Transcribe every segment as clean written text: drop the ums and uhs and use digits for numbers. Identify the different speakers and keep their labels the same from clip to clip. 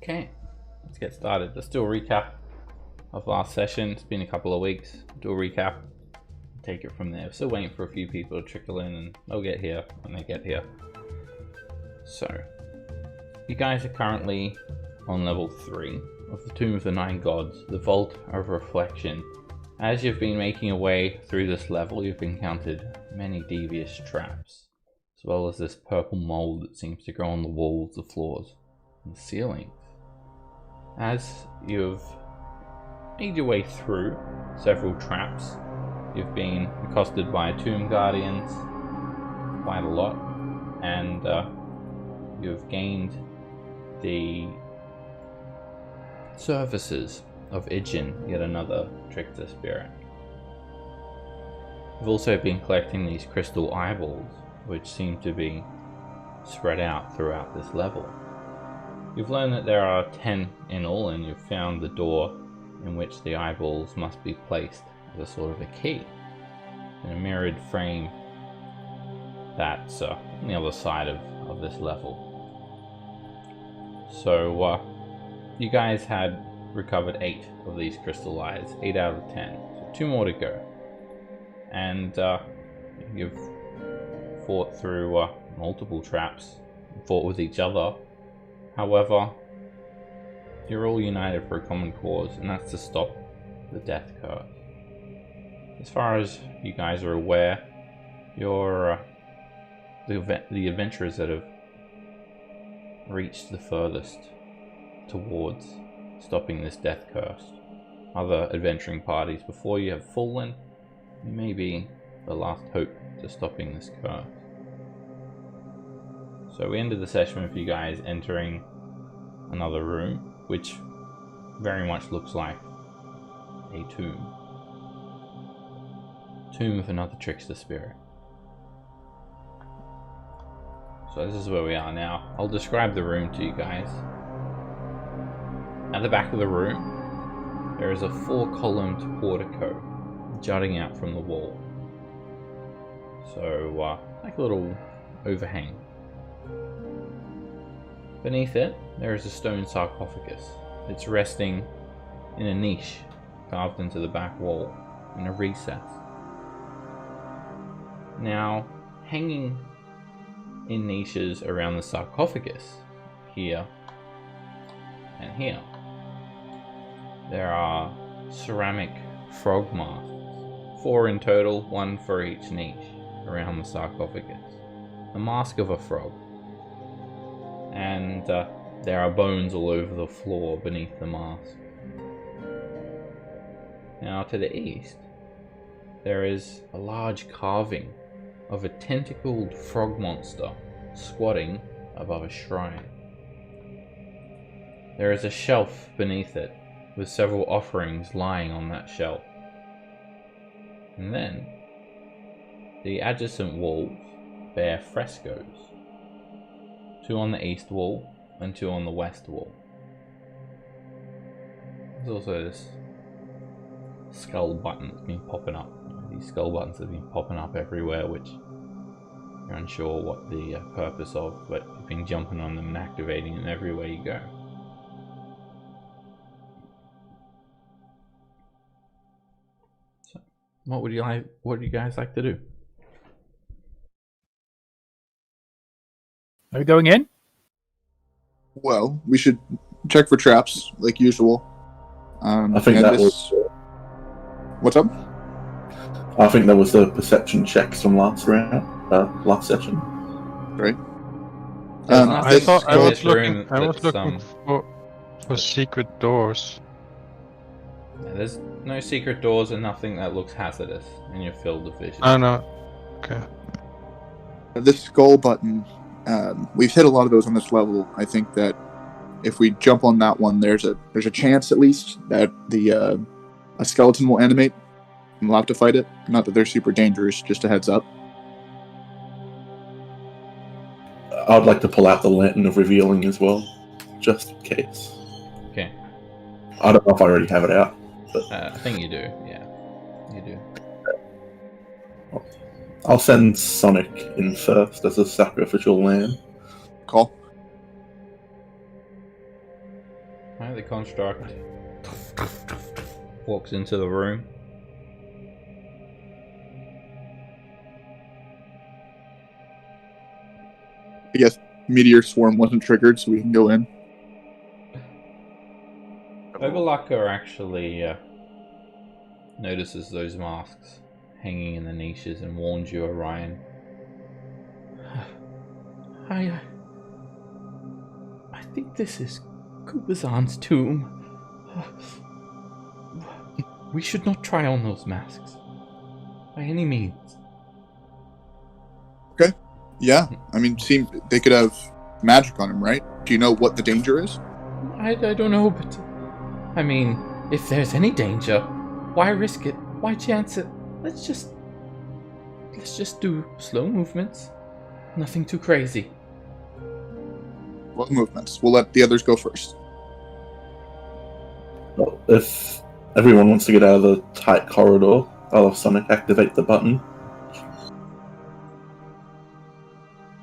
Speaker 1: Okay, let's get started. Let's do a recap of last session. It's been a couple of weeks. Do a recap, take it from there. We're still waiting for a few people to trickle in, and they'll get here when they get here. So, you guys are currently on level 3 of the Tomb of the Nine Gods, the Vault of Reflection. As you've been making your way through this level, you've encountered many devious traps, as well as this purple mold that seems to grow on the walls, the floors, and the ceilings. As you've made your way through several traps, you've been accosted by tomb guardians quite a lot, and you've gained the services of Idjin, yet another trickster spirit. You've also been collecting these crystal eyeballs, which seem to be spread out throughout this level. You've learned that there are 10 in all, and you've found the door in which the eyeballs must be placed as a sort of a key in a mirrored frame that's on the other side of this level. So you guys had recovered 8 of these crystal eyes, 8 out of 10, so 2 more to go. And you've fought through multiple traps, fought with each other. However, you're all united for a common cause, and that's to stop the death curse. As far as you guys are aware, you're the adventurers that have reached the furthest towards stopping this death curse. Other adventuring parties before you have fallen. You may be the last hope to stopping this curse. So we ended the session with you guys entering another room, which very much looks like a tomb. Tomb of another trickster spirit. So this is where we are now. I'll describe the room to you guys. At the back of the room, there is a 4-columned portico jutting out from the wall. So, like a little overhang. Beneath it, there is a stone sarcophagus. It's resting in a niche carved into the back wall in a recess. Now, hanging in niches around the sarcophagus, here and here, there are ceramic frog masks, 4 in total, 1 for each niche around the sarcophagus. A mask of a frog, and there are bones all over the floor beneath the mask. Now to the east, there is a large carving of a tentacled frog monster squatting above a shrine. There is a shelf beneath it with several offerings lying on that shelf. And then, the adjacent walls bear frescoes. 2 on the east wall and 2 on the west wall. There's also this skull button that's been popping up. These skull buttons have been popping up everywhere, which you're unsure what the purpose of, but you've been jumping on them and activating them everywhere you go. So, what do you guys like to do?
Speaker 2: Are we going in?
Speaker 3: Well, we should check for traps, like usual.
Speaker 4: I think that was...
Speaker 3: What's up?
Speaker 4: I think that was the perception checks from last round, last session.
Speaker 3: Right.
Speaker 2: I was looking for secret doors.
Speaker 1: Yeah, there's no secret doors and nothing that looks hazardous in your field of vision.
Speaker 2: Oh no. Okay.
Speaker 3: This skull button, we've hit a lot of those on this level. I think that if we jump on that one, there's a chance at least that a skeleton will animate and we'll have to fight it. Not that they're super dangerous, just a heads up.
Speaker 4: I'd like to pull out the lantern of revealing as well, just in case.
Speaker 1: Okay.
Speaker 4: I don't know if I already have it out, but
Speaker 1: I think you do. Yeah, you do.
Speaker 4: I'll send Sonic in first as a sacrificial lamb.
Speaker 3: Call.
Speaker 1: Alright, the construct walks into the room.
Speaker 3: I guess Meteor Swarm wasn't triggered, so we can go in.
Speaker 1: Overlocker actually notices those masks hanging in the niches and warns you, Orion. I think this is Kubazan's tomb. We should not try on those masks. By any means.
Speaker 3: Okay. Yeah. I mean, they could have magic on them, right? Do you know what the danger is?
Speaker 1: I don't know, but... I mean, if there's any danger, why risk it? Why chance it? Let's just do slow movements. Nothing too crazy.
Speaker 3: Slow movements. We'll let the others go first.
Speaker 4: Well, if everyone wants to get out of the tight corridor, I'll have Sonic activate the button.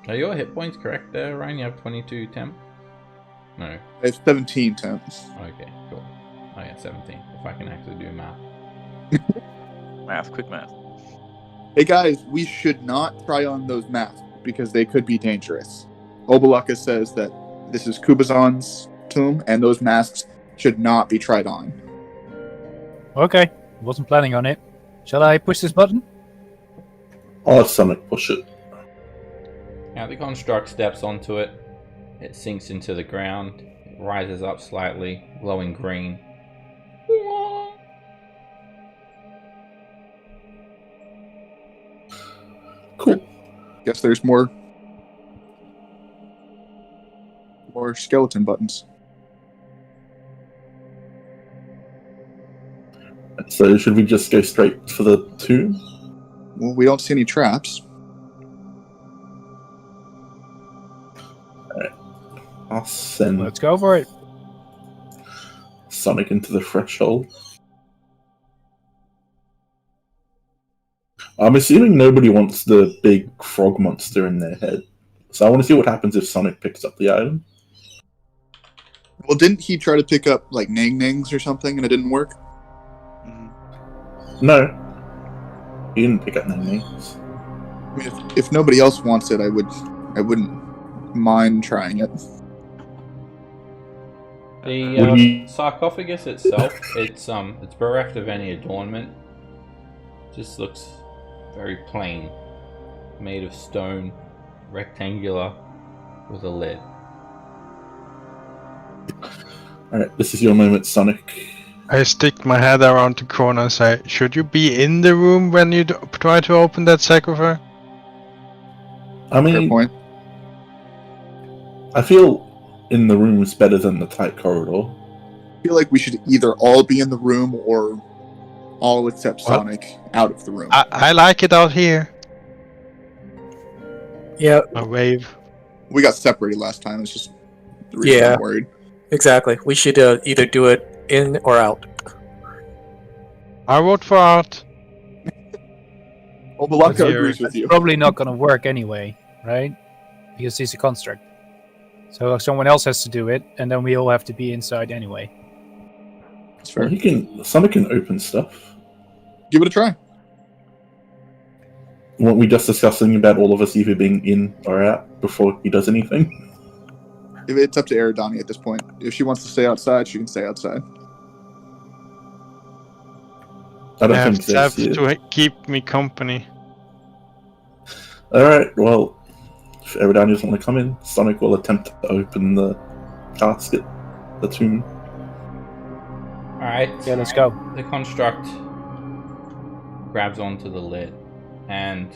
Speaker 1: Are your hit points correct there, Ryan? You have 22 temp? No.
Speaker 3: It's 17 temps.
Speaker 1: Okay, cool. Oh yeah, 17. If I can actually do math.
Speaker 5: Quick math.
Speaker 3: Hey guys, we should not try on those masks because they could be dangerous. Obalaka says that this is Kubazan's tomb and those masks should not be tried on.
Speaker 2: Okay, wasn't planning on it. Shall I push this button?
Speaker 4: I'll have Sonic push it.
Speaker 1: Now the construct steps onto it. It sinks into the ground. It rises up slightly, glowing green.
Speaker 4: Cool.
Speaker 3: Guess there's more skeleton buttons.
Speaker 4: So should we just go straight for the tomb?
Speaker 3: Well, we don't see any traps.
Speaker 4: Alright. I'll send
Speaker 2: Let's go for it.
Speaker 4: Sonic into the threshold. I'm assuming nobody wants the big frog monster in their head. So I want to see what happens if Sonic picks up the item.
Speaker 3: Well, didn't he try to pick up, like, Nang-Nangs or something and it didn't work?
Speaker 4: No. He didn't pick up names.
Speaker 3: I mean, if nobody else wants it, I wouldn't mind trying it.
Speaker 1: The sarcophagus itself, it's bereft of any adornment. Just looks very plain, made of stone, rectangular, with a lid.
Speaker 4: Alright, this is your moment, Sonic.
Speaker 2: I stick my head around the corner and say, should you be in the room when you try to open that sarcophagus?
Speaker 4: I mean,
Speaker 3: Fair point.
Speaker 4: I feel in the room is better than the tight corridor.
Speaker 3: I feel like we should either all be in the room or all except Sonic out of the room.
Speaker 2: I like it out here.
Speaker 6: Yeah.
Speaker 2: A wave.
Speaker 3: We got separated last time. It's just the reason
Speaker 6: Yeah.
Speaker 3: I'm worried.
Speaker 6: Exactly. We should either do it in or out.
Speaker 2: I vote for out.
Speaker 3: Obalaka agrees with
Speaker 2: It's
Speaker 3: you.
Speaker 2: probably not going to work anyway, right? Because he's a construct. So someone else has to do it, and then we all have to be inside anyway.
Speaker 3: That's fair.
Speaker 4: Well, Sonic can open stuff.
Speaker 3: Give it a try.
Speaker 4: Weren't we just discussing about all of us either being in or out before he does anything?
Speaker 3: It's up to Eridani at this point. If she wants to stay outside, she can stay outside.
Speaker 4: I don't
Speaker 2: have
Speaker 4: think there's
Speaker 2: to keep me company.
Speaker 4: Alright, well, if Eridani doesn't want to come in, Sonic will attempt to open the casket, the tomb.
Speaker 1: Alright.
Speaker 2: Yeah, let's go.
Speaker 1: The construct grabs onto the lid and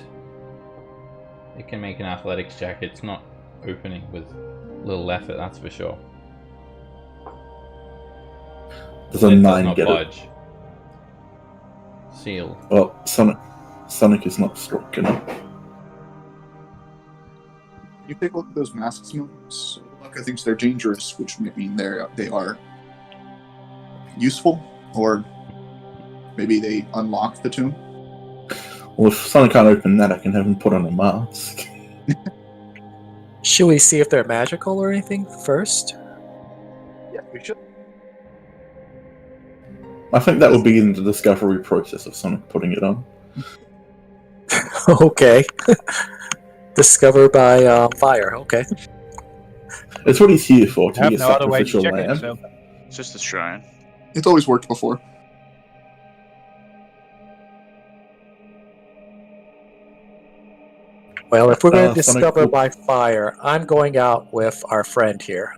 Speaker 1: it can make an athletics check. It's not opening with little effort, that's for sure.
Speaker 4: Does a
Speaker 1: It does
Speaker 4: 9
Speaker 1: not
Speaker 4: get
Speaker 1: budge. Sealed.
Speaker 4: Well, Sonic is not strong enough.
Speaker 3: You take a look at those masks, Obalaka thinks they're dangerous, which may mean they are useful, or maybe they unlock the tomb.
Speaker 4: Well, if Sonic can't open that, I can have him put on a mask.
Speaker 6: Should we see if they're magical or anything first?
Speaker 3: Yeah, we should.
Speaker 4: I think that will be in the discovery process of Sonic putting it on.
Speaker 6: Okay. Discovered by fire. Okay.
Speaker 4: It's what he's here for,
Speaker 2: I
Speaker 4: to
Speaker 2: have
Speaker 4: be a
Speaker 2: no other way to
Speaker 4: sacrificial
Speaker 2: check
Speaker 4: lamb.
Speaker 2: it, so...
Speaker 5: It's just a shrine.
Speaker 3: It's always worked before.
Speaker 6: Well, if we're going to
Speaker 4: Sonic
Speaker 6: discover
Speaker 4: will-
Speaker 6: by fire, I'm going out with our friend here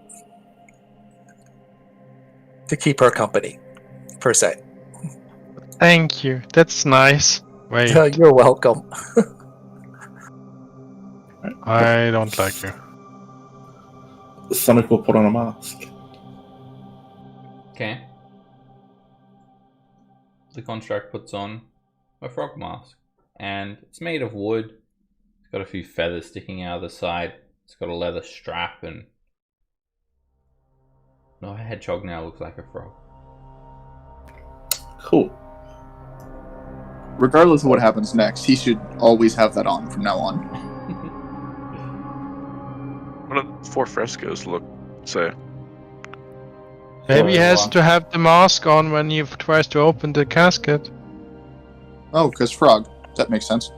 Speaker 6: to keep her company, per se.
Speaker 7: Thank you. That's nice. Wait,
Speaker 6: You're welcome.
Speaker 7: I don't like you.
Speaker 4: Sonic will put on a mask.
Speaker 1: Okay. The construct puts on a frog mask, and it's made of wood. It's got a few feathers sticking out of the side. It's got a leather strap, and no, a hedgehog now looks like a frog.
Speaker 4: Cool.
Speaker 3: Regardless of what happens next, he should always have that on from now on.
Speaker 5: What do 4 frescoes look say?
Speaker 7: Maybe he has
Speaker 1: What?
Speaker 7: to have the mask on when he tries to open the casket.
Speaker 3: Oh, because frog. That makes sense.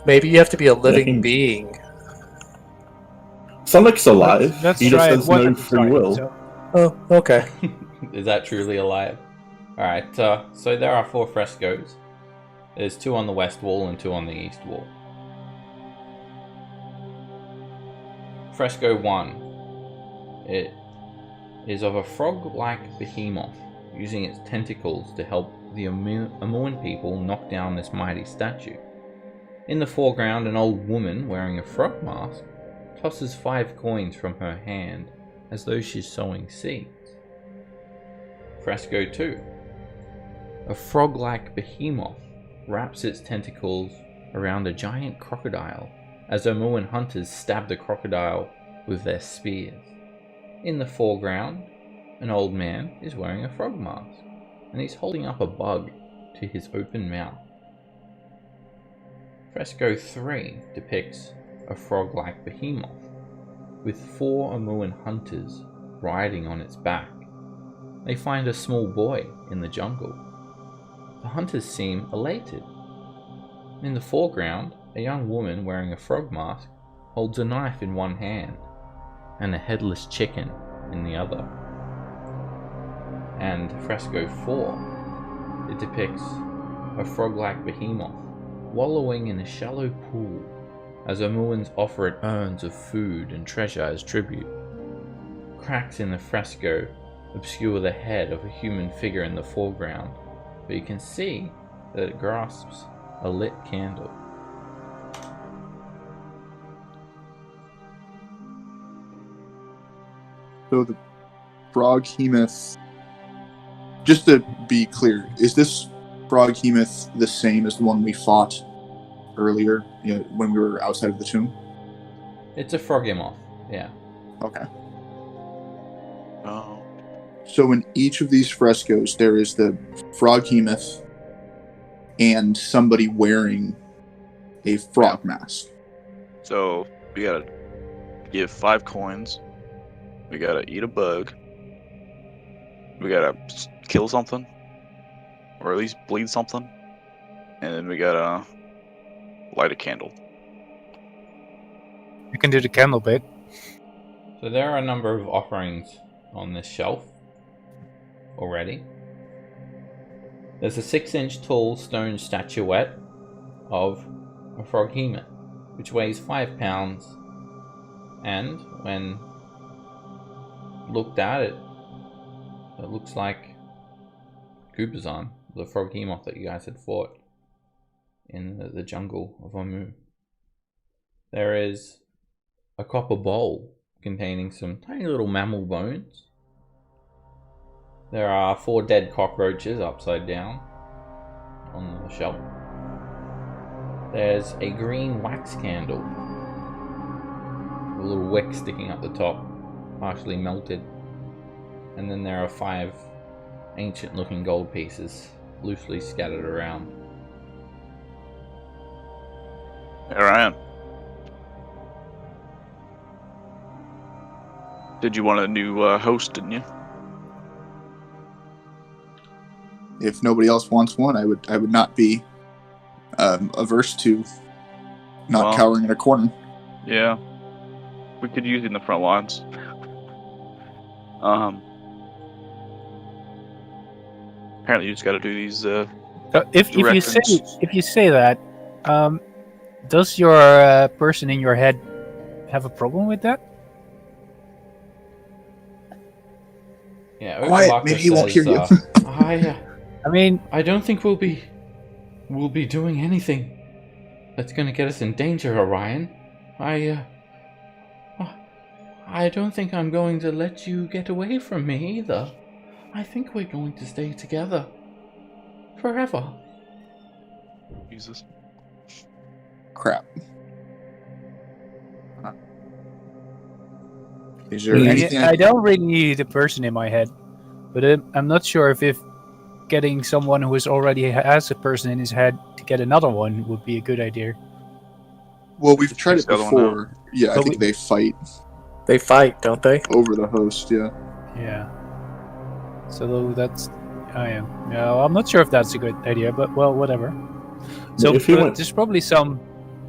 Speaker 6: Maybe you have to be a living
Speaker 4: Yeah.
Speaker 6: being.
Speaker 4: Sonic's alive.
Speaker 2: Let's
Speaker 4: he
Speaker 2: try
Speaker 4: just
Speaker 2: it
Speaker 4: has
Speaker 2: one
Speaker 4: no
Speaker 2: at a
Speaker 4: free
Speaker 2: time,
Speaker 4: will.
Speaker 2: so-
Speaker 6: Oh, okay.
Speaker 1: Is that truly alive? Alright, so there are 4 frescoes. There's 2 on the west wall and 2 on the east wall. Fresco 1. It is of a frog-like behemoth, using its tentacles to help the Amuan people knock down this mighty statue. In the foreground, an old woman wearing a frog mask tosses 5 coins from her hand as though she's sowing seeds. Fresco 2. A frog-like behemoth wraps its tentacles around a giant crocodile as Omuan hunters stab the crocodile with their spears. In the foreground, an old man is wearing a frog mask, and he's holding up a bug to his open mouth. Fresco 3 depicts a frog-like behemoth, with 4 Omuan hunters riding on its back. They find a small boy in the jungle. The hunters seem elated. In the foreground, a young woman wearing a frog mask holds a knife in one hand and a headless chicken in the other. And Fresco 4, it depicts a frog-like behemoth wallowing in a shallow pool as Omuans offer it urns of food and treasure as tribute. Cracks in the fresco obscure the head of a human figure in the foreground, but you can see that it grasps a lit candle.
Speaker 3: So the frog-hemoth... Just to be clear, is this frog-hemoth the same as the one we fought earlier, when we were outside of the tomb?
Speaker 1: It's a frogimoth, yeah.
Speaker 3: Okay.
Speaker 5: Oh.
Speaker 3: So in each of these frescoes, there is the frog-hemoth and somebody wearing a frog mask.
Speaker 5: So we gotta give 5 coins. We gotta eat a bug. We gotta kill something, or at least bleed something, and then we gotta light a candle.
Speaker 2: You can do the candle bit.
Speaker 1: So there are a number of offerings on this shelf already. There's a 6-inch tall stone statuette of a froghemoth, which weighs 5 pounds, and when looked at it, it looks like Gubazan, the froghemoth that you guys had fought in the jungle of Omu. There is a copper bowl containing some tiny little mammal bones. There are 4 dead cockroaches upside down on the shelf. There's a green wax candle, a little wick sticking up the top, partially melted. And then there are 5 ancient looking gold pieces loosely scattered around.
Speaker 5: There I am. Did you want a new host, didn't you?
Speaker 3: if nobody else wants one, I would not be averse to not cowering in a corner.
Speaker 5: Yeah. We could use it in the front lines. Apparently you just gotta do these,
Speaker 2: if you say that, does your person in your head have a problem with that?
Speaker 1: Yeah,
Speaker 3: Quiet,
Speaker 1: Overlocker
Speaker 3: maybe he won't hear you.
Speaker 2: I mean,
Speaker 1: I don't think we'll be doing anything that's gonna get us in danger, Orion. I don't think I'm going to let you get away from me either. I think we're going to stay together forever.
Speaker 5: Jesus.
Speaker 3: Crap. Is there
Speaker 4: Yeah,
Speaker 3: anything
Speaker 2: I don't really need a person in my head, but I'm not sure if getting someone who already has a person in his head to get another one would be a good idea.
Speaker 3: Well, we've tried it
Speaker 5: the other one out.
Speaker 3: before. Yeah, I
Speaker 2: But
Speaker 3: think they fight
Speaker 6: They fight, don't they?
Speaker 3: over the host, yeah.
Speaker 2: Yeah. So that's... No, I'm not sure if that's a good idea, but well, whatever. So
Speaker 4: if you went-
Speaker 2: there's probably some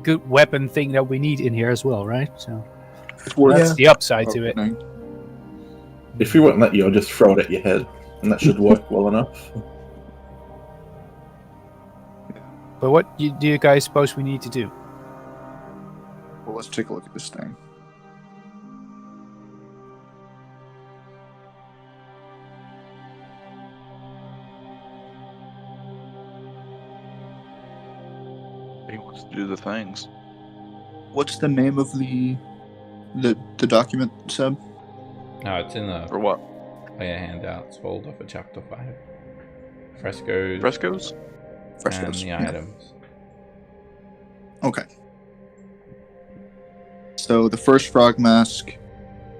Speaker 2: good weapon thing that we need in here as well, right? So
Speaker 3: Towards
Speaker 2: that's the upside to it.
Speaker 3: opening.
Speaker 4: If he won't let you, I'll just throw it at your head, and that should work well enough.
Speaker 2: But what do you guys suppose we need to do?
Speaker 3: Well, let's take a look at this thing.
Speaker 5: He wants to do the things.
Speaker 3: What's the name of the document, Seb?
Speaker 1: No, it's in the
Speaker 5: For what?
Speaker 1: player handouts folder for chapter 5. Frescoes.
Speaker 5: Frescoes?
Speaker 3: Frescoes.
Speaker 1: And the
Speaker 3: yeah.
Speaker 1: items.
Speaker 3: Okay. So the first frog mask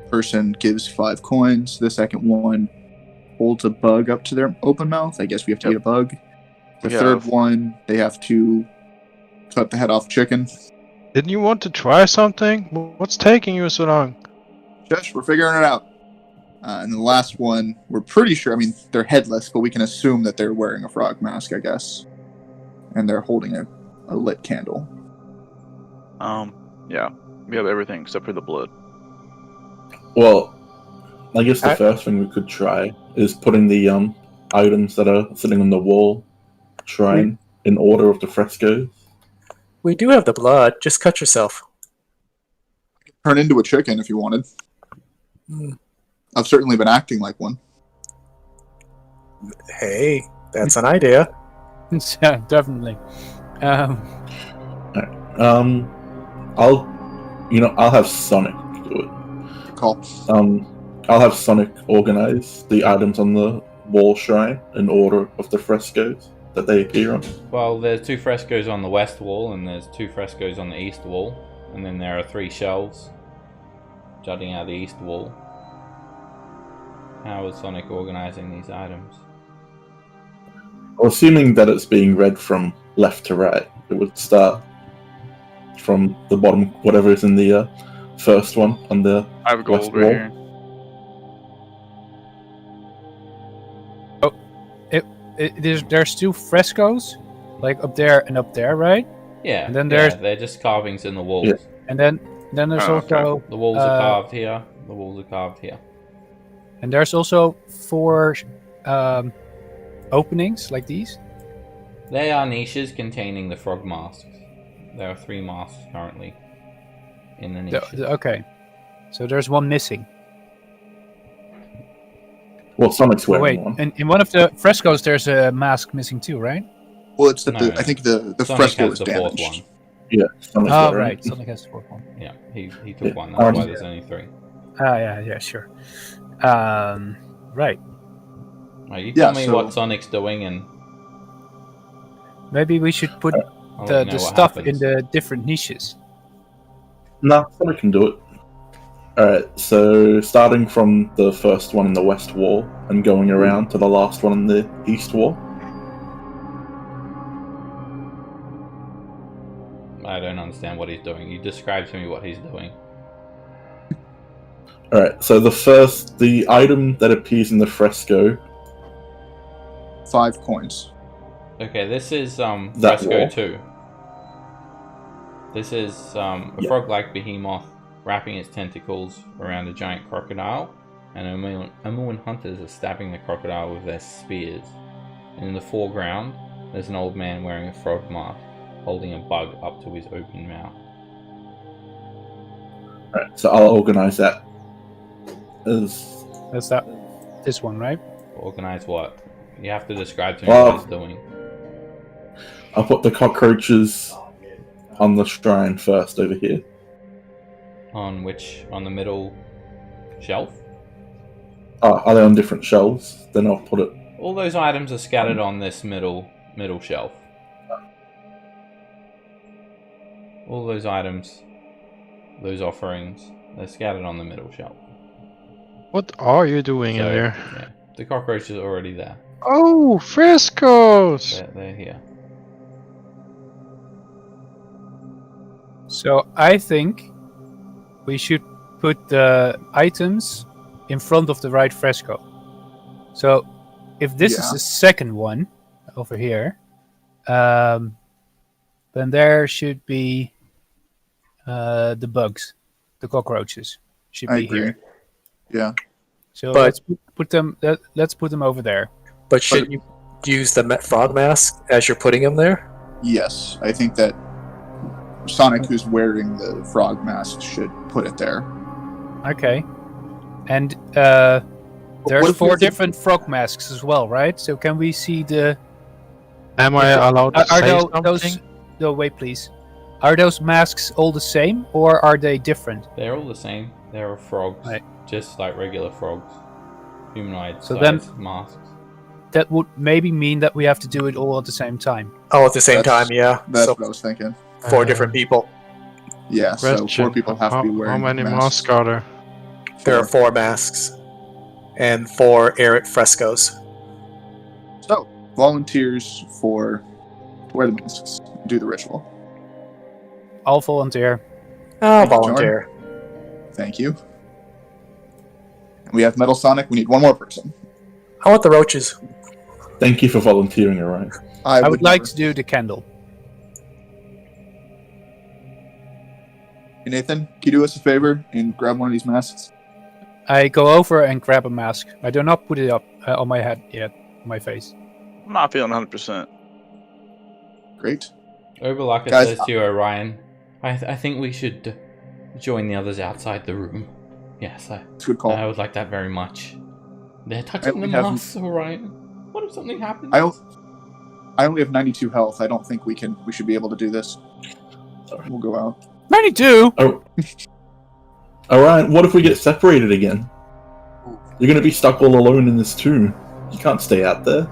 Speaker 3: person gives 5 coins. The second one holds a bug up to their open mouth. I guess we have to eat a bug. The third one, they have to cut the head off chicken.
Speaker 7: Didn't you want to try something? What's taking you so long?
Speaker 3: Shush, we're figuring it out. And the last one, we're pretty sure, I mean, they're headless, but we can assume that they're wearing a frog mask, I guess. And they're holding a lit candle.
Speaker 5: Yeah. We have everything except for the blood.
Speaker 4: Well, I guess the first thing we could try is putting the items that are sitting on the wall shrine in order of the frescoes.
Speaker 6: We do have the blood. Just cut yourself.
Speaker 3: Turn into a chicken if you wanted. I've certainly been acting like one.
Speaker 6: Hey, that's an idea.
Speaker 2: Yeah, definitely.
Speaker 4: I'll have Sonic do it.
Speaker 3: Call.
Speaker 4: I'll have Sonic organize the items on the wall shrine in order of the frescoes that they appear on.
Speaker 1: Well, there's 2 frescoes on the west wall, and there's 2 frescoes on the east wall, and then there are 3 shelves jutting out the east wall. How is Sonic organizing these items?
Speaker 4: Well, assuming that it's being read from left to right, it would start from the bottom, whatever is in the first one on the
Speaker 5: I have
Speaker 4: west
Speaker 5: gold
Speaker 4: wall.
Speaker 5: right here.
Speaker 2: There's 2 frescoes, like up there and up there, right?
Speaker 1: Yeah,
Speaker 2: And then there's-
Speaker 1: they're just carvings in the walls.
Speaker 4: Yeah.
Speaker 2: And then there's
Speaker 5: Oh, okay.
Speaker 2: also
Speaker 1: The walls are carved here. The walls are carved here.
Speaker 2: and there's also 4 openings like these.
Speaker 1: They are niches containing the frog masks. There are 3 masks currently in the niches.
Speaker 2: Okay, so there's one missing.
Speaker 4: Well, Sonic's
Speaker 2: Oh,
Speaker 4: wearing
Speaker 2: wait,
Speaker 4: one.
Speaker 2: and in one of the frescoes there's a mask missing too, right?
Speaker 3: Well, it's that
Speaker 1: No,
Speaker 3: I think the
Speaker 1: Sonic
Speaker 3: fresco
Speaker 1: has
Speaker 3: is
Speaker 1: the 4th
Speaker 3: damaged.
Speaker 1: one.
Speaker 4: Yeah, Sonic's
Speaker 2: Oh,
Speaker 4: wearing
Speaker 2: right.
Speaker 4: it.
Speaker 2: Sonic has the 4th one.
Speaker 1: Yeah, he took
Speaker 4: Yeah.
Speaker 1: one. That's why there's only 3.
Speaker 2: Yeah, sure. Right.
Speaker 1: Right, you
Speaker 3: Yeah,
Speaker 1: tell me
Speaker 3: so-
Speaker 1: what Sonic's doing, and
Speaker 2: Maybe we should put
Speaker 1: I'll let
Speaker 2: the
Speaker 1: you know what
Speaker 2: stuff
Speaker 1: happens.
Speaker 2: in the different niches.
Speaker 4: No, Sonic can do it. Alright, so starting from the first one in the west wall and going around to the last one in the east wall.
Speaker 1: I don't understand what he's doing. You describe to me what he's doing.
Speaker 4: Alright, so the item that appears in the fresco
Speaker 3: 5 coins.
Speaker 1: Okay, this is
Speaker 4: That
Speaker 1: Fresco
Speaker 4: wall?
Speaker 1: 2. This is a
Speaker 4: Yeah.
Speaker 1: frog-like behemoth wrapping its tentacles around a giant crocodile, and Omuan hunters are stabbing the crocodile with their spears. And in the foreground, there's an old man wearing a frog mask, holding a bug up to his open mouth.
Speaker 4: Alright, so I'll organize that as
Speaker 2: That's that. This one, right?
Speaker 1: Organize what? You have to describe to me
Speaker 4: Well-
Speaker 1: what it's doing.
Speaker 4: I'll put the cockroaches on the shrine first over here.
Speaker 1: On which? On the middle shelf?
Speaker 4: Are they on different shelves? Then I'll put it.
Speaker 1: All those items are scattered on this middle shelf. All those items, those offerings, they're scattered on the middle shelf.
Speaker 7: What are you doing in
Speaker 1: So,
Speaker 7: there?
Speaker 1: yeah, the cockroaches are already there.
Speaker 7: Oh, frescoes!
Speaker 1: They're here.
Speaker 2: So I think we should put the items in front of the right fresco. So if this is
Speaker 3: Yeah.
Speaker 2: the second one over here, then there should be the bugs, the cockroaches should
Speaker 3: I
Speaker 2: be
Speaker 3: agree.
Speaker 2: here.
Speaker 3: Yeah.
Speaker 2: So
Speaker 6: But-
Speaker 2: let's put them. Let's put them over there.
Speaker 6: But shouldn't you use the frog mask as you're putting him there?
Speaker 3: Yes, I think that Sonic, who's wearing the frog mask, should put it there.
Speaker 2: Okay. And
Speaker 3: What
Speaker 2: there's
Speaker 3: if we
Speaker 2: 4
Speaker 3: have to-
Speaker 2: different frog masks as well, right? So can we see the?
Speaker 7: Am I allowed to
Speaker 2: Are
Speaker 7: say
Speaker 2: those?
Speaker 7: something?
Speaker 2: No, wait, please. Are those masks all the same, or are they different?
Speaker 1: They're all the same. They're frogs,
Speaker 2: Right.
Speaker 1: just like regular frogs. Humanoid
Speaker 2: So then-
Speaker 1: masks.
Speaker 2: That would maybe mean that we have to do it all at the same time.
Speaker 6: Oh, at the same
Speaker 3: That's-
Speaker 6: time, yeah.
Speaker 3: That's
Speaker 6: So
Speaker 3: what I was thinking.
Speaker 6: 4 different people.
Speaker 3: Yeah, so 4
Speaker 7: Question.
Speaker 3: people have to be wearing
Speaker 7: How many
Speaker 3: masks.
Speaker 7: masks are there?
Speaker 6: There are 4 masks and 4 arid frescoes.
Speaker 3: So, volunteers for wear the masks, do the ritual.
Speaker 2: I'll volunteer.
Speaker 6: I'll
Speaker 3: Thank you,
Speaker 6: volunteer.
Speaker 3: Thank you. And we have Metal Sonic. We need one more person.
Speaker 6: I want the roaches.
Speaker 4: Thank you for volunteering, alright?
Speaker 2: I would like
Speaker 3: never.
Speaker 2: to do the candle.
Speaker 3: Hey, Nathan, can you do us a favor and grab one of these masks?
Speaker 2: I go over and grab a mask. I do not put it up on my head yet, on my face.
Speaker 5: I'm not feeling 100%.
Speaker 3: Great.
Speaker 1: Overlocker
Speaker 3: Guys,
Speaker 1: says to you, Orion, I think we should join the others outside the room. Yes,
Speaker 3: It's a good call.
Speaker 1: I would like that very much. They're touching the
Speaker 3: only have-
Speaker 1: masks, Orion. What if something happens?
Speaker 3: I only have 92 health. I don't think we should be able to do this. We'll go out.
Speaker 2: 92!
Speaker 4: Oh. Alright, what if we get separated again? You're gonna be stuck all alone in this tomb. You can't stay out there.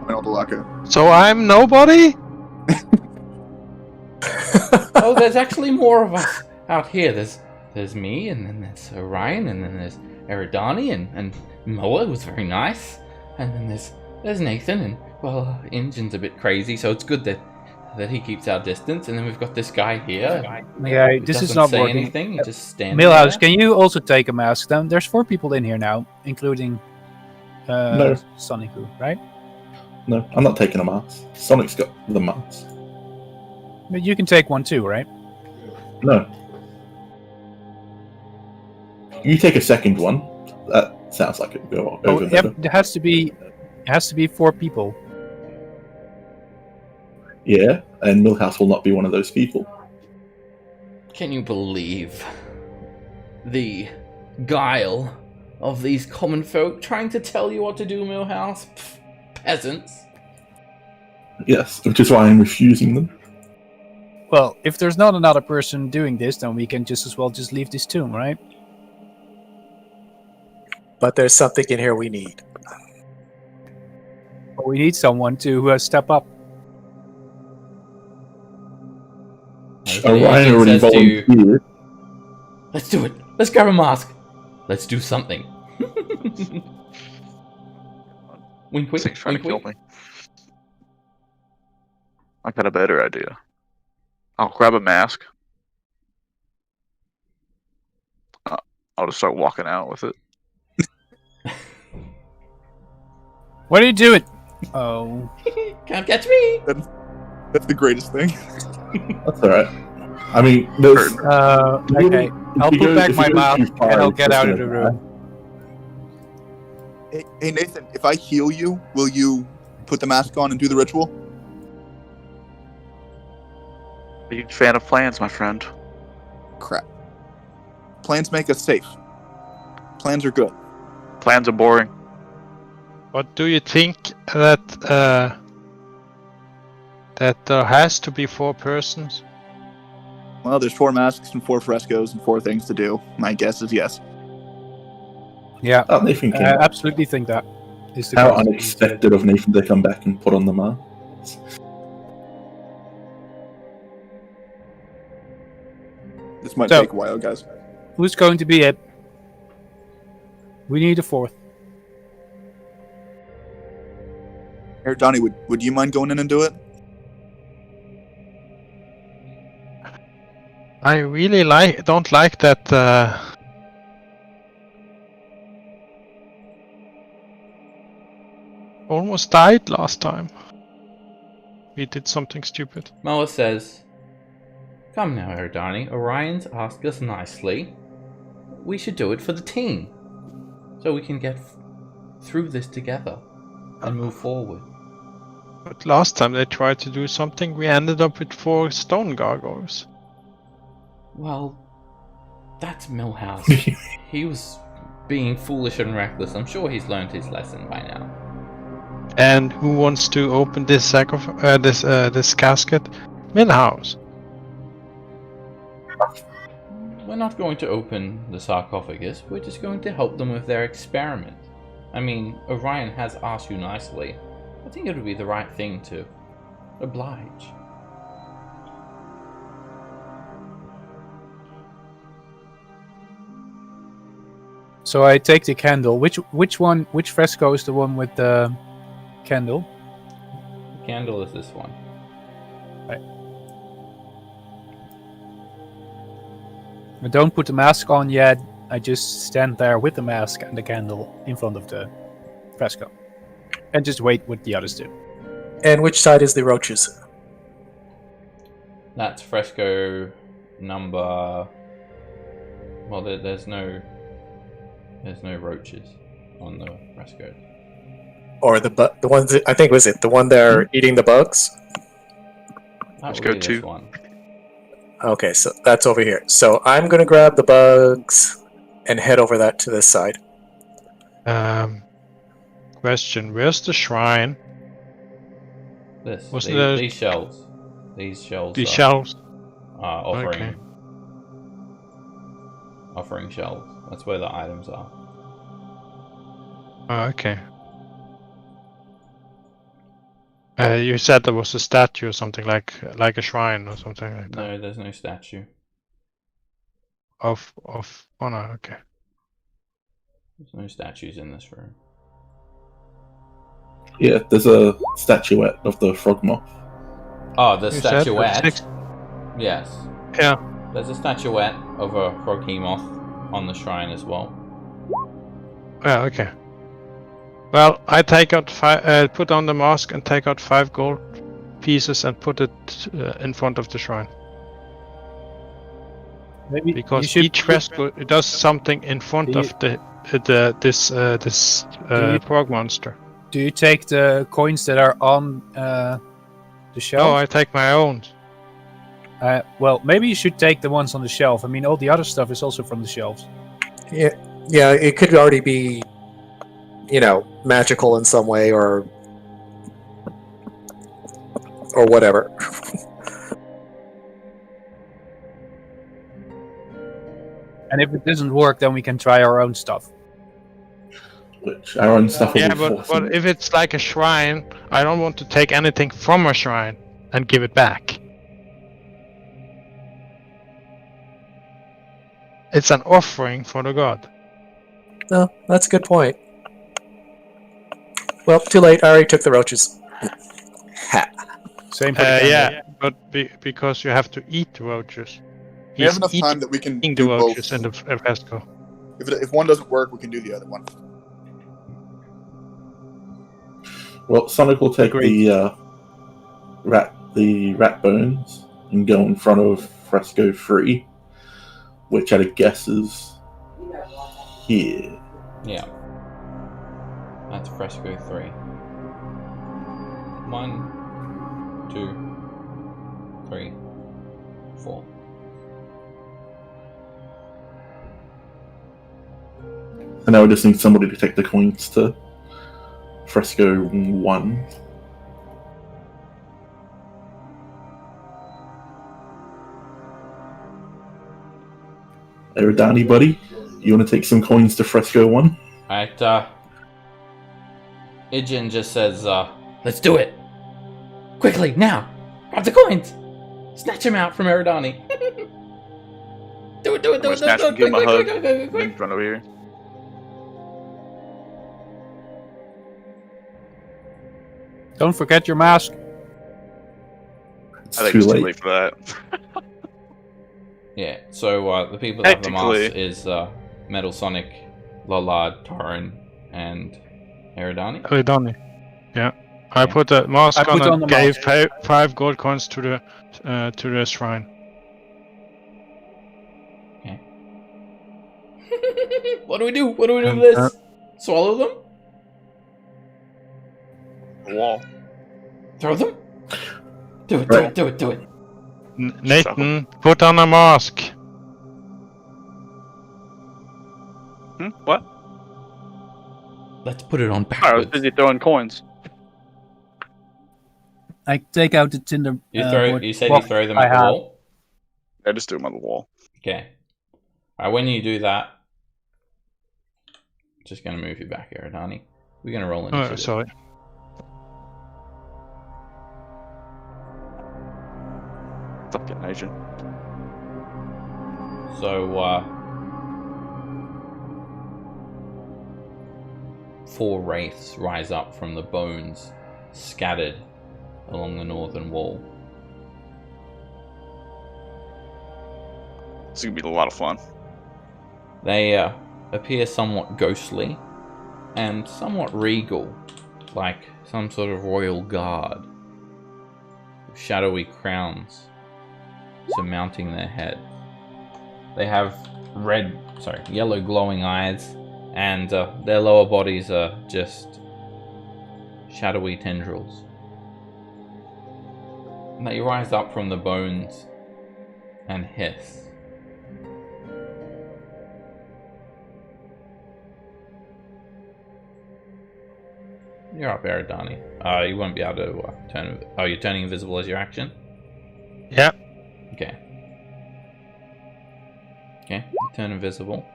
Speaker 3: Metal Delaka.
Speaker 7: So I'm nobody?
Speaker 1: Oh, there's actually more of us out here. There's me, and then there's Orion, and then there's Eridani, and Moa was very nice, and then there's Nathan, and well, Injin's a bit crazy, so it's good that he keeps our distance, and then we've got this guy here.
Speaker 2: Yeah,
Speaker 1: who
Speaker 2: this is
Speaker 1: doesn't
Speaker 2: not
Speaker 1: say
Speaker 2: working.
Speaker 1: anything. He just stands
Speaker 2: Millhouse,
Speaker 1: there.
Speaker 2: can you also take a mask? Then there's 4 people in here now, including
Speaker 4: No.
Speaker 2: Soniku, right?
Speaker 4: No, I'm not taking a mask. Sonic's got the mask.
Speaker 2: But you can take one too, right?
Speaker 4: No. You take a second one. That sounds like it would go
Speaker 2: Oh,
Speaker 4: over
Speaker 2: yeah,
Speaker 4: better.
Speaker 2: there has to be 4 people.
Speaker 4: Yeah, and Millhouse will not be one of those people.
Speaker 1: Can you believe the guile of these common folk trying to tell you what to do, Millhouse? Pff, peasants.
Speaker 4: Yes, which is why I'm refusing them.
Speaker 2: Well, if there's not another person doing this, then we can just as well just leave this tomb, right?
Speaker 6: But there's something in here we need.
Speaker 2: But we need someone to step up.
Speaker 4: Orion already
Speaker 1: Says to you,
Speaker 4: volunteered.
Speaker 1: let's do it. Let's grab a mask. Let's do something. Wink, wink,
Speaker 5: Thing's trying to
Speaker 1: wink,
Speaker 5: kill
Speaker 1: wink.
Speaker 5: me. I got a better idea. I'll grab a mask. I'll just start walking out with it.
Speaker 2: What are you doing? Oh.
Speaker 1: Can't catch me!
Speaker 3: That's the greatest thing.
Speaker 4: That's alright. I mean, there's.
Speaker 2: Okay. I'll put back my mask and I'll get out of the room.
Speaker 3: Hey Nathan, if I heal you, will you put the mask on and do the ritual?
Speaker 5: Are you a fan of plans, my friend?
Speaker 3: Crap. Plans make us safe. Plans are good.
Speaker 5: Plans are boring.
Speaker 7: But do you think that there has to be 4 persons?
Speaker 3: Well, there's 4 masks and 4 frescoes and 4 things to do. My guess is yes.
Speaker 2: Yeah,
Speaker 4: Oh, Nathan came
Speaker 2: I
Speaker 4: back.
Speaker 2: absolutely think that. Is the
Speaker 4: How
Speaker 2: case.
Speaker 4: unexpected of Nathan to come back and put on the mask.
Speaker 3: This might
Speaker 2: So-
Speaker 3: take a while, guys.
Speaker 2: Who's going to be it? We need a 4th.
Speaker 3: Here, Donnie, would you mind going in and do it?
Speaker 7: I really don't like that. Almost died last time. We did something stupid.
Speaker 1: Moa says, "Come now, Erdani. Orion's asked us nicely. We should do it for the team. So we can get through this together and move forward."
Speaker 7: But last time they tried to do something, we ended up with 4 stone gargoyles.
Speaker 1: Well, that's Millhouse. He was being foolish and reckless. I'm sure he's learned his lesson by now.
Speaker 7: And who wants to open this this casket? Millhouse.
Speaker 1: We're not going to open the sarcophagus. We're just going to help them with their experiment. I mean, Orion has asked you nicely. I think it would be the right thing to oblige.
Speaker 2: So I take the candle. Which fresco is the one with the candle?
Speaker 1: The candle is this one.
Speaker 2: I don't put the mask on yet. I just stand there with the mask and the candle in front of the fresco. And just wait what the others do.
Speaker 6: And which side is the roaches?
Speaker 1: That's fresco number... Well, there's no roaches on the fresco.
Speaker 6: Or the ones that, I think was it the one they're eating the bugs?
Speaker 1: That
Speaker 5: Let's
Speaker 1: would
Speaker 5: go
Speaker 1: be
Speaker 5: to-
Speaker 1: this one.
Speaker 6: Okay, so that's over here. So I'm gonna grab the bugs and head over that to this side.
Speaker 7: Question: where's the shrine?
Speaker 1: This.
Speaker 7: Wasn't there-
Speaker 1: These shells. These shells.
Speaker 7: These
Speaker 1: are,
Speaker 7: shelves.
Speaker 1: are offering.
Speaker 7: Okay.
Speaker 1: Offering shells. That's where the items are.
Speaker 7: Oh, okay. You said there was a statue or something like a shrine or something like that.
Speaker 1: No, there's no statue.
Speaker 7: Of oh no, okay.
Speaker 1: There's no statues in this room.
Speaker 4: Yeah, there's a statuette of the frog moth.
Speaker 1: Oh, the
Speaker 7: You said
Speaker 1: statuette. Yes.
Speaker 7: Yeah.
Speaker 1: There's a statuette of a frog moth on the shrine as well.
Speaker 7: Yeah, okay. Well, I take out put on the mask and take out 5 gold pieces and put it in front of the shrine.
Speaker 2: Maybe
Speaker 7: Because each fresco it does something in front
Speaker 2: Do
Speaker 7: of this frog monster.
Speaker 2: Do you take the coins that are on the shelf?
Speaker 7: No, I take my own.
Speaker 2: Well, maybe you should take the ones on the shelf. I mean, all the other stuff is also from the shelves.
Speaker 6: Yeah, it could already be, magical in some way or whatever.
Speaker 2: And if it doesn't work, then we can try our own stuff.
Speaker 4: Which our own stuff will
Speaker 7: Yeah,
Speaker 4: be
Speaker 7: but
Speaker 4: forcing.
Speaker 7: if it's like a shrine, I don't want to take anything from a shrine and give it back. It's an offering for the god.
Speaker 6: No, that's a good point. Well, too late. I already took the roaches. Ha.
Speaker 2: Same for the candle.
Speaker 7: Yeah, but because you have to eat the roaches.
Speaker 3: We have
Speaker 7: He's
Speaker 3: enough time that we can
Speaker 7: eating the
Speaker 3: do
Speaker 7: roaches
Speaker 3: both.
Speaker 7: in the fresco.
Speaker 3: If one doesn't work, we can do the other one.
Speaker 4: Well, Sonic will take
Speaker 2: Agreed.
Speaker 4: the rat bones and go in front of Fresco 3, which at a guess is here.
Speaker 1: Yeah. That's Fresco 3. 1, 2, 3, 4.
Speaker 4: And now we just need somebody to take the coins to Fresco 1. Eridani, buddy, you want to take some coins to Fresco 1?
Speaker 1: Alright, Ijin just says, let's do it! Quickly, now! Grab the coins! Snatch him out from Eridani! do it!
Speaker 5: I'm gonna snatch him, give him a hug,
Speaker 1: quick.
Speaker 5: then run over here.
Speaker 2: Don't forget your mask.
Speaker 4: It's
Speaker 5: I think
Speaker 4: too
Speaker 5: it's too
Speaker 4: late.
Speaker 5: late for that.
Speaker 1: Yeah, so the people that have the mask
Speaker 5: Technically.
Speaker 1: is Metal Sonic, Lollard, Torrin, and Eridani.
Speaker 7: Eridani. Yeah. I put the mask
Speaker 2: I put
Speaker 7: on
Speaker 2: on
Speaker 7: and
Speaker 2: the
Speaker 7: gave
Speaker 2: mask.
Speaker 7: 5 gold coins to the shrine.
Speaker 1: Okay. What do we do? What do we do
Speaker 7: And,
Speaker 1: with this? Swallow them?
Speaker 5: The wall.
Speaker 1: Throw them? Do it,
Speaker 4: Right.
Speaker 1: do it.
Speaker 7: Nathan, put on a mask.
Speaker 5: What?
Speaker 1: Let's put it on
Speaker 5: I was
Speaker 1: backwards.
Speaker 5: busy throwing coins.
Speaker 2: I take out the tinder.
Speaker 1: You said you
Speaker 2: box
Speaker 1: throw them
Speaker 2: I
Speaker 1: at the
Speaker 2: have.
Speaker 1: wall?
Speaker 5: I just threw them on the wall.
Speaker 1: Okay. Alright, when you do that, just gonna move you back, Eridani. We're gonna roll initiative.
Speaker 7: Oh, sorry.
Speaker 5: Fucking Asian.
Speaker 1: So, 4 wraiths rise up from the bones scattered along the northern wall.
Speaker 5: This is gonna be a lot of fun.
Speaker 1: They appear somewhat ghostly and somewhat regal, like some sort of royal guard, with shadowy crowns surmounting their head. They have yellow glowing eyes, and their lower bodies are just shadowy tendrils. And they rise up from the bones and hiss. You're up, Eridani. You won't be able to turn. Oh, you're turning invisible as your action?
Speaker 7: Yeah.
Speaker 1: Okay. Okay, you turn invisible.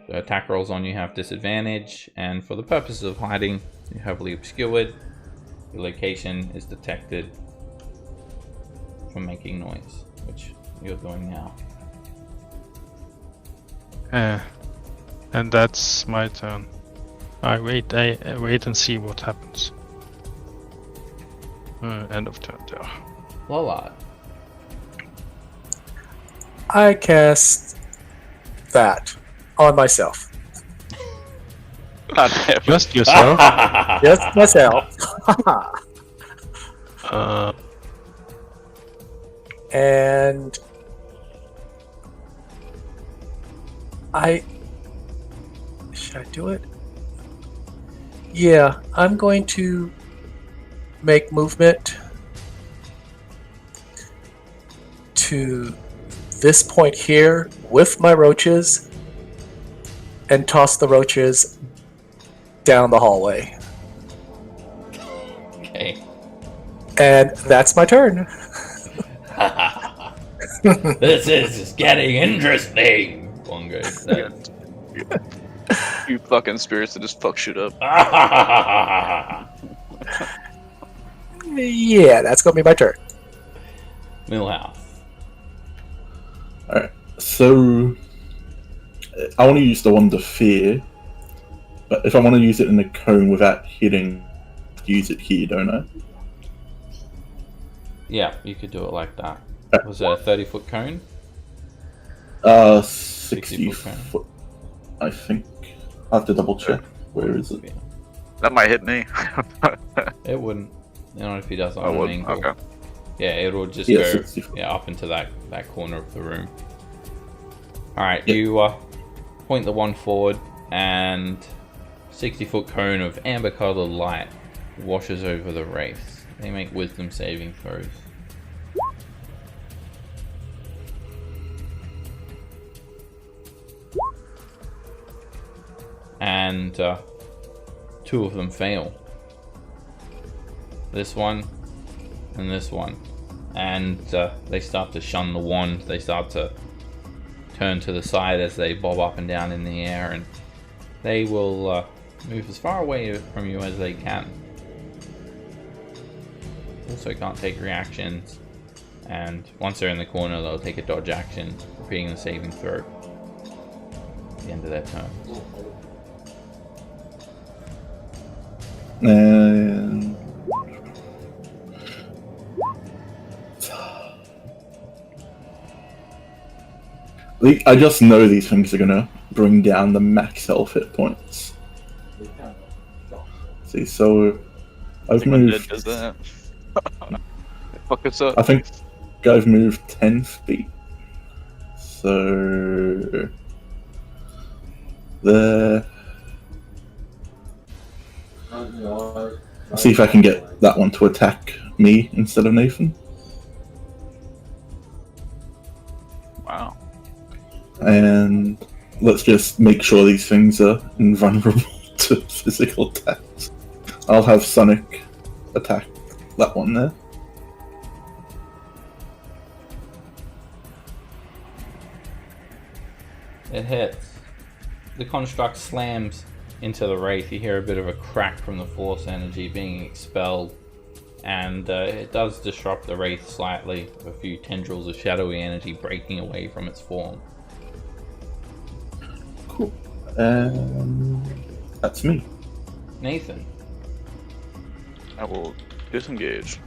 Speaker 1: The attack rolls on you have disadvantage, and for the purposes of hiding, you're heavily obscured. Your location is detected from making noise, which you're doing now.
Speaker 7: And that's my turn. I wait and see what happens. End of turn there.
Speaker 1: Lollard.
Speaker 6: I cast that on myself.
Speaker 5: God damn.
Speaker 7: Just yourself.
Speaker 6: Just myself. And should I do it? Yeah, I'm going to make movement to this point here with my roaches and toss the roaches down the hallway.
Speaker 1: Okay.
Speaker 6: And that's my turn.
Speaker 1: This is getting interesting. Bongo said.
Speaker 5: You fucking spirits that just fuck shit up.
Speaker 6: Yeah, that's going to be my turn.
Speaker 1: Millhouse.
Speaker 4: Alright, so I want to use the Wand of Fear, but if I want to use it in the cone without hitting, use it here, don't I?
Speaker 1: Yeah, you could do it like that. Was it a 30-foot cone?
Speaker 4: 60
Speaker 1: foot cone.
Speaker 4: foot, I think. I have to double check. Where is it?
Speaker 5: That might hit me.
Speaker 1: It wouldn't. Not if he does it
Speaker 5: I
Speaker 1: on an
Speaker 5: would.
Speaker 1: angle.
Speaker 5: Okay.
Speaker 1: Yeah, it'll just
Speaker 4: Yeah,
Speaker 1: go
Speaker 4: 60
Speaker 1: up into that corner of the room. Alright,
Speaker 4: Yep.
Speaker 1: you point the one forward, and 60-foot cone of amber-colored light washes over the wraiths. They make wisdom saving throws. And 2 of them fail. This one and this one. And they start to shun the wand. They start to turn to the side as they bob up and down in the air, and they will move as far away from you as they can. Also can't take reactions, and once they're in the corner they'll take a dodge action, repeating the saving throw at the end of their turn.
Speaker 4: And I just know these things are gonna bring down the max health hit points. See, so I've moved.
Speaker 5: Does that? Fuck us up.
Speaker 4: I think I've moved 10 feet. So there. See if I can get that one to attack me instead of Nathan.
Speaker 5: Wow.
Speaker 4: And let's just make sure these things are invulnerable to physical attacks. I'll have Sonic attack that one there.
Speaker 1: It hits. The construct slams into the wraith. You hear a bit of a crack from the force energy being expelled, and it does disrupt the wraith slightly, with a few tendrils of shadowy energy breaking away from its form.
Speaker 4: Cool. That's me.
Speaker 1: Nathan.
Speaker 5: I will disengage.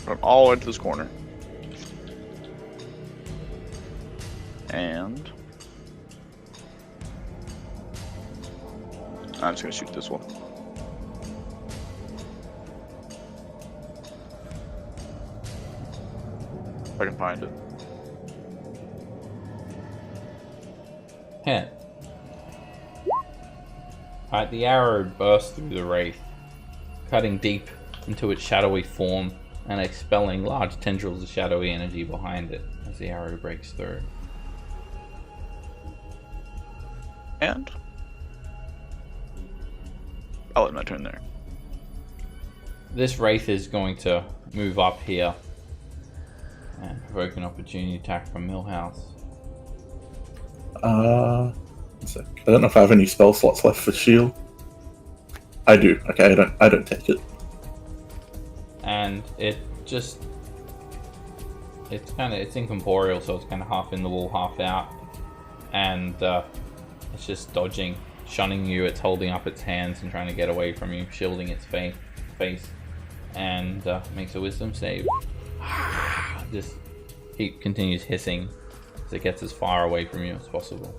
Speaker 5: Run all the way to this corner. And I'm just gonna shoot this one. If I can find it.
Speaker 1: Hit. Alright, the arrow bursts through the wraith, cutting deep into its shadowy form and expelling large tendrils of shadowy energy behind it as the arrow breaks through.
Speaker 5: And I'll let my turn there.
Speaker 1: This wraith is going to move up here and provoke an opportunity attack from Millhouse.
Speaker 4: One sec. I don't know if I have any spell slots left for shield. I do. Okay, I don't take it.
Speaker 1: And it's incorporeal, so it's kind of half in the wall, half out, and it's just dodging, shunning you. It's holding up its hands and trying to get away from you, shielding its face, and makes a wisdom save. Just continues hissing as it gets as far away from you as possible.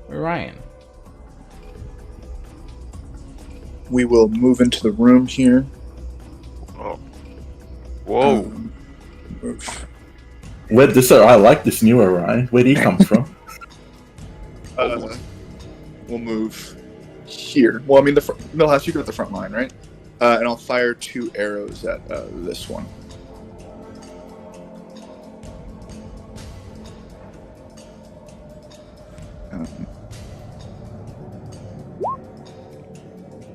Speaker 1: Ryan.
Speaker 3: We will move into the room here.
Speaker 5: Oh. Whoa.
Speaker 3: Move.
Speaker 4: I like this new Orion. Where'd he come from?
Speaker 3: We'll move here. Well, I mean, Millhouse, you go at the front line, right? And I'll fire 2 arrows at this one.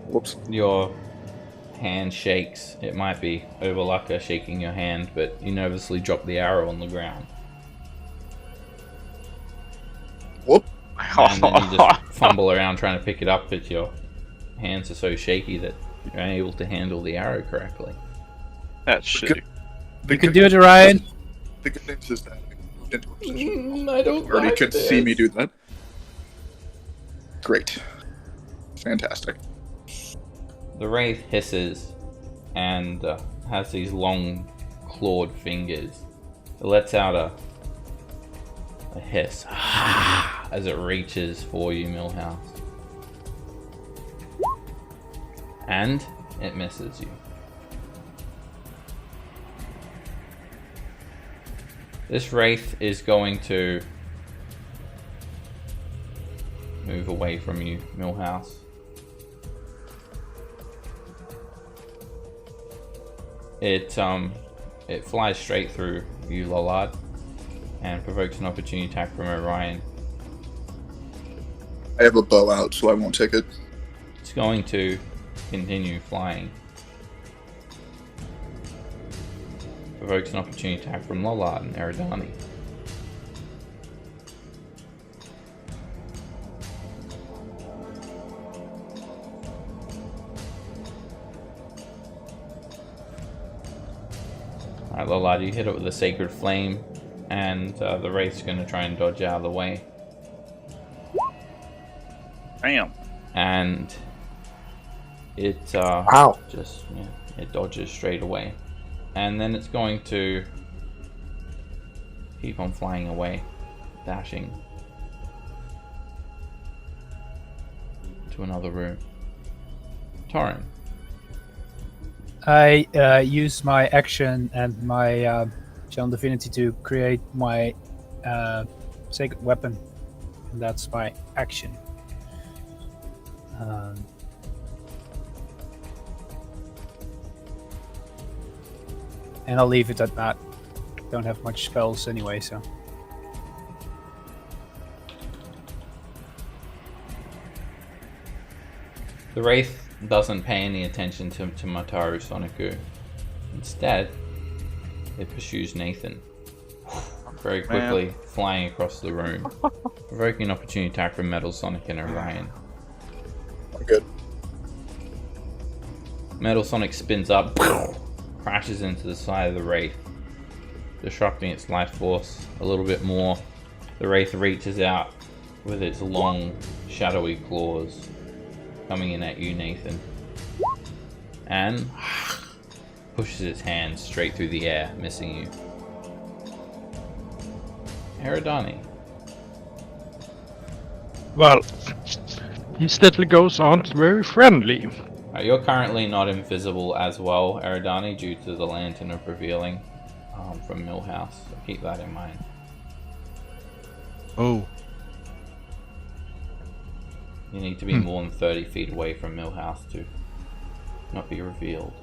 Speaker 3: Whoops.
Speaker 1: Your hand shakes. It might be Overlucker shaking your hand, but you nervously drop the arrow on the ground.
Speaker 3: Whoop.
Speaker 1: And then you just fumble around trying to pick it up, but your hands are so shaky that you're unable to handle the arrow correctly.
Speaker 5: That's shitty.
Speaker 2: You can do it, Ryan.
Speaker 3: The good news is that I moved into a position.
Speaker 1: I don't
Speaker 3: Already
Speaker 1: like
Speaker 3: could
Speaker 1: this.
Speaker 3: see me do that. Great. Fantastic.
Speaker 1: The wraith hisses and has these long clawed fingers. It lets out a hiss as it reaches for you, Millhouse. And it misses you. This wraith is going to move away from you, Millhouse. It flies straight through you, Lollard, and provokes an opportunity attack from Orion.
Speaker 3: I have a bow out, so I won't take it.
Speaker 1: It's going to continue flying. Provokes an opportunity attack from Lollard and Eridani. Alright, Lollard, you hit it with a Sacred Flame, and the Wraith's going to try and dodge out of the way.
Speaker 5: Bam!
Speaker 1: And it
Speaker 6: Wow.
Speaker 1: just it dodges straight away, and then it's going to keep on flying away, dashing to another room. Torrin.
Speaker 2: I use my action and my Channel Divinity to create my sacred weapon. And that's my action. And I'll leave it at that. Don't have much spells anyway, so.
Speaker 1: The Wraith doesn't pay any attention to Mataru Soniku. Instead, it pursues Nathan. Very quickly, flying across the room. Provoking an opportunity attack from Metal Sonic and Orion.
Speaker 3: Good.
Speaker 1: Metal Sonic spins up, crashes into the side of the Wraith, disrupting its life force a little bit more. The Wraith reaches out with its long, shadowy claws, coming in at you, Nathan, and pushes its hand straight through the air, missing you. Eridani.
Speaker 7: Well, these little ghosts aren't very friendly.
Speaker 1: You're currently not invisible as well, Eridani, due to the Lantern of Revealing from Millhouse. So keep that in mind.
Speaker 7: Oh.
Speaker 1: You need to be more than 30 feet away from Millhouse to not be revealed.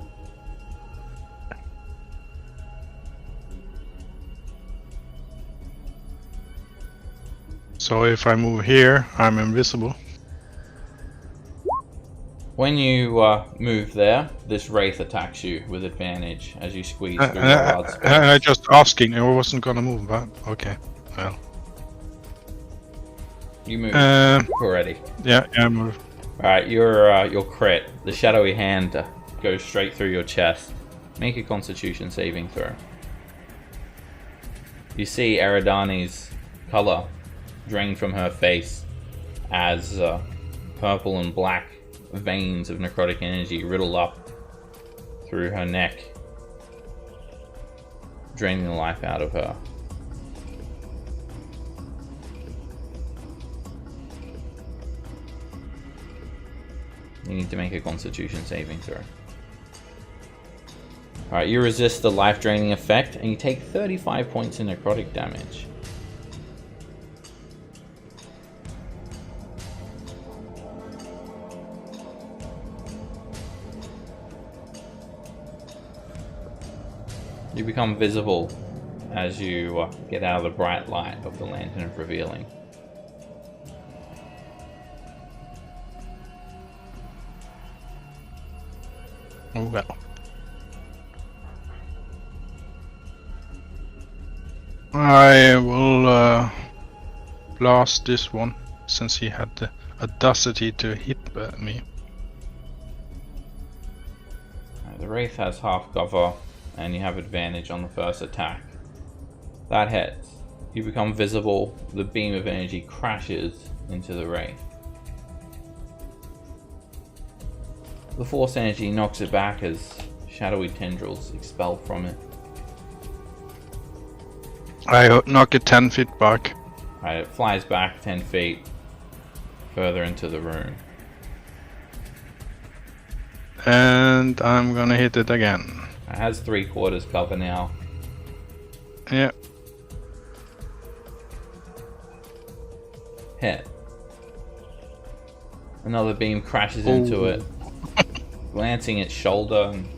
Speaker 7: So if I move here, I'm invisible.
Speaker 1: When you move there, this Wraith attacks you with advantage as you squeeze through the large space.
Speaker 7: I just asking, I wasn't gonna move, but okay. Well.
Speaker 1: You moved already.
Speaker 7: Yeah, I moved.
Speaker 1: Alright, your crit. The shadowy hand goes straight through your chest. Make a Constitution saving throw. You see Eridani's color drain from her face as purple and black veins of necrotic energy riddle up through her neck, draining the life out of her. You need to make a Constitution saving throw. Alright, you resist the life-draining effect, and you take 35 points in necrotic damage. You become visible as you get out of the bright light of the Lantern of Revealing.
Speaker 7: Oh well. I will blast this one, since he had the audacity to hit me.
Speaker 1: The Wraith has half cover, and you have advantage on the first attack. That hits. You become visible, the beam of energy crashes into the Wraith. The force energy knocks it back as shadowy tendrils expel from it.
Speaker 7: I knock it 10 feet back.
Speaker 1: Right, it flies back 10 feet further into the room.
Speaker 7: And I'm gonna hit it again.
Speaker 1: It has 3/4 cover now.
Speaker 7: Yeah.
Speaker 1: Hit. Another beam crashes into it, glancing its shoulder, and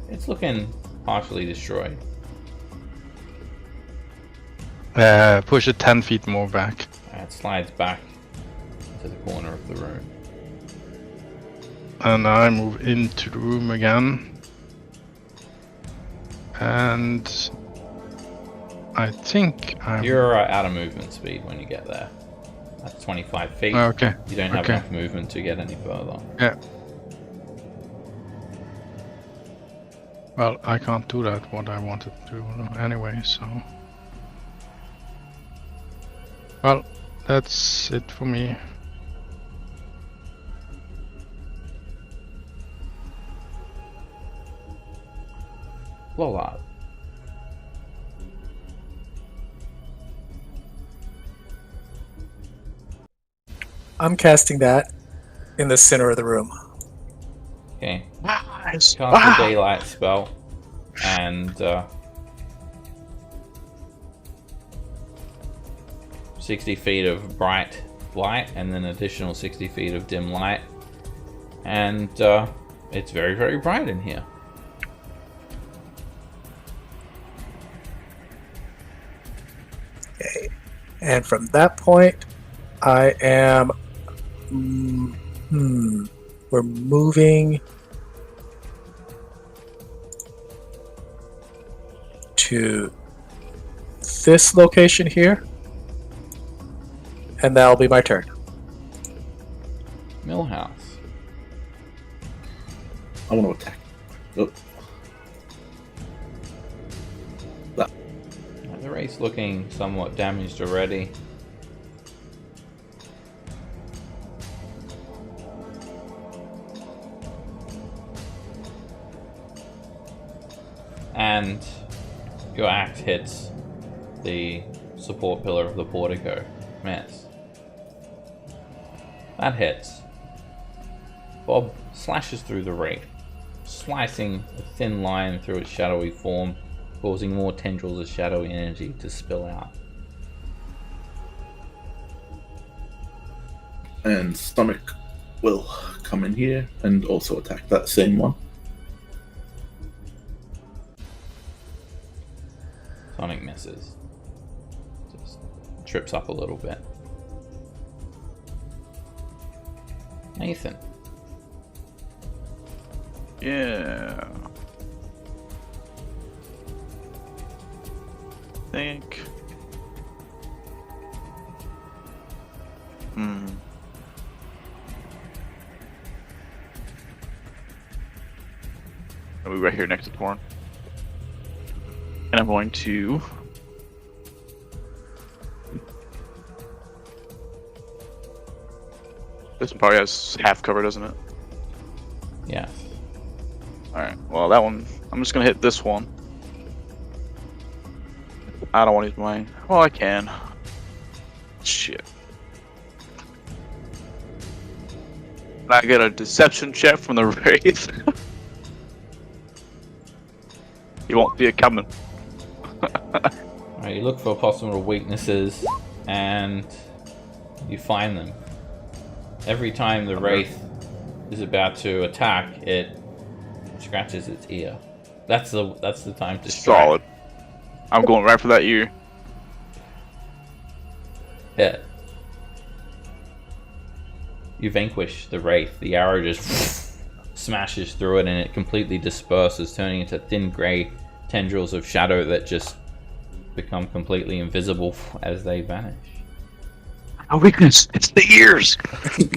Speaker 1: it's looking partially destroyed.
Speaker 7: Push it 10 feet more back.
Speaker 1: It slides back to the corner of the room.
Speaker 7: And I move into the room again. And I think I'm...
Speaker 1: You're out of movement speed when you get there. That's 25 feet.
Speaker 7: Okay.
Speaker 1: You don't have
Speaker 7: Okay.
Speaker 1: enough movement to get any further.
Speaker 7: Yeah. Well, I can't do that, what I wanted to do anyway, so... Well, that's it for me.
Speaker 1: Lola.
Speaker 6: I'm casting that in the center of the room.
Speaker 1: Okay.
Speaker 7: Nice.
Speaker 1: Cast the daylight spell, and 60 feet of bright light, and then additional 60 feet of dim light, and it's very, very bright in here.
Speaker 6: Okay. And from that point, I am... We're moving to this location here. And that'll be my turn.
Speaker 1: Millhouse.
Speaker 4: I want to attack. Oh.
Speaker 1: The race looking somewhat damaged already. And your axe hits the support pillar of the portico. Miss. That hits. Bob slashes through the wraith, slicing a thin line through its shadowy form, causing more tendrils of shadowy energy to spill out.
Speaker 4: And Stomach will come in here and also attack that same one.
Speaker 1: Sonic misses. Just trips up a little bit. Nathan.
Speaker 5: Yeah. Think. I'll be right here next to Torn. And I'm going to... This one probably has half cover, doesn't it?
Speaker 1: Yes.
Speaker 5: Alright, well that one, I'm just gonna hit this one. I don't want to use mine. Well, I can. Shit. And I get a deception check from the Wraith. You won't see it coming.
Speaker 1: Alright, you look for possible weaknesses and you find them. Every time the Wraith is about to attack, it scratches its ear. That's the time to strike.
Speaker 5: Solid. I'm going right for that ear.
Speaker 1: Hit. You vanquish the Wraith. The arrow just smashes through it and it completely disperses, turning into thin grey tendrils of shadow that just become completely invisible as they vanish.
Speaker 5: A weakness. It's the ears.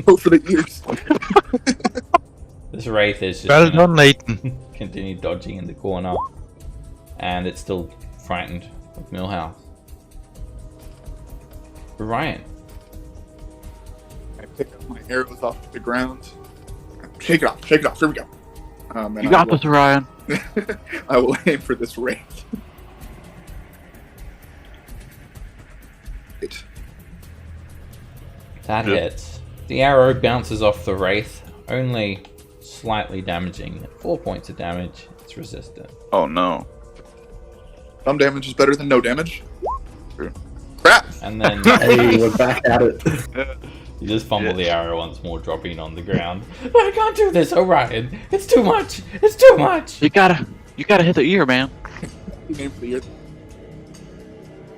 Speaker 3: Go for the ears.
Speaker 1: This Wraith is just
Speaker 7: Well
Speaker 1: gonna
Speaker 7: done, Nathan.
Speaker 1: continue dodging in the corner, and it's still frightened of Millhouse. Ryan.
Speaker 3: I pick up my arrows off the ground. Shake it off, shake it off. Here we go. And
Speaker 5: You got this, Ryan.
Speaker 3: I will aim for this wraith.
Speaker 1: That
Speaker 5: Yep.
Speaker 1: hits. The arrow bounces off the wraith, only slightly damaging. 4 points of damage. It's resistant.
Speaker 5: Oh no.
Speaker 3: Some damage is better than no damage.
Speaker 5: True.
Speaker 3: Crap!
Speaker 1: And then
Speaker 4: Hey, we're back at it.
Speaker 1: you just fumble the arrow once more, dropping on the ground. I can't do this, Orion. It's too much. It's too much.
Speaker 5: You gotta hit the ear, man.
Speaker 3: Name for the year.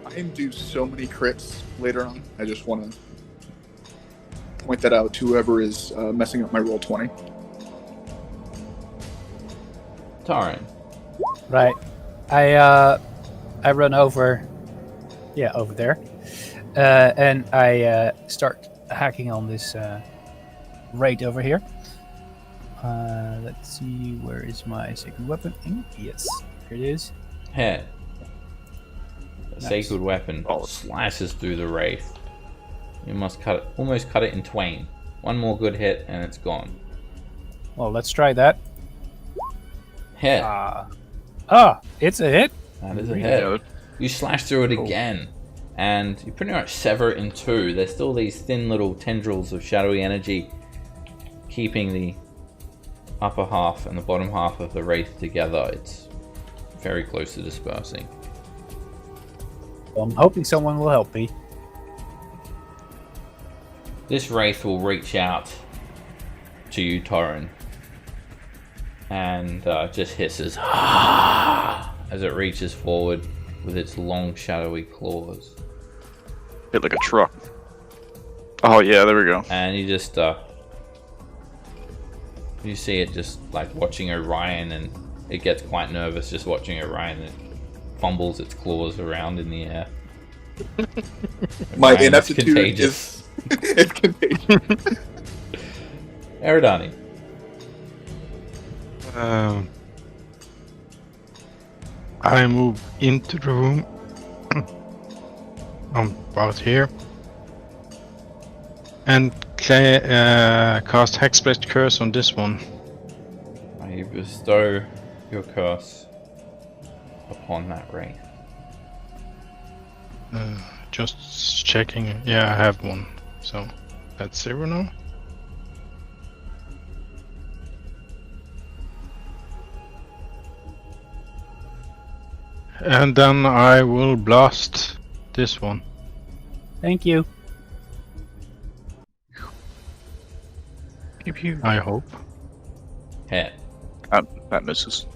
Speaker 3: I can do so many crits later on. I just want to point that out to whoever is messing up my Roll20.
Speaker 1: Taran.
Speaker 2: Right. I run over. Yeah, over there. And I start hacking on this right over here. Let's see, where is my sacred weapon? Yes, here it is.
Speaker 1: Hit. The
Speaker 2: Nice.
Speaker 1: sacred weapon slices through the wraith. You must almost cut it in twain. One more good hit and it's gone.
Speaker 2: Well, let's try that.
Speaker 1: Hit.
Speaker 2: It's a hit.
Speaker 1: That is a
Speaker 5: Yeah,
Speaker 1: hit. You slash through it again, and you pretty much sever it in two. There's still these thin little tendrils of shadowy energy keeping the upper half and the bottom half of the wraith together. It's very close to dispersing.
Speaker 2: Well, I'm hoping someone will help me.
Speaker 1: This wraith will reach out to you, Torrin, and just hisses as it reaches forward with its long, shadowy claws.
Speaker 5: Hit like a truck. Oh yeah, there we go.
Speaker 1: And you just you see it just like watching Orion, and it gets quite nervous just watching Orion, and it fumbles its claws around in the air.
Speaker 3: My
Speaker 1: Orion is
Speaker 3: ineptitude
Speaker 1: contagious.
Speaker 3: is it's contagious.
Speaker 1: Eridani.
Speaker 7: I move into the room. I'm about here. And cast Hexblade Curse on this one.
Speaker 1: You bestow your curse upon that wraith.
Speaker 7: Just checking. Yeah, I have one. So that's 0 now. And then I will blast this one.
Speaker 2: Thank you.
Speaker 5: Pew pew.
Speaker 7: I hope.
Speaker 1: Hit.
Speaker 5: That misses.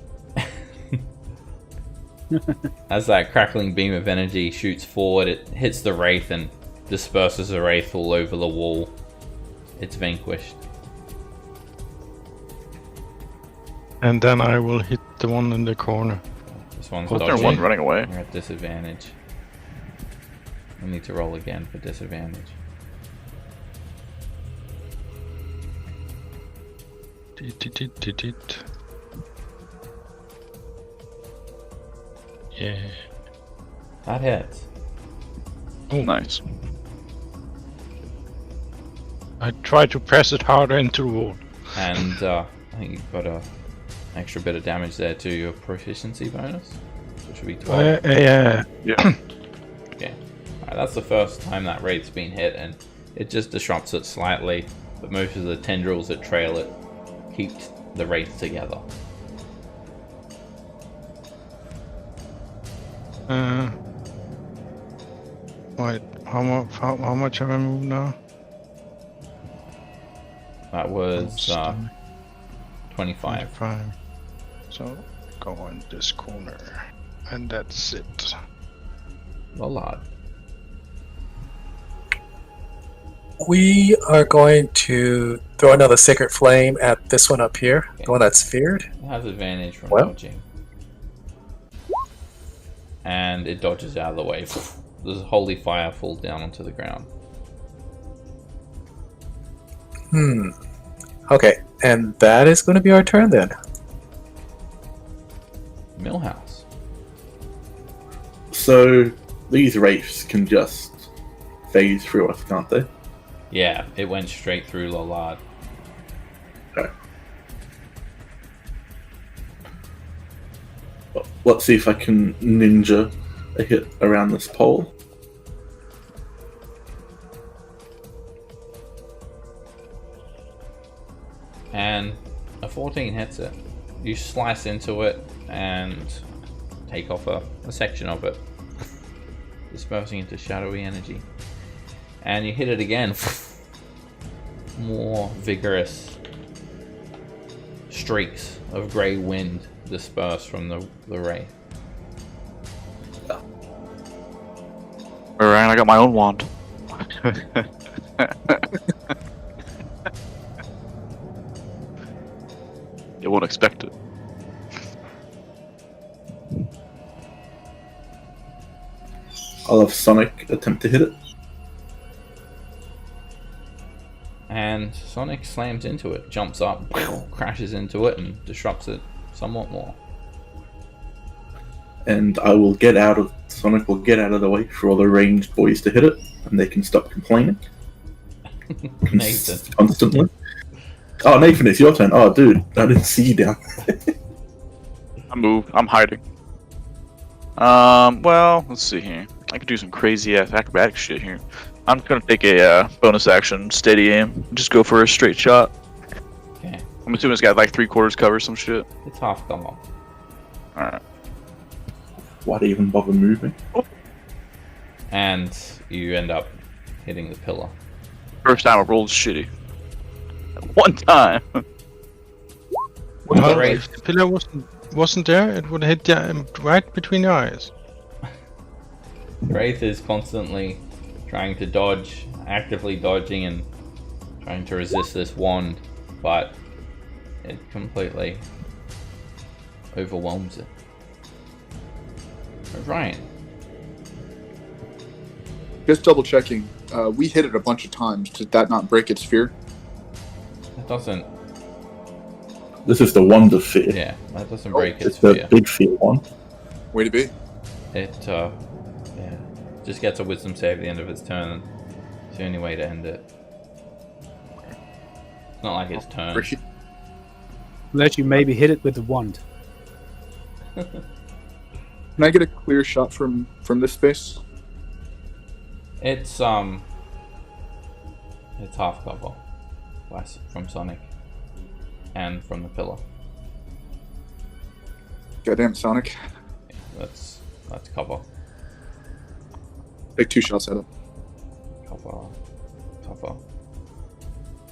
Speaker 1: As that crackling beam of energy shoots forward, it hits the wraith and disperses the wraith all over the wall. It's vanquished.
Speaker 7: And then I will hit the one in the corner.
Speaker 1: This one's
Speaker 5: Was there
Speaker 1: dodging.
Speaker 5: one running away?
Speaker 1: You're at disadvantage. I need to roll again for disadvantage.
Speaker 7: Yeah.
Speaker 1: That hits.
Speaker 5: Oh, nice.
Speaker 7: I try to press it harder into the wall.
Speaker 1: And I think you've got a extra bit of damage there to your proficiency bonus, which would be 12.
Speaker 7: Yeah.
Speaker 5: Yeah.
Speaker 1: Yeah. Alright, that's the first time that wraith's been hit, and it just disrupts it slightly, but most of the tendrils that trail it keep the wraith together.
Speaker 7: Wait, how much have I moved now?
Speaker 1: That was 25.
Speaker 7: 25. So go in this corner, and that's it.
Speaker 1: Lollard.
Speaker 6: We are going to throw another Sacred Flame at this one up here, the one that's feared.
Speaker 1: It has advantage from
Speaker 6: Well.
Speaker 1: dodging. And it dodges out of the way. Does holy fire fall down onto the ground?
Speaker 6: Okay, and that is going to be our turn then.
Speaker 1: Millhouse.
Speaker 4: So these wraiths can just phase through us, can't they?
Speaker 1: Yeah, it went straight through Lollard.
Speaker 4: Okay. Well, let's see if I can ninja a hit around this pole.
Speaker 1: and a 14 hits it. You slice into it and take off a section of it, dispersing into shadowy energy. And you hit it again. More vigorous streaks of grey wind disperse from the ray.
Speaker 5: Alright, I got my own wand. You won't expect it.
Speaker 4: I'll have Sonic attempt to hit it.
Speaker 1: And Sonic slams into it, jumps up, crashes into it, and disrupts it somewhat more.
Speaker 4: And Sonic will get out of the way for all the ranged boys to hit it, and they can stop complaining.
Speaker 1: Nathan.
Speaker 4: Constantly. Oh, Nathan, it's your turn. Oh, dude, I didn't see you down.
Speaker 5: I'm hiding. Well, let's see here. I could do some crazy ass acrobatic shit here. I'm gonna take a bonus action, steady aim, just go for a straight shot.
Speaker 1: Okay.
Speaker 5: I'm assuming it's got like 3/4 cover, some shit.
Speaker 1: It's half cover.
Speaker 5: Alright.
Speaker 4: Why do you even bother moving?
Speaker 1: And you end up hitting the pillar.
Speaker 5: First time I rolled shitty. One time.
Speaker 7: Well,
Speaker 1: Great.
Speaker 7: if the pillar wasn't there, it would hit right between your eyes.
Speaker 1: Wraith is constantly trying to dodge, actively dodging and trying to resist this wand, but it completely overwhelms it. Ryan.
Speaker 3: Just double checking. We hit it a bunch of times. Did that not break its fear?
Speaker 1: That doesn't.
Speaker 4: This is the wand of fear.
Speaker 1: Yeah, that doesn't break its
Speaker 4: It's the
Speaker 1: fear.
Speaker 4: big fear one.
Speaker 3: Way to be.
Speaker 1: It just gets a wisdom save at the end of its turn. It's the only way to end it. It's not like its turn.
Speaker 2: Unless you maybe hit it with the wand.
Speaker 3: Can I get a clear shot from this space?
Speaker 1: It's half cover. From Sonic. And from the pillar.
Speaker 3: Goddamn Sonic.
Speaker 1: That's cover.
Speaker 3: Take 2 shots at it.
Speaker 1: Cover.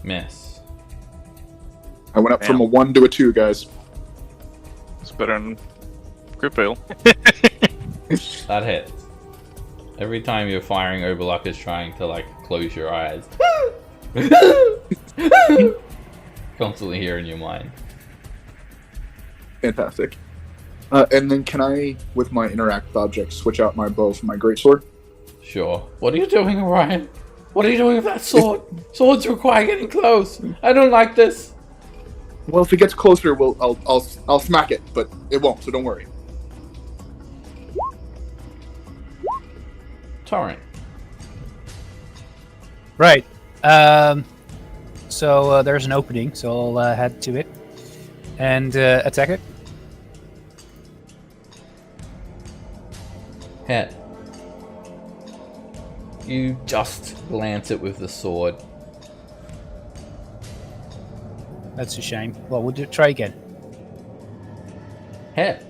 Speaker 1: Miss.
Speaker 3: I went up from a 1 to a 2, guys.
Speaker 5: It's better than crit fail.
Speaker 1: That hits. Every time you're firing, Oberluck is trying to like close your eyes. Constantly here in your mind.
Speaker 3: Fantastic. And then can I, with my interact object, switch out my bow for my greatsword?
Speaker 1: Sure. What are you doing, Orion? What are you doing with that sword? Swords require getting close. I don't like this.
Speaker 3: Well, if it gets closer, I'll smack it, but it won't, so don't worry.
Speaker 1: Torrent.
Speaker 2: Right. So there's an opening, so I'll head to it and attack it.
Speaker 1: Hit. You just glance it with the sword.
Speaker 2: That's a shame. Well, we'll try again.
Speaker 1: Hit.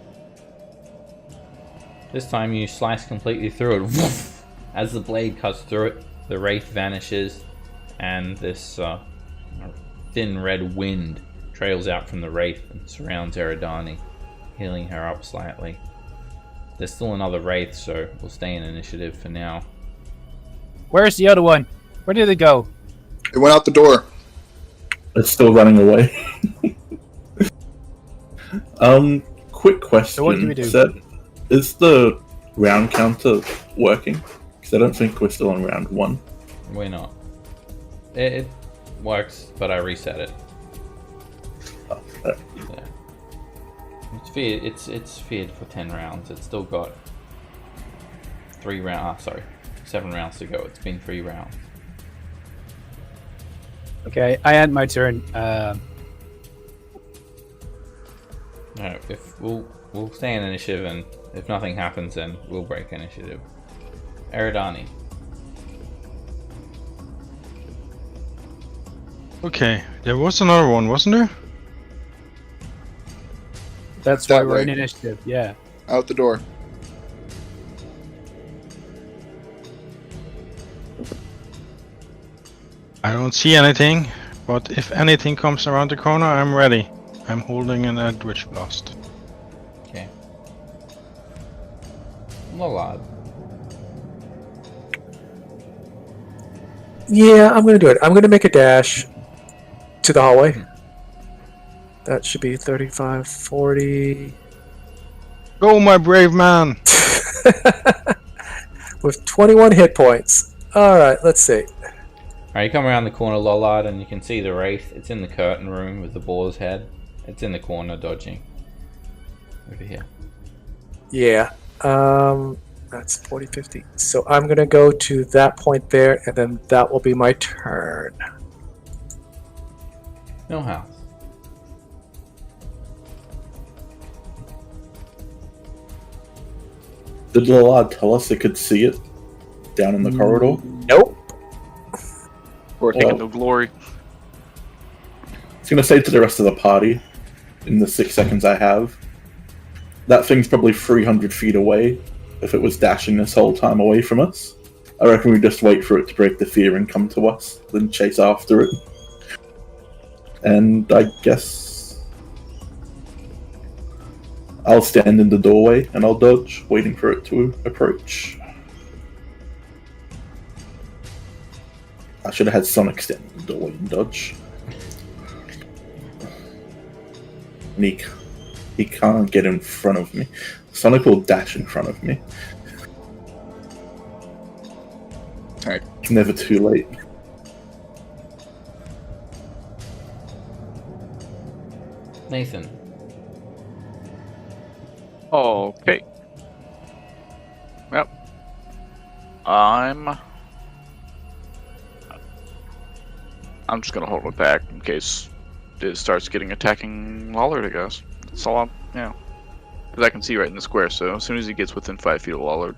Speaker 1: This time you slice completely through it. As the blade cuts through it, the wraith vanishes, and this thin red wind trails out from the wraith and surrounds Eridani, healing her up slightly. There's still another wraith, so we'll stay in initiative for now.
Speaker 2: Where's the other one? Where did it go?
Speaker 3: It went out the door.
Speaker 4: It's still running away. Quick question.
Speaker 2: So what do we do?
Speaker 4: Is the round counter working? Because I don't think we're still on round 1.
Speaker 1: We're not. It works, but I reset it.
Speaker 4: Oh,
Speaker 1: Yeah. It's feared. It's feared for 10 rounds. It's still got 7 rounds to go. It's been 3 rounds.
Speaker 2: Okay, I end my turn.
Speaker 1: No, if we'll stay in initiative, and if nothing happens, then we'll break initiative. Eridani.
Speaker 7: Okay, there was another one, wasn't there?
Speaker 2: That's
Speaker 3: That
Speaker 2: why we're in
Speaker 3: way.
Speaker 2: initiative. Yeah.
Speaker 3: Out the door.
Speaker 7: I don't see anything, but if anything comes around the corner, I'm ready. I'm holding an Eldritch Blast.
Speaker 1: Okay. Lollard.
Speaker 6: Yeah, I'm gonna do it. I'm gonna make a dash to the hallway. That should be 35, 40.
Speaker 7: Go, my brave man!
Speaker 6: With 21 hit points. Alright, let's see.
Speaker 1: Alright, you come around the corner, Lollard, and you can see the Wraith. It's in the curtain room with the boar's head. It's in the corner, dodging. Over here.
Speaker 6: Yeah. That's 40, 50. So I'm gonna go to that point there, and then that will be my turn.
Speaker 1: Millhouse.
Speaker 4: Did Lollard tell us they could see it down in the corridor?
Speaker 6: Nope.
Speaker 3: Or
Speaker 5: Taking no glory.
Speaker 4: I was going to say to the rest of the party, in the 6 seconds I have, that thing's probably 300 feet away if it was dashing this whole time away from us. I reckon we just wait for it to break the fear and come to us, then chase after it. And I guess I'll stand in the doorway and I'll dodge, waiting for it to approach. I should have had Sonic stand in the doorway and dodge. And he can't get in front of me. Sonic will dash in front of me.
Speaker 3: Alright.
Speaker 4: It's never too late.
Speaker 1: Nathan.
Speaker 5: Okay. Yep. I'm just gonna hold it back in case it starts getting attacking Lollard, I guess. That's all because I can see right in the square, so as soon as he gets within 5 feet of Lollard,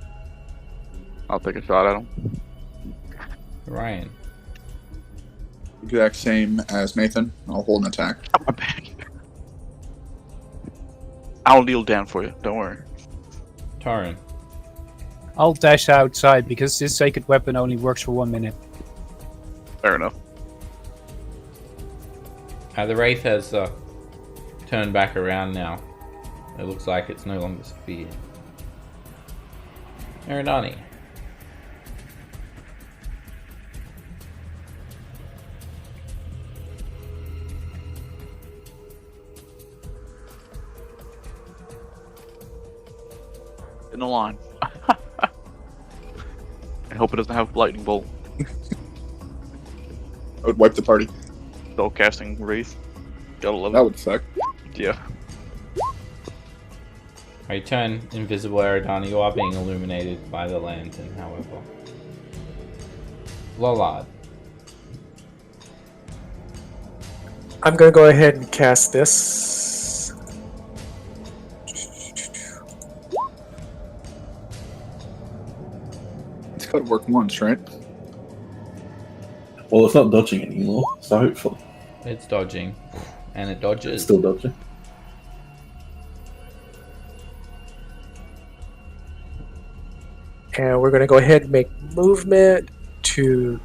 Speaker 5: I'll take a shot at him.
Speaker 1: Ryan.
Speaker 3: Exact same as Nathan. I'll hold an attack.
Speaker 5: My bad. I'll kneel down for you, don't worry.
Speaker 1: Taran.
Speaker 2: I'll dash outside because this sacred weapon only works for 1 minute.
Speaker 5: Fair enough.
Speaker 1: The Wraith has turned back around now. It looks like it's no longer speed. Eridani.
Speaker 5: In the line. I hope it doesn't have lightning bolt.
Speaker 3: I would wipe the party.
Speaker 5: Spell casting Wraith. Gotta love
Speaker 3: That
Speaker 5: it.
Speaker 3: would suck.
Speaker 5: Yeah.
Speaker 1: You turn invisible, Eridani. You are being illuminated by the lantern, however. Lollard.
Speaker 6: I'm gonna go ahead and cast this.
Speaker 3: It's got to work once, right?
Speaker 4: Well, it's not dodging anymore, so hopefully
Speaker 1: It's dodging. And it
Speaker 4: it's
Speaker 1: dodges.
Speaker 4: still dodging.
Speaker 6: And we're gonna go ahead and make movement to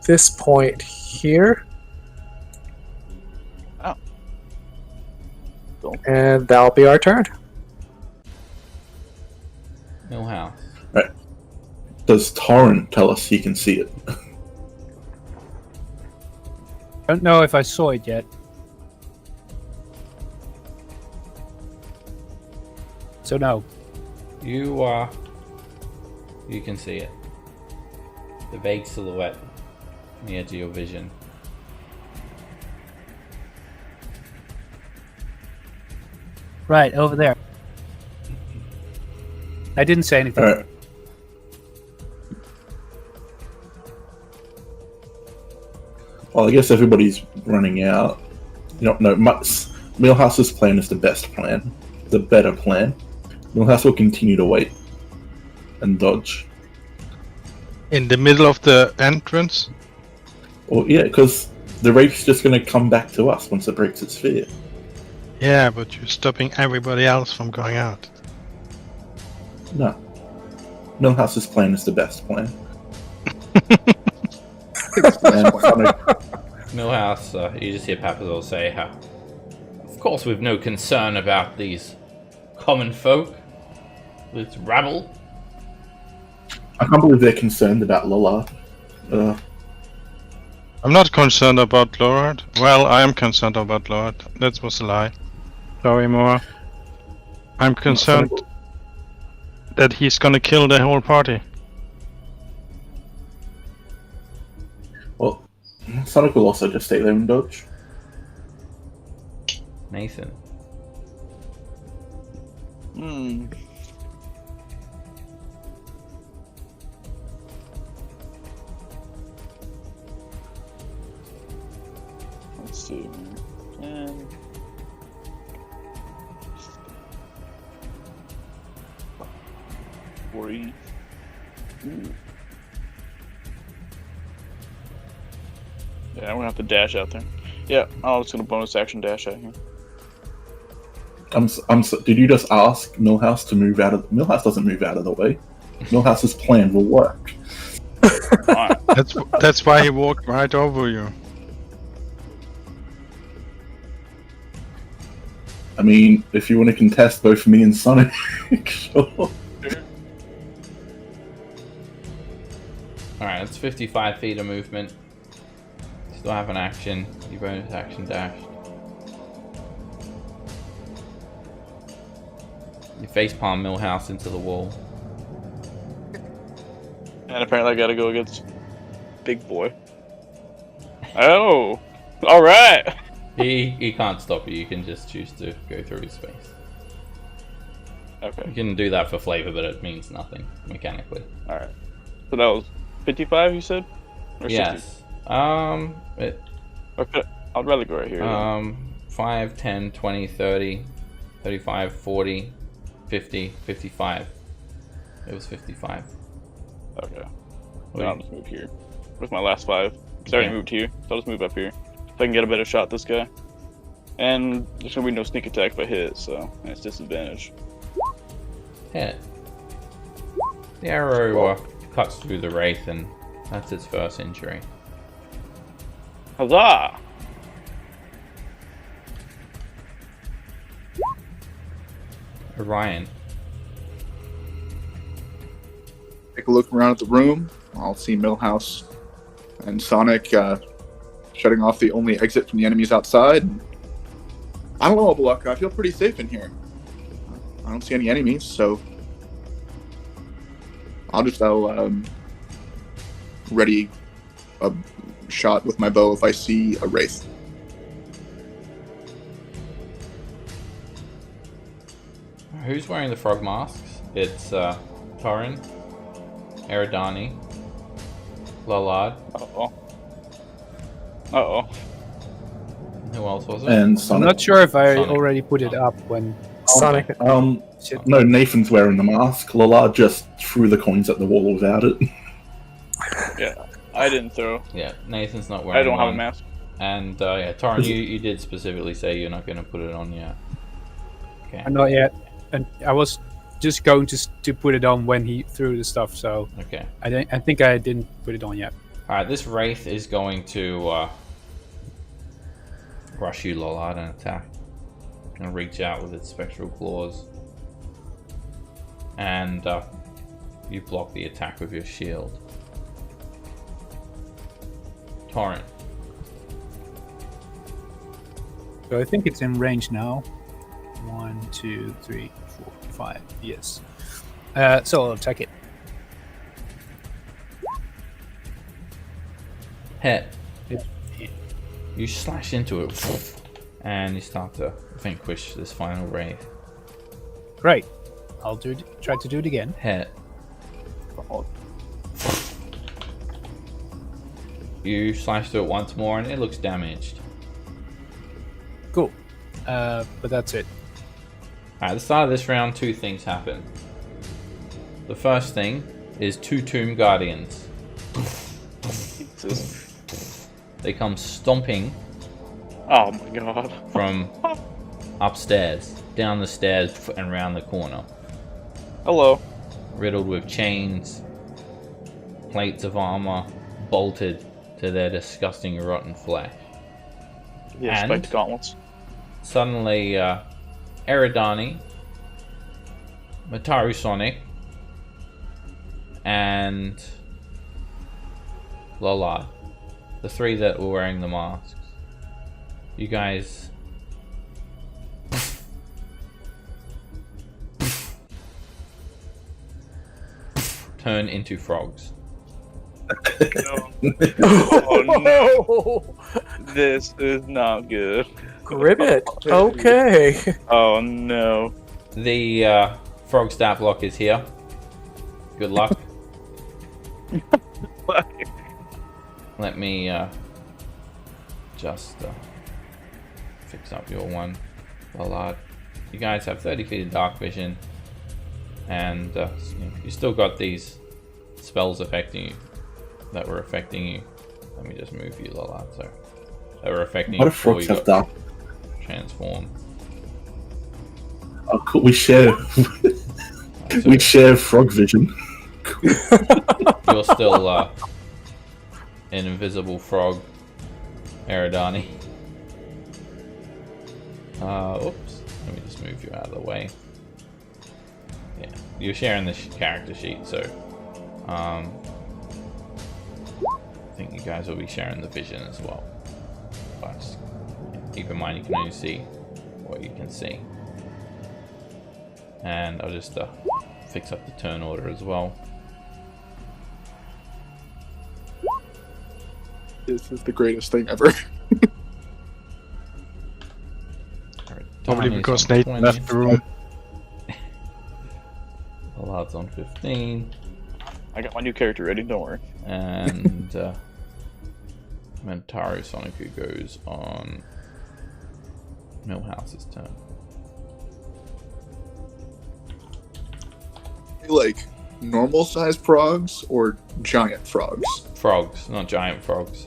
Speaker 6: this point here.
Speaker 5: Oh. Cool.
Speaker 6: And that'll be our turn.
Speaker 1: Millhouse.
Speaker 4: Does Torrent tell us he can see it?
Speaker 2: Don't know if I saw it yet. So no.
Speaker 1: You can see it. The vague silhouette on the edge of your vision.
Speaker 2: Right, over there. I didn't say anything.
Speaker 4: Alright. Well, I guess everybody's running out. No, Millhouse's plan is the best plan. The better plan. Millhouse will continue to wait. And dodge.
Speaker 7: In the middle of the entrance?
Speaker 4: Well, yeah, because the wraith's just going to come back to us once it breaks its sphere.
Speaker 7: Yeah, but you're stopping everybody else from going out.
Speaker 4: No. Millhouse's plan is the best plan.
Speaker 1: Millhouse, you just hear Papazol say, of course we've no concern about these common folk, this rabble.
Speaker 4: I can't believe they're concerned about Lola.
Speaker 7: I'm not concerned about Lord. Well, I am concerned about Lord. That was a lie. Sorry, Moa. I'm concerned that he's gonna kill the whole party.
Speaker 4: Well, Sonic will also just stay there and dodge.
Speaker 1: Nathan.
Speaker 5: Let's see. 10. 40. Ooh. Yeah, I'm gonna have to dash out there. Yeah, I'm just gonna bonus action dash out here.
Speaker 4: Did you just ask Millhouse to move out of... Millhouse doesn't move out of the way. Millhouse's plan will work.
Speaker 7: That's why he walked right over you.
Speaker 4: I mean, if you want to contest both me and Sonic, sure.
Speaker 1: Alright, that's 55 feet of movement. Still have an action. You bonus action dashed. You facepalm Millhouse into the wall.
Speaker 5: And apparently I gotta go against Big Boy. Oh! Alright!
Speaker 1: He can't stop you, you can just choose to go through his space.
Speaker 5: Okay.
Speaker 1: You can do that for flavor, but it means nothing, mechanically.
Speaker 5: Alright. So that was 55, you said? Or 60?
Speaker 1: Yes.
Speaker 5: Okay, I'd rather go right here.
Speaker 1: 5, 10, 20, 30, 35, 40, 50, 55. It was 55.
Speaker 5: Okay. Then I'll just move here. With my last 5. Because I already moved here, so I'll just move up here. So I can get a better shot at this guy. And there's gonna be no sneak attack if I hit, so it's disadvantage.
Speaker 1: Hit. The arrow cuts through the wraith, and that's its first injury.
Speaker 5: Huzzah!
Speaker 1: Orion.
Speaker 3: Take a look around at the room. I'll see Millhouse and Sonic shutting off the only exit from the enemies outside. I don't know, Obaluk. I feel pretty safe in here. I don't see any enemies, so I'll just ready a shot with my bow if I see a wraith.
Speaker 1: Who's wearing the frog masks? It's Torin, Eridani, Lalad.
Speaker 5: Uh-oh. Uh-oh.
Speaker 1: Who else was it?
Speaker 4: And
Speaker 2: I'm
Speaker 4: Sonic.
Speaker 2: not sure if I
Speaker 1: Sonic.
Speaker 2: already put it up when
Speaker 6: Sonic.
Speaker 4: No, Nathan's wearing the mask. Lala just threw the coins at the wall without it.
Speaker 5: Yeah, I didn't throw.
Speaker 1: Yeah, Nathan's not wearing
Speaker 5: I don't have a
Speaker 1: one.
Speaker 5: mask.
Speaker 1: And yeah, Torin, you did specifically say you're not going to put it on yet. Okay.
Speaker 2: Not yet. And I was just going to put it on when he threw the stuff, so
Speaker 1: Okay.
Speaker 2: I think I didn't put it on yet.
Speaker 1: Alright, this wraith is going to rush you, Lollard, and attack. Gonna reach out with its spectral claws. And you block the attack with your shield. Torrent.
Speaker 2: So I think it's in range now. 1, 2, 3, 4, 5. Yes. So I'll attack it.
Speaker 1: Hit. You slash into it, and you start to vanquish this final wraith.
Speaker 2: Great. I'll try to do it again.
Speaker 1: Hit. You slash through it once more, and it looks damaged.
Speaker 2: Cool. But that's it.
Speaker 1: At the start of this round, 2 things happen. The first thing is 2 Tomb Guardians.
Speaker 5: Jesus.
Speaker 1: They come stomping
Speaker 5: Oh my god.
Speaker 1: from upstairs, down the stairs, and round the corner.
Speaker 5: Hello.
Speaker 1: Riddled with chains, plates of armor, bolted to their disgusting rotten flesh.
Speaker 5: Yeah,
Speaker 1: And-
Speaker 5: spiked gauntlets.
Speaker 1: Suddenly, Eridani, Mataru Sonic, and Lola, the three that were wearing the masks, you guys turn into frogs.
Speaker 5: Oh no. This is not good.
Speaker 6: Gribbit. Okay.
Speaker 5: Oh no.
Speaker 1: The frog stat block is here. Good luck. Let me just fix up your one. Well, you guys have 30 feet of dark vision, and you still got these spells affecting you that were affecting you. Let me just move you, Lola. So they were affecting
Speaker 4: What
Speaker 1: you
Speaker 4: if
Speaker 1: before
Speaker 4: frogs
Speaker 1: you
Speaker 4: have
Speaker 1: got
Speaker 4: dark?
Speaker 1: transformed.
Speaker 4: Oh, cool. We share.
Speaker 1: So
Speaker 4: We share frog vision.
Speaker 1: you're still an invisible frog, Eridani. Oops. Let me just move you out of the way. Yeah, you're sharing the character sheet, so I think you guys will be sharing the vision as well. But just keep in mind you can only see what you can see. And I'll just fix up the turn order as well.
Speaker 3: This is the greatest thing ever.
Speaker 7: Probably
Speaker 1: Donnie's
Speaker 7: because
Speaker 1: on
Speaker 7: Nathan
Speaker 1: 20.
Speaker 7: left the room.
Speaker 1: Alad's on 15.
Speaker 5: I got my new character ready, don't worry.
Speaker 1: And Mentaru Soniku goes on Millhouse's turn.
Speaker 3: Like normal sized frogs or giant frogs?
Speaker 1: Frogs, not giant frogs.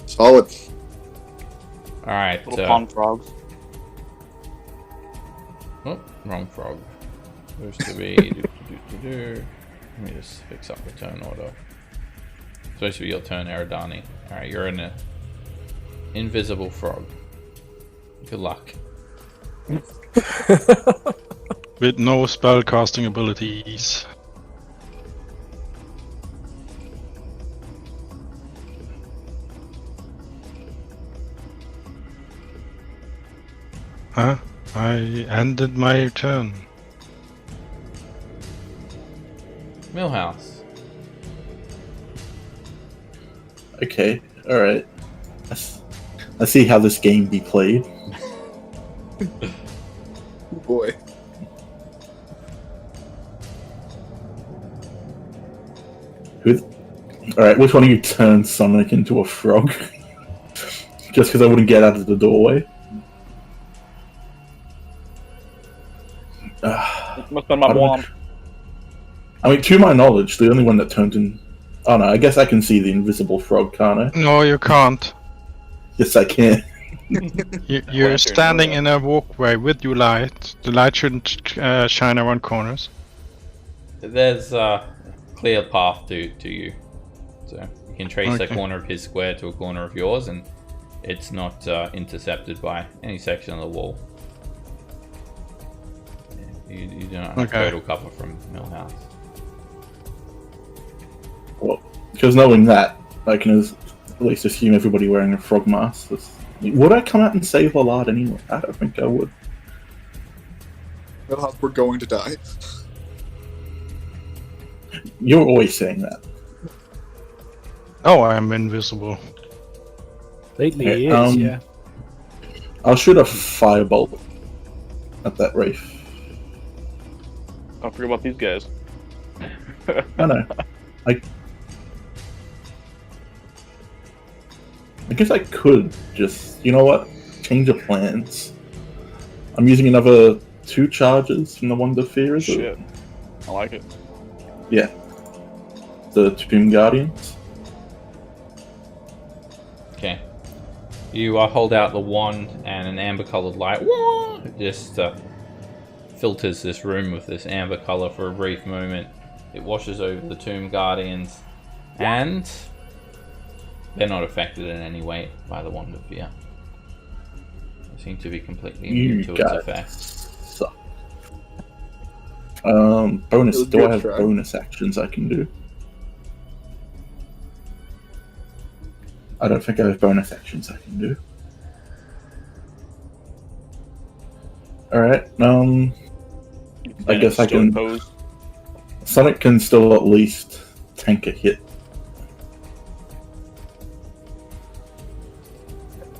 Speaker 3: Solid.
Speaker 1: Alright,
Speaker 5: Little pond frogs.
Speaker 1: oh, wrong frog. Supposed to be Let me just fix up the turn order. Supposed to be your turn, Eridani. Alright, you're an invisible frog. Good luck.
Speaker 7: With no spellcasting abilities. Huh? I ended my turn.
Speaker 1: Millhouse.
Speaker 4: Okay, alright. Let's see how this game be played.
Speaker 3: Oh boy.
Speaker 4: Alright, which one of you turned Sonic into a frog? Just because I wouldn't get out of the doorway?
Speaker 5: Must have been my
Speaker 4: I don't-
Speaker 5: wand.
Speaker 4: I mean, to my knowledge, the only one that turned in... Oh no, I guess I can see the invisible frog, can't I?
Speaker 7: No, you can't.
Speaker 4: Yes, I can.
Speaker 7: You're
Speaker 5: Lantern,
Speaker 7: standing
Speaker 5: yeah.
Speaker 7: in a walkway with your light. The light shouldn't shine around corners.
Speaker 1: There's a clear path to you. So you can trace a
Speaker 7: Okay.
Speaker 1: corner of his square to a corner of yours, and it's not intercepted by any section of the wall. Yeah, you do not have
Speaker 7: Okay.
Speaker 1: total cover from Millhouse.
Speaker 4: Well, because knowing that, I can at least assume everybody wearing a frog mask. Would I come out and save a lot anyway? I don't think I would.
Speaker 3: We're going to die.
Speaker 4: You're always saying that.
Speaker 7: Oh, I'm invisible.
Speaker 2: Lately
Speaker 4: Okay,
Speaker 2: he is, yeah.
Speaker 4: I'll shoot a firebolt at that wraith.
Speaker 5: Don't forget about these guys.
Speaker 4: I know. I guess I could just, you know what? Change of plans. I'm using another 2 charges from the Wand of Fear, is it?
Speaker 5: Shit. I like it.
Speaker 4: Yeah. The Tomb Guardians.
Speaker 1: You hold out the wand, and an amber-colored light just filters this room with this amber color for a brief moment. It washes over the Tomb Guardians, and they're not affected in any way by the Wand of Fear. They seem to be completely immune to its effects.
Speaker 4: Suck. Bonus.
Speaker 3: It was
Speaker 4: Do I
Speaker 3: good
Speaker 4: have
Speaker 3: try.
Speaker 4: bonus actions I can do? I don't think I have bonus actions I can do. Alright, I guess I can.
Speaker 5: Pose.
Speaker 4: Sonic can still at least tank a hit.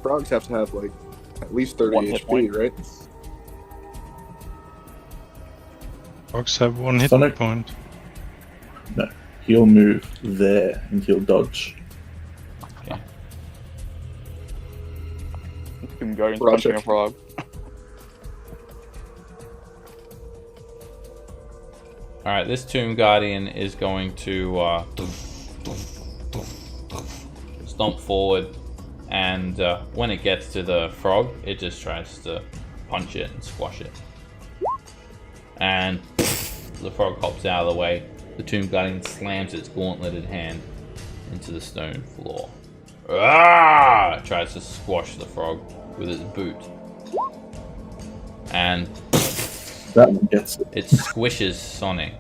Speaker 3: Frogs have to have like at least 30
Speaker 5: One hit
Speaker 3: HP,
Speaker 5: point.
Speaker 3: right?
Speaker 7: Frogs have 1 hit
Speaker 4: Sonic?
Speaker 7: point.
Speaker 4: No, he'll move there and he'll dodge.
Speaker 5: Tomb Guardian's
Speaker 3: Roger.
Speaker 5: punching a frog.
Speaker 1: Alright, this Tomb Guardian is going to stomp forward, and when it gets to the frog, it just tries to punch it and squash it. And the frog hops out of the way. The Tomb Guardian slams its gauntleted hand into the stone floor. It tries to squash the frog with its boot. And
Speaker 4: That one gets it.
Speaker 1: it squishes Sonic.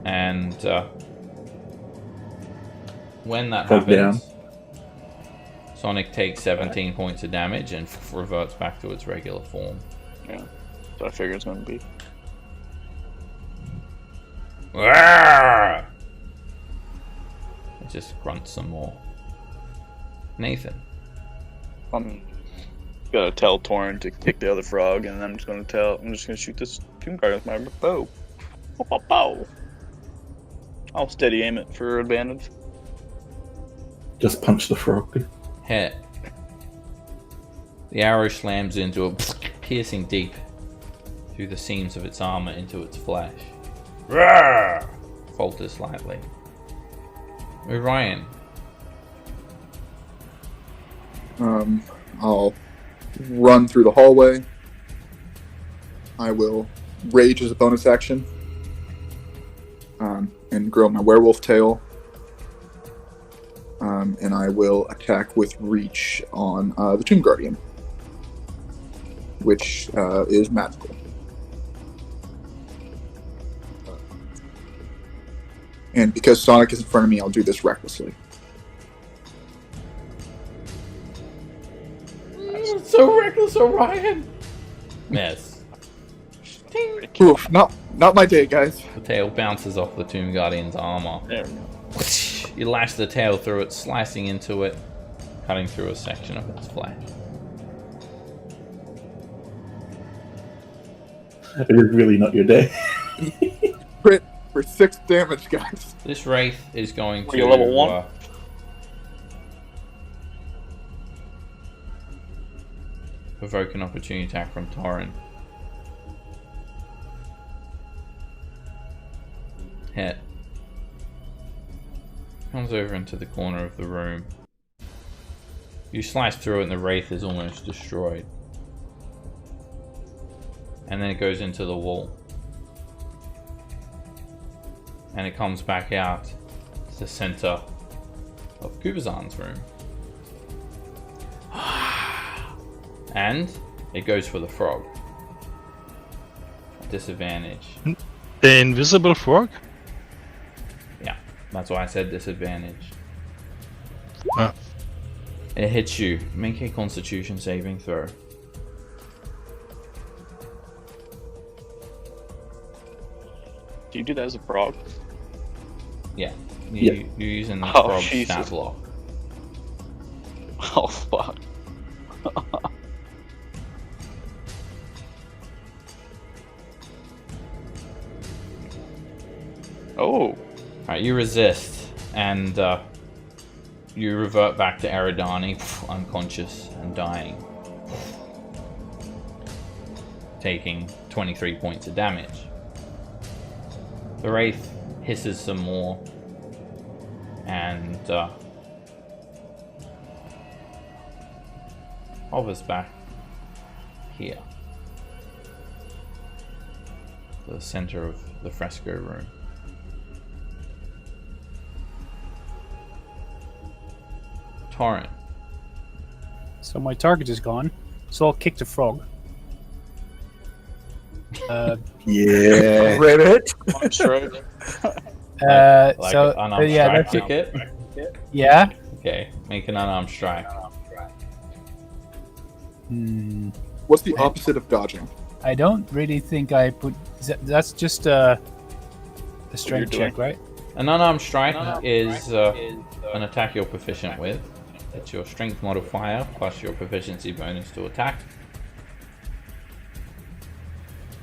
Speaker 1: And when that
Speaker 4: Frog
Speaker 1: happens, Sonic takes 17 points of damage and reverts back to its regular form.
Speaker 5: Yeah. So I figure it's going to be.
Speaker 1: It just grunts some more. Nathan.
Speaker 5: I'm gonna tell Torin to kick the other frog, and I'm just gonna shoot this Tomb Guardian with my bow. Bow, bow, bow. I'll steady aim it for advantage.
Speaker 4: Just punch the frog.
Speaker 1: Hit. The arrow slams into it, piercing deep through the seams of its armor into its flesh. Falters slightly. Orion.
Speaker 3: I'll run through the hallway. I will rage as a bonus action. And grow my werewolf tail. And I will attack with reach on the Tomb Guardian, which is magical. And because Sonic is in front of me, I'll do this recklessly.
Speaker 1: So reckless, Orion! Miss.
Speaker 3: Oof, not my day, guys.
Speaker 1: The tail bounces off the Tomb Guardian's armor.
Speaker 5: There we go.
Speaker 1: You lash the tail through it, slicing into it, cutting through a section of its flesh.
Speaker 4: It is really not your day.
Speaker 3: Crit for 6 damage, guys.
Speaker 1: This Wraith is going
Speaker 5: Are
Speaker 1: to
Speaker 5: you level 1?
Speaker 1: provoke an opportunity attack from Torin. Hit. Comes over into the corner of the room. You slice through it and the Wraith is almost destroyed. And then it goes into the wall. And it comes back out to the center of Kubazan's room. And it goes for the frog. Disadvantage.
Speaker 7: The invisible frog?
Speaker 1: Yeah, that's why I said disadvantage.
Speaker 7: Ah.
Speaker 1: It hits you. Make a Constitution saving throw.
Speaker 5: Do you do that as a frog?
Speaker 1: Yeah.
Speaker 4: Yeah.
Speaker 1: You're using the
Speaker 5: Oh,
Speaker 1: frog
Speaker 5: Jesus.
Speaker 1: stat block.
Speaker 5: Oh, fuck. Oh.
Speaker 1: Alright, you resist, and you revert back to Eridani, unconscious and dying. Taking 23 points of damage. The Wraith hisses some more, and hovers back here. The center of the fresco room. Torrent.
Speaker 2: So my target is gone. So I'll kick the frog.
Speaker 4: Yeah.
Speaker 6: Ribbit.
Speaker 5: Arm strike.
Speaker 1: Like
Speaker 2: So
Speaker 1: an unarmed
Speaker 2: yeah,
Speaker 1: strike
Speaker 2: that's
Speaker 1: ticket.
Speaker 2: yeah.
Speaker 1: Okay, make an unarmed strike.
Speaker 3: What's the opposite of dodging?
Speaker 2: I don't really think I put. That's just a strength
Speaker 5: doing?
Speaker 2: check, right?
Speaker 1: An unarmed strike is an attack you're proficient with. It's your strength modifier plus your proficiency bonus to attack.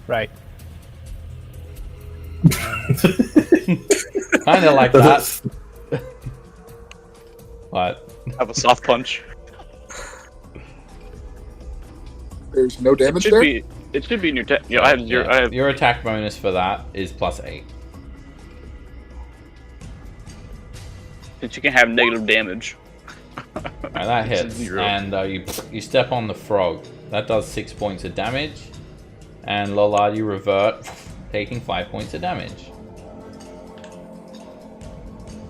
Speaker 2: Right.
Speaker 1: Kind of like that. But
Speaker 5: Have a soft punch.
Speaker 3: There's no
Speaker 5: It
Speaker 3: damage
Speaker 5: should
Speaker 3: there?
Speaker 5: be. It should be in your. I have zero. I have.
Speaker 1: your attack bonus for that is +8.
Speaker 5: Since you can have negative damage.
Speaker 1: Right, that
Speaker 5: It's
Speaker 1: hits,
Speaker 5: 0.
Speaker 1: and you step on the frog. That does 6 points of damage, and Lola, you revert, taking 5 points of damage.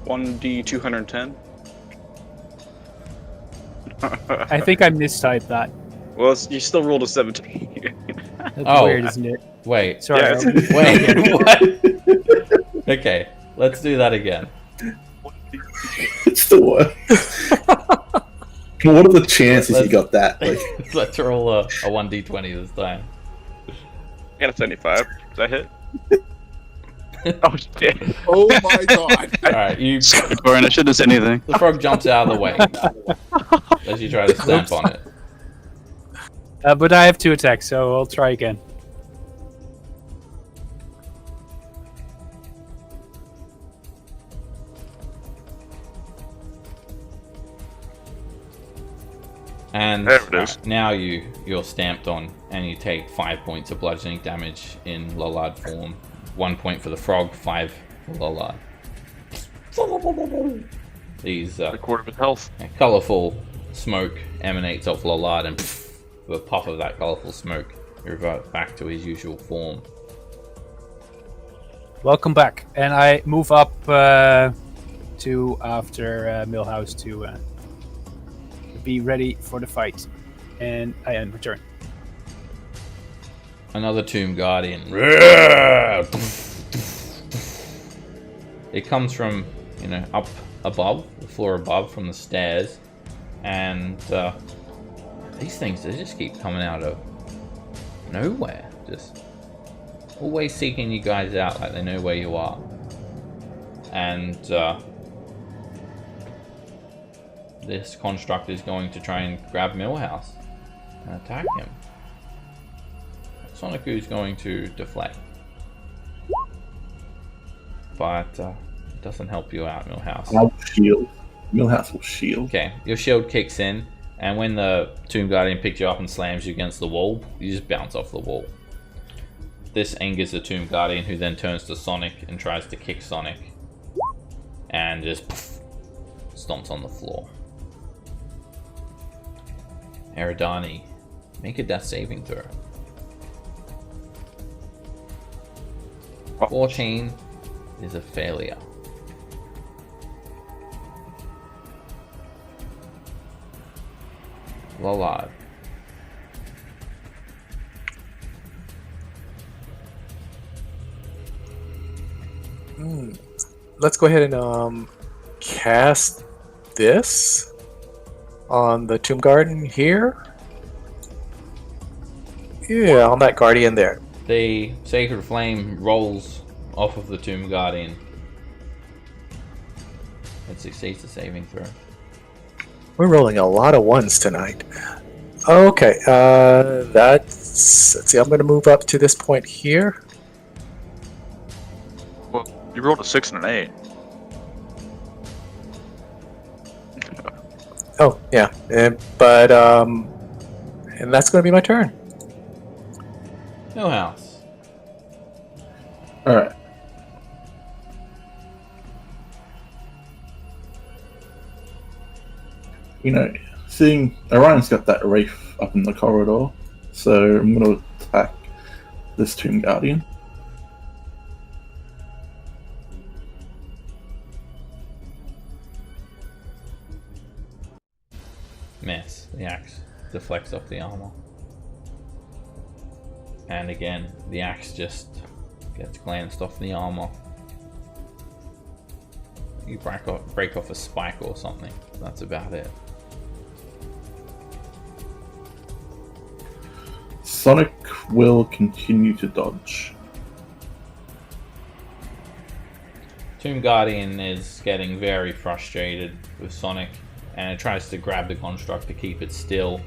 Speaker 5: 1d 210.
Speaker 2: I think I mistyped that.
Speaker 5: Well, you still rolled a 17.
Speaker 2: That's
Speaker 1: Oh.
Speaker 2: weird, isn't it?
Speaker 1: Wait,
Speaker 2: Sorry.
Speaker 5: Yeah,
Speaker 2: Rob.
Speaker 1: wait, what? Okay, let's do that again.
Speaker 4: It's the worst. What are the chances you got that? Like,
Speaker 1: Let's roll a 1d20 this time.
Speaker 5: I got a 75. Does that hit? Oh shit!
Speaker 3: Oh my god.
Speaker 1: Alright,
Speaker 5: Corin, I shouldn't have said anything.
Speaker 1: the frog jumps out of the way as you try to stamp on it.
Speaker 2: But I have 2 attacks, so I'll try again.
Speaker 1: And
Speaker 5: There it is.
Speaker 1: now you're stamped on, and you take 5 points of bludgeoning damage in Lollard form. 1 point for the frog, 5 for Lollard. These
Speaker 5: A quarter of his health.
Speaker 1: colourful smoke emanates off Lollard, and with a puff of that colourful smoke, he reverts back to his usual form.
Speaker 2: Welcome back, and I move up to after Millhouse to be ready for the fight, and I end my turn.
Speaker 1: Another Tomb Guardian. It comes from, up above, the floor above, from the stairs, and these things, they just keep coming out of nowhere, just always seeking you guys out like they know where you are. And this construct is going to try and grab Millhouse and attack him. Sonicu's going to deflect, but it doesn't help you out, Millhouse.
Speaker 4: I'll shield. Millhouse will shield.
Speaker 1: Okay, your shield kicks in, and when the Tomb Guardian picks you up and slams you against the wall, you just bounce off the wall. This angers the Tomb Guardian, who then turns to Sonic and tries to kick Sonic, and just stomps on the floor. Eridani, make a death saving throw. 14 is a failure. Lollard.
Speaker 6: Let's go ahead and cast this on the Tomb Garden here. Yeah, on that Guardian there.
Speaker 1: The Sacred Flame rolls off of the Tomb Guardian. It succeeds the saving throw.
Speaker 6: We're rolling a lot of ones tonight. Okay, let's see, I'm going to move up to this point here.
Speaker 5: Well, you rolled a 6 and an 8.
Speaker 6: Oh, yeah, and that's going to be my turn.
Speaker 1: Millhouse.
Speaker 4: Alright. seeing Orion's got that Wraith up in the corridor, so I'm going to attack this Tomb Guardian.
Speaker 1: Miss. The axe deflects off the armor. And again, the axe just gets glanced off the armor. You break off a spike or something. That's about it.
Speaker 4: Sonic will continue to dodge.
Speaker 1: Tomb Guardian is getting very frustrated with Sonic, and it tries to grab the construct to keep it still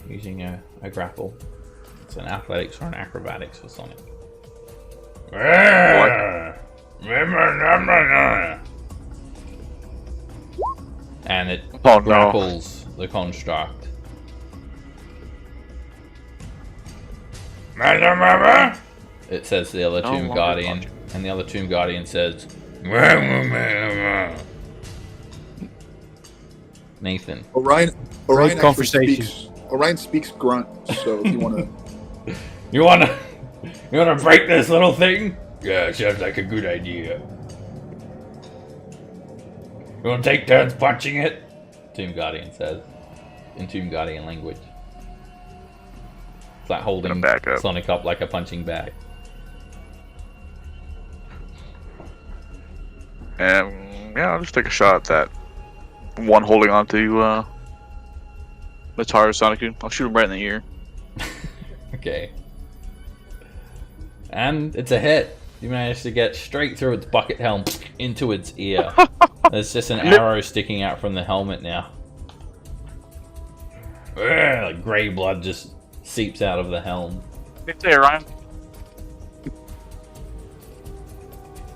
Speaker 1: using a grapple. It's an athletics or an acrobatics for Sonic. And it grapples the construct. It says to the other Tomb Guardian, and the other Tomb Guardian says, Nathan.
Speaker 3: Orion
Speaker 2: Great
Speaker 3: actually
Speaker 2: conversation.
Speaker 3: Orion speaks grunt, so if you want to...
Speaker 1: You wanna break this little thing? Yeah, sounds like a good idea. You wanna take turns punching it? Tomb Guardian says, in Tomb Guardian language. It's like holding
Speaker 5: back up.
Speaker 1: Sonic up like a punching bag.
Speaker 5: And yeah, I'll just take a shot at that one holding on to the tire Sonic. I'll shoot him right in the ear.
Speaker 1: Okay. And it's a hit. You managed to get straight through its bucket helm into its ear. There's just an arrow sticking out from the helmet now. Like grey blood just seeps out of the helm.
Speaker 5: It's there, Ryan.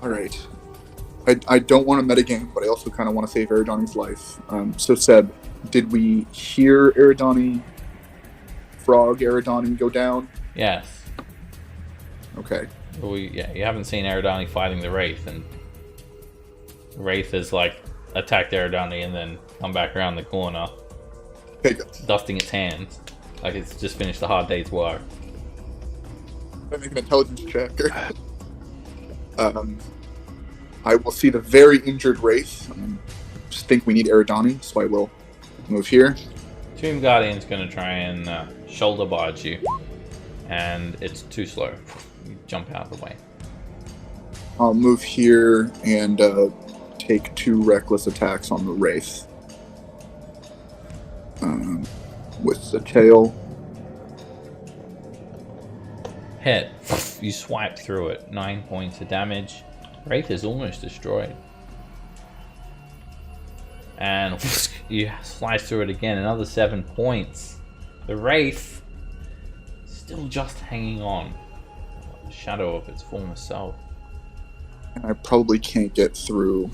Speaker 3: Alright. I don't want to metagame, but I also kind of want to save Eridani's life. So Seb, did we hear Eridani, Frog Eridani go down?
Speaker 1: Yes.
Speaker 3: Okay.
Speaker 1: You haven't seen Eridani fighting the Wraith, and the Wraith has like attacked Eridani and then come back around the corner,
Speaker 3: Okay, good.
Speaker 1: dusting its hands like it's just finished a hard day's work.
Speaker 3: I make an intelligence check. I will see the very injured Wraith. Just think we need Eridani, so I will move here.
Speaker 1: Tomb Guardian's gonna try and shoulder barge you, and it's too slow. You jump out of the way.
Speaker 3: I'll move here and take 2 reckless attacks on the Wraith. With the tail.
Speaker 1: Hit. You swipe through it. 9 points of damage. Wraith is almost destroyed. And you slice through it again. Another 7 points. The Wraith still just hanging on. The shadow of its former self.
Speaker 3: And I probably can't get through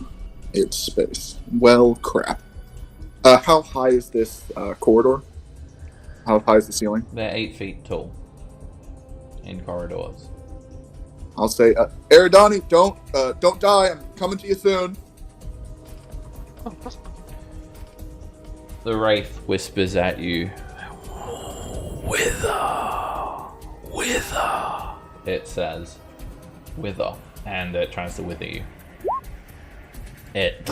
Speaker 3: its space. Well, crap. How high is this corridor? How high is the ceiling?
Speaker 1: They're 8 feet tall. In corridors.
Speaker 3: I'll say, Eridani, don't die. I'm coming to you soon.
Speaker 1: The Wraith whispers at you. Wither. Wither. It says. Wither. And it tries to wither you. It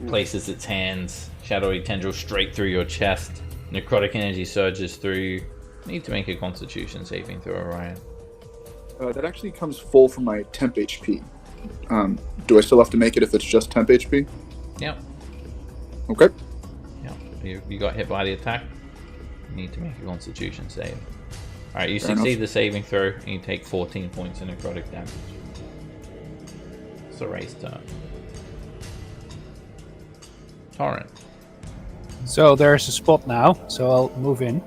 Speaker 1: places its hands, shadowy tendril straight through your chest. Necrotic energy surges through you. Need to make a Constitution saving throw, Orion.
Speaker 3: That actually comes full from my temp HP. Do I still have to make it if it's just temp HP?
Speaker 1: Yep.
Speaker 3: Okay.
Speaker 1: Yep. You got hit by the attack. You need to make a Constitution save. Alright, you
Speaker 3: Fair
Speaker 1: succeed
Speaker 3: enough.
Speaker 1: the saving throw and you take 14 points of necrotic damage. It's the Wraith's turn. Torrent.
Speaker 2: So there's a spot now, so I'll move in.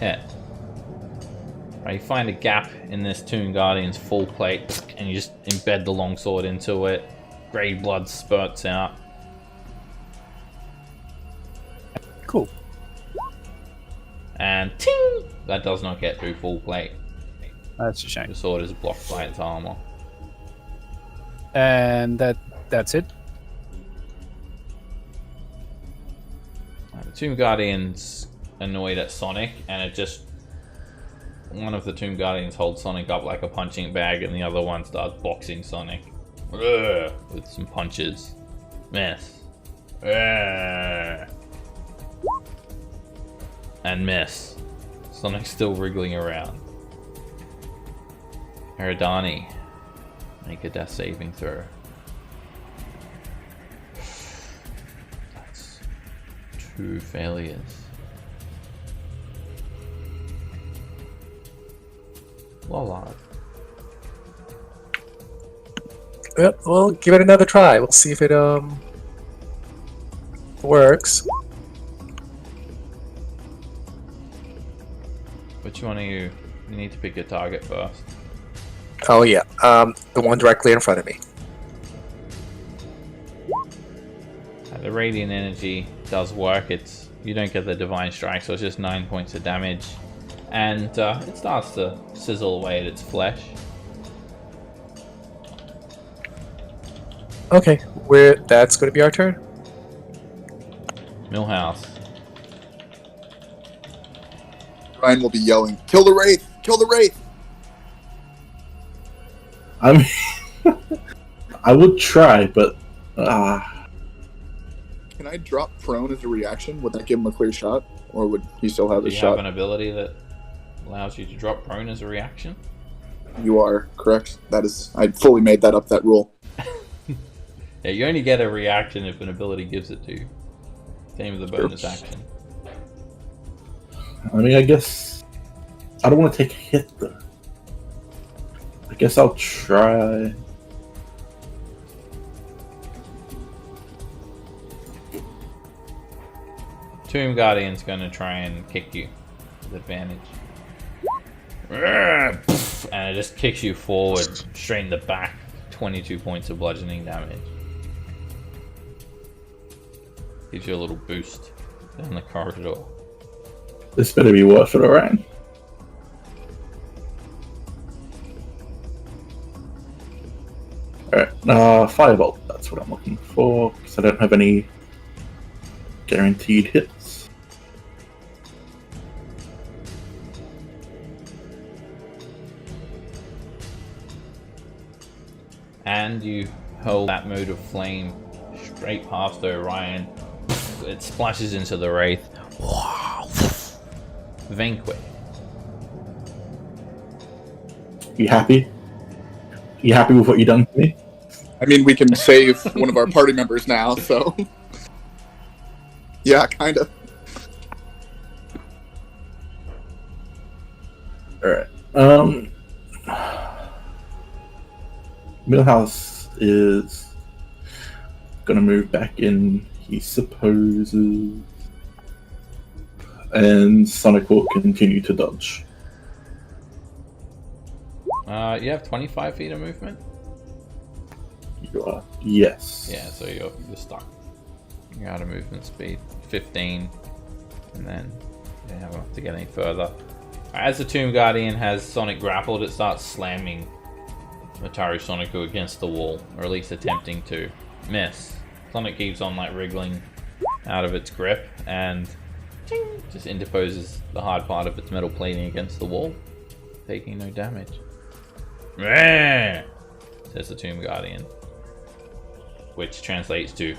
Speaker 1: Hit. Right, you find a gap in this Tomb Guardian's full plate and you just embed the longsword into it. Grey blood spurts out.
Speaker 2: Cool.
Speaker 1: And ting! That does not get through full plate.
Speaker 2: That's a shame.
Speaker 1: The sword is blocked by its armor.
Speaker 2: And that's it.
Speaker 1: The Tomb Guardian's annoyed at Sonic, and one of the Tomb Guardians holds Sonic up like a punching bag, and the other one starts boxing Sonic with some punches. Miss. And miss. Sonic's still wriggling around. Eridani, make a death saving throw. That's 2 failures. Voila.
Speaker 6: Yep, we'll give it another try. We'll see if it works.
Speaker 1: Which one are you? You need to pick your target first.
Speaker 6: Oh yeah, the one directly in front of me.
Speaker 1: The radiant energy does work. You don't get the divine strike, so it's just 9 points of damage, and it starts to sizzle away at its flesh.
Speaker 6: Okay, that's going to be our turn.
Speaker 1: Millhouse.
Speaker 3: Ryan will be yelling, "Kill the Wraith! Kill the Wraith!"
Speaker 4: I mean, I would try, but
Speaker 3: Can I drop prone as a reaction? Would that give him a clear shot, or would he still have
Speaker 1: Do
Speaker 3: a
Speaker 1: you
Speaker 3: shot?
Speaker 1: have an ability that allows you to drop prone as a reaction?
Speaker 3: You are correct. That is, I fully made that up. That rule.
Speaker 1: Yeah, you only get a reaction if an ability gives it to you. Same with the bonus action.
Speaker 4: I mean, I guess I don't want to take a hit though. I guess I'll try.
Speaker 1: Tomb Guardian's gonna try and kick you with advantage. And it just kicks you forward, straight in the back. 22 points of bludgeoning damage. Gives you a little boost down the corridor.
Speaker 4: This better be worth it, alright? Alright, Firebolt, that's what I'm looking for, because I don't have any guaranteed hits.
Speaker 1: And you hold that mode of flame straight past Orion. It splashes into the Wraith. Vanquish.
Speaker 4: You happy? You happy with what you done to me?
Speaker 3: I mean, we can save one of our party members now, so yeah, kind of.
Speaker 4: Alright. Millhouse is gonna move back in, he supposes. And Sonic will continue to dodge.
Speaker 1: You have 25 feet of movement?
Speaker 4: You are. Yes.
Speaker 1: Yeah, so you're stuck. You're out of movement speed. 15. And then you don't have to get any further. As the Tomb Guardian has Sonic grappled, it starts slamming Mataru Sonicu against the wall, or at least attempting to. Miss. Sonic keeps on like wriggling out of its grip and just interposes the hard part of its metal plating against the wall, taking no damage. Says the Tomb Guardian, which translates to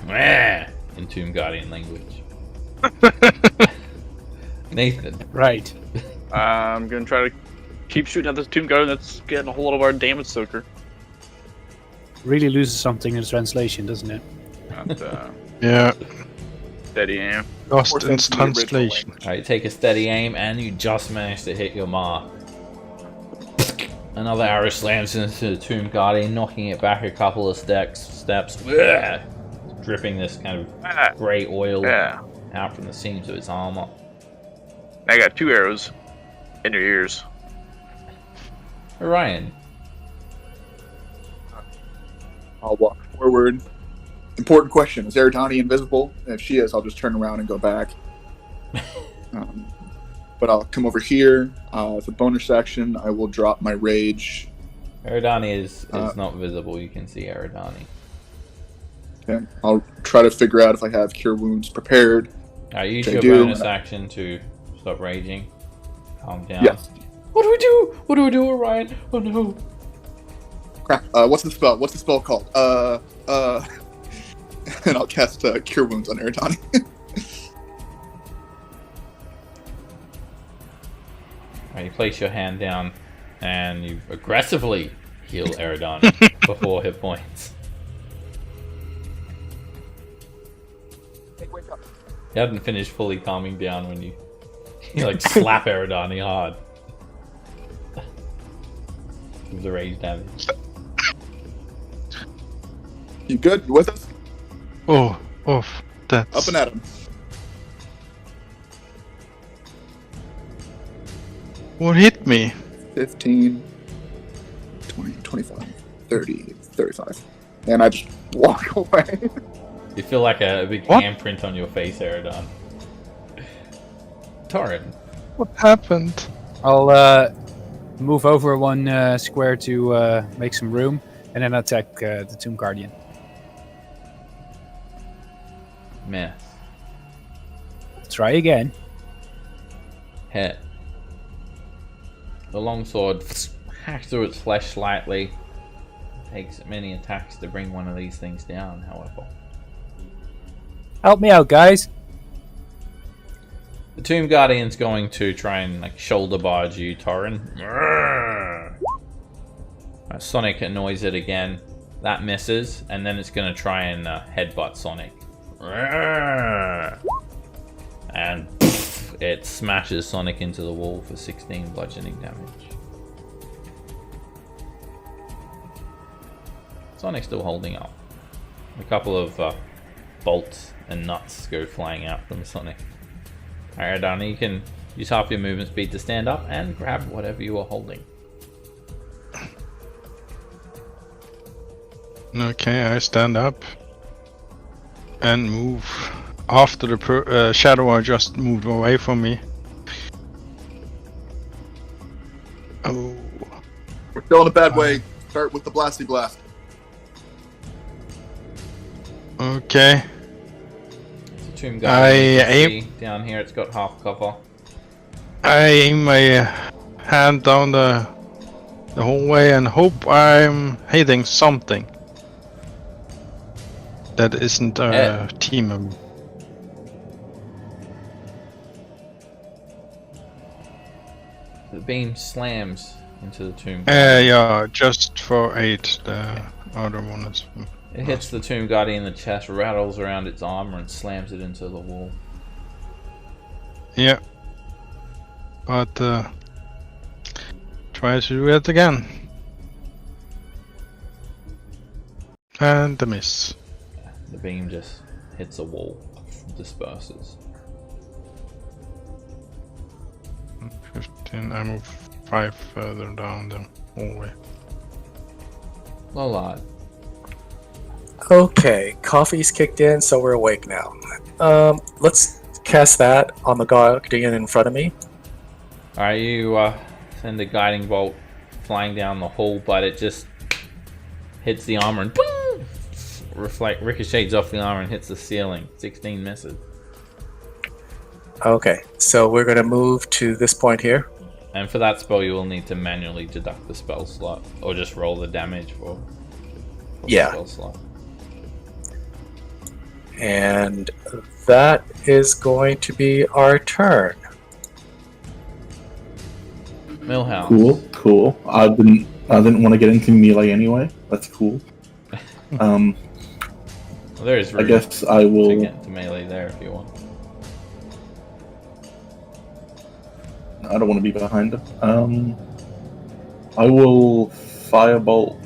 Speaker 1: in Tomb Guardian language. Nathan.
Speaker 2: Right.
Speaker 5: I'm gonna try to keep shooting at this Tomb Guardian that's getting a whole lot of our damage soaker.
Speaker 2: Really loses something in translation, doesn't it?
Speaker 5: And,
Speaker 7: Yeah,
Speaker 5: steady aim.
Speaker 7: lost in
Speaker 3: sense in the original
Speaker 7: translation.
Speaker 1: Alright, take a steady aim, and you just managed to hit your mark. Another arrow slams into the Tomb Guardian, knocking it back a couple of steps. Dripping this kind of grey oil out from the seams of its armor.
Speaker 5: I got 2 arrows in your ears.
Speaker 1: Orion.
Speaker 3: I'll walk forward. Important question: is Eridani invisible? If she is, I'll just turn around and go back. But I'll come over here. As a bonus action, I will drop my rage
Speaker 1: Eridani is not visible. You can see Eridani.
Speaker 3: Okay. I'll try to figure out if I have Cure Wounds prepared.
Speaker 1: Use
Speaker 3: Which I
Speaker 1: your
Speaker 3: do,
Speaker 1: bonus
Speaker 3: and
Speaker 1: action to stop raging. Calm down.
Speaker 3: Yes.
Speaker 1: What do we do? What do we do, Orion? Oh no.
Speaker 3: Crap. What's the spell? What's the spell called? And I'll cast Cure Wounds on Eridani.
Speaker 1: You place your hand down and you aggressively heal Eridani for 4 hit points.
Speaker 3: Hey, wake up.
Speaker 1: You hadn't finished fully calming down when you like slap Eridani hard. Give the rage damage.
Speaker 3: You good? You with us?
Speaker 7: Oh, that's...
Speaker 3: Up and at him.
Speaker 7: What hit me?
Speaker 3: 15, 20, 25, 30, 35. And I just walk away.
Speaker 1: You feel like a big
Speaker 7: What?
Speaker 1: handprint on your face, Eridon. Torrin.
Speaker 7: What happened?
Speaker 2: I'll move over 1 square to make some room, and then attack the Tomb Guardian.
Speaker 1: Miss.
Speaker 2: Try again.
Speaker 1: Hit. The longsword hacks through its flesh slightly. Takes many attacks to bring one of these things down, however.
Speaker 2: Help me out, guys.
Speaker 1: The Tomb Guardian's going to try and like shoulder barge you, Torrin. Sonic annoys it again. That misses, and then it's going to try and headbutt Sonic. And it smashes Sonic into the wall for 16 bludgeoning damage. Sonic's still holding up. A couple of bolts and nuts go flying out from Sonic. Alright, Donnie, you can use half your movement speed to stand up and grab whatever you are holding.
Speaker 7: Okay, I stand up and move. After the shadow just moved away from me. Oh.
Speaker 3: We're still in a bad way. Start with the Blasty Blast.
Speaker 7: Okay.
Speaker 1: It's a Tomb Guardian.
Speaker 7: I aim.
Speaker 1: Down here, it's got half cover.
Speaker 7: I aim my hand down the hallway and hope I'm hitting something that isn't a team member.
Speaker 1: The beam slams into the tomb.
Speaker 7: Yeah, just for 8. The other one is.
Speaker 1: It hits the Tomb Guardian in the chest, rattles around its armor, and slams it into the wall.
Speaker 7: Yeah. But try to do it again. And the miss.
Speaker 1: The beam just hits a wall, disperses.
Speaker 7: 15. I move 5 further down the hallway.
Speaker 1: Lollard.
Speaker 6: Okay, coffee's kicked in, so we're awake now. Let's cast that on the guardian in front of me.
Speaker 1: Alright, you send a guiding bolt flying down the hall, but it just hits the armor and boom! Ricochets off the armor and hits the ceiling. 16 misses.
Speaker 6: Okay, so we're going to move to this point here.
Speaker 1: And for that spell, you will need to manually deduct the spell slot, or just roll the damage for the spell slot.
Speaker 6: And that is going to be our turn.
Speaker 1: Millhouse.
Speaker 4: Cool. I didn't want to get into melee anyway. That's cool.
Speaker 1: Well, there is room
Speaker 4: I guess I will
Speaker 1: to get into melee there if you want.
Speaker 4: I don't want to be behind him. I will firebolt.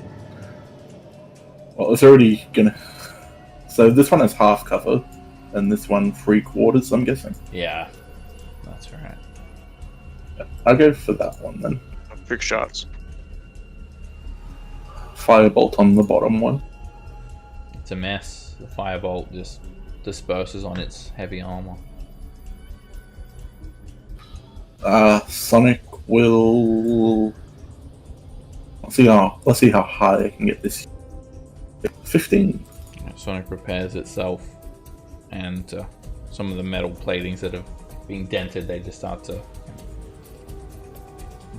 Speaker 4: Well, it's already gonna. So this one has half cover, and this one 3/4. I'm guessing.
Speaker 1: Yeah, that's right.
Speaker 4: Yeah, I'll go for that one then.
Speaker 5: Big shots.
Speaker 4: Firebolt on the bottom one.
Speaker 1: It's a mess. The firebolt just disperses on its heavy armor.
Speaker 4: Sonic will. Let's see how high I can get this. 15.
Speaker 1: Sonic repairs itself, and some of the metal platings that have been dented, they just start to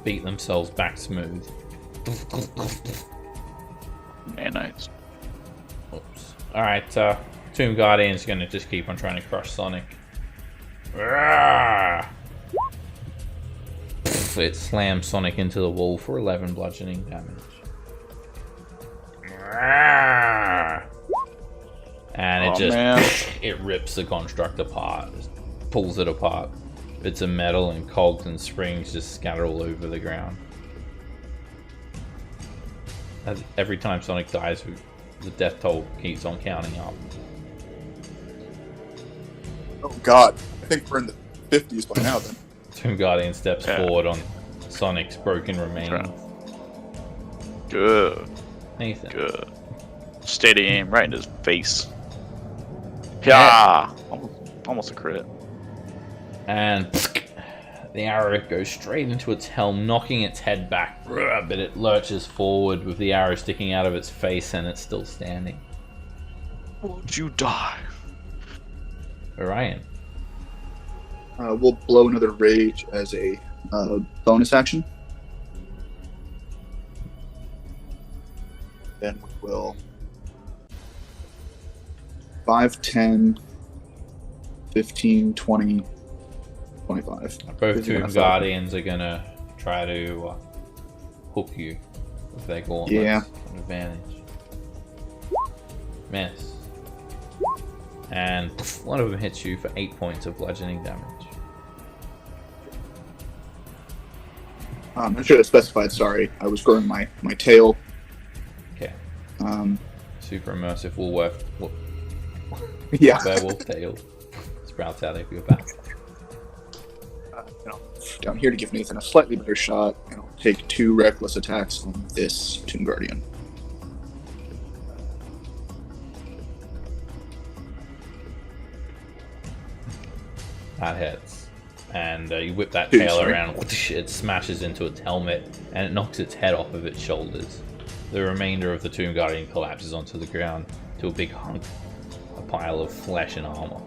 Speaker 1: beat themselves back smooth.
Speaker 5: Nanites.
Speaker 1: Oops. Alright, Tomb Guardian's gonna just keep on trying to crush Sonic. It slams Sonic into the wall for 11 bludgeoning damage. And it rips the construct apart, just pulls it apart. Bits of metal and cogs and springs just scatter all over the ground. Every time Sonic dies, the death toll keeps on counting up.
Speaker 3: Oh god, I think we're in the 50s by now then.
Speaker 1: Tomb Guardian steps forward on Sonic's broken remains.
Speaker 5: Good.
Speaker 1: Nathan.
Speaker 5: Good. Steady aim right in his face. Yeah. Almost a crit.
Speaker 1: And the arrow goes straight into its helm, knocking its head back, but it lurches forward with the arrow sticking out of its face, and it's still standing.
Speaker 5: Won't you die?
Speaker 1: Orion.
Speaker 3: We'll blow another rage as a bonus action. Then we will 5, 10, 15, 20, 25.
Speaker 1: Both Tomb Guardians are gonna try to hook you with their gauntlets.
Speaker 3: Yeah.
Speaker 1: An advantage. Miss. And one of them hits you for 8 points of bludgeoning damage.
Speaker 3: I should have specified, sorry. I was growing my tail.
Speaker 1: Okay.
Speaker 3: Um,
Speaker 1: Super immersive woolworth.
Speaker 3: yeah.
Speaker 1: Werewolf tail sprouts out of your back.
Speaker 3: Down here to give Nathan a slightly better shot, and I'll take 2 reckless attacks on this Tomb Guardian.
Speaker 1: That hits. And you whip that
Speaker 3: Dude,
Speaker 1: tail
Speaker 3: sorry.
Speaker 1: around, it smashes into its helmet, and it knocks its head off of its shoulders. The remainder of the Tomb Guardian collapses onto the ground to a big hunk, a pile of flesh and armor.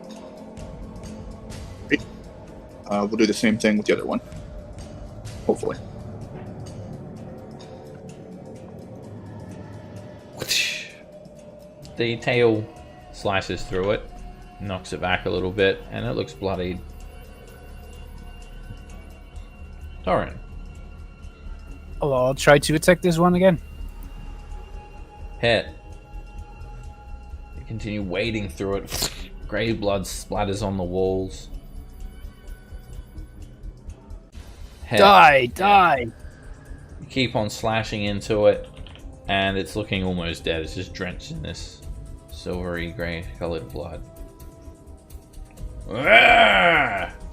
Speaker 3: We'll do the same thing with the other one. Hopefully.
Speaker 1: The tail slices through it, knocks it back a little bit, and it looks bloodied. Doran.
Speaker 2: Oh, I'll try to attack this one again.
Speaker 1: Hit. You continue wading through it. Grey blood splatters on the walls. Hit.
Speaker 2: Die!
Speaker 1: You keep on slashing into it, and it's looking almost dead. It's just drenched in this silvery grey colored blood.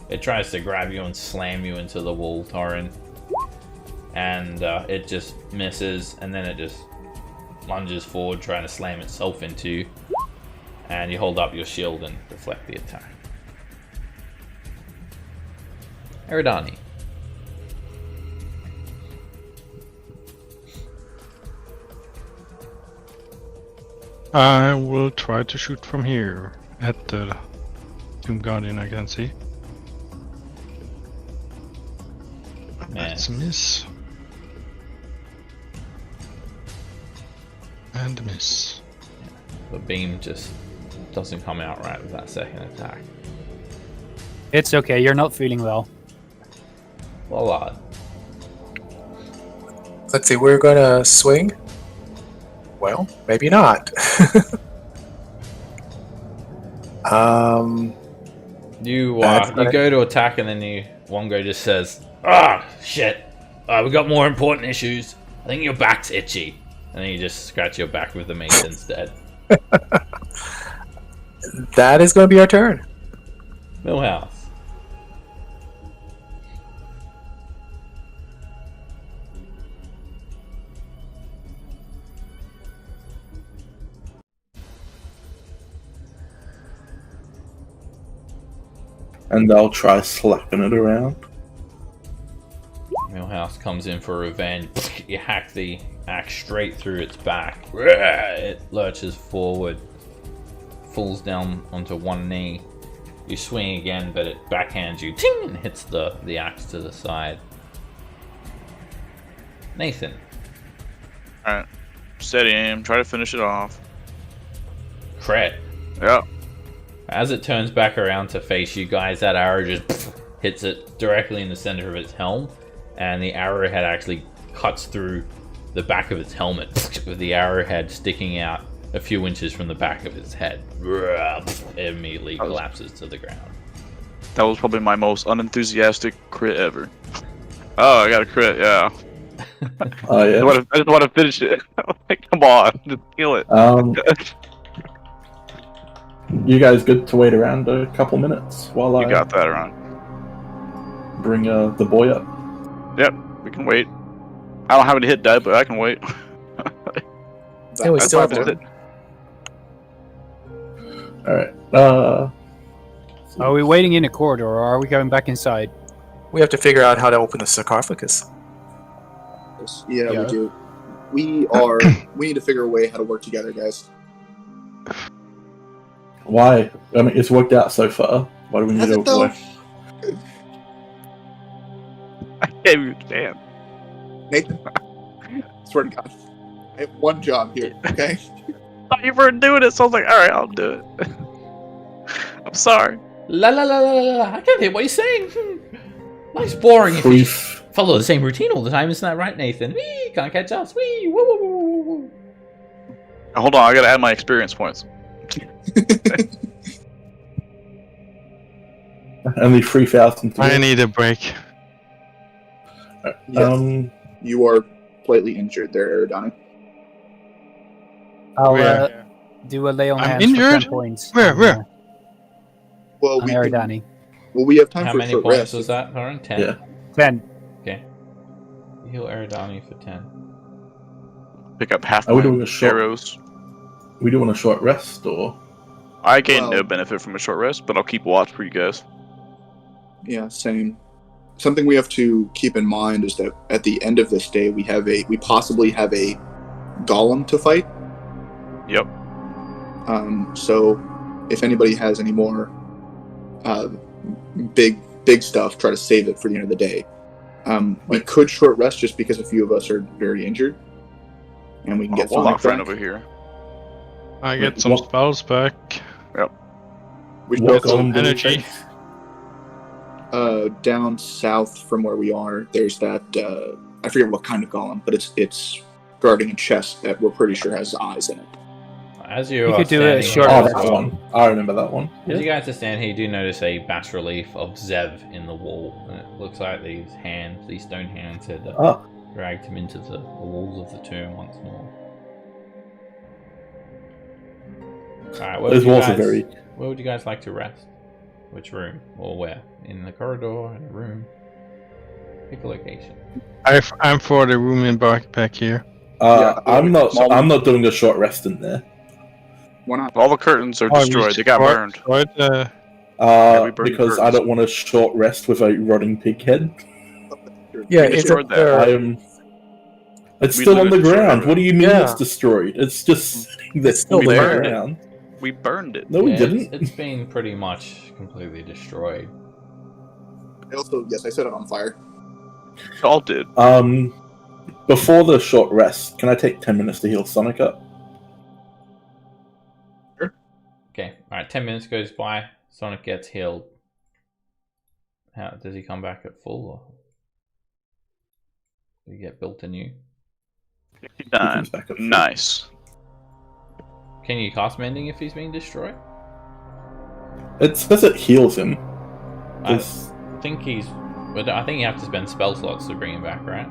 Speaker 1: It tries to grab you and slam you into the wall, Torin. And it just misses, and then it just lunges forward, trying to slam itself into you. And you hold up your shield and deflect the attack. Eridani.
Speaker 7: I will try to shoot from here at the Tomb Guardian I can see. That's a miss. And a miss.
Speaker 1: The beam just doesn't come out right with that second attack.
Speaker 2: It's okay, you're not feeling well.
Speaker 1: Well, odd.
Speaker 6: Let's see, we're gonna swing. Well, maybe not.
Speaker 1: You
Speaker 6: That's
Speaker 1: you go to attack, and then Wongo just says, "Ah, shit! We got more important issues. I think your back's itchy." And then you just scratch your back with the mace instead.
Speaker 6: That is going to be our turn.
Speaker 1: Millhouse.
Speaker 4: And I'll try slapping it around.
Speaker 1: Millhouse comes in for revenge. You hack the axe straight through its back. It lurches forward, falls down onto one knee. You swing again, but it backhands you, ting, and hits the axe to the side. Nathan.
Speaker 5: Alright. Steady aim, try to finish it off.
Speaker 1: Crit.
Speaker 5: Yeah.
Speaker 1: As it turns back around to face you guys, that arrow just hits it directly in the center of its helm, and the arrowhead actually cuts through the back of its helmet, with the arrowhead sticking out a few inches from the back of its head. It immediately collapses to the ground.
Speaker 5: That was probably my most unenthusiastic crit ever. Oh, I got a crit, yeah.
Speaker 4: Oh yeah.
Speaker 5: I just want to finish it. Come on, just kill it.
Speaker 4: You guys good to wait around a couple minutes while
Speaker 5: You
Speaker 4: I
Speaker 5: got that around.
Speaker 4: bring the boy up?
Speaker 5: Yep, we can wait. I don't have any hit die, but I can wait.
Speaker 6: Yeah, we
Speaker 5: That's
Speaker 6: still
Speaker 5: why
Speaker 6: have
Speaker 5: I
Speaker 6: to.
Speaker 5: did it.
Speaker 4: Alright.
Speaker 2: Are we waiting in a corridor, or are we going back inside?
Speaker 6: We have to figure out how to open the sarcophagus.
Speaker 3: Yeah,
Speaker 2: Yeah.
Speaker 3: we do. We need to figure a way how to work together, guys.
Speaker 4: Why? I mean, it's worked out so far. Why do we need
Speaker 3: Has
Speaker 4: to
Speaker 3: it though?
Speaker 4: work?
Speaker 5: I can't even stand.
Speaker 3: Nathan, swear to God, I have one job here. Okay.
Speaker 5: I thought you were doing it, so I was like, alright, I'll do it. I'm sorry.
Speaker 1: La la la la la la. I can't hear what you're saying. Nice boring if you
Speaker 4: Brief.
Speaker 1: follow the same routine all the time, isn't that right, Nathan? Wee, can't catch us. Wee, woo, woo, woo, woo, woo.
Speaker 5: Hold on, I gotta add my experience points.
Speaker 4: Only 3,000.
Speaker 7: I need a break.
Speaker 3: Yes. You are slightly injured there, Aerodani.
Speaker 2: I'll
Speaker 7: Where?
Speaker 2: do a lay on
Speaker 7: I'm
Speaker 2: hands
Speaker 7: injured?
Speaker 2: for 10 points.
Speaker 7: Where?
Speaker 3: Well,
Speaker 2: On
Speaker 3: we
Speaker 2: Aerodani.
Speaker 3: we have time
Speaker 1: How
Speaker 3: for a
Speaker 1: many
Speaker 3: short
Speaker 1: points
Speaker 3: rest.
Speaker 1: was that, Lauren? 10?
Speaker 4: Yeah.
Speaker 2: 10.
Speaker 1: Okay. You heal Aerodani for 10.
Speaker 5: Pick up half
Speaker 4: Are we
Speaker 5: my
Speaker 4: doing a short-
Speaker 5: arrows.
Speaker 4: We do want a short rest, or
Speaker 5: I gain
Speaker 3: Well-
Speaker 5: no benefit from a short rest, but I'll keep watch for you guys.
Speaker 3: Yeah, same. Something we have to keep in mind is that at the end of this day, we possibly have a golem to fight.
Speaker 5: Yep.
Speaker 3: So if anybody has any more big stuff, try to save it for the end of the day. We could short rest just because a few of us are very injured, and we can get
Speaker 5: Well,
Speaker 3: Sonic
Speaker 5: friend
Speaker 3: back.
Speaker 5: over here.
Speaker 7: I get some
Speaker 4: What-
Speaker 7: spells back.
Speaker 3: We should
Speaker 4: what
Speaker 3: also,
Speaker 4: golem do we
Speaker 7: energy.
Speaker 4: face?
Speaker 3: down south from where we are, there's that I forget what kind of golem, but it's guarding a chest that we're pretty sure has eyes in it.
Speaker 1: As you
Speaker 2: You
Speaker 1: are
Speaker 2: could do a
Speaker 1: standing
Speaker 2: short
Speaker 1: here-
Speaker 4: Oh,
Speaker 2: rest.
Speaker 4: that one. I remember that one.
Speaker 1: As you guys are standing here, you do notice a bas relief of Zev in the wall. And it looks like these stone hands had
Speaker 4: Ah,
Speaker 1: dragged him into the walls of the tomb once more. Alright,
Speaker 4: those walls are very.
Speaker 1: where would you guys like to rest? Which room? Or where? In the corridor? In a room? Pick a location.
Speaker 7: I'm for the room in back here.
Speaker 4: I'm not.
Speaker 3: small-
Speaker 4: I'm not doing a short rest in there.
Speaker 3: Why not?
Speaker 5: All the curtains are
Speaker 7: Oh,
Speaker 5: destroyed. They got burned.
Speaker 7: Destroyed,
Speaker 5: we burned the
Speaker 4: Because I
Speaker 5: curtains.
Speaker 4: don't want a short rest with a rotting pig head.
Speaker 6: Yeah,
Speaker 5: We
Speaker 6: is
Speaker 5: destroyed
Speaker 6: it
Speaker 5: that.
Speaker 6: there?
Speaker 4: I am. It's
Speaker 5: We
Speaker 4: still on the
Speaker 5: literally destroyed
Speaker 4: ground.
Speaker 5: it.
Speaker 4: What do you mean
Speaker 6: Yeah.
Speaker 4: it's destroyed? It's just sitting there
Speaker 6: It's still
Speaker 4: on the
Speaker 6: there.
Speaker 4: ground.
Speaker 5: We burned it.
Speaker 4: No, we
Speaker 1: Yeah,
Speaker 4: didn't.
Speaker 1: It's been pretty much completely destroyed.
Speaker 3: Also, yes, I set it on fire.
Speaker 5: All did.
Speaker 4: Before the short rest, can I take 10 minutes to heal Sonic up?
Speaker 1: Okay, alright, 10 minutes goes by. Sonic gets healed. How does he come back at full? Or does he get built anew?
Speaker 4: He
Speaker 5: Done.
Speaker 4: comes back up.
Speaker 5: Nice.
Speaker 1: Can you cast mending if he's being destroyed?
Speaker 4: It says it heals him.
Speaker 1: I
Speaker 4: It's-
Speaker 1: think he's. But I think you have to spend spell slots to bring him back, right?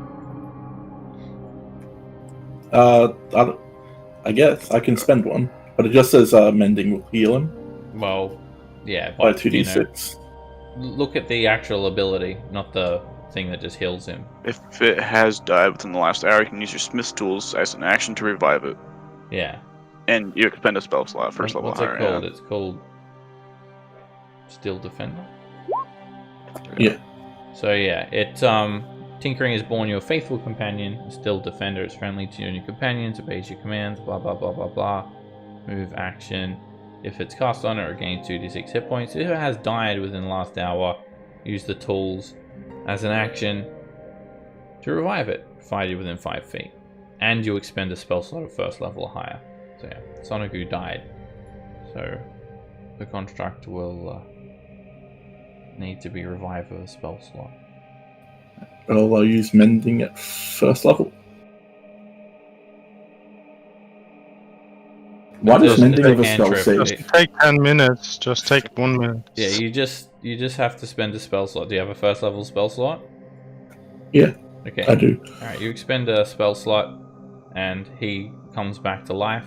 Speaker 4: I guess I can spend one, but it just says mending will heal him
Speaker 1: Well, yeah,
Speaker 4: by
Speaker 1: but you know,
Speaker 4: 2d6.
Speaker 1: look at the actual ability, not the thing that just heals him.
Speaker 5: If it has died within the last hour, you can use your smith's tools as an action to revive it.
Speaker 1: Yeah.
Speaker 5: And you expend a spell slot, first level
Speaker 1: What's
Speaker 5: higher.
Speaker 1: it called?
Speaker 5: Yeah.
Speaker 1: It's called Steel Defender.
Speaker 4: Yeah.
Speaker 1: So yeah, it Tinkering is born your faithful companion. A still defender is friendly to you and your companions, obeys your commands, blah blah blah blah blah. Move action. If it's cast on it, regain 2d6 hit points. If it has died within the last hour, use the tools as an action to revive it, provided you're within 5 feet. And you expend a spell slot of first level or higher. So yeah, Sonigu died. So the construct will need to be revived with a spell slot.
Speaker 4: Well, I'll use mending at first level. Why does mending have a spell save?
Speaker 7: Just take 10 minutes. Just take 1 minute.
Speaker 1: Yeah, you just have to spend a spell slot. Do you have a first level spell slot?
Speaker 4: Yeah,
Speaker 1: okay.
Speaker 4: I do.
Speaker 1: Alright, you expend a spell slot and he comes back to life,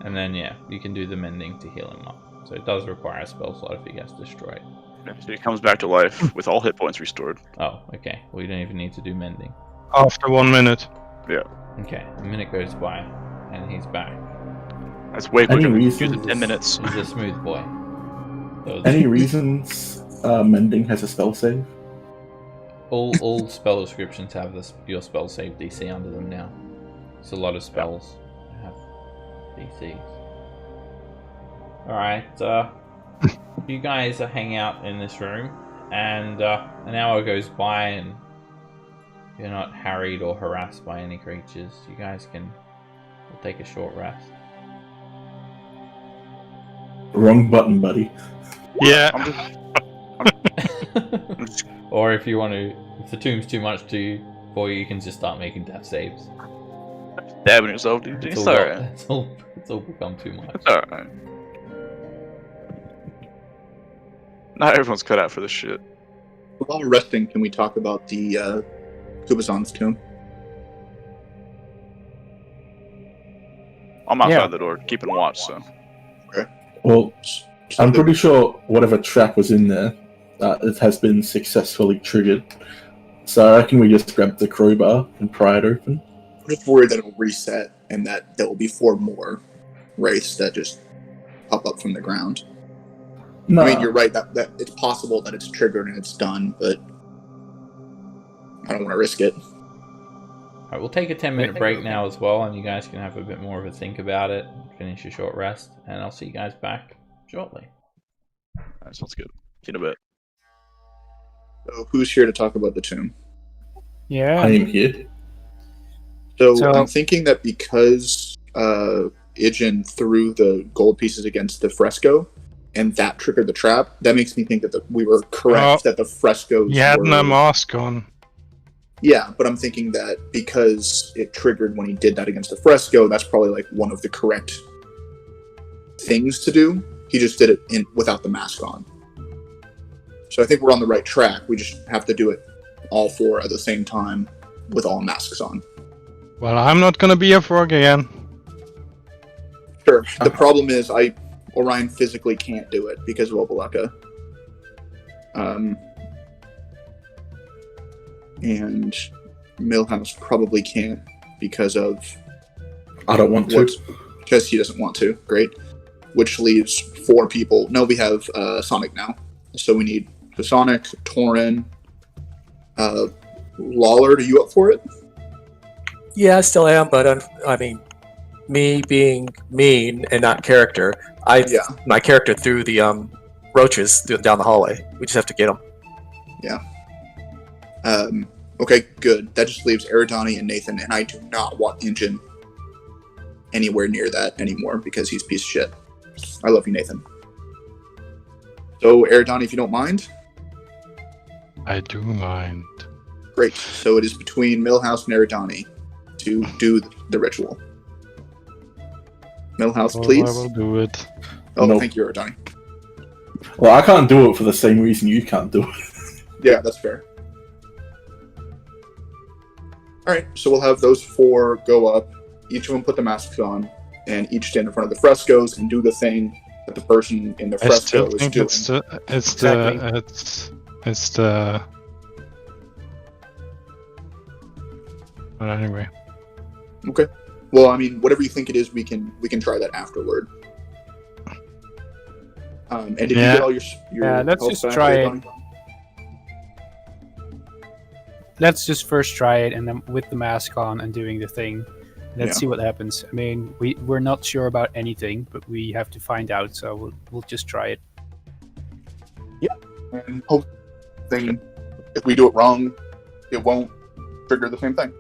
Speaker 1: and then yeah, you can do the mending to heal him up. So it does require a spell slot if he gets destroyed.
Speaker 5: So he comes back to life with all hit points restored.
Speaker 1: Oh, okay. Well, you don't even need to do mending.
Speaker 7: After 1 minute.
Speaker 5: Yeah.
Speaker 1: Okay, a minute goes by and he's back.
Speaker 5: That's way quicker than
Speaker 4: reasons-
Speaker 5: using 10 minutes.
Speaker 1: He's a smooth boy. So
Speaker 4: Any reasons mending has a spell save?
Speaker 1: all spell descriptions have your spell save DC under them now. It's a lot of spells that have DCs. Alright, you guys are hanging out in this room, and an hour goes by and you're not harried or harassed by any creatures. You guys can take a short rest.
Speaker 4: Wrong button, buddy.
Speaker 7: Yeah.
Speaker 1: Or if you want to, if the tomb's too much for you, you can just start making death saves.
Speaker 5: Stabbing yourself, dude. It's alright.
Speaker 1: It's all become too much.
Speaker 5: It's alright. Not everyone's cut out for this shit.
Speaker 3: While we're resting, can we talk about the Kubazan's tomb?
Speaker 5: I'm outside
Speaker 2: Yeah.
Speaker 5: the door, keeping watch, so.
Speaker 4: Well,
Speaker 3: Just
Speaker 4: I'm
Speaker 3: like the-
Speaker 4: pretty sure whatever trap was in there, it has been successfully triggered. So I reckon we just grab the crowbar and pry it open.
Speaker 3: I'm just worried that it'll reset and that there will be 4 more wraiths that just pop up from the ground.
Speaker 4: No,
Speaker 3: I mean, you're right that it's possible that it's triggered and it's done, but I don't want to risk it.
Speaker 1: Alright, we'll take a 10-minute break now as well, and you guys can have a bit more of a think about it, finish your short rest, and I'll see you guys back shortly.
Speaker 5: That sounds good. See you in a bit.
Speaker 3: So who's here to talk about the tomb?
Speaker 2: Yeah.
Speaker 4: I am here.
Speaker 3: So
Speaker 2: So-
Speaker 3: I'm thinking that because Ijin threw the gold pieces against the fresco, and that triggered the trap, that makes me think that we were correct that the frescoes
Speaker 7: He had
Speaker 3: were...
Speaker 7: no mask on.
Speaker 3: Yeah, but I'm thinking that because it triggered when he did that against the fresco, that's probably like one of the correct things to do. He just did it without the mask on. So I think we're on the right track. We just have to do it all 4 at the same time with all masks on.
Speaker 7: Well, I'm not gonna be a frog again.
Speaker 3: Sure. The problem is Orion physically can't do it because of Obalaka. And Millhouse probably can't because of
Speaker 4: I don't want to.
Speaker 3: because he doesn't want to. Great. Which leaves 4 people. No, we have Sonic now. So we need the Sonic, Torin, Lawlord. Are you up for it?
Speaker 6: Yeah, I still am, but I mean, me being mean and not character, my character threw the roaches down the hallway. We just have to get them.
Speaker 3: Okay, good. That just leaves Eridani and Nathan, and I do not want Injin anywhere near that anymore because he's a piece of shit. I love you, Nathan. So, Eridani, if you don't mind.
Speaker 7: I do mind.
Speaker 3: Great. So it is between Millhouse and Eridani to do the ritual. Millhouse,
Speaker 7: Well,
Speaker 3: please.
Speaker 7: I will do it.
Speaker 3: Oh,
Speaker 4: Nope.
Speaker 3: thank you, Eridani.
Speaker 4: Well, I can't do it for the same reason you can't do it.
Speaker 3: Yeah, that's fair. Alright, so we'll have those 4 go up. Each of them put the masks on, and each stand in front of the frescoes and do the thing that the person in the
Speaker 7: I
Speaker 3: fresco
Speaker 7: still
Speaker 3: is
Speaker 7: think
Speaker 3: doing.
Speaker 7: it's the But anyway.
Speaker 3: Okay. Well, I mean, whatever you think it is, we can try that afterward. And if you
Speaker 7: Yeah.
Speaker 3: get all your
Speaker 2: Yeah, let's
Speaker 3: health
Speaker 2: just
Speaker 3: back,
Speaker 2: try it.
Speaker 3: Eridani?
Speaker 2: let's just first try it, and then with the mask on and doing the thing, let's
Speaker 3: Yeah.
Speaker 2: see what happens. I mean, we're not sure about anything, but we have to find out. So we'll just try it.
Speaker 3: And hope thing, if we do it wrong, it won't trigger the same thing.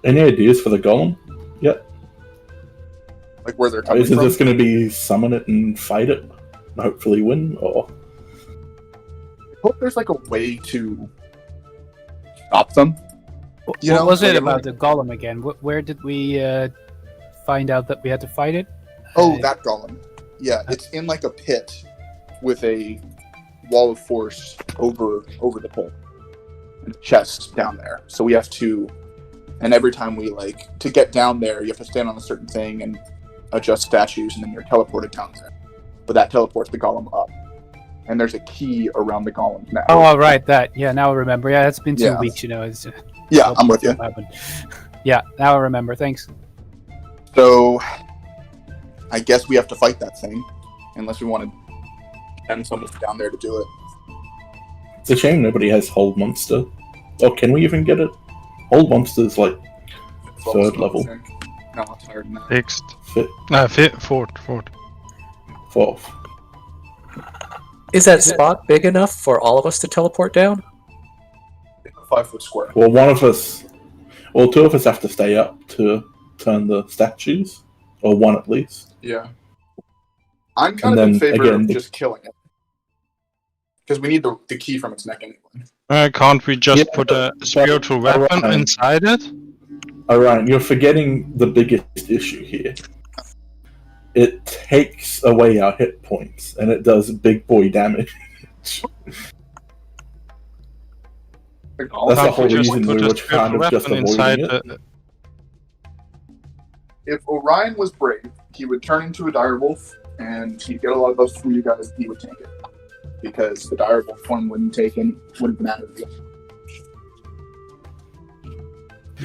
Speaker 4: Any ideas for the golem?
Speaker 3: Like where they're coming
Speaker 4: Is it
Speaker 3: from.
Speaker 4: just going to be summon it and fight it, and hopefully win, or
Speaker 3: I hope there's like a way to stop them. You
Speaker 2: What
Speaker 3: know,
Speaker 2: was it
Speaker 3: like,
Speaker 2: about the golem again? Where did we find out that we had to fight it?
Speaker 3: Oh, that golem. Yeah, it's in like a pit with a wall of force over the pit. And a chest down there. So we have to, and every time we to get down there, you have to stand on a certain thing and adjust statues, and then you're teleported down there. But that teleports the golem up. And there's a key around the golem's neck.
Speaker 2: Oh, all right, that. Yeah, now I remember. Yeah, it's been 2
Speaker 3: Yeah.
Speaker 2: weeks, you know. It's,
Speaker 3: Yeah, I'm with you.
Speaker 2: happened. Yeah, now I remember. Thanks.
Speaker 3: So I guess we have to fight that thing, unless we want to send someone down there to do it.
Speaker 4: it's a shame nobody has Hold Monster. Or can we even get it? Hold Monster's like
Speaker 3: It's
Speaker 4: Third
Speaker 3: almost
Speaker 4: level.
Speaker 3: I think. No, it's higher than that.
Speaker 7: Fixed.
Speaker 4: fifth,
Speaker 7: Fourth.
Speaker 4: fourth.
Speaker 6: Is that spot big enough for all of us to teleport down?
Speaker 3: It's a 5 foot square.
Speaker 4: Well, two of us have to stay up to turn the statues, or one at least.
Speaker 3: Yeah. I'm kind
Speaker 4: And
Speaker 3: of in
Speaker 4: then,
Speaker 3: favor
Speaker 4: again,
Speaker 3: of
Speaker 4: the-
Speaker 3: just killing it. Because we need the key from its neck anyway.
Speaker 7: Can't we just
Speaker 4: Yeah,
Speaker 7: put a
Speaker 4: but-
Speaker 7: spiritual weapon
Speaker 4: Orion.
Speaker 7: inside it?
Speaker 4: Orion, you're forgetting the biggest issue here. It takes away our hit points, and it does big boy damage. That's the
Speaker 7: Can't
Speaker 4: whole
Speaker 7: we just
Speaker 4: reason
Speaker 7: put
Speaker 4: we
Speaker 7: a
Speaker 4: were kind
Speaker 7: spiritual
Speaker 4: of just
Speaker 7: weapon inside
Speaker 4: avoiding it.
Speaker 7: the...
Speaker 3: If Orion was brave, he would turn into a direwolf, and he'd get a lot of those from you guys, and he would take it. Because the direwolf one wouldn't matter to you.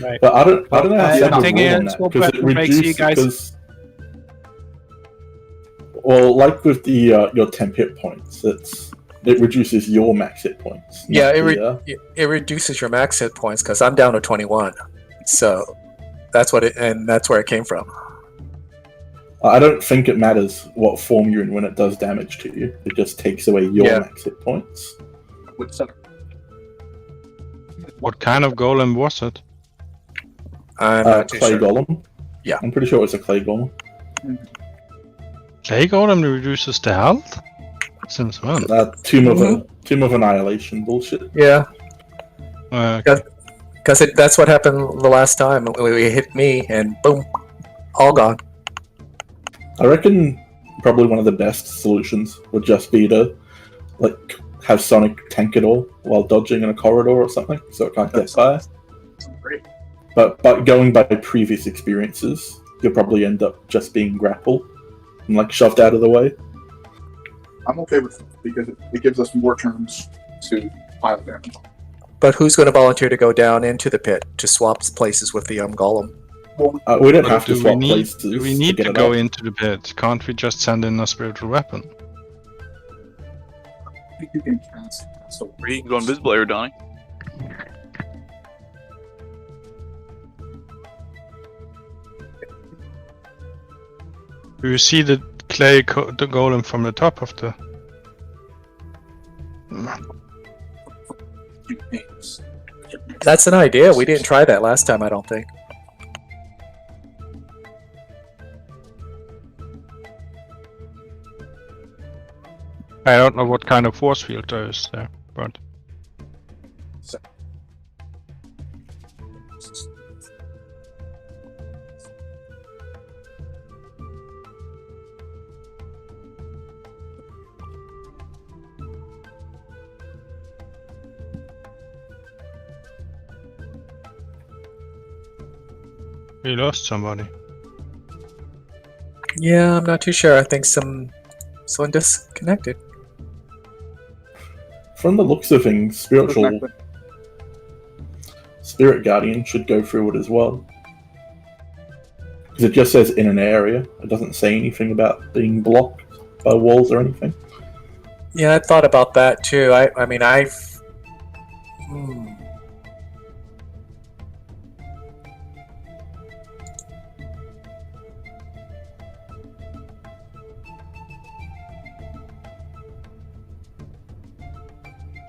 Speaker 2: Right.
Speaker 4: But I don't know how to
Speaker 2: the
Speaker 4: set a
Speaker 2: thing
Speaker 4: rule on
Speaker 2: is,
Speaker 4: that,
Speaker 2: what
Speaker 4: because it
Speaker 2: weapon makes you
Speaker 4: reduces.
Speaker 2: guys-
Speaker 4: Because, well, like with the your temp hit points, it reduces your max hit points.
Speaker 6: Yeah,
Speaker 4: not
Speaker 6: it reduces your max hit points because I'm down to 21. So that's where it came from.
Speaker 4: I don't think it matters what form you're in when it does damage to you. It just takes away your
Speaker 6: Yeah.
Speaker 4: max hit points.
Speaker 3: With center.
Speaker 7: What kind of golem was it?
Speaker 6: I'm not too
Speaker 4: Clay
Speaker 6: sure.
Speaker 4: golem.
Speaker 6: Yeah.
Speaker 4: I'm pretty sure it's a clay golem.
Speaker 7: Clay golem reduces the health? Since when?
Speaker 4: Tomb of Annihilation bullshit.
Speaker 6: Yeah,
Speaker 7: Uh,
Speaker 6: because that's what happened the last time. We hit me, and boom, all gone.
Speaker 4: I reckon probably one of the best solutions would just be to have Sonic tank it all while dodging in a corridor or something, so it can't get by.
Speaker 3: Great.
Speaker 4: But going by previous experiences, you'll probably end up just being grappled and shoved out of the way.
Speaker 3: I'm okay with it, because it gives us more turns to pile damage.
Speaker 6: But who's going to volunteer to go down into the pit to swap places with the golem?
Speaker 3: Well,
Speaker 4: We don't
Speaker 7: but
Speaker 4: have to
Speaker 7: do
Speaker 4: swap places.
Speaker 7: do we need
Speaker 4: get
Speaker 7: to
Speaker 4: it
Speaker 7: go
Speaker 4: up.
Speaker 7: into the pit? Can't we just send in a spiritual weapon?
Speaker 3: I think you can cast a
Speaker 5: Or you can go invisible, Air Donnie.
Speaker 7: Do you see the the golem from the top of the...
Speaker 3: few names.
Speaker 6: That's an idea. We didn't try that last time, I don't think.
Speaker 7: I don't know what kind of force field there is there, but... We lost somebody.
Speaker 6: Yeah, I'm not too sure. I think someone disconnected.
Speaker 4: From the looks of things, Spirit Guardian should go through it as well. Because it just says in an area. It doesn't say anything about being blocked by walls or anything.
Speaker 6: Yeah, I thought about that too. I mean, Hmm.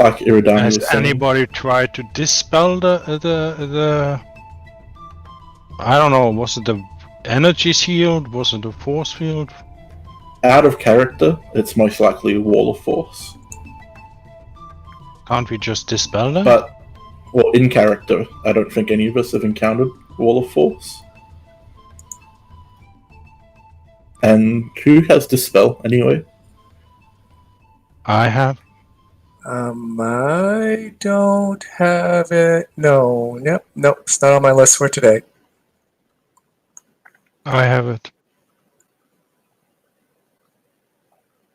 Speaker 4: Like Iridani
Speaker 7: Has
Speaker 4: was saying.
Speaker 7: anybody tried to dispel the I don't know, was it the energy shield? Was it the force field?
Speaker 4: Out of character, it's most likely a wall of force.
Speaker 7: Can't we just dispel that?
Speaker 4: But, well, in character, I don't think any of us have encountered wall of force. And who has dispel anyway?
Speaker 7: I have.
Speaker 6: I don't have it. No, nope, it's not on my list for today.
Speaker 7: I have it.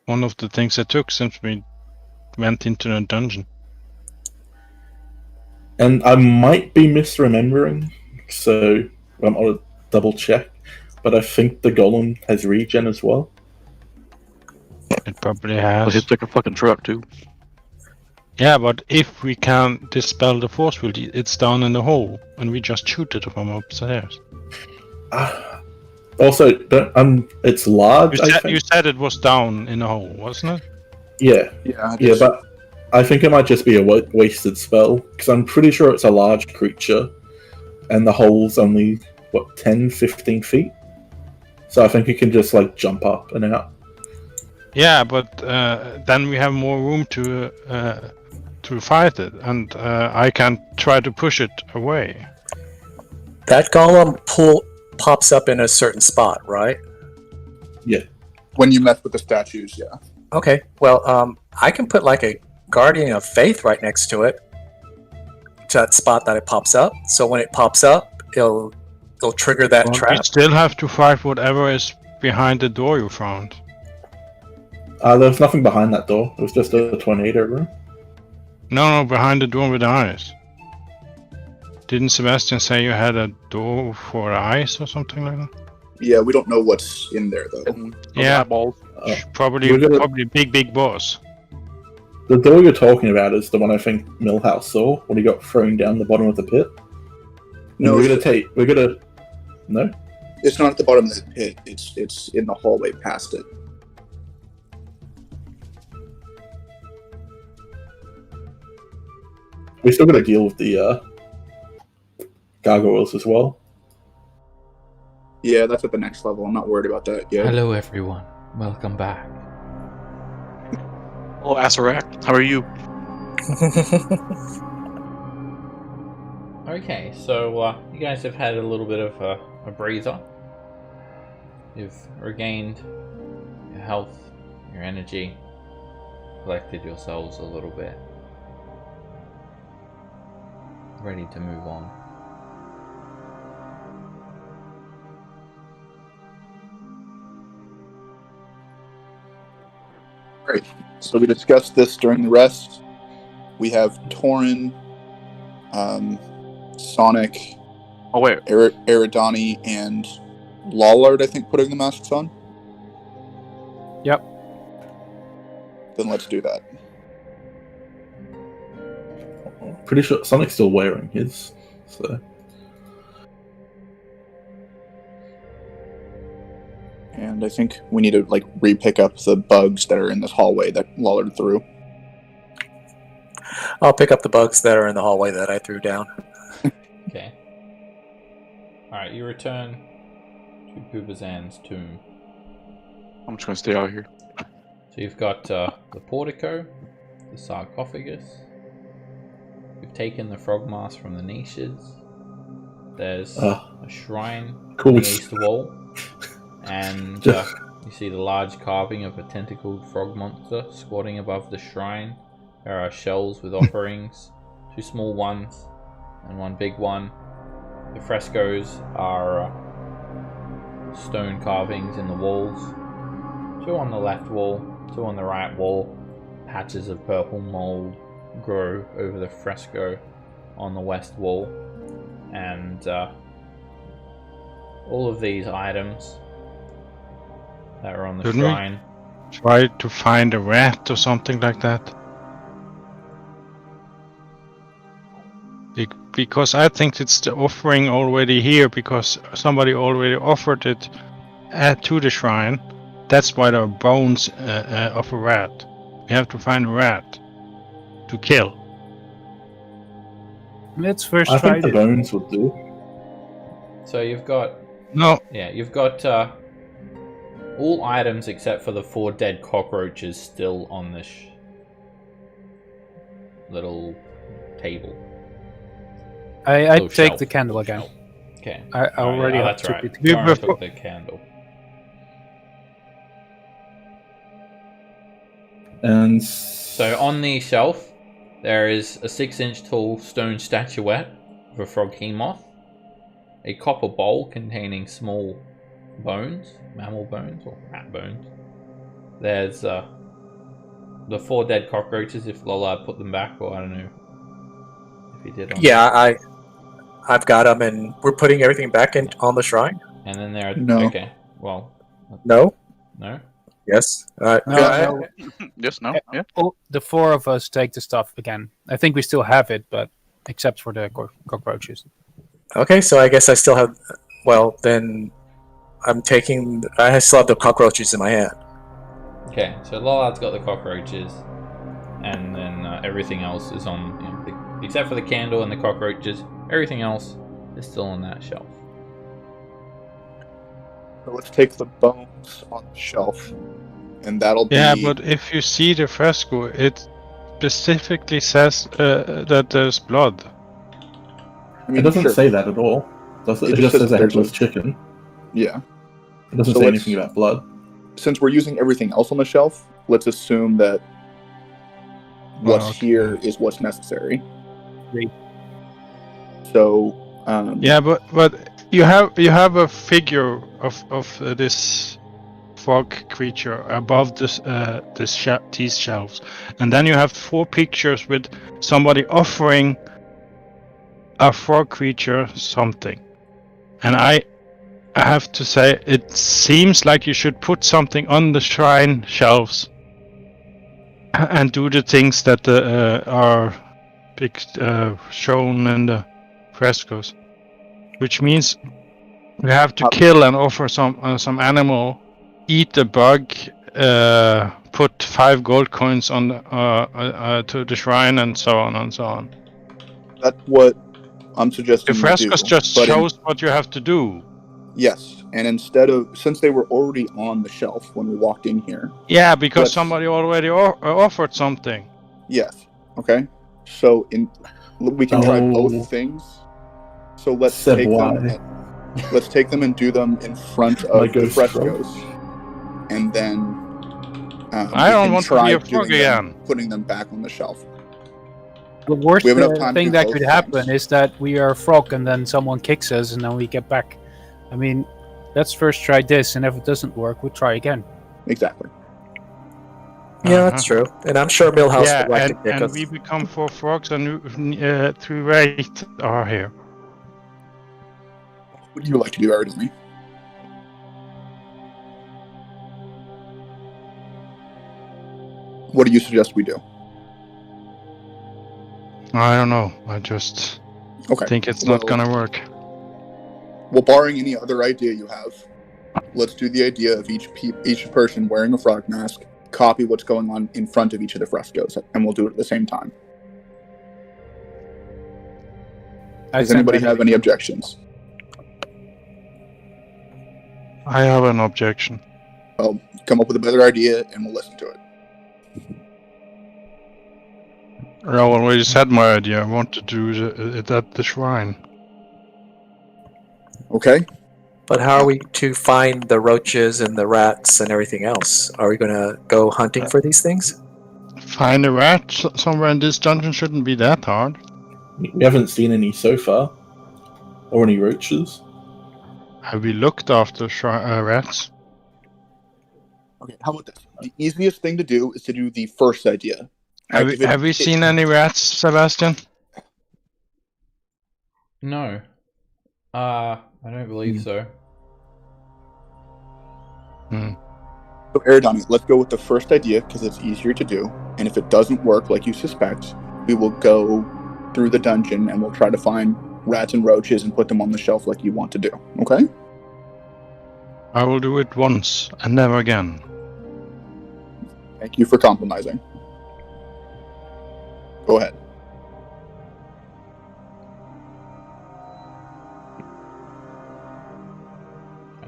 Speaker 7: One of the things I took since we went into the dungeon.
Speaker 4: And I might be misremembering, so I'm going to double check. But I think the golem has regen as well.
Speaker 7: It probably
Speaker 5: Well,
Speaker 7: has.
Speaker 5: he'd take a fucking truck too.
Speaker 7: Yeah, but if we can dispel the force field, it's down in the hole, and we just shoot it from upstairs.
Speaker 4: Also, it's large, I think.
Speaker 7: You said it was down in the hole, wasn't it?
Speaker 4: Yeah,
Speaker 3: Yeah,
Speaker 4: but I think it might just be a wasted spell, because I'm pretty sure it's a large creature, and the hole's only, 10, 15 feet? So I think you can just, jump up and out.
Speaker 7: Yeah, but then we have more room to fight it, and I can try to push it away.
Speaker 6: That golem pops up in a certain spot, right?
Speaker 4: Yeah.
Speaker 3: When you mess with the statues, yeah.
Speaker 6: Okay, well, I can put like a Guardian of Faith right next to it, to that spot that it pops up. So when it pops up, it'll trigger that
Speaker 7: Well,
Speaker 6: trap.
Speaker 7: you still have to fight whatever is behind the door you found.
Speaker 4: There's nothing behind that door. It was just a tornado room.
Speaker 7: No, behind the door with the eyes. Didn't Sebastian say you had a door for eyes or something like that?
Speaker 3: Yeah, we don't know what's in there though.
Speaker 7: Yeah.
Speaker 5: Eyeballs.
Speaker 7: Probably big boss.
Speaker 4: The door you're talking about is the one I think Millhouse saw when he got thrown down the bottom of the pit.
Speaker 3: No,
Speaker 4: No, No?
Speaker 3: it's not at the bottom of the pit. It's in the hallway past it.
Speaker 4: We still gotta deal with the gargoyles as well.
Speaker 3: Yeah, that's at the next level. I'm not worried about that yet.
Speaker 1: Hello everyone, welcome back.
Speaker 5: Oh, Asarak, how are you?
Speaker 1: Okay, so you guys have had a little bit of a breather. You've regained your health, your energy, collected yourselves a little bit. Ready to move on.
Speaker 3: Great. So we discussed this during the rest. We have Torin, Sonic,
Speaker 5: Oh wait,
Speaker 3: Eridani, and Lollard, I think, putting the masks on.
Speaker 2: Yep.
Speaker 3: Then let's do that.
Speaker 4: Pretty sure Sonic's still wearing his, so.
Speaker 3: And I think we need to re-pick up the bugs that are in this hallway that Lollard threw.
Speaker 6: I'll pick up the bugs that are in the hallway that I threw down.
Speaker 1: Okay. Alright, you return to Pubazan's tomb.
Speaker 5: I'm just gonna stay out here.
Speaker 1: So you've got the portico, the sarcophagus. You've taken the frog mask from the niches. There's a shrine
Speaker 4: Cool.
Speaker 1: on the east wall. And you see the large carving of a tentacled frog monster squatting above the shrine. There are shells with offerings, 2 small ones and 1 big one. The frescoes are stone carvings in the walls. 2 on the left wall, 2 on the right wall. Patches of purple mold grow over the fresco on the west wall. And all of these items that are on the
Speaker 7: Couldn't we
Speaker 1: shrine.
Speaker 7: try to find a rat or something like that? Because I think it's the offering already here because somebody already offered it to the shrine. That's why there are bones of a rat. We have to find a rat to kill.
Speaker 2: Let's first
Speaker 4: I
Speaker 2: try
Speaker 4: think the
Speaker 2: this.
Speaker 4: bones would do.
Speaker 1: So you've got
Speaker 7: No,
Speaker 1: you've got all items except for the 4 dead cockroaches still on this little table.
Speaker 2: I
Speaker 1: Oh,
Speaker 2: take
Speaker 1: shelf.
Speaker 2: the candle again.
Speaker 1: Okay.
Speaker 2: I already
Speaker 1: that's
Speaker 2: took
Speaker 1: right.
Speaker 2: it.
Speaker 1: Warren took the candle.
Speaker 4: And
Speaker 1: So on the shelf, there is a 6-inch tall stone statuette of a frog king moth, a copper bowl containing small bones, mammal bones or rat bones. There's the 4 dead cockroaches. If Lola put them back, or I don't know if he did.
Speaker 6: I've got them, and we're putting everything back in on the shrine.
Speaker 1: And then there are
Speaker 3: No.
Speaker 1: okay. Well,
Speaker 6: No.
Speaker 1: no.
Speaker 6: Yes.
Speaker 2: No,
Speaker 5: Yes, no, yeah.
Speaker 2: the 4 of us take the stuff again. I think we still have it, but except for the cockroaches.
Speaker 6: Okay, so I guess I still have. Well, then I'm taking. I still have the cockroaches in my hand.
Speaker 1: Okay, so Lollard's got the cockroaches, and then everything else is on, except for the candle and the cockroaches. Everything else is still on that shelf.
Speaker 3: So let's take the bones on the shelf, and that'll be.
Speaker 7: yeah, but if you see the fresco, it specifically says that there's blood.
Speaker 3: I mean,
Speaker 4: it doesn't
Speaker 3: sure.
Speaker 4: say that at all. Does it?
Speaker 3: It
Speaker 4: It
Speaker 3: just
Speaker 4: just says a
Speaker 3: there's
Speaker 4: headless chicken.
Speaker 3: Yeah.
Speaker 4: It doesn't
Speaker 3: So
Speaker 4: say
Speaker 3: let's-
Speaker 4: anything about blood.
Speaker 3: Since we're using everything else on the shelf, let's assume that what's
Speaker 7: okay.
Speaker 3: here is what's necessary.
Speaker 2: Agreed.
Speaker 3: So.
Speaker 7: Yeah, but you have a figure of this frog creature above these shelves, and then you have 4 pictures with somebody offering a frog creature something, and I have to say it seems like you should put something on the shrine shelves and do the things that are shown in the frescoes, which means we have to kill and offer some animal, eat the bug, put 5 gold coins on to the shrine, and so on and so on.
Speaker 3: That's what I'm suggesting.
Speaker 7: The
Speaker 3: you
Speaker 7: frescoes
Speaker 3: do,
Speaker 7: just
Speaker 3: but
Speaker 7: shows what you have to do.
Speaker 3: yes, and since they were already on the shelf when we walked in here.
Speaker 7: Yeah, because
Speaker 3: Let's-
Speaker 7: somebody already offered something.
Speaker 3: Yes. Okay. So we can try
Speaker 4: Oh.
Speaker 3: both things. So let's
Speaker 4: Said
Speaker 3: take
Speaker 4: why.
Speaker 3: them. Let's take them and do them in front of
Speaker 4: Like
Speaker 3: the
Speaker 4: ghost
Speaker 3: frescoes, and then
Speaker 7: I
Speaker 3: we
Speaker 7: don't
Speaker 3: can
Speaker 7: want to
Speaker 3: try
Speaker 7: be a
Speaker 3: doing
Speaker 7: frog
Speaker 3: them,
Speaker 7: again.
Speaker 3: putting them back on the shelf.
Speaker 2: The worst
Speaker 3: We have enough time to
Speaker 2: thing
Speaker 3: do
Speaker 2: that
Speaker 3: both
Speaker 2: could happen
Speaker 3: things.
Speaker 2: is that we are a frog and then someone kicks us and then we get back. I mean, let's first try this, and if it doesn't work, we'll try again.
Speaker 3: Exactly.
Speaker 6: Yeah, that's true. And I'm sure Millhouse
Speaker 7: Yeah,
Speaker 6: would like to kick
Speaker 7: and
Speaker 6: us.
Speaker 7: we become 4 frogs, and 3 wraith are here.
Speaker 3: What do you like to do, Aridani? What do you suggest we do?
Speaker 7: I don't know. I just
Speaker 3: Okay.
Speaker 7: think it's not
Speaker 3: Well-
Speaker 7: gonna work.
Speaker 3: Well, barring any other idea you have, let's do the idea of each person wearing a frog mask, copy what's going on in front of each of the frescoes, and we'll do it at the same time. Does anybody have any objections?
Speaker 7: I have an objection.
Speaker 3: Well, come up with a better idea, and we'll listen to it.
Speaker 7: I already said my idea. I want to do it at the shrine.
Speaker 3: Okay?
Speaker 6: But how are we to find the roaches and the rats and everything else? Are we going to go hunting for these things?
Speaker 7: Find a rat somewhere in this dungeon shouldn't be that hard.
Speaker 4: We haven't seen any so far, or any roaches.
Speaker 7: Have we looked after rats?
Speaker 3: Okay, how about this? The easiest thing to do is to do the first idea.
Speaker 7: Have we seen any rats, Sebastian?
Speaker 1: No. I don't believe so.
Speaker 3: So, Aridani, let's go with the first idea because it's easier to do. And if it doesn't work like you suspect, we will go through the dungeon, and we'll try to find rats and roaches and put them on the shelf like you want to do. Okay?
Speaker 7: I will do it once and never again.
Speaker 3: Thank you for compromising. Go ahead.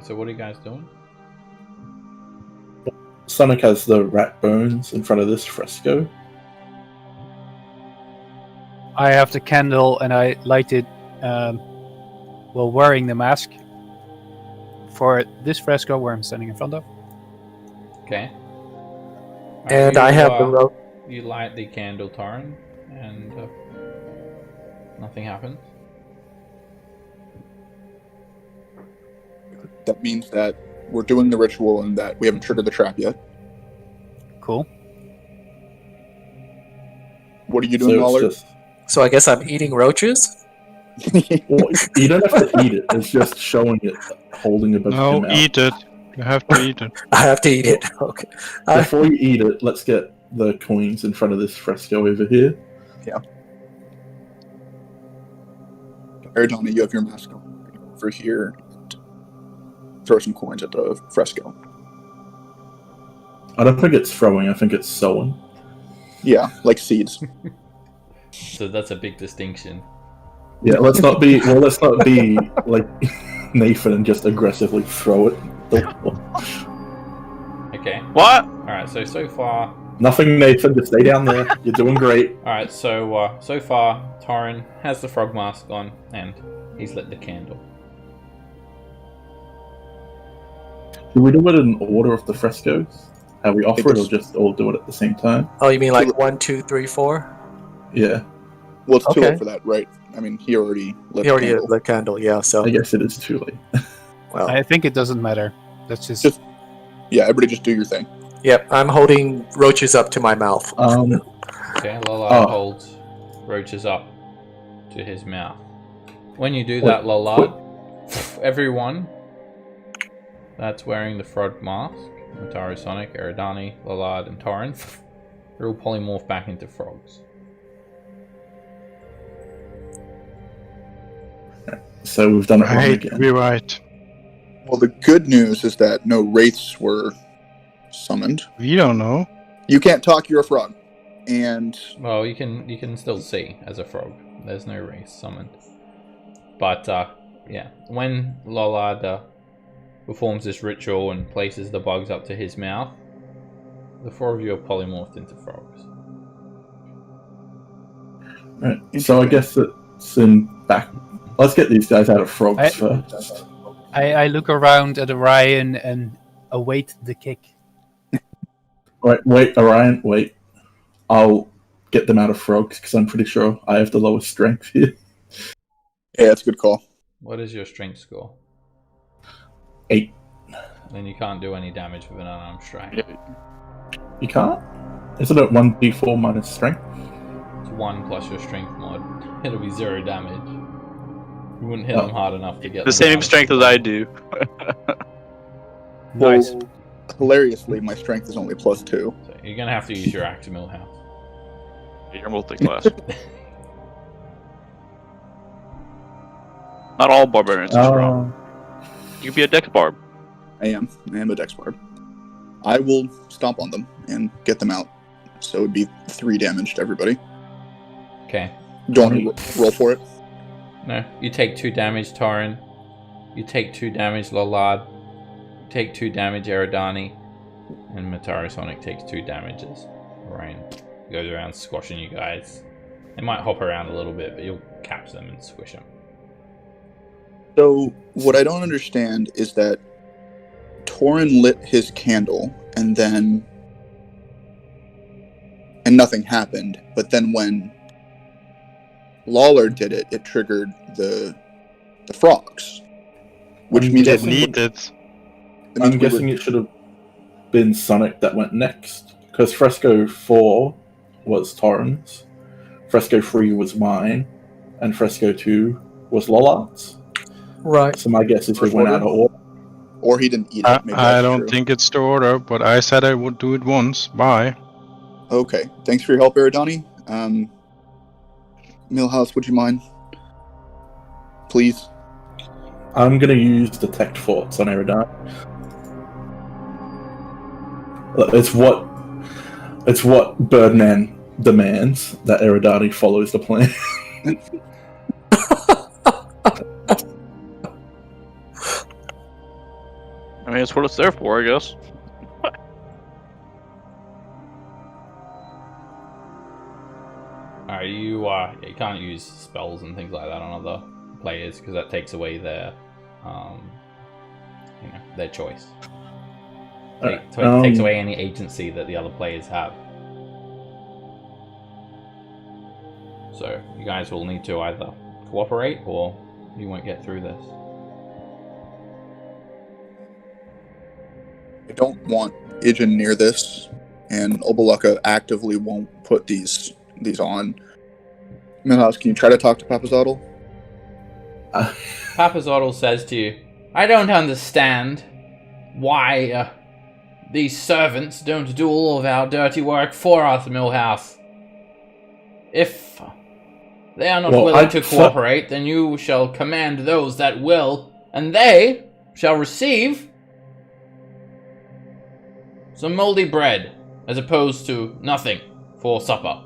Speaker 1: So what are you guys doing?
Speaker 4: Sonic has the rat bones in front of this fresco.
Speaker 2: I have the candle and I light it while wearing the mask for this fresco where I'm standing in front of.
Speaker 1: Okay.
Speaker 6: And I have the
Speaker 1: You light the candle, Torrin, and nothing happens.
Speaker 3: That means that we're doing the ritual and that we haven't triggered the trap yet.
Speaker 2: Cool.
Speaker 3: What are you doing, Lawler?
Speaker 6: So I guess I'm eating roaches?
Speaker 4: Well, you don't have to eat it. It's just showing it, holding it above your
Speaker 7: No,
Speaker 4: mouth.
Speaker 7: eat it. You have to eat it.
Speaker 6: I have to eat it. Okay.
Speaker 4: Before you eat it, let's get the coins in front of this fresco over here.
Speaker 3: Yeah. Aridana, you have your mask on over here. Throw some coins at the fresco.
Speaker 4: I don't think it's throwing, I think it's sowing.
Speaker 3: Yeah, like seeds.
Speaker 1: So that's a big distinction.
Speaker 4: Yeah, let's not be like Nathan and just aggressively throw it.
Speaker 1: Okay.
Speaker 5: What?
Speaker 1: Alright, so far...
Speaker 4: Nothing, Nathan, just stay down there. You're doing great.
Speaker 1: Alright, so far, Torrin has the frog mask on, and he's lit the candle.
Speaker 4: Do we do it in order of the frescoes? How we offer it, or just all do it at the same time?
Speaker 6: Oh, you mean like 1, 2, 3, 4?
Speaker 4: Yeah,
Speaker 3: Well, it's too
Speaker 6: Okay.
Speaker 3: late for that, right? I mean, he already lit
Speaker 6: He already
Speaker 3: the candle.
Speaker 6: lit candle, yeah, so...
Speaker 4: I guess it is too late.
Speaker 6: Well,
Speaker 2: I think it doesn't matter. That's just
Speaker 3: Yeah, everybody just do your thing.
Speaker 6: yep, I'm holding roaches up to my mouth.
Speaker 1: Okay, Lollard holds roaches up to his mouth. When you do that, Lollard, everyone that's wearing the frog mask, Mataru, Sonic, Eridani, Lollard, and Torrin, they're all polymorph back into frogs.
Speaker 4: So we've done it wrong
Speaker 7: Right,
Speaker 4: again.
Speaker 7: be right.
Speaker 3: Well, the good news is that no wraiths were summoned.
Speaker 7: We don't know.
Speaker 3: You can't talk, you're a frog. And
Speaker 1: Well, you can still see as a frog. There's no race summoned. But yeah, when Lollard performs this ritual and places the bugs up to his mouth, the four of you are polymorphed into frogs.
Speaker 4: Right. So I guess it's in back. Let's get these guys out of frogs first.
Speaker 2: I look around at Orion and await the kick.
Speaker 4: Wait, Orion, wait. I'll get them out of frogs because I'm pretty sure I have the lowest strength here.
Speaker 3: yeah, that's a good call.
Speaker 1: What is your strength score?
Speaker 4: 8.
Speaker 1: Then you can't do any damage with an unarmed strike.
Speaker 4: You can't? Isn't it 1d4 minus strength?
Speaker 1: It's 1 plus your strength mod. It'll be 0 damage. You wouldn't hit them hard enough to get
Speaker 5: The
Speaker 1: them
Speaker 5: same
Speaker 1: down.
Speaker 5: strength as I do.
Speaker 2: Nice.
Speaker 3: Well, hilariously, my strength is only +2.
Speaker 1: So you're gonna have to use your Actimel health.
Speaker 5: You're multi-class. Not all barbarians are strong. You can be a dex barb.
Speaker 3: I am a dex barb. I will stomp on them and get them out. So it would be 3 damage to everybody.
Speaker 1: Okay.
Speaker 3: Do you want to roll for it?
Speaker 1: No, you take 2 damage, Torrin. You take 2 damage, Lollard. You take 2 damage, Eridani. And Mataru Sonic takes 2 damages. Orion goes around squashing you guys. They might hop around a little bit, but you'll catch them and squish them.
Speaker 3: So what I don't understand is that Torrin lit his candle and nothing happened. But then when Lawler did it, it triggered the frogs. Which
Speaker 4: I'm
Speaker 3: means
Speaker 7: Didn't
Speaker 4: guessing-
Speaker 7: eat it.
Speaker 3: it means
Speaker 4: I'm
Speaker 3: we were-
Speaker 4: guessing it should have been Sonic that went next. Because Fresco 4 was Torrens, Fresco 3 was mine, and Fresco 2 was Lollard's.
Speaker 6: Right.
Speaker 4: So my guess is we went out of order.
Speaker 3: or he didn't eat it. Maybe
Speaker 7: I
Speaker 3: that's
Speaker 7: don't
Speaker 3: true.
Speaker 7: think it's the order, but I said I would do it once. Bye.
Speaker 3: Okay, thanks for your help, Eridani. Millhouse, would you mind? Please.
Speaker 4: I'm gonna use detect thoughts on Eridani. It's what Birdman demands, that Eridani follows the plan.
Speaker 5: I mean, it's what it's there for, I guess.
Speaker 1: Alright, you can't use spells and things like that on other players because that takes away their, their choice. It takes away any agency that the other players have. So you guys will need to either cooperate or you won't get through this.
Speaker 3: I don't want Ijin near this, and Obalaka actively won't put these on. Millhouse, can you try to talk to Papazotl?
Speaker 1: Papazotl says to you, I don't understand why these servants don't do all of our dirty work for us, Millhouse. If they are not willing to cooperate, then you shall command those that will, and they shall receive some moldy bread, as opposed to nothing for supper.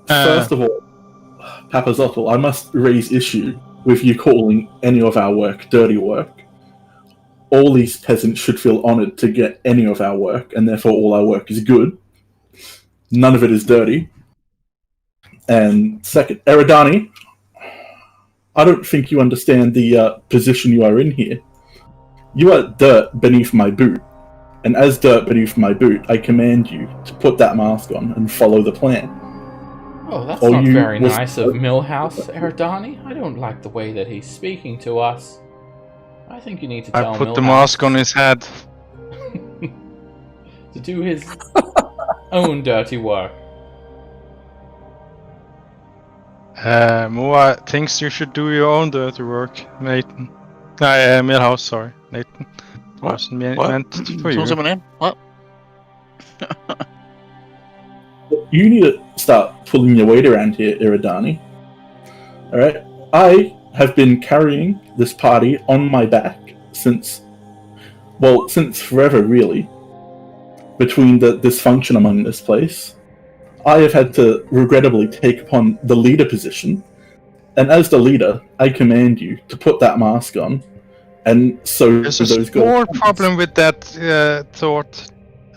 Speaker 4: First of all, Papazotl, I must raise issue with you calling any of our work dirty work. All these peasants should feel honoured to get any of our work, and therefore all our work is good. None of it is dirty. And second, Eridani, I don't think you understand the position you are in here. You are dirt beneath my boot, and as dirt beneath my boot, I command you to put that mask on and follow the plan.
Speaker 1: Oh, that's not very nice of Millhouse, Eridani. I don't like the way that he's speaking to us. I think you need to tell
Speaker 7: I put
Speaker 1: Millhouse
Speaker 7: the mask on his head.
Speaker 1: to do his own dirty work.
Speaker 7: Moa thinks you should do your own dirty work, Nathan. Millhouse, sorry, Nathan. Wasn't meant for you.
Speaker 5: What's my name? What?
Speaker 4: You need to start pulling your weight around here, Eridani. Alright? I have been carrying this party on my back since forever, really. Between the dysfunction among this place, I have had to regrettably take upon the leader position, and as the leader, I command you to put that mask on, and so
Speaker 7: there's a small problem with that thought,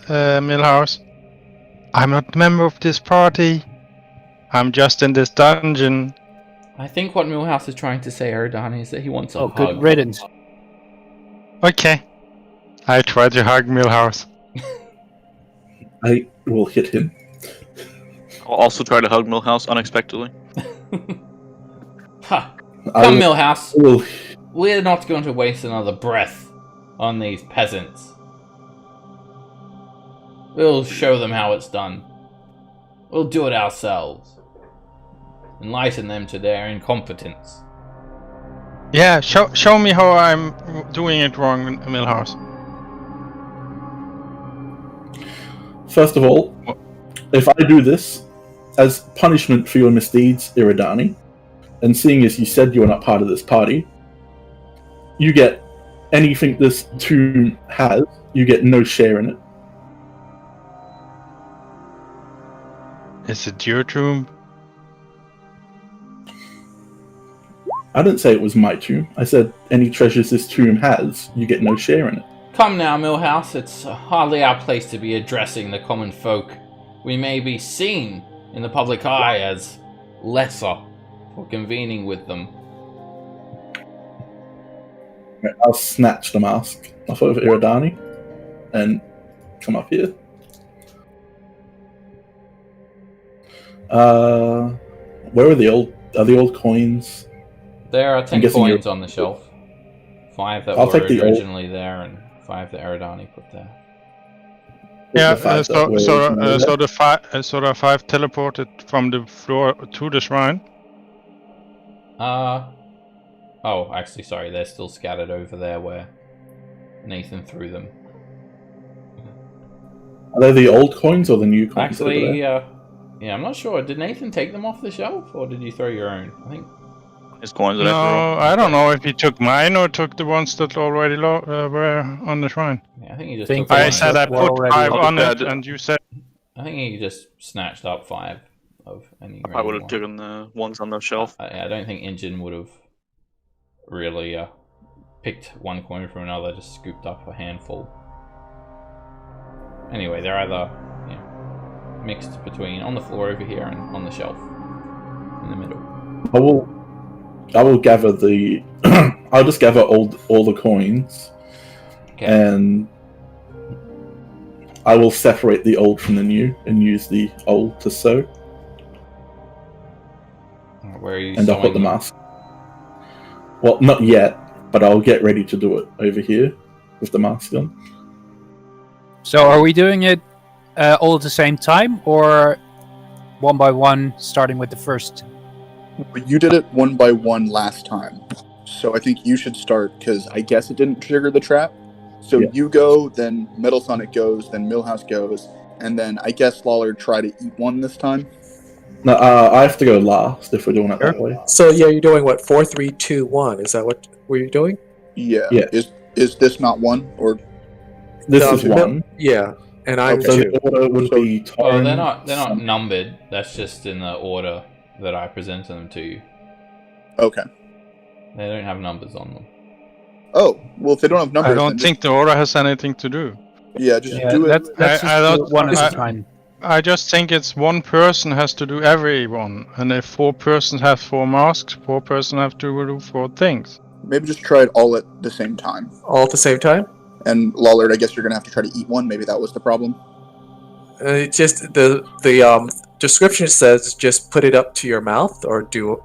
Speaker 7: Millhouse. I'm not a member of this party. I'm just in this dungeon.
Speaker 1: I think what Millhouse is trying to say, Eridani, is that he wants a hug.
Speaker 2: Good riddance.
Speaker 7: Okay. I try to hug Millhouse.
Speaker 4: I will hit him.
Speaker 5: I'll also try to hug Millhouse unexpectedly.
Speaker 1: Ha! Come, Millhouse. We're not going to waste another breath on these peasants. We'll show them how it's done. We'll do it ourselves. Enlighten them to their incompetence.
Speaker 7: Yeah, show me how I'm doing it wrong, Millhouse.
Speaker 4: First of all, if I do this as punishment for your misdeeds, Eridani, and seeing as you said you are not part of this party, you get anything this tomb has, you get no share in it.
Speaker 7: Is it your tomb?
Speaker 4: I didn't say it was my tomb. I said any treasures this tomb has, you get no share in it.
Speaker 1: Come now, Millhouse. It's hardly our place to be addressing the common folk. We may be seen in the public eye as lesser for convening with them.
Speaker 4: I'll snatch the mask off of Eridani and come up here. Where are the old coins?
Speaker 1: There are 10 coins on the shelf. 5 that were originally there, and 5 that Eridani put there.
Speaker 7: Yeah, so the 5 teleported from the floor to the shrine.
Speaker 1: Oh, actually, sorry, they're still scattered over there where Nathan threw them.
Speaker 4: Are they the old coins or the new coins?
Speaker 1: Actually, Yeah, I'm not sure. Did Nathan take them off the shelf, or did you throw your own? I think.
Speaker 5: His coins that
Speaker 7: No,
Speaker 5: I
Speaker 7: I don't know if he took mine or took the ones that already were on the shrine.
Speaker 1: Yeah, I think he just
Speaker 2: Think
Speaker 1: took
Speaker 2: the
Speaker 7: I
Speaker 2: ones
Speaker 7: said
Speaker 2: that
Speaker 7: I
Speaker 2: were
Speaker 7: put
Speaker 2: already
Speaker 7: 5
Speaker 5: on.
Speaker 7: on
Speaker 5: Yeah, I
Speaker 7: it,
Speaker 5: did.
Speaker 7: and you said
Speaker 1: I think he just snatched up 5 of any.
Speaker 5: I would have
Speaker 1: one.
Speaker 5: taken the ones on the shelf.
Speaker 1: I don't think Engine would have really picked one coin from another, just scooped up a handful. Anyway, they're either mixed between on the floor over here and on the shelf in the middle.
Speaker 4: I will gather the. I'll just gather all the coins,
Speaker 1: Okay.
Speaker 4: and I will separate the old from the new and use the old to sew.
Speaker 1: Where are you?
Speaker 4: And I'll put the
Speaker 1: sewing them?
Speaker 4: mask. Well, not yet, but I'll get ready to do it over here with the mask on.
Speaker 2: So are we doing it all at the same time, or one by one, starting with the first?
Speaker 3: You did it one by one last time, so I think you should start because I guess it didn't trigger the trap. So
Speaker 4: Yeah.
Speaker 3: you go, then Metal Sonic goes, then Millhouse goes, and then I guess Lawler try to eat one this time.
Speaker 4: No, I have to go last if we're doing it that way.
Speaker 6: So yeah, you're doing what? 4, 3, 2, 1. Is that what we're doing?
Speaker 3: Yeah.
Speaker 4: Yeah.
Speaker 3: Is this not one or?
Speaker 4: This
Speaker 6: No,
Speaker 4: is
Speaker 6: no.
Speaker 4: one.
Speaker 6: Yeah, and I'm
Speaker 3: Okay.
Speaker 4: So
Speaker 6: 2.
Speaker 4: the order would be.
Speaker 1: Well,
Speaker 4: Torrent,
Speaker 1: they're not
Speaker 4: Sonic.
Speaker 1: numbered. That's just in the order that I presented them to you.
Speaker 3: Okay.
Speaker 1: They don't have numbers on them.
Speaker 3: Oh well, if they don't have numbers,
Speaker 7: I don't
Speaker 3: then
Speaker 7: think the order has anything to do.
Speaker 3: just do it.
Speaker 2: Let's just
Speaker 7: I
Speaker 2: do
Speaker 7: don't-
Speaker 2: it one at
Speaker 7: I-
Speaker 2: a time.
Speaker 7: I just think it's one person has to do every one, and if 4 persons have 4 masks, 4 persons have to do 4 things.
Speaker 3: Maybe just try it all at the same time.
Speaker 6: All at the same time?
Speaker 3: And Lawler, I guess you're gonna have to try to eat one. Maybe that was the problem.
Speaker 6: Just the description says just put it up to your mouth or do.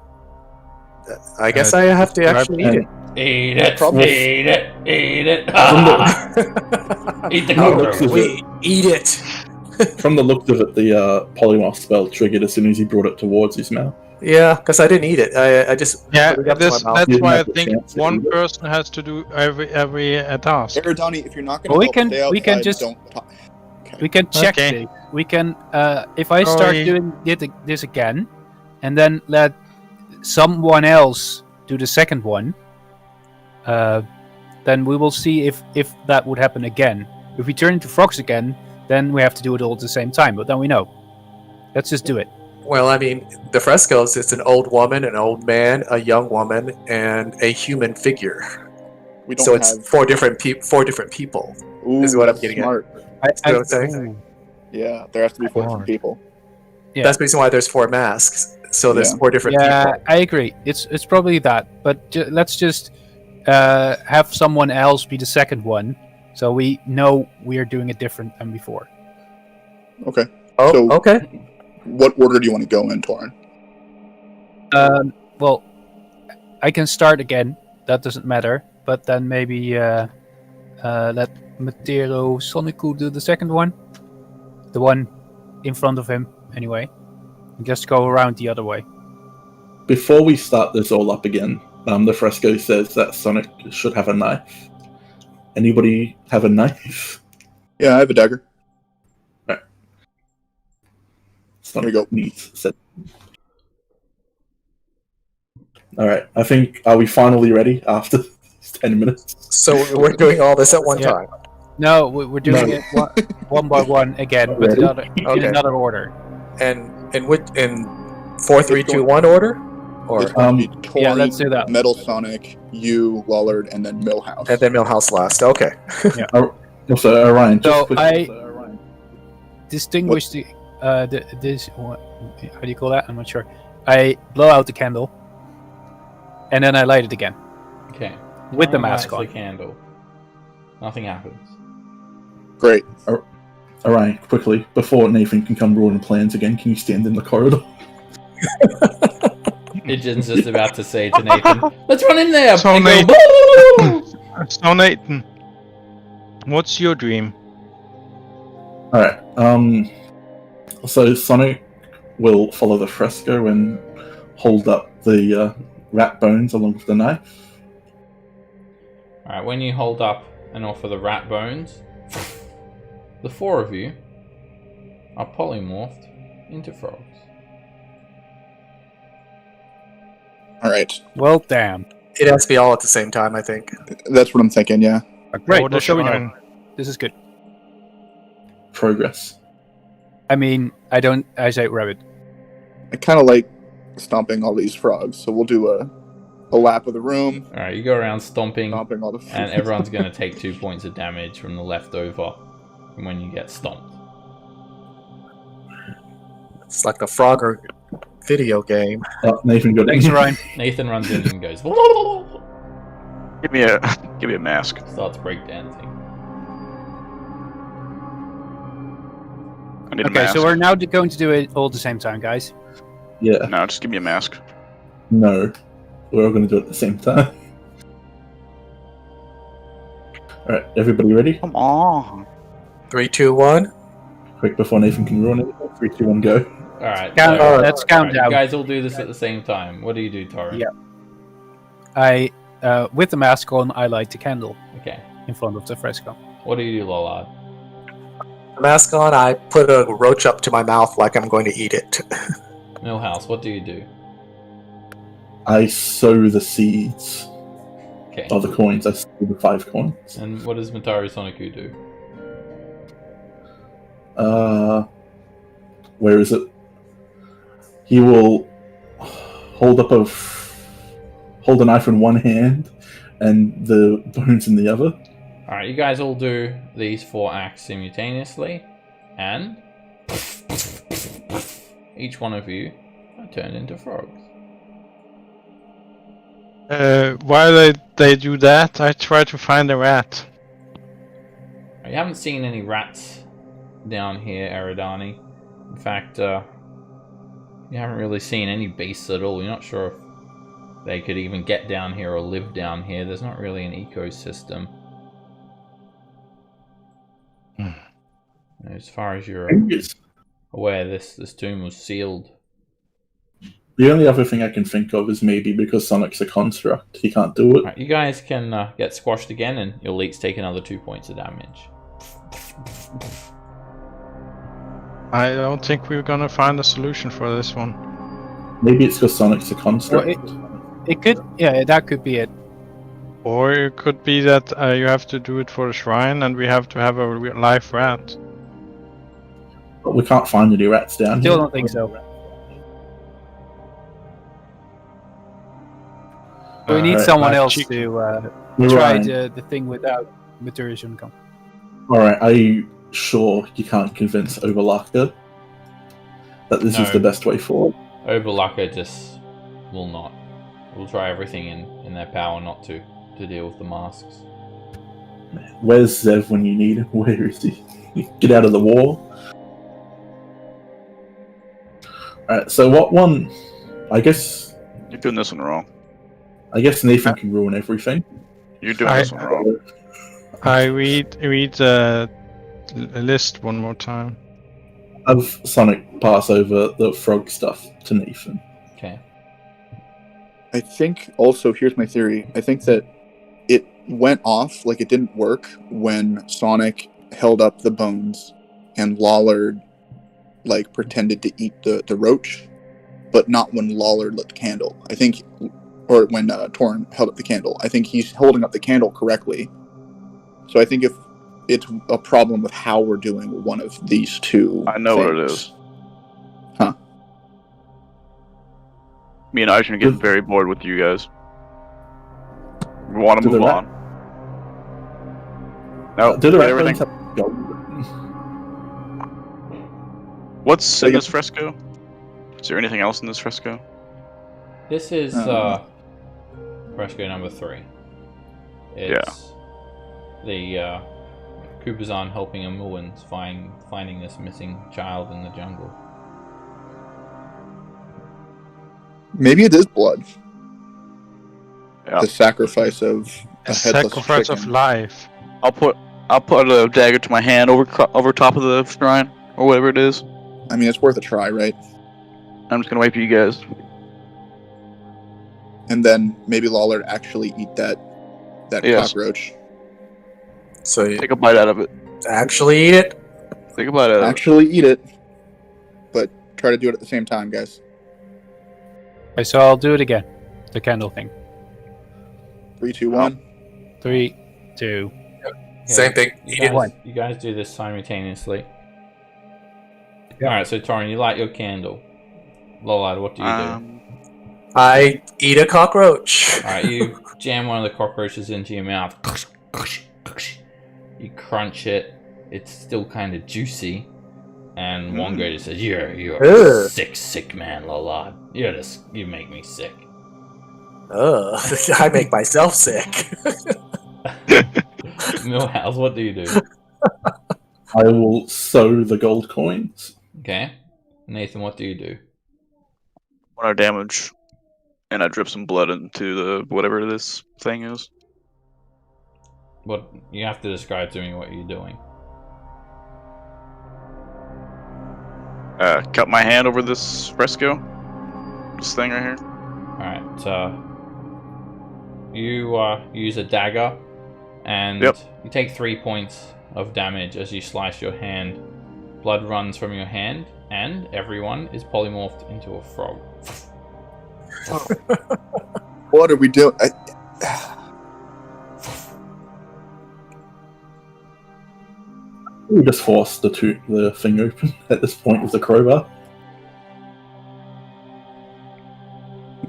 Speaker 6: I guess I have to actually eat it.
Speaker 1: Eat it,
Speaker 3: Probably.
Speaker 1: eat it, eat it. Eat the
Speaker 4: No,
Speaker 1: cover.
Speaker 4: looks as
Speaker 6: We eat it.
Speaker 4: From the looks of it, the polymorph spell triggered as soon as he brought it towards his mouth.
Speaker 6: Yeah, because I didn't eat it. I just
Speaker 7: Yeah,
Speaker 6: put it up to my mouth.
Speaker 7: that's
Speaker 4: You
Speaker 7: why I
Speaker 4: have the
Speaker 7: think
Speaker 4: chance to
Speaker 7: one
Speaker 4: eat it.
Speaker 7: person has to do every task.
Speaker 3: Eridani, if you're not gonna
Speaker 2: Well, we
Speaker 3: help,
Speaker 2: can-
Speaker 3: stay outside.
Speaker 2: we can just-
Speaker 3: Don't talk.
Speaker 2: We can check
Speaker 7: Okay.
Speaker 2: this. We can, if I start
Speaker 7: Sorry.
Speaker 2: doing this again, and then let someone else do the second one, then we will see if that would happen again. If we turn into frogs again, then we have to do it all at the same time. But then we know. Let's just do it.
Speaker 6: Well, I mean, the frescoes, it's an old woman, an old man, a young woman, and a human figure.
Speaker 3: We don't
Speaker 6: So it's
Speaker 3: have
Speaker 6: 4 different people.
Speaker 3: Ooh,
Speaker 6: is what I'm
Speaker 3: that's
Speaker 6: getting at.
Speaker 3: smart.
Speaker 6: what I'm saying.
Speaker 3: Yeah, there has to be 4 different
Speaker 7: Smart.
Speaker 3: people.
Speaker 2: Yeah.
Speaker 6: That's the reason why there's 4 masks. So there's
Speaker 3: Yeah.
Speaker 6: 4 different
Speaker 2: Yeah,
Speaker 6: people.
Speaker 2: I agree. It's probably that. But let's just have someone else be the second one, so we know we are doing it different than before.
Speaker 3: Okay.
Speaker 6: Oh,
Speaker 3: So-
Speaker 6: okay.
Speaker 3: What order do you want to go in, Torin?
Speaker 2: Well, I can start again. That doesn't matter. But then maybe let Matero Sonicu do the second one. The one in front of him, anyway. And just go around the other way.
Speaker 4: Before we start this all up again, the fresco says that Sonic should have a knife. Anybody have a knife?
Speaker 3: Yeah, I have a dagger.
Speaker 4: Sonic
Speaker 3: There you go.
Speaker 4: needs said. All right, I think are we finally ready after 10 minutes?
Speaker 6: So we're doing all this at one
Speaker 2: Yeah.
Speaker 6: time.
Speaker 2: No, we're doing
Speaker 4: No.
Speaker 2: it one by one again, but
Speaker 4: Ready?
Speaker 2: in
Speaker 6: Okay.
Speaker 2: another order.
Speaker 6: And in 4, 3, 2, 1 order? Or
Speaker 3: It's going to be Torin,
Speaker 2: yeah, let's do that.
Speaker 3: Metal Sonic, you, Lullard, and then Millhouse.
Speaker 6: and then Millhouse last. Okay.
Speaker 4: Also, Orion.
Speaker 2: So
Speaker 4: quickly-
Speaker 2: I- Distinguish this. How do you call that? I'm not sure. I blow out the candle, and then I light it again.
Speaker 1: Okay.
Speaker 2: With the
Speaker 1: Torin
Speaker 2: mask
Speaker 1: lights
Speaker 2: on.
Speaker 1: the candle. Nothing happens.
Speaker 3: Great.
Speaker 4: Orion, quickly before Nathan can come rolling plans again, can you stand in the corridor?
Speaker 1: Pigeon's just about to say to Nathan, "Let's run in there."
Speaker 7: So
Speaker 1: and go,
Speaker 7: Nathan-
Speaker 1: "Boo!"
Speaker 7: So Nathan, what's your dream?
Speaker 4: All right. So Sonic will follow the fresco and hold up the rat bones along with the knife.
Speaker 1: All right. When you hold up and offer the rat bones, the 4 of you are polymorphed into frogs.
Speaker 3: All right,
Speaker 2: Well, damn.
Speaker 6: It has to be all at the same time, I think.
Speaker 3: that's what I'm thinking. Yeah.
Speaker 2: Great.
Speaker 7: Or the
Speaker 2: Well, so we know.
Speaker 7: shrine.
Speaker 2: This is good.
Speaker 4: Progress.
Speaker 2: I mean, I say rabbit.
Speaker 3: I kind of like stomping all these frogs, so we'll do a lap of the room,
Speaker 1: Alright, you go around stomping,
Speaker 3: stomping all the.
Speaker 1: and everyone's going to take 2 points of damage from the leftover from when you get stomped.
Speaker 6: It's like the Frogger video game.
Speaker 4: Nathan got
Speaker 2: Thanks,
Speaker 4: it.
Speaker 2: Ryan.
Speaker 1: Nathan runs in and goes,
Speaker 5: Give me a mask.
Speaker 1: starts breakdancing.
Speaker 5: I need a
Speaker 2: Okay,
Speaker 5: mask.
Speaker 2: so we're now going to do it all at the same time, guys.
Speaker 4: Yeah.
Speaker 5: No, just give me a mask.
Speaker 4: No. We're all going to do it at the same time. Alright, everybody ready?
Speaker 5: Come on.
Speaker 6: 3, 2, 1.
Speaker 4: Quick before Nathan can ruin it. 3, 2, 1, go.
Speaker 1: Alright,
Speaker 2: Let's count
Speaker 1: you
Speaker 2: down.
Speaker 1: guys all do this at the same time. What do you do, Torrin?
Speaker 2: Yeah. With the mask on, I light the candle
Speaker 1: Okay.
Speaker 2: in front of the fresco.
Speaker 1: What do you do, Lollard?
Speaker 6: Mask on, I put a roach up to my mouth like I'm going to eat it.
Speaker 1: Millhouse, what do you do?
Speaker 4: I sow the seeds
Speaker 1: Okay.
Speaker 4: of the coins. I sow the 5 coins.
Speaker 1: And what does Mataru Soniku do?
Speaker 4: Where is it? He will hold a knife in one hand and the bones in the other.
Speaker 1: Alright, you guys all do these 4 acts simultaneously, and each one of you are turned into frogs.
Speaker 7: While they do that, I try to find a rat.
Speaker 1: You haven't seen any rats down here, Eridani. In fact, you haven't really seen any beasts at all. You're not sure if they could even get down here or live down here. There's not really an ecosystem. As far as you're aware, this tomb was sealed.
Speaker 4: The only other thing I can think of is maybe because Sonic's a construct, he can't do it.
Speaker 1: Alright, you guys can get squashed again, and you'll each take another 2 points of damage.
Speaker 7: I don't think we're gonna find a solution for this one.
Speaker 4: Maybe it's because Sonic's a construct.
Speaker 2: It could, yeah, that could be it.
Speaker 7: Or it could be that you have to do it for the shrine, and we have to have a live rat.
Speaker 4: But we can't find any rats down
Speaker 2: Still
Speaker 4: here.
Speaker 2: don't think so. We need
Speaker 4: Alright,
Speaker 2: someone else
Speaker 7: cheek.
Speaker 2: to
Speaker 4: You're
Speaker 2: try
Speaker 4: right.
Speaker 2: the thing without materials income.
Speaker 4: Alright, are you sure you can't convince Overlocker that this is
Speaker 1: No.
Speaker 4: the best way forward?
Speaker 1: Oberlacher just will not. Will try everything in their power not to deal with the masks.
Speaker 4: Where's Zev when you need him? Where is he? Get out of the war. Alright, so what one? I guess
Speaker 5: You're doing this one wrong.
Speaker 4: Nathan can ruin everything.
Speaker 5: You're doing this one wrong.
Speaker 7: I read the list one more time.
Speaker 4: Have Sonic pass over the frog stuff to Nathan.
Speaker 1: Okay.
Speaker 3: I think also, here's my theory. I think that it went off, like it didn't work when Sonic held up the bones and Lollard like pretended to eat the roach, but not when Lollard lit the candle. I think, or when Torrin held up the candle. I think he's holding up the candle correctly. So I think if it's a problem with how we're doing one of these two
Speaker 5: I know what it
Speaker 3: things.
Speaker 5: is.
Speaker 3: Huh.
Speaker 5: Me and Aisha are getting very bored with you guys. We want to
Speaker 4: Do the
Speaker 5: move
Speaker 4: rat-
Speaker 5: on. No,
Speaker 4: Do the
Speaker 5: get
Speaker 4: rat
Speaker 5: everything.
Speaker 4: bones have gold?
Speaker 5: What's in this fresco? Is there anything else in this fresco?
Speaker 1: This is fresco number 3. It's the Kubazan helping a Muans finding this missing child in the jungle.
Speaker 3: Maybe it is blood.
Speaker 5: Yeah.
Speaker 3: The sacrifice of
Speaker 7: A
Speaker 3: a headless
Speaker 7: sacrifice of
Speaker 3: chicken.
Speaker 7: life.
Speaker 5: I'll put a dagger to my hand over top of the shrine or whatever it is.
Speaker 3: I mean, it's worth a try, right?
Speaker 5: I'm just gonna wait for you guys.
Speaker 3: And then maybe Lollard actually eat that
Speaker 5: Yes.
Speaker 3: cockroach.
Speaker 6: So you
Speaker 5: Take a bite out of it.
Speaker 6: actually eat it?
Speaker 5: Take a bite out of it.
Speaker 3: Actually eat it, but try to do it at the same time, guys.
Speaker 2: Okay, so I'll do it again. The candle thing.
Speaker 3: 3, 2, 1.
Speaker 2: 3, 2.
Speaker 6: Same thing.
Speaker 1: You guys do this simultaneously.
Speaker 2: Yeah.
Speaker 1: Alright, so Torin, you light your candle. Lollard, what do you do?
Speaker 6: I eat a cockroach.
Speaker 1: Alright, you jam one of the cockroaches into your mouth. You crunch it. It's still kind of juicy. And Wongo just says, You're a sick man, Lollard. You make me sick.
Speaker 6: I make myself sick.
Speaker 1: Millhouse, what do you do?
Speaker 4: I will sow the gold coins.
Speaker 1: Okay. Nathan, what do you do?
Speaker 5: 1 damage, and I drip some blood into the whatever this thing is.
Speaker 1: What you have to describe to me what you're doing.
Speaker 5: Cut my hand over this fresco. This thing right here.
Speaker 1: Alright, you use a dagger, and you take 3 points of damage as you slice your hand. Blood runs from your hand, and everyone is polymorphed into a frog.
Speaker 3: What are we doing?
Speaker 4: We just force the thing open at this point with the crowbar.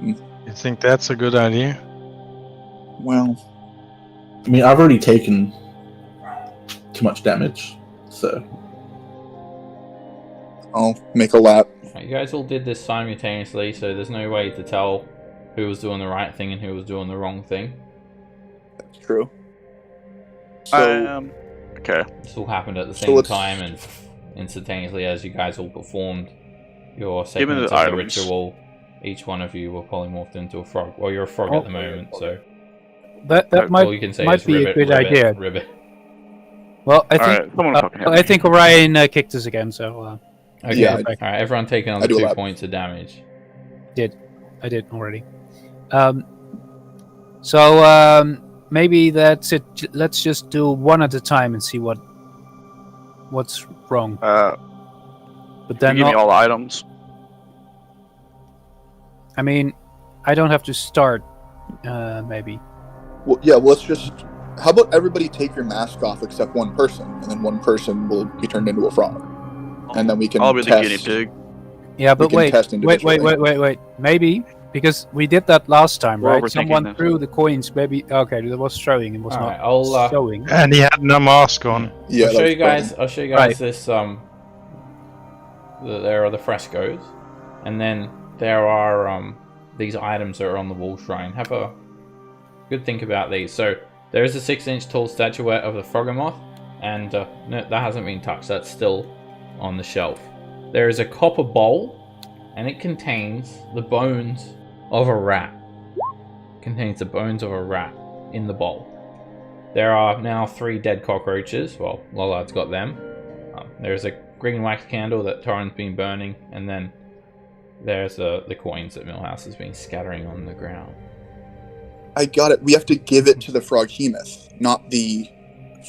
Speaker 7: You think that's a good idea?
Speaker 3: Well,
Speaker 4: I mean, I've already taken too much damage, so
Speaker 3: I'll make a lap.
Speaker 1: Right, you guys all did this simultaneously, so there's no way to tell who was doing the right thing and who was doing the wrong thing.
Speaker 3: That's true. So,
Speaker 5: okay.
Speaker 1: This all happened at the same time and instantaneously as you guys all performed your segments of the ritual. Each one of you were polymorphed into a frog. Well, you're a frog at the moment, so
Speaker 2: that
Speaker 1: all you can say
Speaker 2: might
Speaker 1: is
Speaker 2: be
Speaker 1: ribbit,
Speaker 2: a good
Speaker 1: ribbit,
Speaker 2: idea.
Speaker 1: Ribbit.
Speaker 2: Well, I
Speaker 5: Alright, someone fucking help me.
Speaker 2: think Orion kicked us again, so
Speaker 1: Okay,
Speaker 3: Yeah,
Speaker 1: alright, everyone take another 2 points of damage.
Speaker 2: I did already. Maybe that's it. Let's just do one at a time and see what's wrong. But then
Speaker 5: give me all the items.
Speaker 2: I mean, I don't have to start. Maybe.
Speaker 3: well, yeah, let's just. How about everybody take your mask off except one person, and then one person will be turned into a frog, and then we can.
Speaker 5: I'll be
Speaker 3: test.
Speaker 5: the guinea pig.
Speaker 2: Yeah, but
Speaker 3: We can test
Speaker 2: wait.
Speaker 3: individually.
Speaker 2: Maybe because we did that last time,
Speaker 5: We're
Speaker 2: right?
Speaker 5: overthinking
Speaker 2: Someone
Speaker 5: this.
Speaker 2: threw the coins. Maybe okay, there was throwing. It was
Speaker 1: Alright,
Speaker 2: not showing.
Speaker 7: And he had no mask on.
Speaker 3: Yeah,
Speaker 1: I'll show
Speaker 3: that's
Speaker 1: you guys.
Speaker 3: fine.
Speaker 1: I'll show you guys this. There are the frescoes, and then there are these items that are on the wall shrine. Have a good think about these. So there is a 6-inch tall statuette of the Froggemoth, and no, that hasn't been touched. That's still on the shelf. There is a copper bowl, and it contains the bones of a rat. Contains the bones of a rat in the bowl. There are now 3 dead cockroaches. Well, Lollard's got them. There's a green wax candle that Torrin's been burning, and then there's the coins that Millhouse has been scattering on the ground.
Speaker 3: I got it. We have to give it to the Froghemoth, not the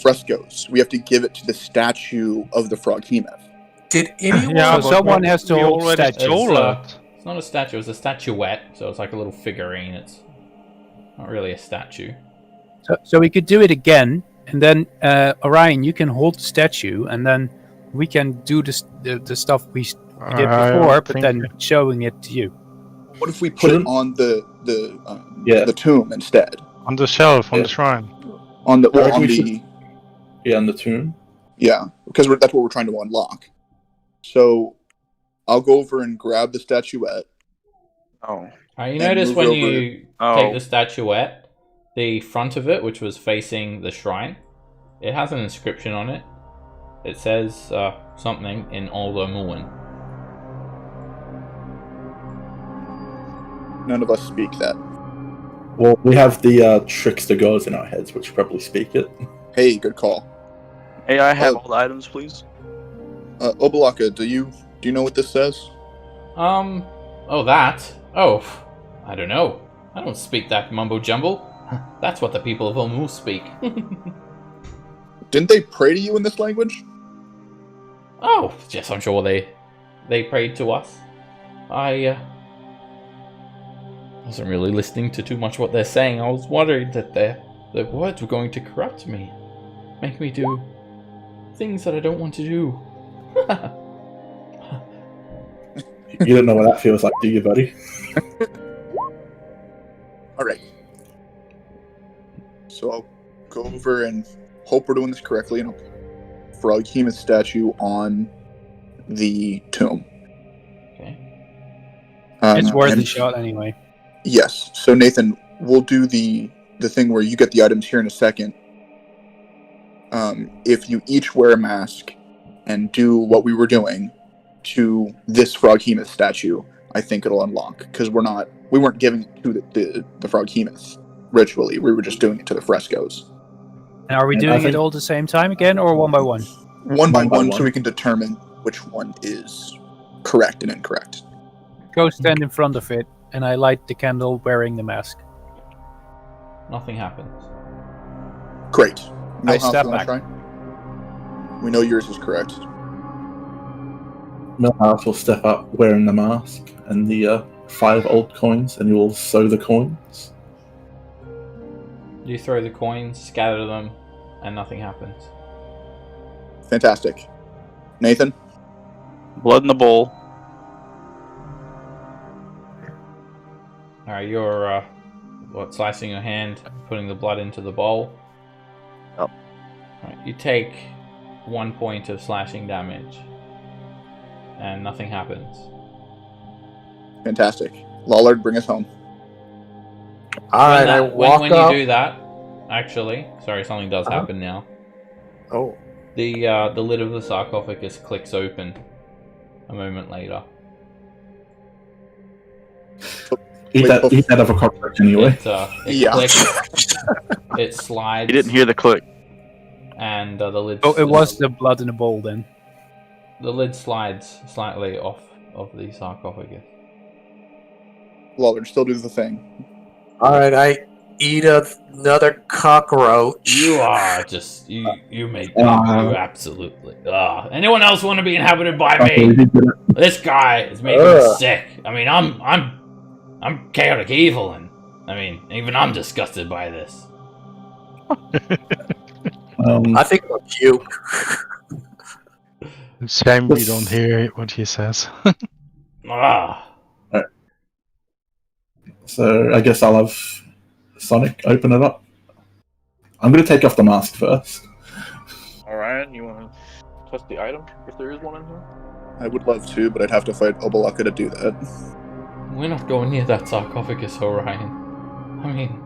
Speaker 3: frescoes. We have to give it to the statue of the Froghemoth.
Speaker 6: Did anyone?
Speaker 7: Yeah,
Speaker 2: So someone has to
Speaker 7: we
Speaker 2: hold
Speaker 7: already
Speaker 2: statue.
Speaker 7: stole it.
Speaker 1: It's not a statue, it's a statuette, so it's like a little figurine. It's not really a statue.
Speaker 2: So we could do it again, and then Orion, you can hold the statue, and then we can do the stuff we did before, but then showing it to you.
Speaker 3: What if we put it on the tomb instead?
Speaker 7: On the shelf, on
Speaker 4: Yeah.
Speaker 7: the shrine.
Speaker 3: On the
Speaker 4: I
Speaker 3: on
Speaker 4: think we
Speaker 3: the
Speaker 4: yeah, on the tomb.
Speaker 3: yeah, because that's what we're trying to unlock. So I'll go over and grab the statuette.
Speaker 5: Oh.
Speaker 1: Alright, you
Speaker 3: And
Speaker 1: notice
Speaker 3: move
Speaker 1: when
Speaker 3: over.
Speaker 1: you take the statuette, the front of it, which was facing the shrine, it has an inscription on it. It says something in Old Omuan.
Speaker 3: None of us speak that.
Speaker 4: Well, we have the trickster gods in our heads, which probably speak it.
Speaker 3: Hey, good call.
Speaker 5: Hey, I have all the items, please.
Speaker 3: Obalaka, do you know what this says?
Speaker 1: Oh, that? Oh, I don't know. I don't speak that mumbo jumble. That's what the people of Omu speak.
Speaker 3: Didn't they pray to you in this language?
Speaker 1: Oh, yes, I'm sure they they prayed to us. I wasn't really listening to too much what they're saying. I was worried that their words were going to corrupt me, make me do things that I don't want to do.
Speaker 4: You don't know what that feels like, do you, buddy?
Speaker 3: All right. So I'll go over and hope we're doing this correctly, and I'll Froghemoth statue on the tomb.
Speaker 1: Okay.
Speaker 2: It's worth a
Speaker 3: and-
Speaker 2: shot anyway.
Speaker 3: Yes. So Nathan, we'll do the thing where you get the items here in a second. If you each wear a mask and do what we were doing to this Froghemoth statue, I think it'll unlock, because we weren't giving it to the Froghemoth ritually. We were just doing it to the frescoes.
Speaker 2: And are we
Speaker 4: And I
Speaker 2: doing it
Speaker 4: think-
Speaker 2: all at the same time again, or one by one?
Speaker 3: One by
Speaker 4: One by
Speaker 3: one,
Speaker 4: one.
Speaker 3: so we can determine which one is correct and incorrect.
Speaker 2: Go stand in front of it, and I light the candle wearing the mask.
Speaker 1: Nothing happens.
Speaker 3: Great.
Speaker 2: I
Speaker 3: Milhouse,
Speaker 2: step
Speaker 3: you wanna
Speaker 2: back.
Speaker 3: try? We know yours is correct.
Speaker 4: Milhouse will step up wearing the mask and the 5 old coins, and you will sow the coins.
Speaker 1: You throw the coins, scatter them, and nothing happens.
Speaker 3: Fantastic. Nathan?
Speaker 5: Blood in the bowl.
Speaker 1: Alright, you're slicing your hand, putting the blood into the bowl.
Speaker 5: Yep.
Speaker 1: Alright, you take 1 point of slashing damage, and nothing happens.
Speaker 3: Fantastic. Lollard, bring us home.
Speaker 6: Alright, I walk
Speaker 1: when
Speaker 6: up.
Speaker 1: you do that, actually, sorry, something does happen now.
Speaker 6: Oh,
Speaker 1: The lid of the sarcophagus clicks open a moment later.
Speaker 4: Eat
Speaker 3: Wait,
Speaker 4: that other cockroach anyway.
Speaker 1: It
Speaker 3: Yeah.
Speaker 1: clicks, it slides,
Speaker 5: You didn't hear the click.
Speaker 1: and the lid.
Speaker 2: Oh, it was the blood in the bowl then.
Speaker 1: The lid slides slightly off of the sarcophagus.
Speaker 3: Lollard, still do the thing.
Speaker 6: alright, I eat another cockroach.
Speaker 1: You are just you make you absolutely. Anyone else want to be inhabited by me? This guy is making me sick. I mean, I'm chaotic evil, and I mean, even I'm disgusted by this.
Speaker 6: I think I'll puke.
Speaker 7: Shame we don't hear what he says.
Speaker 1: Ah,
Speaker 4: So I guess I'll have Sonic open it up. I'm going to take off the mask first.
Speaker 5: Alright, you want to test the item? If there is one in here?
Speaker 3: I would love to, but I'd have to fight Obalaka to do that.
Speaker 1: we're not going near that sarcophagus, Orion. I mean,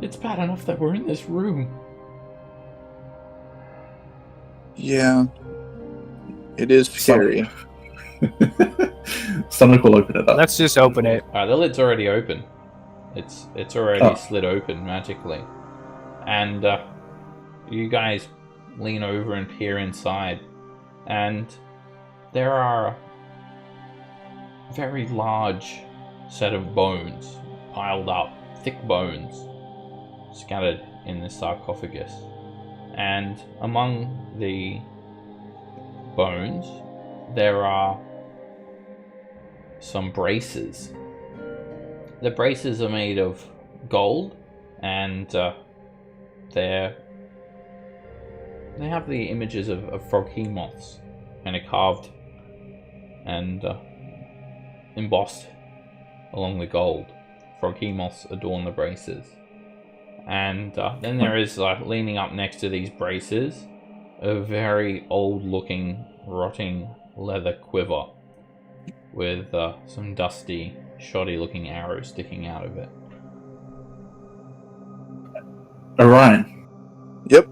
Speaker 1: it's bad enough that we're in this room.
Speaker 3: Yeah. It is scary.
Speaker 4: Sonic will open it up.
Speaker 2: Let's just open it.
Speaker 1: The lid's already open. It's already
Speaker 4: Oh.
Speaker 1: slid open magically, and you guys lean over and peer inside, and there are a very large set of bones piled up, thick bones scattered in the sarcophagus, and among the bones there are some braces. The braces are made of gold, and they have the images of Froghemoths kind of carved and embossed along the gold. Froghemoths adorn the braces. And then there is, leaning up next to these braces, a very old-looking, rotting leather quiver with some dusty, shoddy-looking arrows sticking out of it.
Speaker 4: Orion.
Speaker 3: Yep.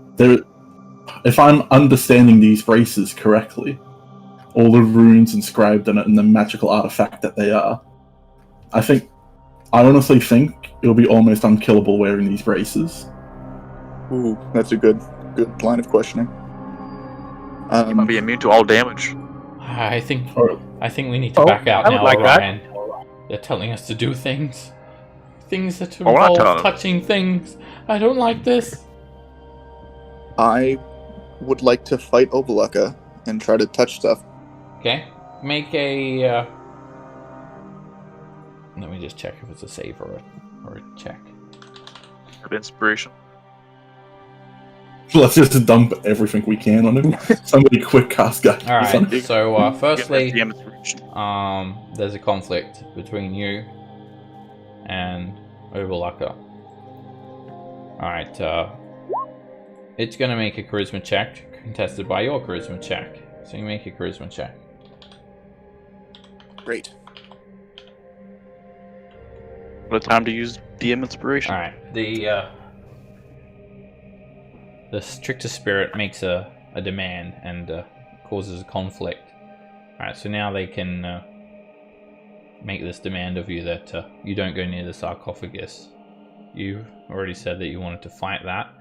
Speaker 4: If I'm understanding these braces correctly, all the runes inscribed in it and the magical artifact that they are, I honestly think it'll be almost unkillable wearing these braces.
Speaker 3: Ooh, that's a good line of questioning.
Speaker 5: You might be immune to all damage.
Speaker 1: I think
Speaker 4: Or-
Speaker 1: we need to back out
Speaker 2: I would
Speaker 1: now,
Speaker 2: like that.
Speaker 1: Orion. They're telling us to do things that
Speaker 5: Oh, we're not
Speaker 1: involve
Speaker 5: telling them.
Speaker 1: touching things. I don't like this.
Speaker 3: I would like to fight Obalaka and try to touch stuff.
Speaker 1: Okay, make a. Let me just check if it's a save or a check.
Speaker 5: Of inspiration.
Speaker 4: Let's just dump everything we can on him. Somebody quick cast guy.
Speaker 1: All right. So firstly,
Speaker 5: DM inspiration.
Speaker 1: there's a conflict between you and Overlucker. All right. It's gonna make a charisma check, contested by your charisma check. So you make a charisma check.
Speaker 3: Great.
Speaker 5: What a time to use DM inspiration.
Speaker 1: All right. The stricter spirit makes a demand and causes a conflict. All right. So now they can make this demand of you that you don't go near the sarcophagus. You've already said that you wanted to fight that.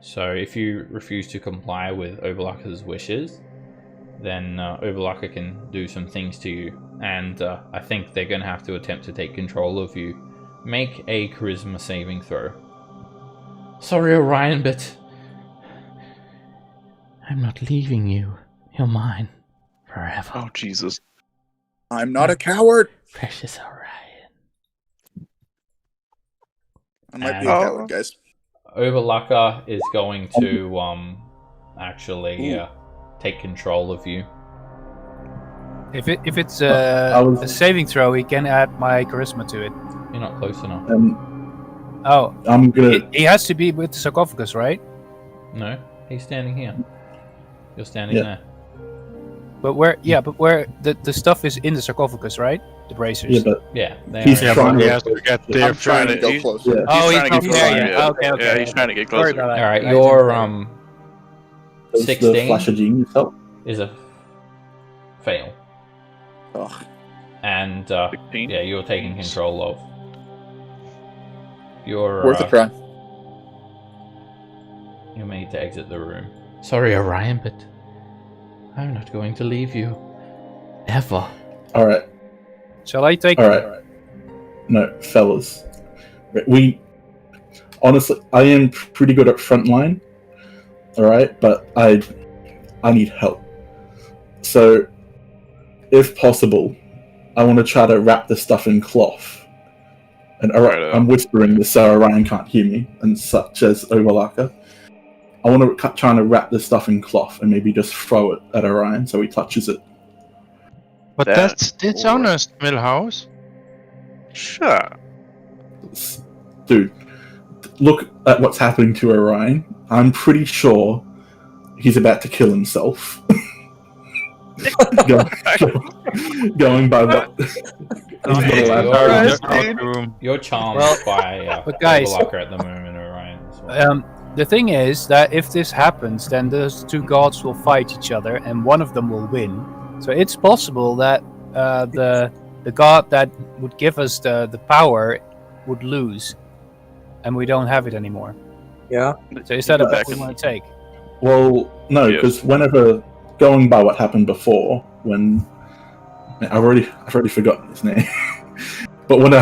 Speaker 1: So if you refuse to comply with Overlucker's wishes, then Overlucker can do some things to you. And I think they're going to have to attempt to take control of you. Make a charisma saving throw. Sorry, Orion, but I'm not leaving you. You're mine forever.
Speaker 5: Oh, Jesus.
Speaker 3: I'm not a coward.
Speaker 1: Precious Orion.
Speaker 3: I might be a coward, guys.
Speaker 1: Overlucker is going to actually take control of you.
Speaker 2: If it's a saving throw, he can add my charisma to it.
Speaker 1: You're not close enough.
Speaker 2: Oh,
Speaker 4: I'm gonna.
Speaker 2: he has to be with the sarcophagus, right?
Speaker 1: No, he's standing here. You're standing there.
Speaker 2: But where? Yeah, but where the stuff is in the sarcophagus, right? The bracers.
Speaker 4: Yeah, but
Speaker 1: Yeah, they
Speaker 4: he's
Speaker 1: are.
Speaker 4: trying
Speaker 7: He
Speaker 4: to.
Speaker 7: has to get there
Speaker 3: I'm trying to
Speaker 7: first.
Speaker 3: go closer.
Speaker 4: Yeah.
Speaker 2: Oh,
Speaker 5: He's
Speaker 2: he's
Speaker 5: trying
Speaker 2: not
Speaker 5: to get
Speaker 2: there
Speaker 5: closer.
Speaker 2: yet.
Speaker 5: Yeah.
Speaker 2: Okay, okay.
Speaker 5: Yeah, he's trying to get
Speaker 2: Sorry
Speaker 5: closer.
Speaker 2: about that.
Speaker 1: All right,
Speaker 2: I
Speaker 1: your
Speaker 2: didn't-
Speaker 4: Does
Speaker 1: 16
Speaker 4: the flash of genius help?
Speaker 1: is a fail,
Speaker 3: Ugh.
Speaker 1: and
Speaker 5: 16.
Speaker 1: yeah, you're taking control of. You're
Speaker 3: Worth a try.
Speaker 1: You're made to exit the room. Sorry, Orion, but I'm not going to leave you ever.
Speaker 4: All right.
Speaker 2: Shall I take?
Speaker 4: All right. No, fellas. We honestly, I am pretty good at frontline. All right, but I need help. So, if possible, I want to try to wrap this stuff in cloth. And I'm whispering this so Orion can't hear me, and such as Overlucker. I want to try to wrap this stuff in cloth and maybe just throw it at Orion so he touches it.
Speaker 7: But that's dishonest, Millhouse.
Speaker 5: Sure.
Speaker 4: Dude, look at what's happening to Orion. I'm pretty sure he's about to kill himself. Going by what...
Speaker 1: You're charmed by
Speaker 2: but guys,
Speaker 1: Overlucker at the moment, Orion. As well.
Speaker 2: The thing is that if this happens, then those two gods will fight each other, and one of them will win. So it's possible that the god that would give us the power would lose, and we don't have it anymore.
Speaker 6: Yeah.
Speaker 2: So is that a bet we want to take?
Speaker 4: Well, no, because whenever going by what happened before, when I've already forgotten his name, but when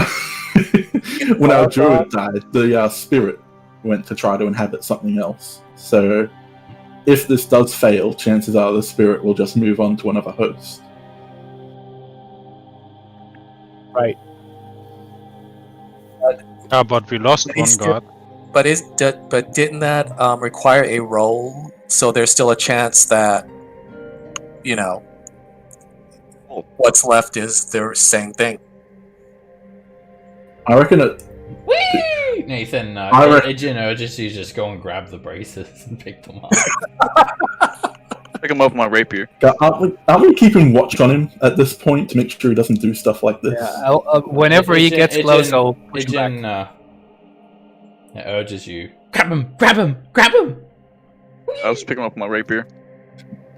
Speaker 4: our druid died, the spirit went to try to inhabit something else. So, if this does fail, chances are the spirit will just move on to another host.
Speaker 2: Right.
Speaker 7: But we lost one god.
Speaker 6: But didn't that require a roll? So there's still a chance that, you know, what's left is the same thing.
Speaker 4: I reckon it.
Speaker 1: Whee! Nathan, Ijin urges you just go and grab the braces and pick them up.
Speaker 5: Pick him up with my rapier.
Speaker 4: Aren't we keeping watch on him at this point to make sure he doesn't do stuff like this?
Speaker 2: Yeah. Whenever he gets close, I'll push him back.
Speaker 1: Urges you. Grab him! Grab him! Grab him!
Speaker 5: I was picking him up with my rapier.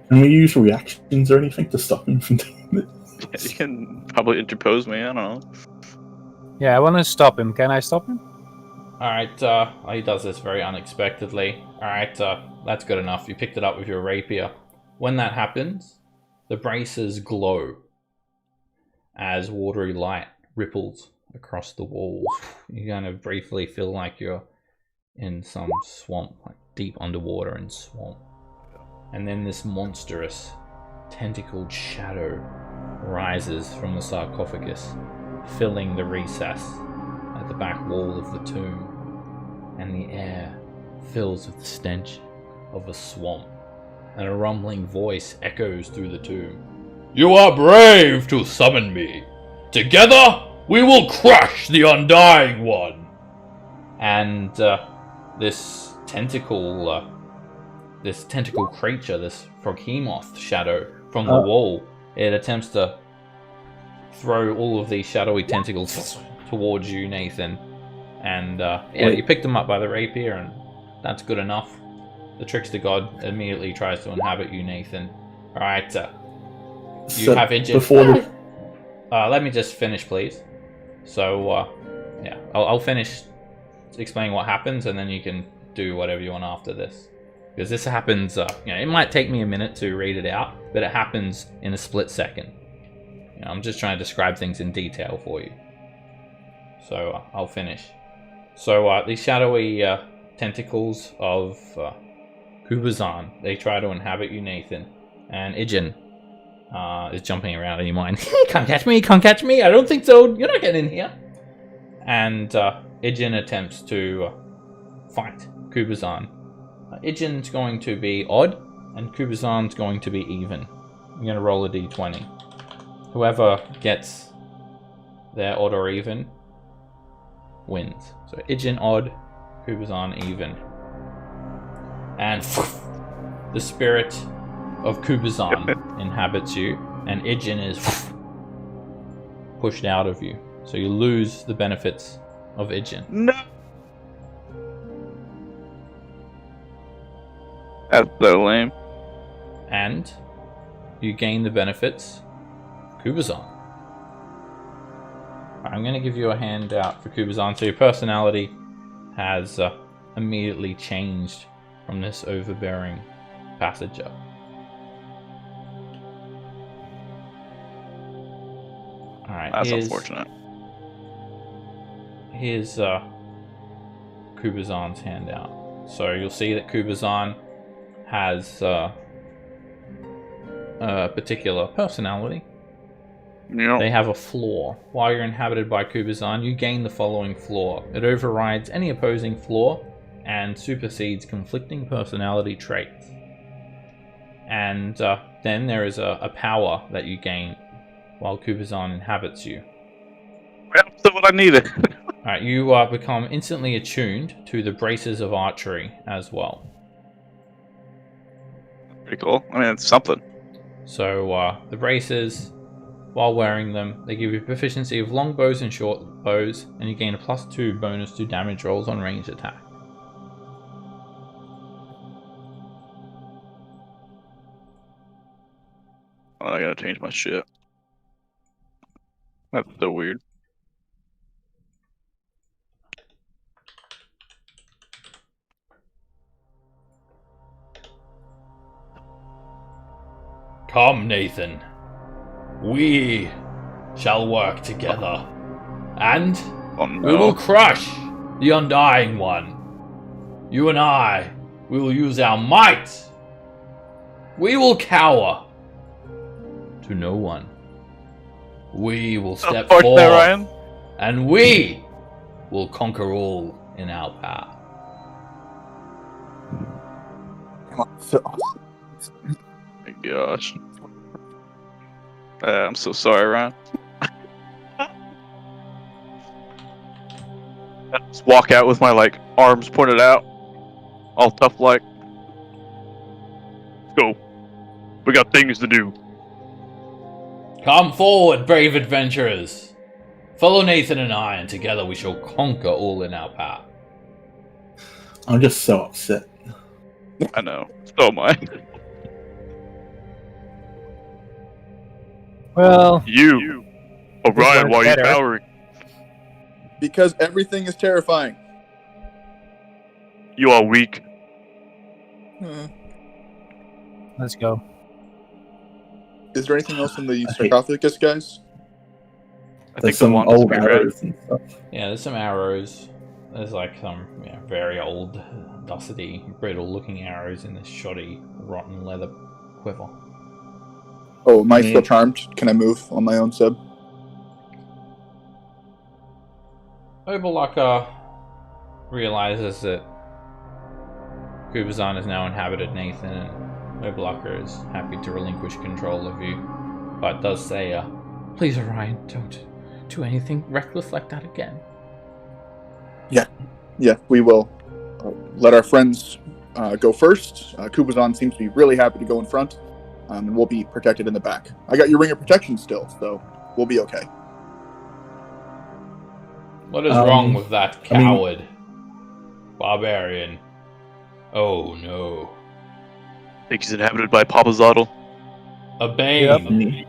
Speaker 4: Can we use reactions or anything to stop him from doing it?
Speaker 5: You can probably interpose me, I don't know.
Speaker 2: Yeah, I want to stop him. Can I stop him?
Speaker 1: Alright, he does this very unexpectedly. Alright, that's good enough. You picked it up with your rapier. When that happens, the braces glow as watery light ripples across the walls. You kind of briefly feel like you're in some swamp, like deep underwater in swamp. And then this monstrous, tentacled shadow rises from the sarcophagus, filling the recess at the back wall of the tomb, and the air fills with the stench of a swamp, and a rumbling voice echoes through the tomb. You are brave to summon me. Together, we will crush the Undying One. And this tentacle creature, this Froghemoth shadow from the wall, it attempts to throw all of these shadowy tentacles towards you, Nathan. And you picked them up by the rapier, and that's good enough. The trickster god immediately tries to inhabit you, Nathan. Alright, you have Ijin. Let me just finish, please. So, yeah, I'll finish explaining what happens, and then you can do whatever you want after this. Because this happens, it might take me a minute to read it out, but it happens in a split second. I'm just trying to describe things in detail for you. So, I'll finish. So, these shadowy tentacles of Kubazan, they try to inhabit you, Nathan. And Ijin is jumping around in your mind. Can't catch me, can't catch me, I don't think so, you're not getting in here. And Ijin attempts to fight Kubazan. Ijin's going to be odd, and Kubazan's going to be even. I'm going to roll a d20. Whoever gets their odd or even wins. So Ijin odd, Kubazan even. And the spirit of Kubazan inhabits you, and Ijin is pushed out of you. So you lose the benefits of Ijin.
Speaker 5: No. That's so lame.
Speaker 1: And you gain the benefits of Kubazan. I'm going to give you a handout for Kubazan. So your personality has immediately changed from this overbearing passenger. Alright,
Speaker 5: that's unfortunate.
Speaker 1: Here's Kubazan's handout. So you'll see that Kubazan has a particular personality.
Speaker 5: Yep.
Speaker 1: They have a flaw. While you're inhabited by Kubazan, you gain the following flaw. It overrides any opposing flaw and supersedes conflicting personality traits. And then there is a power that you gain while Kubazan inhabits you.
Speaker 5: That's what I needed.
Speaker 1: Alright, you become instantly attuned to the braces of archery as well.
Speaker 5: Pretty cool. I mean, it's something.
Speaker 1: So the braces, while wearing them, they give you proficiency of long bows and short bows, and you gain a +2 bonus to damage rolls on ranged attack.
Speaker 5: Oh, I gotta change my shit. That's so weird.
Speaker 1: Come, Nathan. We shall work together, and we will crush the Undying One. You and I, we will use our might. We will cower to no one. We will step forward, and we will conquer all in our power.
Speaker 3: Come on, Phil.
Speaker 5: My gosh. I'm so sorry, Ryan. I just walk out with my arms pointed out, all tough like. Let's go. We got things to do.
Speaker 1: Come forward, brave adventurers. Follow Nathan and I, and together we shall conquer all in our power.
Speaker 4: I'm just so upset.
Speaker 5: I know. So am I.
Speaker 2: Well,
Speaker 5: You. Orion, why are you
Speaker 2: better.
Speaker 5: cowering?
Speaker 3: Because everything is terrifying.
Speaker 5: You are weak.
Speaker 2: let's go.
Speaker 3: Is there anything else in the sarcophagus, guys?
Speaker 5: I think
Speaker 4: There's
Speaker 5: the
Speaker 4: some
Speaker 5: one
Speaker 4: old
Speaker 5: is red.
Speaker 4: arrows and stuff.
Speaker 1: Yeah, there's some arrows. There's some very old, dusty, brittle-looking arrows in this shoddy, rotten leather quiver.
Speaker 3: Oh, am I still charmed? Can I move on my own, Seb?
Speaker 1: Oberlaka realizes that Kubazan has now inhabited Nathan, and Oberlaka is happy to relinquish control of you, but does say, please, Orion, don't do anything reckless like that again.
Speaker 3: Yeah, we will. Let our friends go first. Kubazan seems to be really happy to go in front, and we'll be protected in the back. I got your ring of protection still, so we'll be okay.
Speaker 1: What is wrong with that coward? Barbarian. Oh no.
Speaker 5: I think he's inhabited by Papa Zottle.
Speaker 1: A Bane.
Speaker 2: Yep.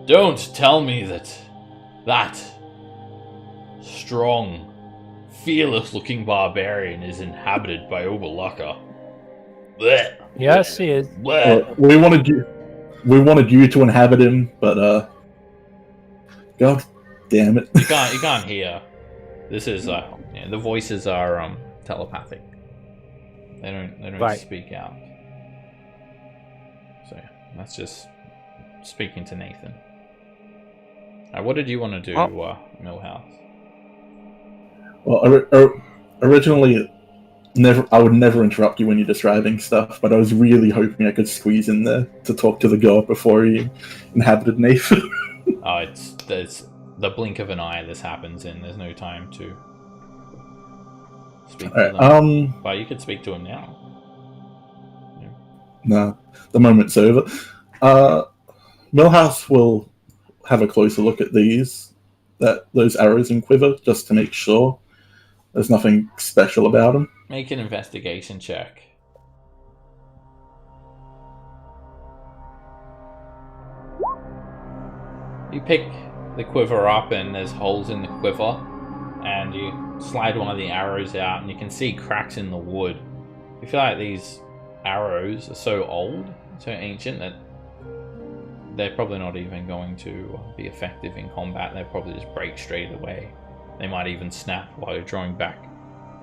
Speaker 1: Don't tell me that strong, fearless-looking barbarian is inhabited by Oberlaka. Blech.
Speaker 2: Yes, he is.
Speaker 1: Blech.
Speaker 4: We wanted you to inhabit him, but God damn it!
Speaker 1: You can't hear. This is the voices are telepathic. They don't
Speaker 2: Right.
Speaker 1: speak out. So yeah, that's just speaking to Nathan. What did you want to do, Millhouse?
Speaker 4: Well, originally, I would never interrupt you when you're describing stuff, but I was really hoping I could squeeze in there to talk to the god before he inhabited Nathan.
Speaker 1: Oh, it's the blink of an eye this happens in. There's no time to speak to them. But you could speak to him now. Yeah.
Speaker 4: No, the moment's over. Millhouse will have a closer look at those arrows in quiver, just to make sure there's nothing special about them.
Speaker 1: Make an investigation check. You pick the quiver up and there's holes in the quiver, and you slide one of the arrows out and you can see cracks in the wood. You feel like these arrows are so old, so ancient, that they're probably not even going to be effective in combat. They'll probably just break straight away. They might even snap while you're drawing back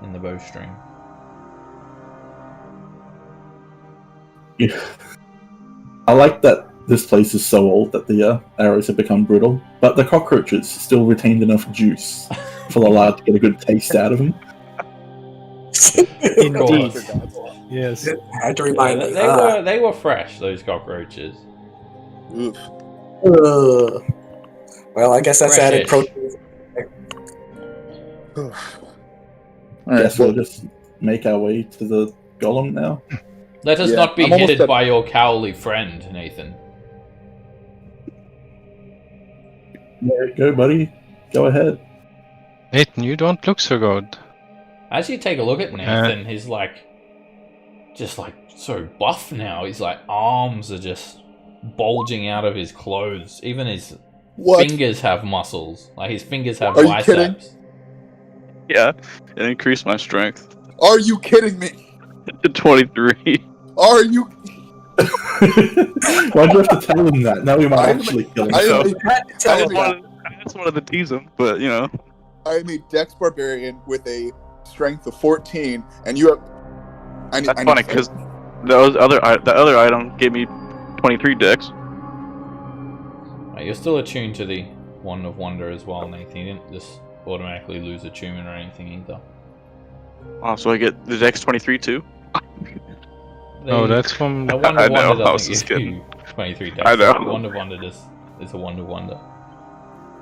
Speaker 1: in the bowstring.
Speaker 4: Yeah. I like that this place is so old that the arrows have become brittle, but the cockroaches still retained enough juice for the lad to get a good taste out of them.
Speaker 2: Indeed. Yes.
Speaker 6: I had to remind me.
Speaker 1: They were fresh, those cockroaches.
Speaker 3: Oof.
Speaker 6: Well, I guess that's added protein.
Speaker 3: All right,
Speaker 4: Guess we'll just make our way to the golem now.
Speaker 1: Let us not be
Speaker 3: I'm almost
Speaker 1: hidden
Speaker 3: at-
Speaker 1: by your cowardly friend, Nathan.
Speaker 4: There you go, buddy. Go ahead.
Speaker 7: Nathan, you don't look so good.
Speaker 1: As you take a look at Nathan, he's just so buff now. His arms are just bulging out of his clothes. Even his fingers have muscles. His fingers have
Speaker 3: Are you
Speaker 1: biceps.
Speaker 3: kidding?
Speaker 5: Yeah, it increased my strength
Speaker 3: Are you kidding me?
Speaker 5: to 23.
Speaker 3: Are you?
Speaker 4: Why'd you have to tell him that? Now we might actually kill him.
Speaker 3: I
Speaker 5: know.
Speaker 3: am
Speaker 5: I just wanted to tease him, but
Speaker 3: I am a Dex barbarian with a strength of 14, and you have.
Speaker 5: That's funny because the other item gave me 23 dex.
Speaker 1: You're still attuned to the Wand of Wonder as well, Nathan. You didn't just automatically lose attunement or anything either.
Speaker 5: Oh, so I get the dex 23 too?
Speaker 7: Oh, that's from.
Speaker 1: A Wand
Speaker 5: I
Speaker 1: of
Speaker 5: know,
Speaker 1: Wonder
Speaker 5: I was
Speaker 1: doesn't
Speaker 5: just
Speaker 1: give
Speaker 5: kidding.
Speaker 1: you 23 dex.
Speaker 5: I know.
Speaker 1: Wand of Wonder is a Wand of Wonder.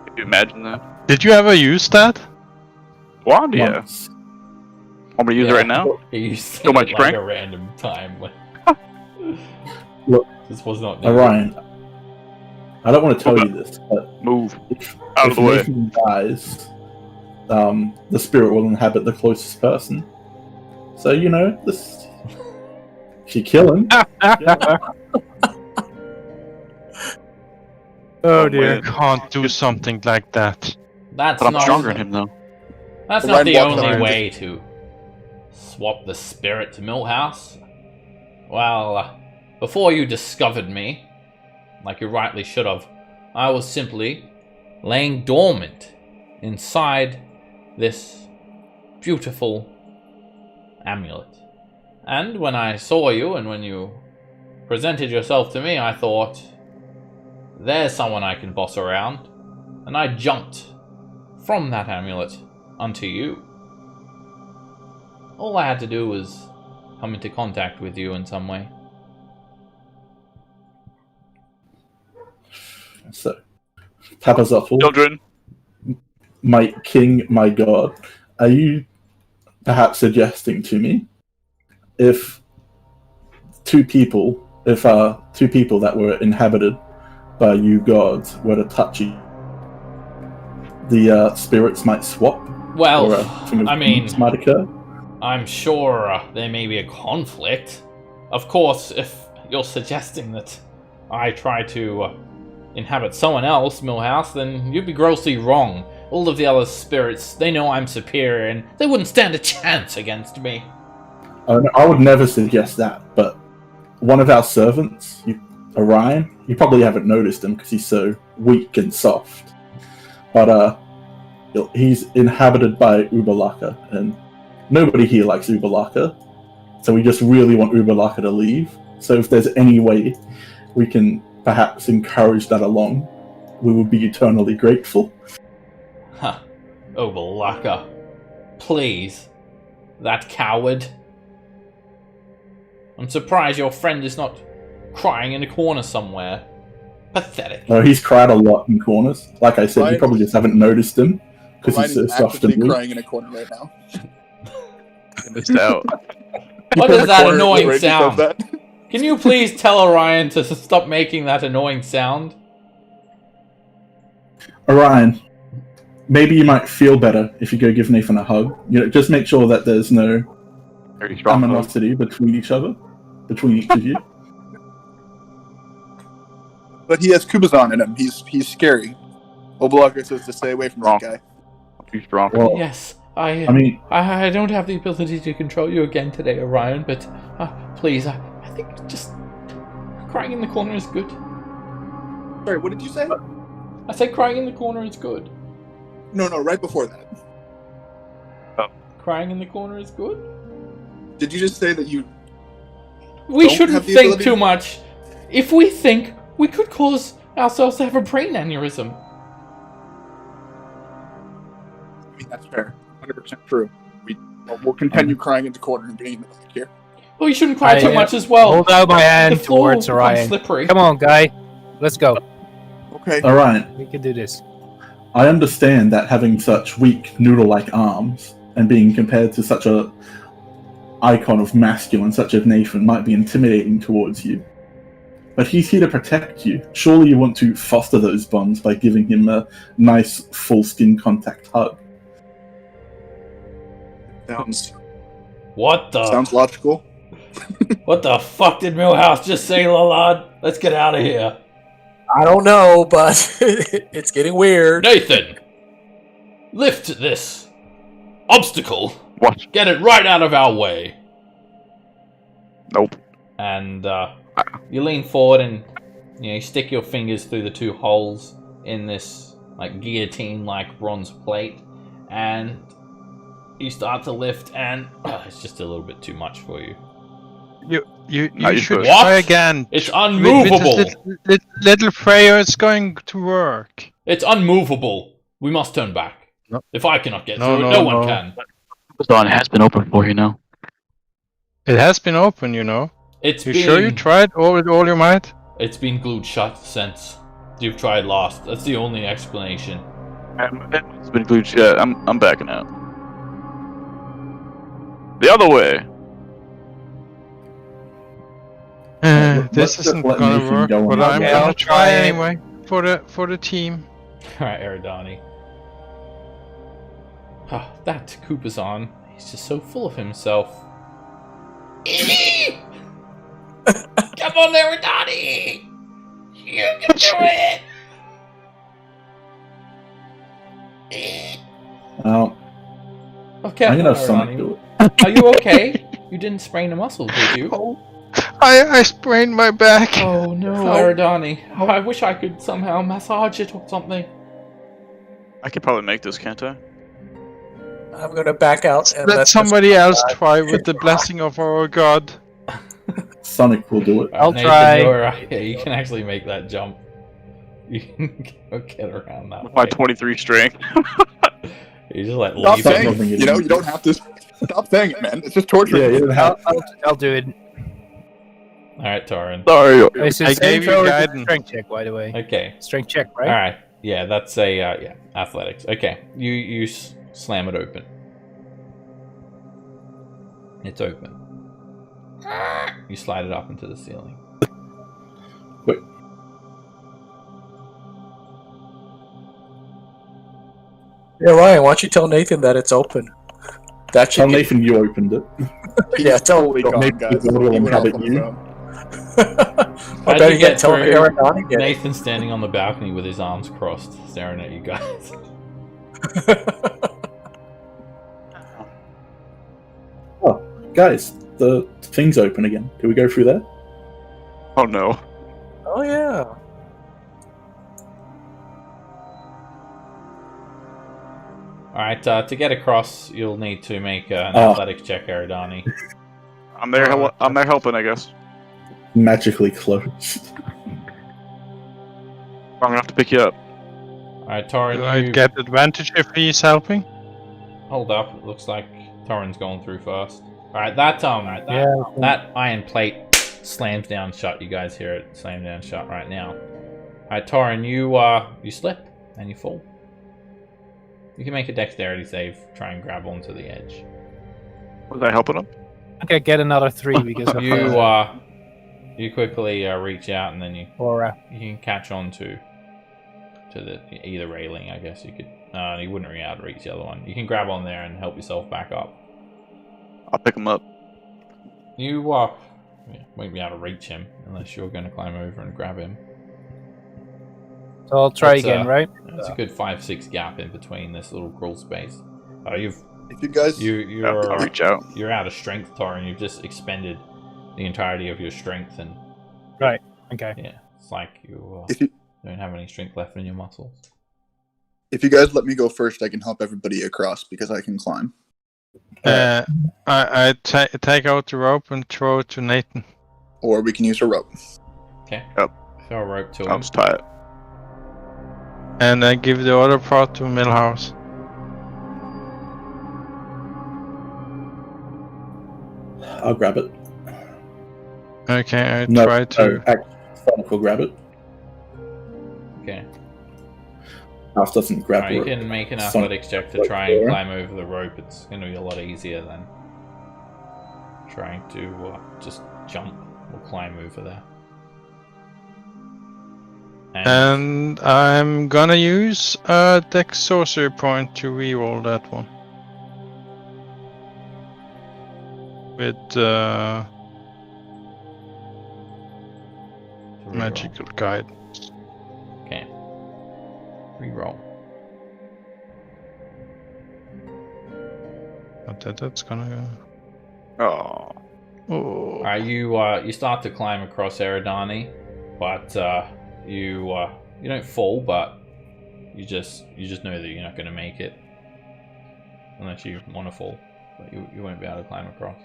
Speaker 5: Can you imagine that?
Speaker 7: Did you ever use that?
Speaker 5: Wand, yeah.
Speaker 4: Once.
Speaker 5: I'm gonna use it right now.
Speaker 1: You
Speaker 5: So much
Speaker 1: said
Speaker 5: strength?
Speaker 1: a random time when
Speaker 4: Look,
Speaker 1: this was not needed.
Speaker 4: Orion, I don't want to tell you this, but
Speaker 5: Move
Speaker 4: if
Speaker 5: out of the way.
Speaker 4: Nathan dies, the spirit will inhabit the closest person. So, this... If you kill him...
Speaker 2: Oh dear.
Speaker 7: You can't do something like that.
Speaker 1: That's
Speaker 5: But I'm
Speaker 1: not
Speaker 5: stronger than him though.
Speaker 1: That's
Speaker 3: The
Speaker 1: not
Speaker 3: red
Speaker 1: the
Speaker 3: walks
Speaker 1: only
Speaker 3: around
Speaker 1: way to swap the spirit to Millhouse. Well, before you discovered me, like you rightly should have, I was simply laying dormant inside this beautiful amulet. And when I saw you, and when you presented yourself to me, I thought, there's someone I can boss around. And I jumped from that amulet onto you. All I had to do was come into contact with you in some way.
Speaker 4: So, Papazoffel,
Speaker 5: Children.
Speaker 4: my king, my god, are you perhaps suggesting to me if two people that were inhabited by you gods were to touch you, the spirits might swap?
Speaker 1: Well,
Speaker 4: or
Speaker 1: I mean,
Speaker 4: might occur?
Speaker 1: I'm sure there may be a conflict. Of course, if you're suggesting that I try to inhabit someone else, Millhouse, then you'd be grossly wrong. All of the other spirits, they know I'm superior, and they wouldn't stand a chance against me.
Speaker 4: I would never suggest that, but one of our servants, Orion, you probably haven't noticed him because he's so weak and soft. But he's inhabited by Ubalaka, and nobody here likes Ubalaka, so we just really want Ubalaka to leave. So if there's any way we can perhaps encourage that along, we would be eternally grateful.
Speaker 1: Huh. Ubalaka. Please. That coward. I'm surprised your friend is not crying in a corner somewhere. Pathetic.
Speaker 4: No, he's cried a lot in corners. Like I said,
Speaker 3: Ryan-
Speaker 4: you probably just haven't noticed him because
Speaker 3: Ryan
Speaker 4: he's so
Speaker 3: is
Speaker 4: soft
Speaker 3: actively
Speaker 4: and weak.
Speaker 3: crying in a corner right now.
Speaker 5: Missed out.
Speaker 1: What is that annoying sound?
Speaker 3: That.
Speaker 1: Can you please tell Orion to stop making that annoying sound?
Speaker 4: Orion, maybe you might feel better if you go give Nathan a hug. Just make sure that there's no
Speaker 5: Very strong.
Speaker 4: animosity between each of you.
Speaker 3: But he has Kubazan in him. He's scary. Obalaka says to stay away from
Speaker 5: Wrong.
Speaker 3: that guy.
Speaker 5: Too strong.
Speaker 4: Well,
Speaker 1: Yes,
Speaker 4: I mean,
Speaker 1: I don't have the ability to control you again today, Orion, but please, I think just crying in the corner is good.
Speaker 3: Sorry, what did you say?
Speaker 1: I said crying in the corner is good.
Speaker 3: No, right before that.
Speaker 1: Crying in the corner is good?
Speaker 3: Did you just say that you...
Speaker 1: We
Speaker 3: Don't
Speaker 1: shouldn't
Speaker 3: have the
Speaker 1: think
Speaker 3: ability-
Speaker 1: too much. If we think, we could cause ourselves to have a brain aneurysm.
Speaker 3: I mean, that's fair. 100% true. We'll continue crying into corner and being in the back here.
Speaker 1: Well, you shouldn't cry
Speaker 2: I,
Speaker 1: too much as well.
Speaker 2: Hold out my hand
Speaker 1: The floor
Speaker 2: towards
Speaker 1: becomes
Speaker 2: Orion.
Speaker 1: slippery.
Speaker 2: Come on, guy. Let's go.
Speaker 3: Okay.
Speaker 4: Orion,
Speaker 2: We can do this.
Speaker 4: I understand that having such weak, noodle-like arms and being compared to such a icon of masculine such as Nathan might be intimidating towards you. But he's here to protect you. Surely you want to foster those bonds by giving him a nice, full skin contact hug.
Speaker 1: What the?
Speaker 3: Sounds logical.
Speaker 1: What the fuck did Millhouse just say, Lalad? Let's get out of here.
Speaker 6: I don't know, but it's getting weird.
Speaker 1: Nathan! Lift this obstacle.
Speaker 5: What?
Speaker 1: Get it right out of our way.
Speaker 5: Nope.
Speaker 1: And you lean forward and you stick your fingers through the two holes in this like guillotine-like bronze plate, and you start to lift, and it's just a little bit too much for you.
Speaker 7: You
Speaker 5: you
Speaker 7: should
Speaker 5: push.
Speaker 7: try
Speaker 1: What?
Speaker 7: again.
Speaker 1: It's
Speaker 7: With
Speaker 1: unmovable.
Speaker 7: this little prayer, it's going to work.
Speaker 1: It's unmovable. We must turn back.
Speaker 7: No.
Speaker 1: If I cannot get
Speaker 7: No,
Speaker 1: through it,
Speaker 7: no,
Speaker 1: no one
Speaker 7: no.
Speaker 1: can.
Speaker 8: It has been open for you now.
Speaker 7: It has been open, you know.
Speaker 1: It's
Speaker 7: You
Speaker 1: been
Speaker 7: sure you tried with all your might?
Speaker 1: It's been glued shut since you've tried last. That's the only explanation.
Speaker 5: It's been glued shut. I'm backing out. The other way.
Speaker 4: Let's
Speaker 7: This
Speaker 4: just
Speaker 7: isn't
Speaker 4: let
Speaker 7: gonna
Speaker 4: Nathan
Speaker 7: work,
Speaker 4: go on
Speaker 7: but
Speaker 4: that
Speaker 7: I'm
Speaker 4: way.
Speaker 7: gonna
Speaker 2: I'll
Speaker 7: try
Speaker 2: try it.
Speaker 7: anyway for the team.
Speaker 1: Alright, Eridani. That Kupazan, he's just so full of himself. Come on, Eridani! You can do it! Okay,
Speaker 4: I'm gonna have Sonic do it.
Speaker 1: Are you okay? You didn't sprain a muscle, did you?
Speaker 7: I sprained my back.
Speaker 1: Oh no, Eridani. I wish I could somehow massage it or something.
Speaker 5: I could probably make this, can't I?
Speaker 6: I'm gonna back out and
Speaker 7: Let
Speaker 6: let
Speaker 7: somebody else try with the blessing of our god.
Speaker 4: Sonic will do it.
Speaker 2: I'll
Speaker 1: Nathan,
Speaker 2: try.
Speaker 1: you're right. Yeah, you can actually make that jump. You can get around that.
Speaker 5: With my
Speaker 1: way.
Speaker 5: 23 strength.
Speaker 1: You just like
Speaker 3: Stop
Speaker 1: leave
Speaker 3: saying
Speaker 1: it.
Speaker 3: it. You know, you don't have to. Stop saying it, man. It's just torture.
Speaker 4: Yeah, you don't have.
Speaker 2: I'll do it.
Speaker 1: All right, Torin.
Speaker 5: Sorry.
Speaker 2: It's
Speaker 7: I
Speaker 2: a
Speaker 7: gave you
Speaker 2: intro or is it a
Speaker 7: guidance.
Speaker 2: strength check, by the way.
Speaker 1: Okay.
Speaker 2: Strength check,
Speaker 1: All
Speaker 2: right?
Speaker 1: right. Yeah, that's a athletics. Okay. You slam it open. It's open. You slide it up into the ceiling.
Speaker 4: Wait.
Speaker 6: Yeah, Ryan, why don't you tell Nathan that it's open? That should
Speaker 4: Tell
Speaker 6: get-
Speaker 4: Nathan you opened it.
Speaker 6: Yeah, tell
Speaker 3: Holy
Speaker 6: him.
Speaker 3: God,
Speaker 4: Nathan,
Speaker 3: guys.
Speaker 4: the little
Speaker 3: He went off
Speaker 4: habit
Speaker 3: on
Speaker 4: you.
Speaker 3: his own.
Speaker 6: I
Speaker 1: How'd
Speaker 6: bet
Speaker 1: you
Speaker 6: he
Speaker 1: get
Speaker 6: can't tell him
Speaker 1: through
Speaker 6: Aaron Donnie again.
Speaker 1: Nathan standing on the balcony with his arms crossed, staring at you guys.
Speaker 4: Oh, guys, the thing's open again. Do we go through there?
Speaker 5: Oh no.
Speaker 6: Oh yeah.
Speaker 1: Alright, to get across, you'll need to make an
Speaker 4: Oh.
Speaker 1: athletics check, Aridani.
Speaker 5: I'm there. I'm there helping, I guess.
Speaker 4: Magically closed.
Speaker 5: I'm gonna have to pick you up.
Speaker 1: Alright, Torin,
Speaker 7: Do I
Speaker 1: you
Speaker 7: get advantage if he's helping?
Speaker 1: hold up. It looks like Torin's going through first. Alright, that
Speaker 2: Yeah.
Speaker 1: that iron plate slams down shut. You guys hear it slam down shut right now. Alright, Torin, you slip and you fall. You can make a dexterity save, try and grab onto the edge.
Speaker 5: Was I helping him?
Speaker 2: Okay, get another 3 because of
Speaker 1: You quickly reach out and then you
Speaker 2: Aura.
Speaker 1: can catch on to the either railing. I guess you could. You wouldn't be able to reach the other one. You can grab on there and help yourself back up.
Speaker 5: I'll pick him up.
Speaker 1: You won't be able to reach him unless you're going to climb over and grab him.
Speaker 2: So I'll try
Speaker 1: That's,
Speaker 2: again, right?
Speaker 1: It's a good 5-6 gap in between this little crawl space.
Speaker 3: If you guys,
Speaker 1: You're
Speaker 5: I'll reach out.
Speaker 1: you're out of strength, Torin. You've just expended the entirety of your strength, and
Speaker 2: Okay.
Speaker 1: yeah, it's like you
Speaker 3: if you
Speaker 1: don't have any strength left in your muscles.
Speaker 3: if you guys let me go first, I can help everybody across because I can climb.
Speaker 7: I take out the rope and throw it to Nathan.
Speaker 3: Or we can use a rope.
Speaker 1: Okay.
Speaker 5: Yep.
Speaker 1: Throw a rope to
Speaker 5: I'll
Speaker 1: him.
Speaker 5: just tie it.
Speaker 7: And I give the other part to Millhouse.
Speaker 4: I'll grab it.
Speaker 7: Okay, I
Speaker 4: No,
Speaker 7: try to.
Speaker 4: actually, Sonic will grab it.
Speaker 1: Okay.
Speaker 4: Alf doesn't grab
Speaker 1: Alright, you
Speaker 4: it.
Speaker 1: can make an
Speaker 4: Sonic-
Speaker 1: athletics check to try and climb over the rope. It's going to be a lot easier than trying to just jump or climb over there.
Speaker 7: And I'm gonna use a Dex Sorcery point to reroll that one. With
Speaker 1: to reroll.
Speaker 7: magical guide.
Speaker 1: Okay. Reroll.
Speaker 7: But that's gonna
Speaker 5: Oh.
Speaker 7: go. Oh.
Speaker 1: Alright, you start to climb across Eridani, but you don't fall, but you just know that you're not going to make it unless you want to fall, but you won't be able to climb across.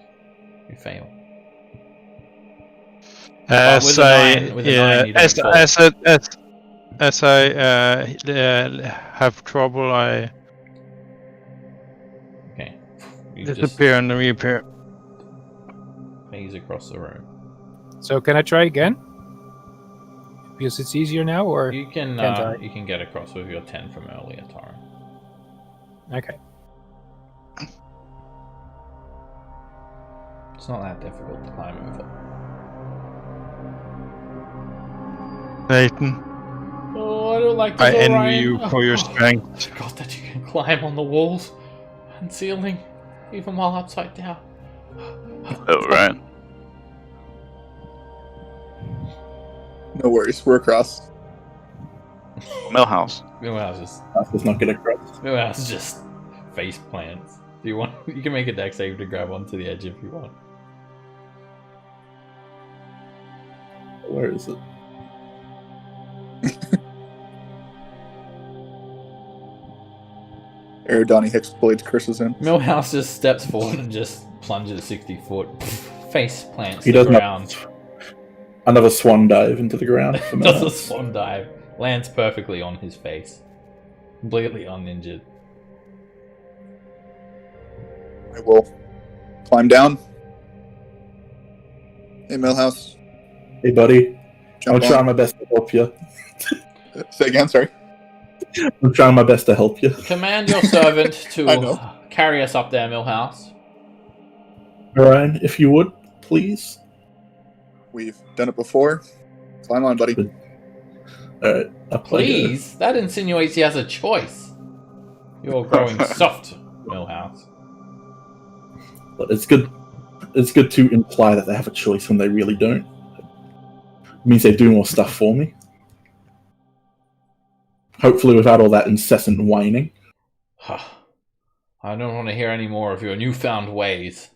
Speaker 1: You fail.
Speaker 7: As
Speaker 1: with a nine- with a nine, you don't fall.
Speaker 7: as I have trouble, I
Speaker 1: Okay. You just
Speaker 7: disappear and reappear.
Speaker 1: phase across the room.
Speaker 2: So can I try again? Because it's easier now, or
Speaker 1: You can
Speaker 2: Can't I?
Speaker 1: you can get across with your 10 from earlier, Tara.
Speaker 2: okay.
Speaker 1: It's not that difficult to climb over.
Speaker 7: Nathan,
Speaker 1: Oh, I don't like this.
Speaker 7: I envy
Speaker 1: Orion.
Speaker 7: you for your
Speaker 1: Oh,
Speaker 7: strength.
Speaker 1: I forgot that you can climb on the walls and ceiling, even while upside down.
Speaker 5: Oh, right.
Speaker 3: No worries, we're across.
Speaker 5: Millhouse.
Speaker 4: Alf does not get across.
Speaker 1: Millhouse just face plants. Do you want? You can make a dex save to grab onto the edge if you want.
Speaker 4: Where is it?
Speaker 3: Eridani Hicks blades curses in.
Speaker 1: Millhouse just steps forward and just plunges 60 foot, face plants
Speaker 4: He
Speaker 1: the
Speaker 4: doesn't
Speaker 1: ground.
Speaker 4: Another swan dive into the ground. For
Speaker 1: Does a
Speaker 4: Millhouse.
Speaker 1: swan dive. Lands perfectly on his face. Completely uninjured.
Speaker 3: I will climb down. Hey, Millhouse.
Speaker 4: Hey, buddy.
Speaker 3: Jump
Speaker 4: I'm trying
Speaker 3: on.
Speaker 4: my best to help you.
Speaker 3: Say again, sorry.
Speaker 4: I'm trying my best to help you.
Speaker 1: Command your servant
Speaker 3: I know.
Speaker 1: to carry us up there, Millhouse.
Speaker 4: Orion, if you would, please.
Speaker 3: We've done it before. Climb on, buddy.
Speaker 4: Alright, up I go.
Speaker 1: Please? That insinuates he has a choice. You're growing soft, Millhouse.
Speaker 4: But it's good. It's good to imply that they have a choice when they really don't. It means they do more stuff for me. Hopefully, without all that incessant whining.
Speaker 1: I don't want to hear any more of your newfound ways.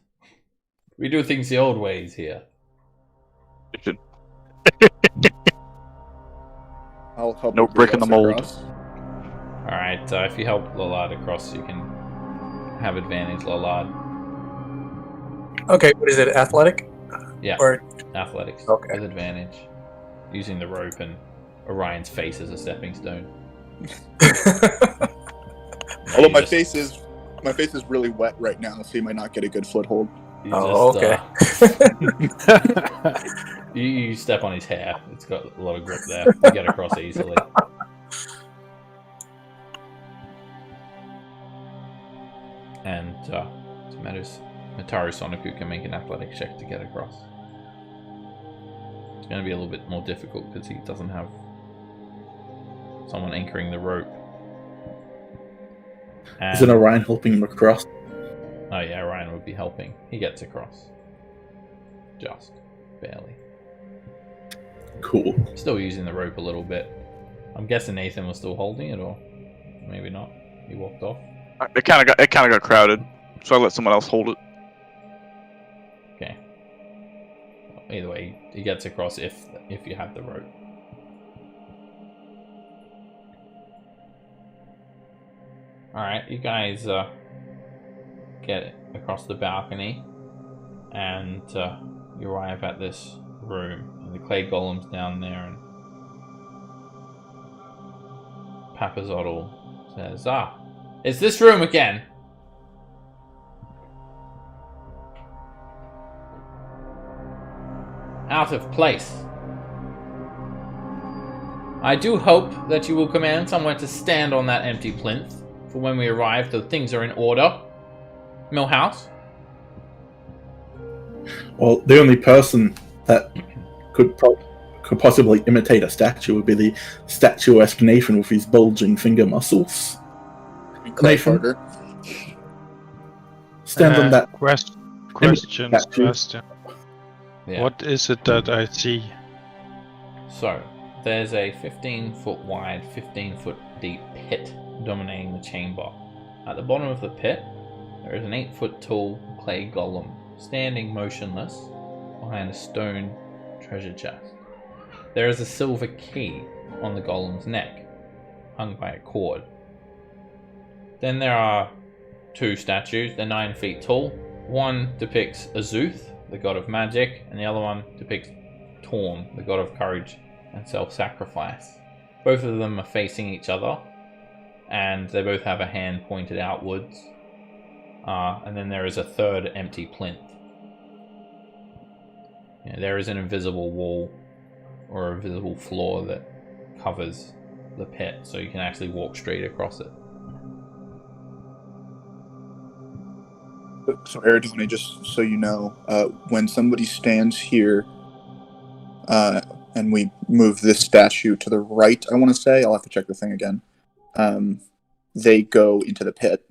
Speaker 1: We do things the old ways here.
Speaker 5: You should
Speaker 3: I'll help.
Speaker 5: No
Speaker 3: you
Speaker 5: brick in the
Speaker 3: us
Speaker 5: mold.
Speaker 3: across.
Speaker 1: Alright, if you help Lalard across, you can have advantage, Lalard.
Speaker 6: Okay, what is it? Athletic?
Speaker 1: Yeah,
Speaker 6: Or
Speaker 1: athletics
Speaker 6: Okay.
Speaker 1: with advantage. Using the rope and Orion's face as a stepping stone.
Speaker 3: Although
Speaker 1: You
Speaker 3: my
Speaker 1: just-
Speaker 3: face is really wet right now, so you might not get a good foothold.
Speaker 1: you
Speaker 6: Oh,
Speaker 1: just, you step on his hair. It's got a lot of grip there. You get across easily. And Mataru Soniku can make an athletics check to get across. It's going to be a little bit more difficult because he doesn't have someone anchoring the rope.
Speaker 4: Isn't Orion helping him across?
Speaker 1: Oh yeah, Ryan would be helping. He gets across. Just. Barely.
Speaker 4: Cool.
Speaker 1: Still using the rope a little bit. I'm guessing Nathan was still holding it, or maybe not. He walked off.
Speaker 5: It kind of got crowded, so I let someone else hold it.
Speaker 1: Okay. Well, either way, he gets across if you have the rope. Alright, you guys get across the balcony and you arrive at this room. And the clay golem's down there, and Papazotl says, it's this room again! Out of place. I do hope that you will command someone to stand on that empty plinth for when we arrive, though things are in order. Millhouse?
Speaker 4: Well, the only person that could possibly imitate a statue would be the statuesque Nathan with his bulging finger muscles. Nathan,
Speaker 3: Carter.
Speaker 4: stand on that.
Speaker 7: Question,
Speaker 4: Statue.
Speaker 7: Sebastian.
Speaker 1: Yeah.
Speaker 7: What is it that I see?
Speaker 1: So, there's a 15-foot wide, 15-foot deep pit dominating the chamber. At the bottom of the pit, there is an 8-foot tall clay golem standing motionless behind a stone treasure chest. There is a silver key on the golem's neck, hung by a cord. Then there are two statues. They're 9 feet tall. One depicts Azuth, the god of magic, and the other one depicts Torn, the god of courage and self-sacrifice. Both of them are facing each other, and they both have a hand pointed outwards. And then there is a third empty plinth. There is an invisible wall or a visible floor that covers the pit, so you can actually walk straight across it.
Speaker 3: So, Aridone, just so you know, when somebody stands here, and we move this statue to the right, I want to say, I'll have to check the thing again, they go into the pit,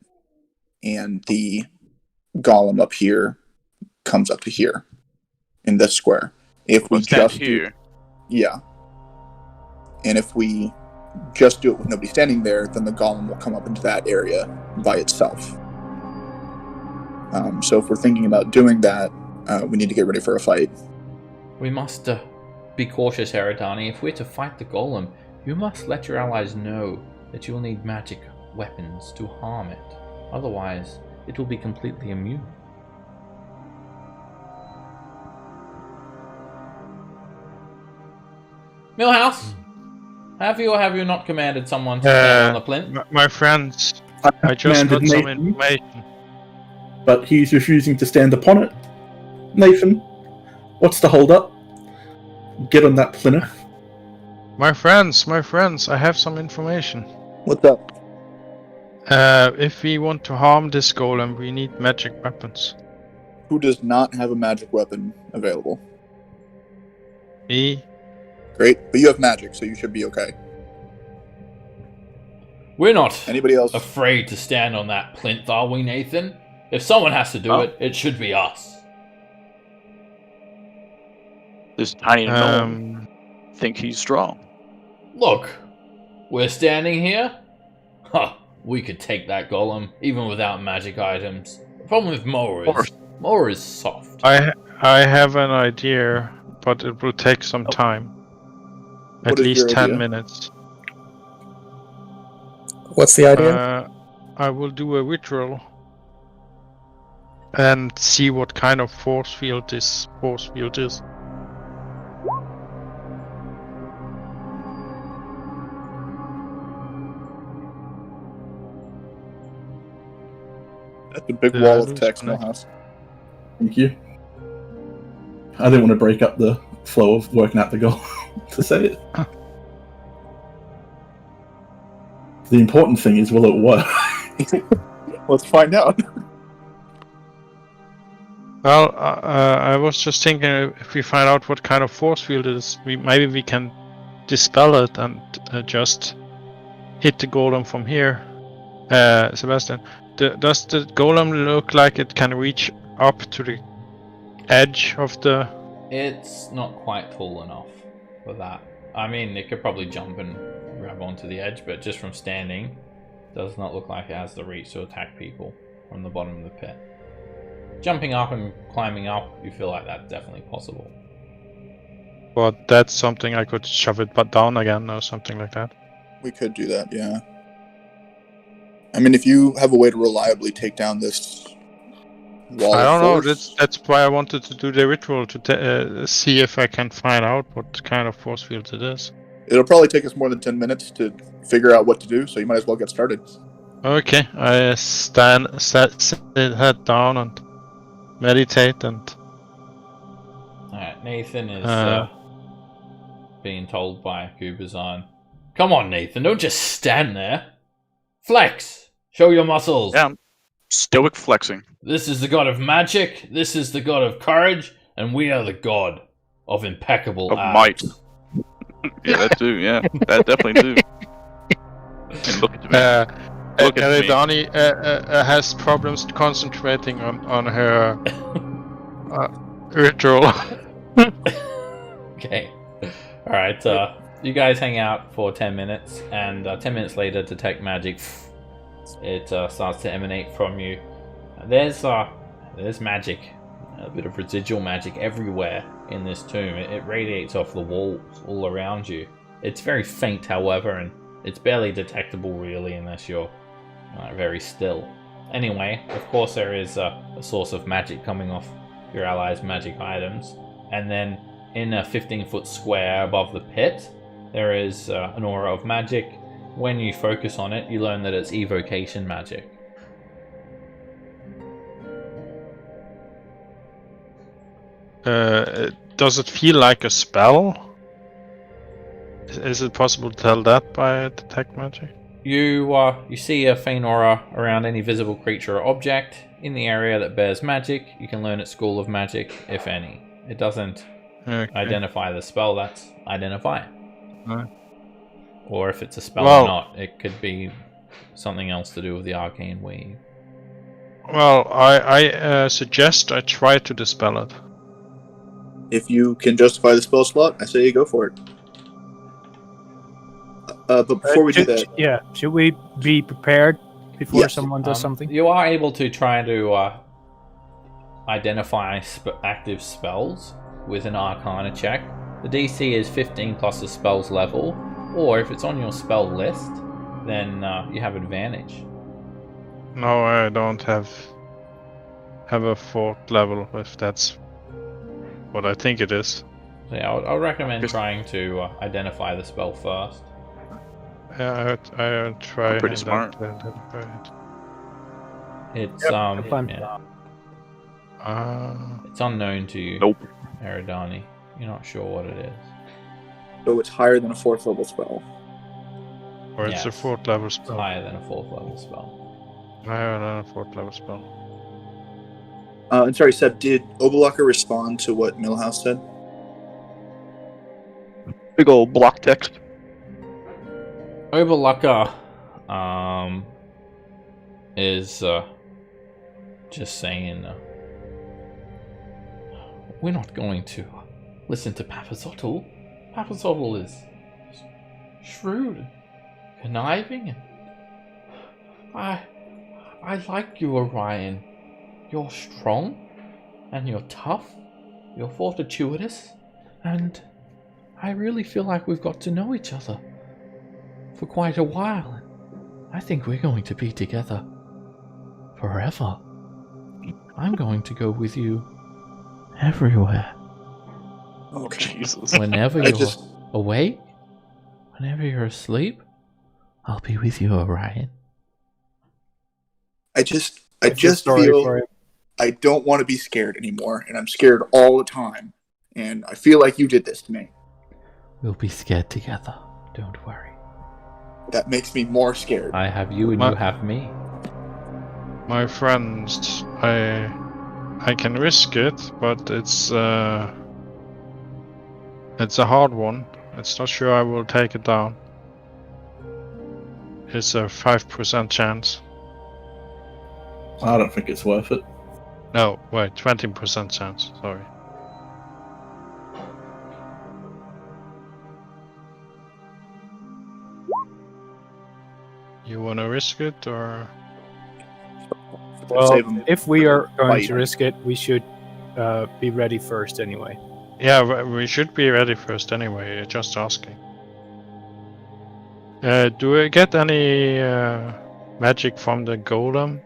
Speaker 3: and the golem up here comes up to here, in this square. If we
Speaker 5: Stand
Speaker 3: just
Speaker 5: here.
Speaker 3: yeah. And if we just do it with nobody standing there, then the golem will come up into that area by itself. So if we're thinking about doing that, we need to get ready for a fight.
Speaker 1: We must be cautious, Eridani. If we're to fight the golem, you must let your allies know that you will need magic weapons to harm it. Otherwise, it will be completely immune. Millhouse, have you or have you not commanded someone to stand on the plinth?
Speaker 7: My friends,
Speaker 4: I
Speaker 7: I just got
Speaker 4: commanded
Speaker 7: some
Speaker 4: Nathan,
Speaker 7: information.
Speaker 4: but he's refusing to stand upon it. Nathan, what's the hold-up? Get on that plinth.
Speaker 7: My friends, I have some information.
Speaker 3: What's up?
Speaker 7: If we want to harm this golem, we need magic weapons.
Speaker 3: Who does not have a magic weapon available?
Speaker 7: Me?
Speaker 3: Great, but you have magic, so you should be okay.
Speaker 1: We're not
Speaker 3: Anybody else?
Speaker 1: afraid to stand on that plinth, are we, Nathan? If someone has to do
Speaker 5: Oh.
Speaker 1: it, it should be us.
Speaker 5: This tiny gnome think he's strong.
Speaker 1: Look, we're standing here. Huh, we could take that golem, even without magic items. The problem with Moa is soft.
Speaker 7: I have an idea, but it will take some time.
Speaker 3: What
Speaker 7: At
Speaker 3: is
Speaker 7: least
Speaker 3: your
Speaker 7: 10
Speaker 3: idea?
Speaker 7: minutes.
Speaker 6: What's the idea?
Speaker 7: I will do a ritual and see what kind of force field this force field is.
Speaker 3: That's a big
Speaker 7: Yeah,
Speaker 3: wall
Speaker 7: it
Speaker 3: of
Speaker 7: looks
Speaker 3: text,
Speaker 7: correct.
Speaker 3: Millhouse.
Speaker 4: Thank you. I didn't want to break up the flow of working out the goal to say it. The important thing is, will it work?
Speaker 3: Let's find out.
Speaker 7: Well, I was just thinking if we find out what kind of force field it is, maybe we can dispel it and just hit the golem from here. Sebastian, does the golem look like it can reach up to the edge of the...
Speaker 1: It's not quite tall enough for that. I mean, it could probably jump and grab onto the edge, but just from standing, does not look like it has the reach to attack people from the bottom of the pit. Jumping up and climbing up, you feel like that's definitely possible.
Speaker 7: But that's something I could shove it but down again or something like that.
Speaker 3: We could do that, yeah. I mean, if you have a way to reliably take down this wall
Speaker 7: I don't know.
Speaker 3: of force,
Speaker 7: That's why I wanted to do the ritual to see if I can find out what kind of force field it is.
Speaker 3: it'll probably take us more than 10 minutes to figure out what to do, so you might as well get started.
Speaker 7: Okay, I sit head down and meditate and
Speaker 1: Alright, Nathan is being told by Kubazan, "Come on, Nathan, don't just stand there. Flex! Show your muscles!
Speaker 5: Yeah, I'm stoic flexing.
Speaker 1: This is the god of magic, this is the god of courage, and we are the god of impeccable
Speaker 5: Of
Speaker 1: arms."
Speaker 5: might. Yeah, that too. Yeah, that definitely too. And look at me. Look at me.
Speaker 7: Eridani has problems concentrating on her ritual.
Speaker 1: Okay. Alright, you guys hang out for 10 minutes, and 10 minutes later, detect magic. It starts to emanate from you. There's magic, a bit of residual magic everywhere in this tomb. It radiates off the walls all around you. It's very faint, however, and it's barely detectable really unless you're very still. Anyway, of course there is a source of magic coming off your allies' magic items, and then in a 15-foot square above the pit, there is an aura of magic. When you focus on it, you learn that it's evocation magic.
Speaker 7: Does it feel like a spell? Is it possible to tell that by detect magic?
Speaker 1: You see a faint aura around any visible creature or object in the area that bears magic. You can learn its school of magic, if any. It doesn't identify the spell that's identified.
Speaker 7: Right.
Speaker 1: Or if it's a spell or not, it could be something else to do with the arcane weave.
Speaker 7: Well, I suggest I try to dispel it.
Speaker 3: If you can justify the spell slot, I say you go for it. But before we do that,
Speaker 2: Yeah, should we be prepared before
Speaker 3: Yes.
Speaker 2: someone does something?
Speaker 1: You are able to try to identify active spells with an Arcana check. The DC is 15 plus the spell's level, or if it's on your spell list, then you have advantage.
Speaker 7: No, I don't have a 4th level, if that's what I think it is.
Speaker 1: So yeah, I'll recommend trying to identify the spell first.
Speaker 7: Yeah, I'll try.
Speaker 5: I'm pretty
Speaker 7: and
Speaker 5: smart.
Speaker 7: then identify it.
Speaker 1: It's
Speaker 2: fine.
Speaker 1: it's unknown to you,
Speaker 5: Nope.
Speaker 1: Eridani. You're not sure what it is.
Speaker 3: So it's higher than a 4th level spell.
Speaker 7: Or it's a
Speaker 1: Yes.
Speaker 7: 4th level
Speaker 1: It's
Speaker 7: spell.
Speaker 1: higher than a 4th level spell.
Speaker 7: Higher than a 4th level spell.
Speaker 3: And sorry, Seb, did Obalaka respond to what Millhouse said?
Speaker 5: Big old block text.
Speaker 1: Oberlucker is just saying we're not going to listen to Papazotl. Papazotl is shrewd, conniving, and I like you, Orion. You're strong, and you're tough, you're fortuitous, and I really feel like we've got to know each other for quite a while. I think we're going to be together forever. I'm going to go with you everywhere.
Speaker 3: Okay.
Speaker 5: Jesus.
Speaker 1: Whenever
Speaker 3: I
Speaker 1: you're
Speaker 3: just-
Speaker 1: awake, whenever you're asleep, I'll be with you, Orion.
Speaker 3: I just
Speaker 2: Sorry
Speaker 3: feel
Speaker 2: for him.
Speaker 3: I don't want to be scared anymore, and I'm scared all the time. And I feel like you did this to me.
Speaker 1: We'll be scared together. Don't worry.
Speaker 3: That makes me more scared.
Speaker 1: I have you and
Speaker 7: Ma-
Speaker 1: you have me.
Speaker 7: My friends, I can risk it, but it's a hard one. It's not sure I will take it down. It's a 5% chance.
Speaker 4: I don't think it's worth it.
Speaker 7: No, wait, 20% chance. Sorry. You wanna risk it or?
Speaker 2: Well,
Speaker 3: Save 'em
Speaker 2: if we are going to
Speaker 3: fight.
Speaker 2: risk it, we should be ready first anyway.
Speaker 7: Yeah, we should be ready first anyway. Just asking. Do I get any magic from the golem,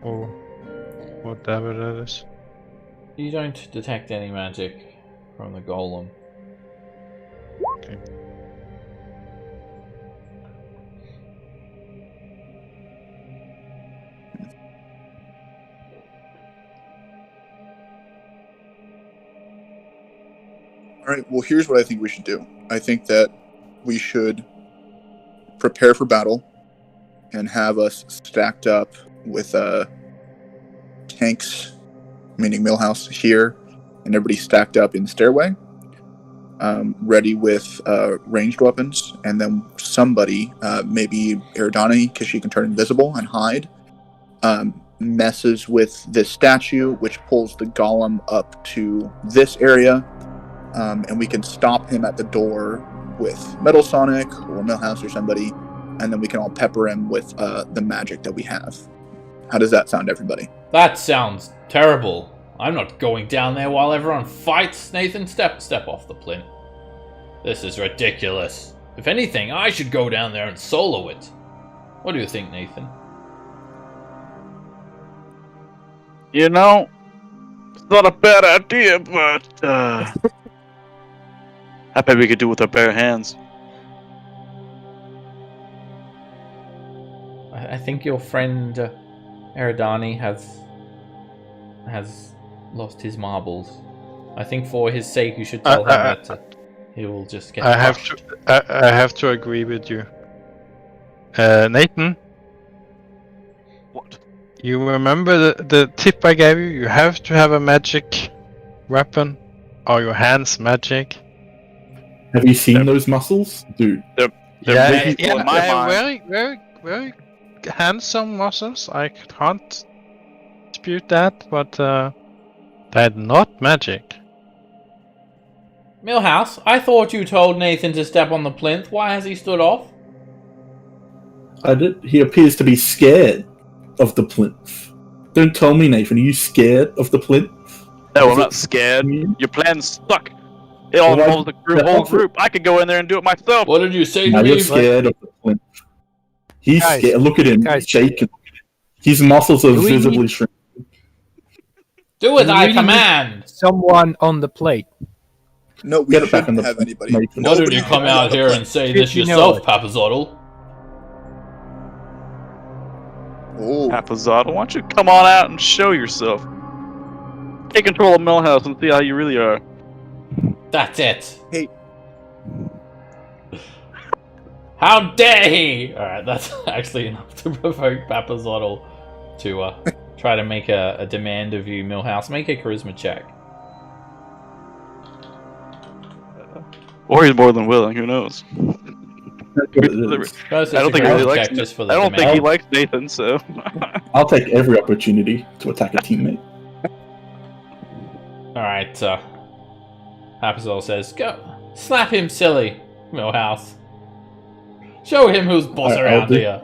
Speaker 7: or whatever that is?
Speaker 1: You don't detect any magic from the golem.
Speaker 7: Okay.
Speaker 3: All right, well, here's what I think we should do. I think that we should prepare for battle and have us stacked up with tanks, meaning Millhouse here, and everybody stacked up in the stairway, ready with ranged weapons, and then somebody, maybe Eridani, because she can turn invisible and hide, messes with this statue, which pulls the golem up to this area. And we can stop him at the door with Metal Sonic or Millhouse or somebody, and then we can all pepper him with the magic that we have. How does that sound, everybody?
Speaker 1: That sounds terrible. I'm not going down there while everyone fights. Nathan, step off the plinth. This is ridiculous. If anything, I should go down there and solo it. What do you think, Nathan?
Speaker 5: You know, it's not a bad idea, but I bet we could do it with our bare hands.
Speaker 1: I think your friend Eridani has lost his marbles. I think for his sake, you should tell him that he will just get.
Speaker 7: I have to agree with you. Nathan,
Speaker 5: What?
Speaker 7: you remember the tip I gave you? You have to have a magic weapon, or your hands magic.
Speaker 4: Have you seen those muscles? Dude,
Speaker 5: They're
Speaker 7: Yeah,
Speaker 5: big
Speaker 7: yeah,
Speaker 5: in my
Speaker 7: I have
Speaker 5: mind.
Speaker 7: very handsome muscles. I can't dispute that, but they're not magic.
Speaker 1: Millhouse, I thought you told Nathan to step on the plinth. Why has he stood off?
Speaker 4: I did. He appears to be scared of the plinth. Don't tell me, Nathan. Are you scared of the plinth?
Speaker 5: No,
Speaker 4: Is
Speaker 5: I'm
Speaker 4: it-
Speaker 5: not scared.
Speaker 4: Hmm?
Speaker 5: Your plan's stuck. It all
Speaker 4: Well,
Speaker 5: involves the whole group. I could go in there and do it myself.
Speaker 1: What did you say
Speaker 4: Now
Speaker 1: to
Speaker 4: you're
Speaker 1: me?
Speaker 4: scared of the plinth. He's
Speaker 2: Guys,
Speaker 4: scared. Look at him.
Speaker 2: guys.
Speaker 4: Shaking. His muscles are
Speaker 2: Do we
Speaker 4: visibly
Speaker 2: need-
Speaker 4: shrinking.
Speaker 1: Do as
Speaker 2: We
Speaker 1: I
Speaker 2: really need
Speaker 1: command.
Speaker 2: Someone on the plate.
Speaker 3: No, we
Speaker 4: Get it back
Speaker 3: shouldn't
Speaker 4: in the
Speaker 3: have anybody.
Speaker 4: Nathan.
Speaker 1: Why don't
Speaker 3: Nobody
Speaker 1: you
Speaker 3: should
Speaker 1: come
Speaker 3: be on
Speaker 1: out
Speaker 3: the
Speaker 1: here
Speaker 3: plane.
Speaker 1: and say
Speaker 2: Did
Speaker 1: this
Speaker 2: you know
Speaker 1: yourself,
Speaker 2: it?
Speaker 1: Papazotl?
Speaker 3: Oh,
Speaker 5: Papazotto, why don't you come on out and show yourself? Take control of Millhouse and see how you really are.
Speaker 1: That's it.
Speaker 3: Hey.
Speaker 1: How dare he! Alright, that's actually enough to provoke Papazotl to try to make a demand of you, Millhouse. Make a charisma check.
Speaker 5: Or he's more than willing, who knows?
Speaker 4: That's what it is.
Speaker 1: First,
Speaker 5: I don't
Speaker 1: it's a
Speaker 5: think he really
Speaker 1: charisma
Speaker 5: likes.
Speaker 1: check just for
Speaker 5: I
Speaker 1: the
Speaker 5: don't think
Speaker 1: demand.
Speaker 5: he likes Nathan, so.
Speaker 4: I'll take every opportunity to attack a teammate.
Speaker 1: Alright, Papazotl says, go, slap him silly, Millhouse. Show him who's boss
Speaker 4: I'll
Speaker 1: around
Speaker 4: do-
Speaker 1: here.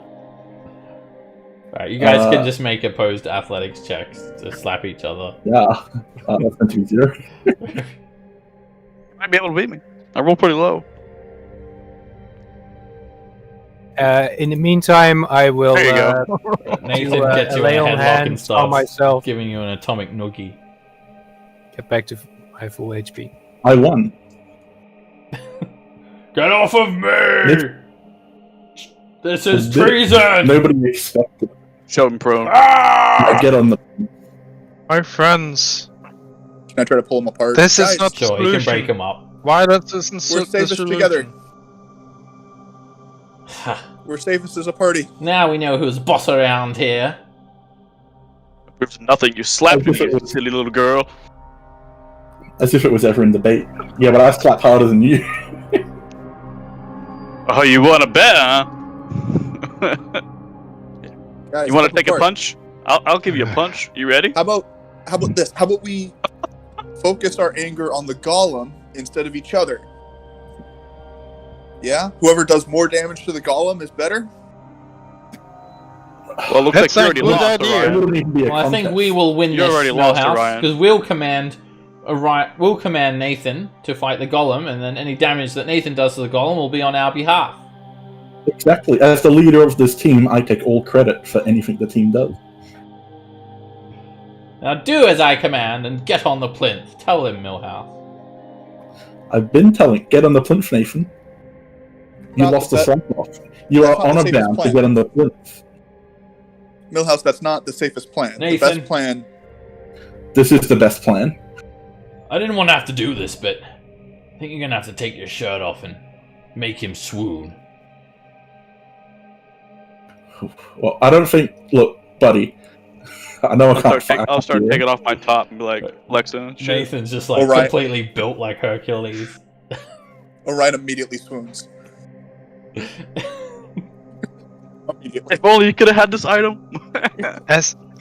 Speaker 1: Alright, you guys can just make opposed athletics checks to slap each other.
Speaker 4: Yeah, that's going to be 0.
Speaker 5: You might be able to beat me. I rolled pretty low.
Speaker 2: In the meantime, I will
Speaker 5: There you go.
Speaker 1: Nathan
Speaker 2: do,
Speaker 1: gets
Speaker 2: a
Speaker 1: you in
Speaker 2: lay
Speaker 1: a
Speaker 2: on
Speaker 1: headlock and
Speaker 2: hands on
Speaker 1: starts
Speaker 2: myself.
Speaker 1: giving you an atomic noogie.
Speaker 2: Get back to my full HP.
Speaker 4: I won.
Speaker 1: Get off of me! This is treason!
Speaker 4: Nobody expected.
Speaker 5: Show him prone.
Speaker 1: Ah!
Speaker 4: I get on the.
Speaker 7: My friends,
Speaker 3: can I try to pull them apart?
Speaker 7: this
Speaker 3: Guys,
Speaker 7: is not the
Speaker 1: Sure, you can
Speaker 7: solution.
Speaker 1: break him up.
Speaker 7: Violence isn't
Speaker 3: We're
Speaker 7: the
Speaker 3: safest
Speaker 7: solution.
Speaker 3: together. We're safest as a party.
Speaker 1: Now we know who's boss around here.
Speaker 5: Proves nothing. You slapped me,
Speaker 4: As if it
Speaker 5: you
Speaker 4: was-
Speaker 5: silly little girl.
Speaker 4: As if it was ever in debate. Yeah, but I slap harder than you.
Speaker 5: Oh, you want to bet, huh?
Speaker 3: Guys,
Speaker 5: You want to
Speaker 3: pull
Speaker 5: take a
Speaker 3: apart.
Speaker 5: punch? I'll give you a punch. You ready?
Speaker 3: How about this? How about we focus our anger on the golem instead of each other? Yeah? Whoever does more damage to the golem is better?
Speaker 5: Well, it looks
Speaker 7: That's
Speaker 5: like you
Speaker 7: a
Speaker 5: already
Speaker 7: good
Speaker 5: lost,
Speaker 7: idea.
Speaker 4: It
Speaker 5: Orion.
Speaker 4: wouldn't even be a
Speaker 1: Well, I think
Speaker 4: contest.
Speaker 1: we will win
Speaker 5: You
Speaker 1: this,
Speaker 5: already lost,
Speaker 1: Millhouse,
Speaker 5: Orion.
Speaker 1: because we'll command we'll command Nathan to fight the golem, and then any damage that Nathan does to the golem will be on our behalf.
Speaker 4: Exactly. As the leader of this team, I take all credit for anything the team does.
Speaker 1: Now do as I command and get on the plinth. Tell him, Millhouse.
Speaker 4: I've been telling, get on the plinth, Nathan. You
Speaker 3: Not
Speaker 4: lost the
Speaker 3: that-
Speaker 4: slap off. You
Speaker 3: that's
Speaker 4: are
Speaker 3: not the
Speaker 4: honor
Speaker 3: safest
Speaker 4: bound to
Speaker 3: plan.
Speaker 4: get on the plinth.
Speaker 3: Millhouse, that's not the safest plan.
Speaker 1: Nathan.
Speaker 3: The best plan.
Speaker 4: This is the best plan.
Speaker 1: I didn't want to have to do this, but I think you're gonna have to take your shirt off and make him swoon.
Speaker 4: Well, I don't think. Look, buddy. I know I can't.
Speaker 5: I'll start taking off my top and be like, Lexa, shit.
Speaker 1: Nathan's just like
Speaker 3: Alright.
Speaker 1: completely built like Hercules.
Speaker 3: Orion immediately swoons. Immediately.
Speaker 5: If only you could have had this item.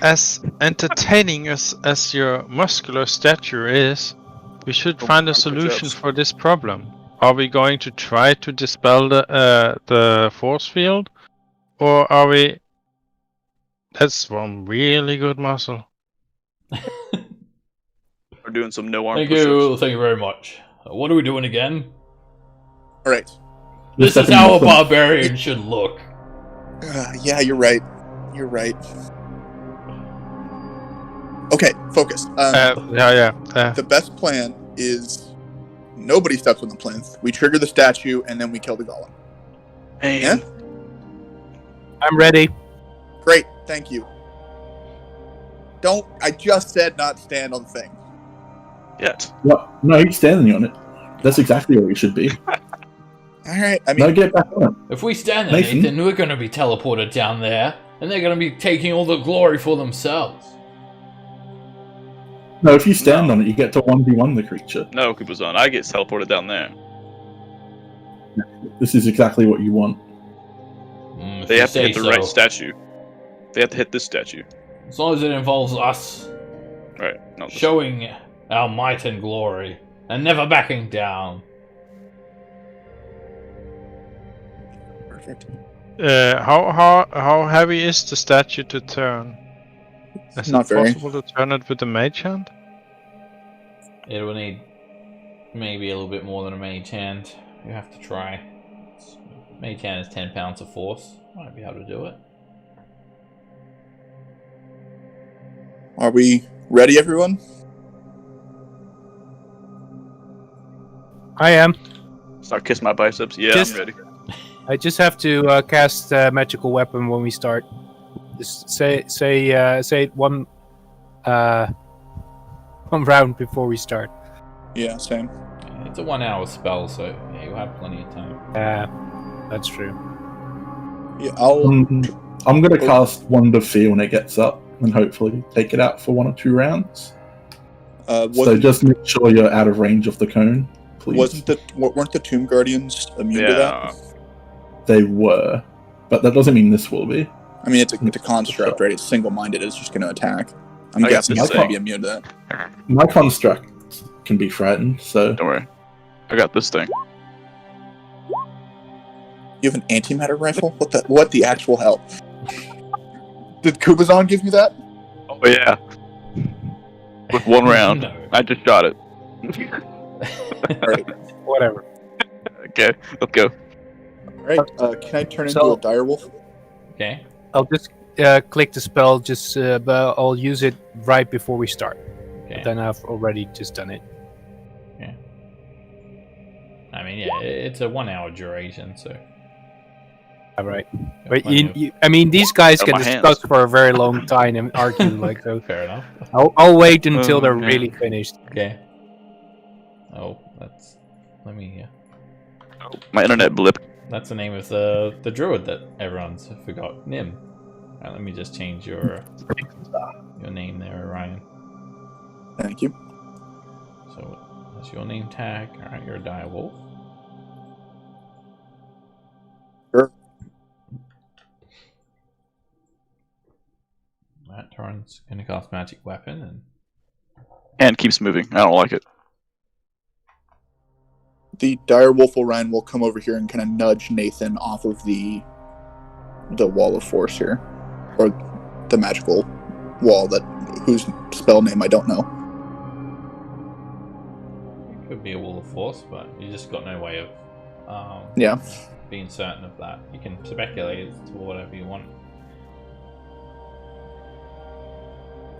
Speaker 7: As entertaining as your muscular stature is, we should find a
Speaker 5: I'm
Speaker 7: solution
Speaker 5: push-ups.
Speaker 7: for this problem. Are we going to try to dispel the force field, or are we? That's one really good muscle.
Speaker 5: We're doing some no arm
Speaker 1: Thank
Speaker 5: push-ups.
Speaker 1: you very much. What are we doing again?
Speaker 3: All right.
Speaker 1: This is how a barbarian should look.
Speaker 3: Yeah, you're right. You're right. Okay, focus.
Speaker 7: The
Speaker 3: The best plan is nobody steps on the plinth. We trigger the statue, and then we kill the golem.
Speaker 5: And
Speaker 3: Yeah?
Speaker 2: I'm ready.
Speaker 3: Great, thank you. Don't. I just said not stand on the thing.
Speaker 5: yet.
Speaker 4: What? No, he's standing on it. That's exactly where he should be.
Speaker 3: All right. I
Speaker 4: No,
Speaker 3: mean,
Speaker 4: get back on it.
Speaker 1: If we stand there,
Speaker 4: Nathan?
Speaker 1: Nathan, we're gonna be teleported down there, and they're gonna be taking all the glory for themselves.
Speaker 4: No, if you stand
Speaker 5: No.
Speaker 4: on it, you get to 1v1 the creature.
Speaker 5: No, Kupazon. I get teleported down there.
Speaker 4: This is exactly what you want.
Speaker 1: If
Speaker 5: They
Speaker 1: you
Speaker 5: have to
Speaker 1: say
Speaker 5: hit the
Speaker 1: so.
Speaker 5: right statue. They have to hit this statue.
Speaker 1: As long as it involves us
Speaker 5: Right. No. this-
Speaker 1: showing our might and glory, and never backing down.
Speaker 3: perfect.
Speaker 7: how heavy is the statue to turn? Is
Speaker 3: Not
Speaker 7: it
Speaker 3: very.
Speaker 7: possible to turn it with the mage hand?
Speaker 1: It will need maybe a little bit more than a mage hand. You have to try. Mage hand is 10 pounds of force. Might be able to do it.
Speaker 3: Are we ready, everyone?
Speaker 2: I am.
Speaker 5: Start kissing my biceps. Yeah,
Speaker 2: Just-
Speaker 5: I'm ready.
Speaker 2: I just have to cast magical weapon when we start. Just say it one round before we start.
Speaker 3: Yeah, same.
Speaker 1: It's a 1 hour spell, so yeah, you'll have plenty of time.
Speaker 2: That's true.
Speaker 3: Yeah, I'll.
Speaker 4: I'm going to cast Wand of Fear when it gets up, and hopefully take it out for 1 or 2 rounds. So
Speaker 3: Wasn't,
Speaker 4: just make sure you're out of range of the cone, please.
Speaker 3: weren't the Tomb Guardians immune to that?
Speaker 5: Yeah.
Speaker 4: They were, but that doesn't mean this will be.
Speaker 3: I mean, it's a construct, right? It's single-minded. It's just going to attack. I'm
Speaker 5: I got
Speaker 3: guessing
Speaker 5: this
Speaker 3: it's going to
Speaker 5: thing.
Speaker 3: be immune to that.
Speaker 4: My construct can be frightened, so
Speaker 5: Don't worry. I got this thing.
Speaker 3: You have an antimatter rifle? What the actual hell? Did Kubazan give you that?
Speaker 5: Oh yeah. With 1 round.
Speaker 1: No.
Speaker 5: I just shot it.
Speaker 3: Alright.
Speaker 2: Whatever.
Speaker 5: Okay, let's go.
Speaker 3: Alright, can I turn into
Speaker 2: So-
Speaker 3: a direwolf?
Speaker 1: Okay.
Speaker 2: I'll just click the spell. But I'll use it right before we start.
Speaker 1: Okay.
Speaker 2: Then I've already just done it.
Speaker 1: I mean, yeah, it's a 1 hour duration, so.
Speaker 2: All right.
Speaker 1: got
Speaker 2: But
Speaker 1: plenty of-
Speaker 2: I mean, these guys
Speaker 5: Oh,
Speaker 2: can
Speaker 5: my hands.
Speaker 2: discuss for a very long time and argue like so.
Speaker 1: Fair enough.
Speaker 2: I'll wait until they're
Speaker 5: Okay.
Speaker 2: really finished.
Speaker 1: Okay. Oh, let me.
Speaker 5: My internet blip.
Speaker 1: That's the name of the druid that everyone's forgot. Nim. Alright, let me just change your name there, Ryan.
Speaker 3: Thank you.
Speaker 1: So that's your name tag. Alright, you're a direwolf.
Speaker 3: Sure.
Speaker 1: That Torrent's gonna cast magic weapon and
Speaker 5: And keeps moving. I don't like it.
Speaker 3: The direwolf Orion will come over here and kind of nudge Nathan off of the wall of force here, or the magical wall whose spell name I don't know.
Speaker 1: it could be a wall of force, but you just got no way of
Speaker 3: Yeah.
Speaker 1: being certain of that. You can speculate as to whatever you want.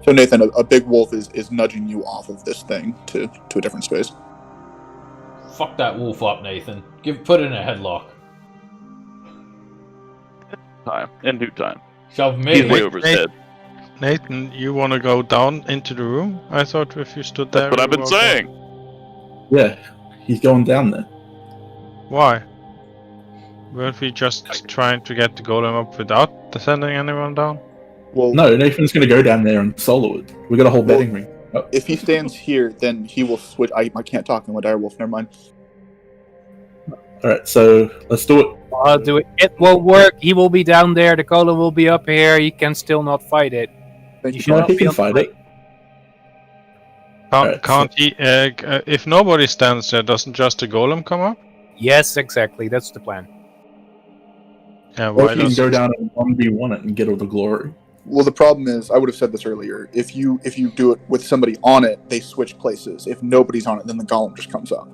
Speaker 3: So Nathan, a big wolf is nudging you off of this thing to a different space.
Speaker 1: Fuck that wolf up, Nathan. Put it in a headlock.
Speaker 5: Time. In due time.
Speaker 1: Shove
Speaker 5: He's
Speaker 1: me.
Speaker 5: way over his
Speaker 7: Hey.
Speaker 5: head.
Speaker 7: Nathan, you want to go down into the room? I thought if you stood there.
Speaker 5: That's what
Speaker 7: you
Speaker 5: I've been
Speaker 7: walked
Speaker 5: saying.
Speaker 4: yeah, he's going down there.
Speaker 7: out. Why? Weren't we just trying to get the golem up without sending anyone down?
Speaker 3: Well,
Speaker 4: No, Nathan's going to go down there and solo it. We got a whole betting ring. Oh,
Speaker 3: if he stands here, then he will switch. I can't talk. I'm a direwolf. Never mind.
Speaker 4: all right, so let's do it.
Speaker 2: I'll do it. It will work. He will be down there. The golem will be up here. He can still not fight it.
Speaker 3: Thank
Speaker 2: You
Speaker 3: you.
Speaker 2: should not
Speaker 4: he can
Speaker 2: feel
Speaker 4: fight
Speaker 2: like-
Speaker 4: it.
Speaker 7: Can't,
Speaker 4: Alright,
Speaker 7: he? If nobody stands there, doesn't just the golem come up?
Speaker 2: Yes, exactly. That's the plan.
Speaker 7: Yeah,
Speaker 4: Or
Speaker 7: why
Speaker 4: he can
Speaker 7: does
Speaker 4: go down and 1v1 it and get all the glory.
Speaker 3: Well, the problem is, I would have said this earlier. If you do it with somebody on it, they switch places. If nobody's on it, then the golem just comes up.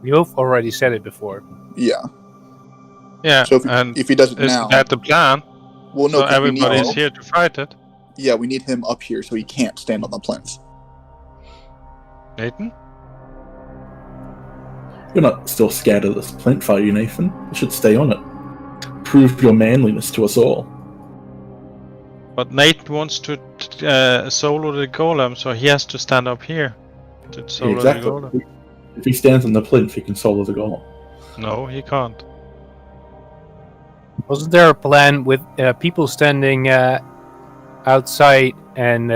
Speaker 2: You've already said it before.
Speaker 3: Yeah.
Speaker 7: Yeah,
Speaker 3: So
Speaker 7: and
Speaker 3: if he does it
Speaker 7: isn't
Speaker 3: now,
Speaker 7: that the plan?
Speaker 3: well, no,
Speaker 7: So
Speaker 3: 'cause we need
Speaker 7: everybody's
Speaker 3: him-
Speaker 7: here to fight it.
Speaker 3: Yeah, we need him up here so he can't stand on the plinth.
Speaker 7: Nathan?
Speaker 4: You're not still scared of this plinth, are you, Nathan? You should stay on it. Prove your manliness to us all.
Speaker 7: But Nate wants to solo the golem, so he has to stand up here to solo the golem.
Speaker 4: Exactly. If he stands on the plinth, he can solo the golem.
Speaker 7: No, he can't.
Speaker 2: Wasn't there a plan with people standing outside and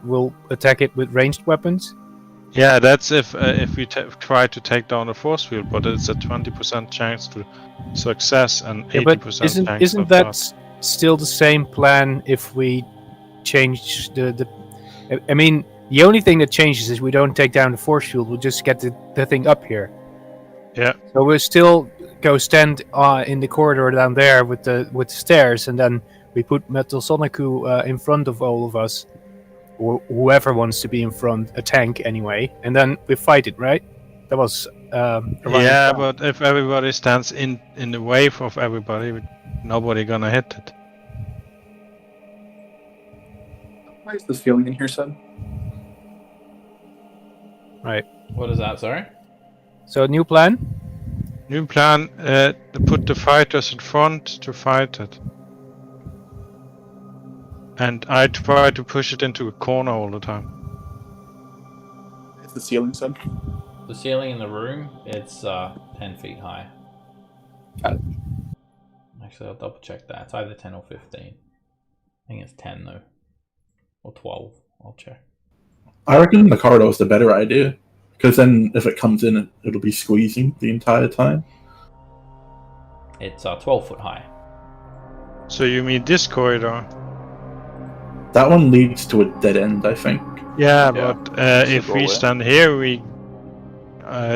Speaker 2: we'll attack it with ranged weapons?
Speaker 7: Yeah, that's if we try to take down the force field, but it's a 20% chance to success and 80% chance
Speaker 2: isn't
Speaker 7: of
Speaker 2: that still the same plan if we change the I mean, the only thing that changes is we don't take down the force field, we'll just get the thing up here.
Speaker 7: Yeah.
Speaker 2: So we'll still go stand in the corridor down there with the stairs, and then we put Metal Sonicu in front of all of us, or whoever wants to be in front, a tank anyway, and then we fight it, right? That was
Speaker 7: Yeah, but if everybody stands in the wave of everybody, nobody gonna hit it.
Speaker 3: Why is this feeling in here, son?
Speaker 2: right.
Speaker 1: What is that, sorry?
Speaker 2: So new plan?
Speaker 7: New plan, to put the fighters in front to fight it. And I try to push it into a corner all the time.
Speaker 3: It's the ceiling said.
Speaker 1: The ceiling in the room, it's 10 feet high.
Speaker 3: Got it.
Speaker 1: Actually, I'll double check that. It's either 10 or 15. I think it's 10 though. Or 12. I'll check.
Speaker 4: I reckon the corridor is the better idea. Because then if it comes in, it'll be squeezing the entire time.
Speaker 1: It's 12 foot high.
Speaker 7: So you mean this corridor?
Speaker 4: That one leads to a dead end, I think.
Speaker 7: Yeah,
Speaker 5: Yeah.
Speaker 7: but
Speaker 5: It's a
Speaker 7: if we
Speaker 5: doorway.
Speaker 7: stand here,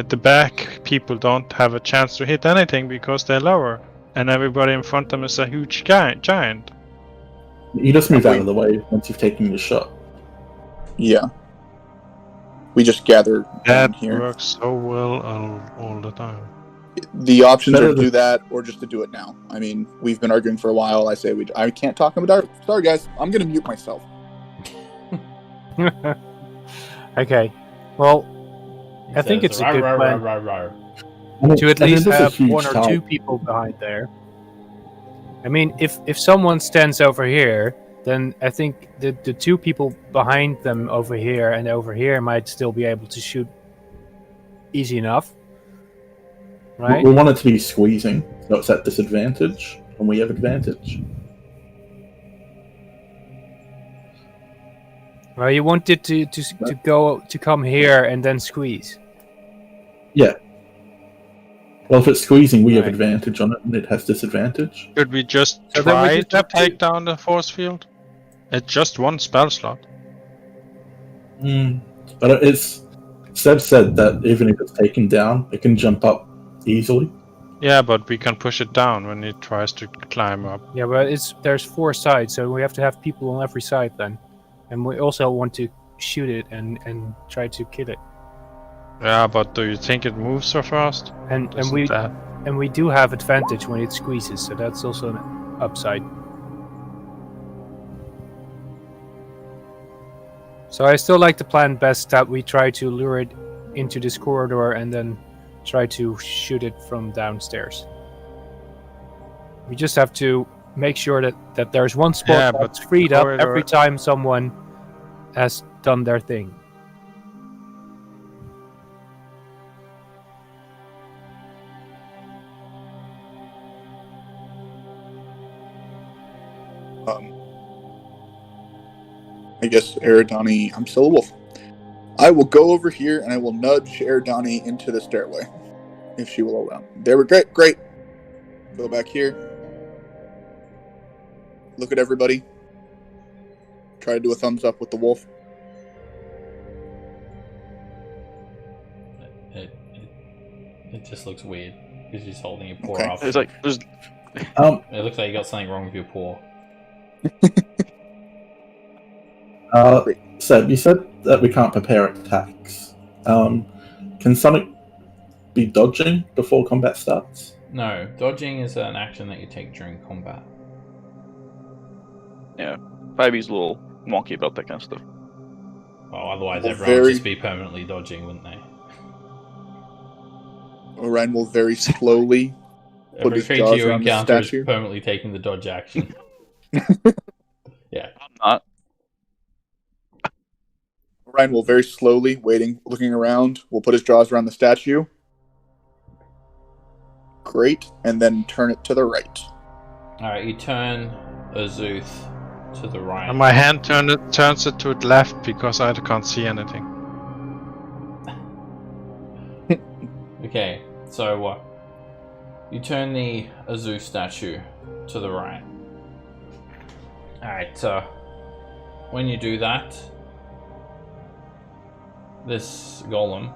Speaker 7: the back people don't have a chance to hit anything because they're lower. And everybody in front of them is a huge giant.
Speaker 4: You just move out of the way once you've taken your shot.
Speaker 3: Yeah. We just gather down
Speaker 7: That
Speaker 3: here.
Speaker 7: works so well all the time.
Speaker 3: The options
Speaker 4: Better
Speaker 3: are to
Speaker 4: than-
Speaker 3: do that or just to do it now. I mean, we've been arguing for a while. I say I can't talk in the dark. Sorry, guys. I'm gonna mute myself.
Speaker 2: Okay. Well,
Speaker 1: He
Speaker 2: I think
Speaker 1: says,
Speaker 2: it's a
Speaker 1: "Row,
Speaker 2: good
Speaker 1: row,
Speaker 2: plan."
Speaker 1: row, row, row."
Speaker 2: To at
Speaker 4: And
Speaker 2: least
Speaker 4: it is a
Speaker 2: have
Speaker 4: huge
Speaker 2: one or
Speaker 4: tower.
Speaker 2: two people behind there. I mean, if someone stands over here, then I think the two people behind them over here and over here might still be able to shoot easy enough, right?
Speaker 4: We want it to be squeezing, so it's at disadvantage, and we have advantage.
Speaker 2: Well, you want it to come here and then squeeze.
Speaker 4: Yeah. Well, if it's squeezing, we have
Speaker 2: Right.
Speaker 4: advantage on it, and it has disadvantage.
Speaker 7: Should we just
Speaker 2: So then we
Speaker 7: try
Speaker 2: just
Speaker 7: to
Speaker 2: have to-
Speaker 7: take down the force field? It's just one spell slot.
Speaker 4: But it's Seb said that even if it's taken down, it can jump up easily.
Speaker 7: Yeah, but we can push it down when it tries to climb up.
Speaker 2: Yeah, but there's 4 sides, so we have to have people on every side then, and we also want to shoot it and try to kill it.
Speaker 7: Yeah, but do you think it moves so fast?
Speaker 2: And
Speaker 7: Doesn't
Speaker 2: we do have advantage when it squeezes, so that's also an upside. So I still like the plan best that we try to lure it into this corridor and then try to shoot it from downstairs. We just have to make sure that there's one spot
Speaker 7: Yeah, but
Speaker 2: that's freed up
Speaker 7: corridor-
Speaker 2: every time someone has done their thing.
Speaker 3: I guess Eridani. I'm still a wolf. I will go over here and I will nudge Eridani into the stairway, if she will allow. There we go. Great. Go back here. Look at everybody. Try to do a thumbs up with the wolf.
Speaker 1: It just looks weird because she's holding your paw
Speaker 3: Okay.
Speaker 1: up.
Speaker 5: It's like there's
Speaker 1: It looks like you got something wrong with your paw.
Speaker 4: Seb, you said that we can't prepare attacks. Can Sonic be dodging before combat starts?
Speaker 1: No, dodging is an action that you take during combat.
Speaker 5: Baby's a little wonky about that kind of stuff.
Speaker 1: Well, otherwise
Speaker 3: Well,
Speaker 1: everyone would
Speaker 3: very-
Speaker 1: just be permanently dodging, wouldn't they?
Speaker 3: Orion will very slowly. Put
Speaker 1: Every
Speaker 3: his
Speaker 1: creature
Speaker 3: jaws
Speaker 1: you
Speaker 3: around the
Speaker 1: encounter is
Speaker 3: statue.
Speaker 1: permanently taking the dodge action. Yeah.
Speaker 5: I'm not.
Speaker 3: Orion will very slowly, looking around, will put his jaws around the statue. Great, and then turn it to the right.
Speaker 1: Alright, you turn Azuth to the right.
Speaker 7: And my hand turns it to the left because I can't see anything.
Speaker 1: Okay, so you turn the Azuth statue to the right. Alright, when you do that, this golem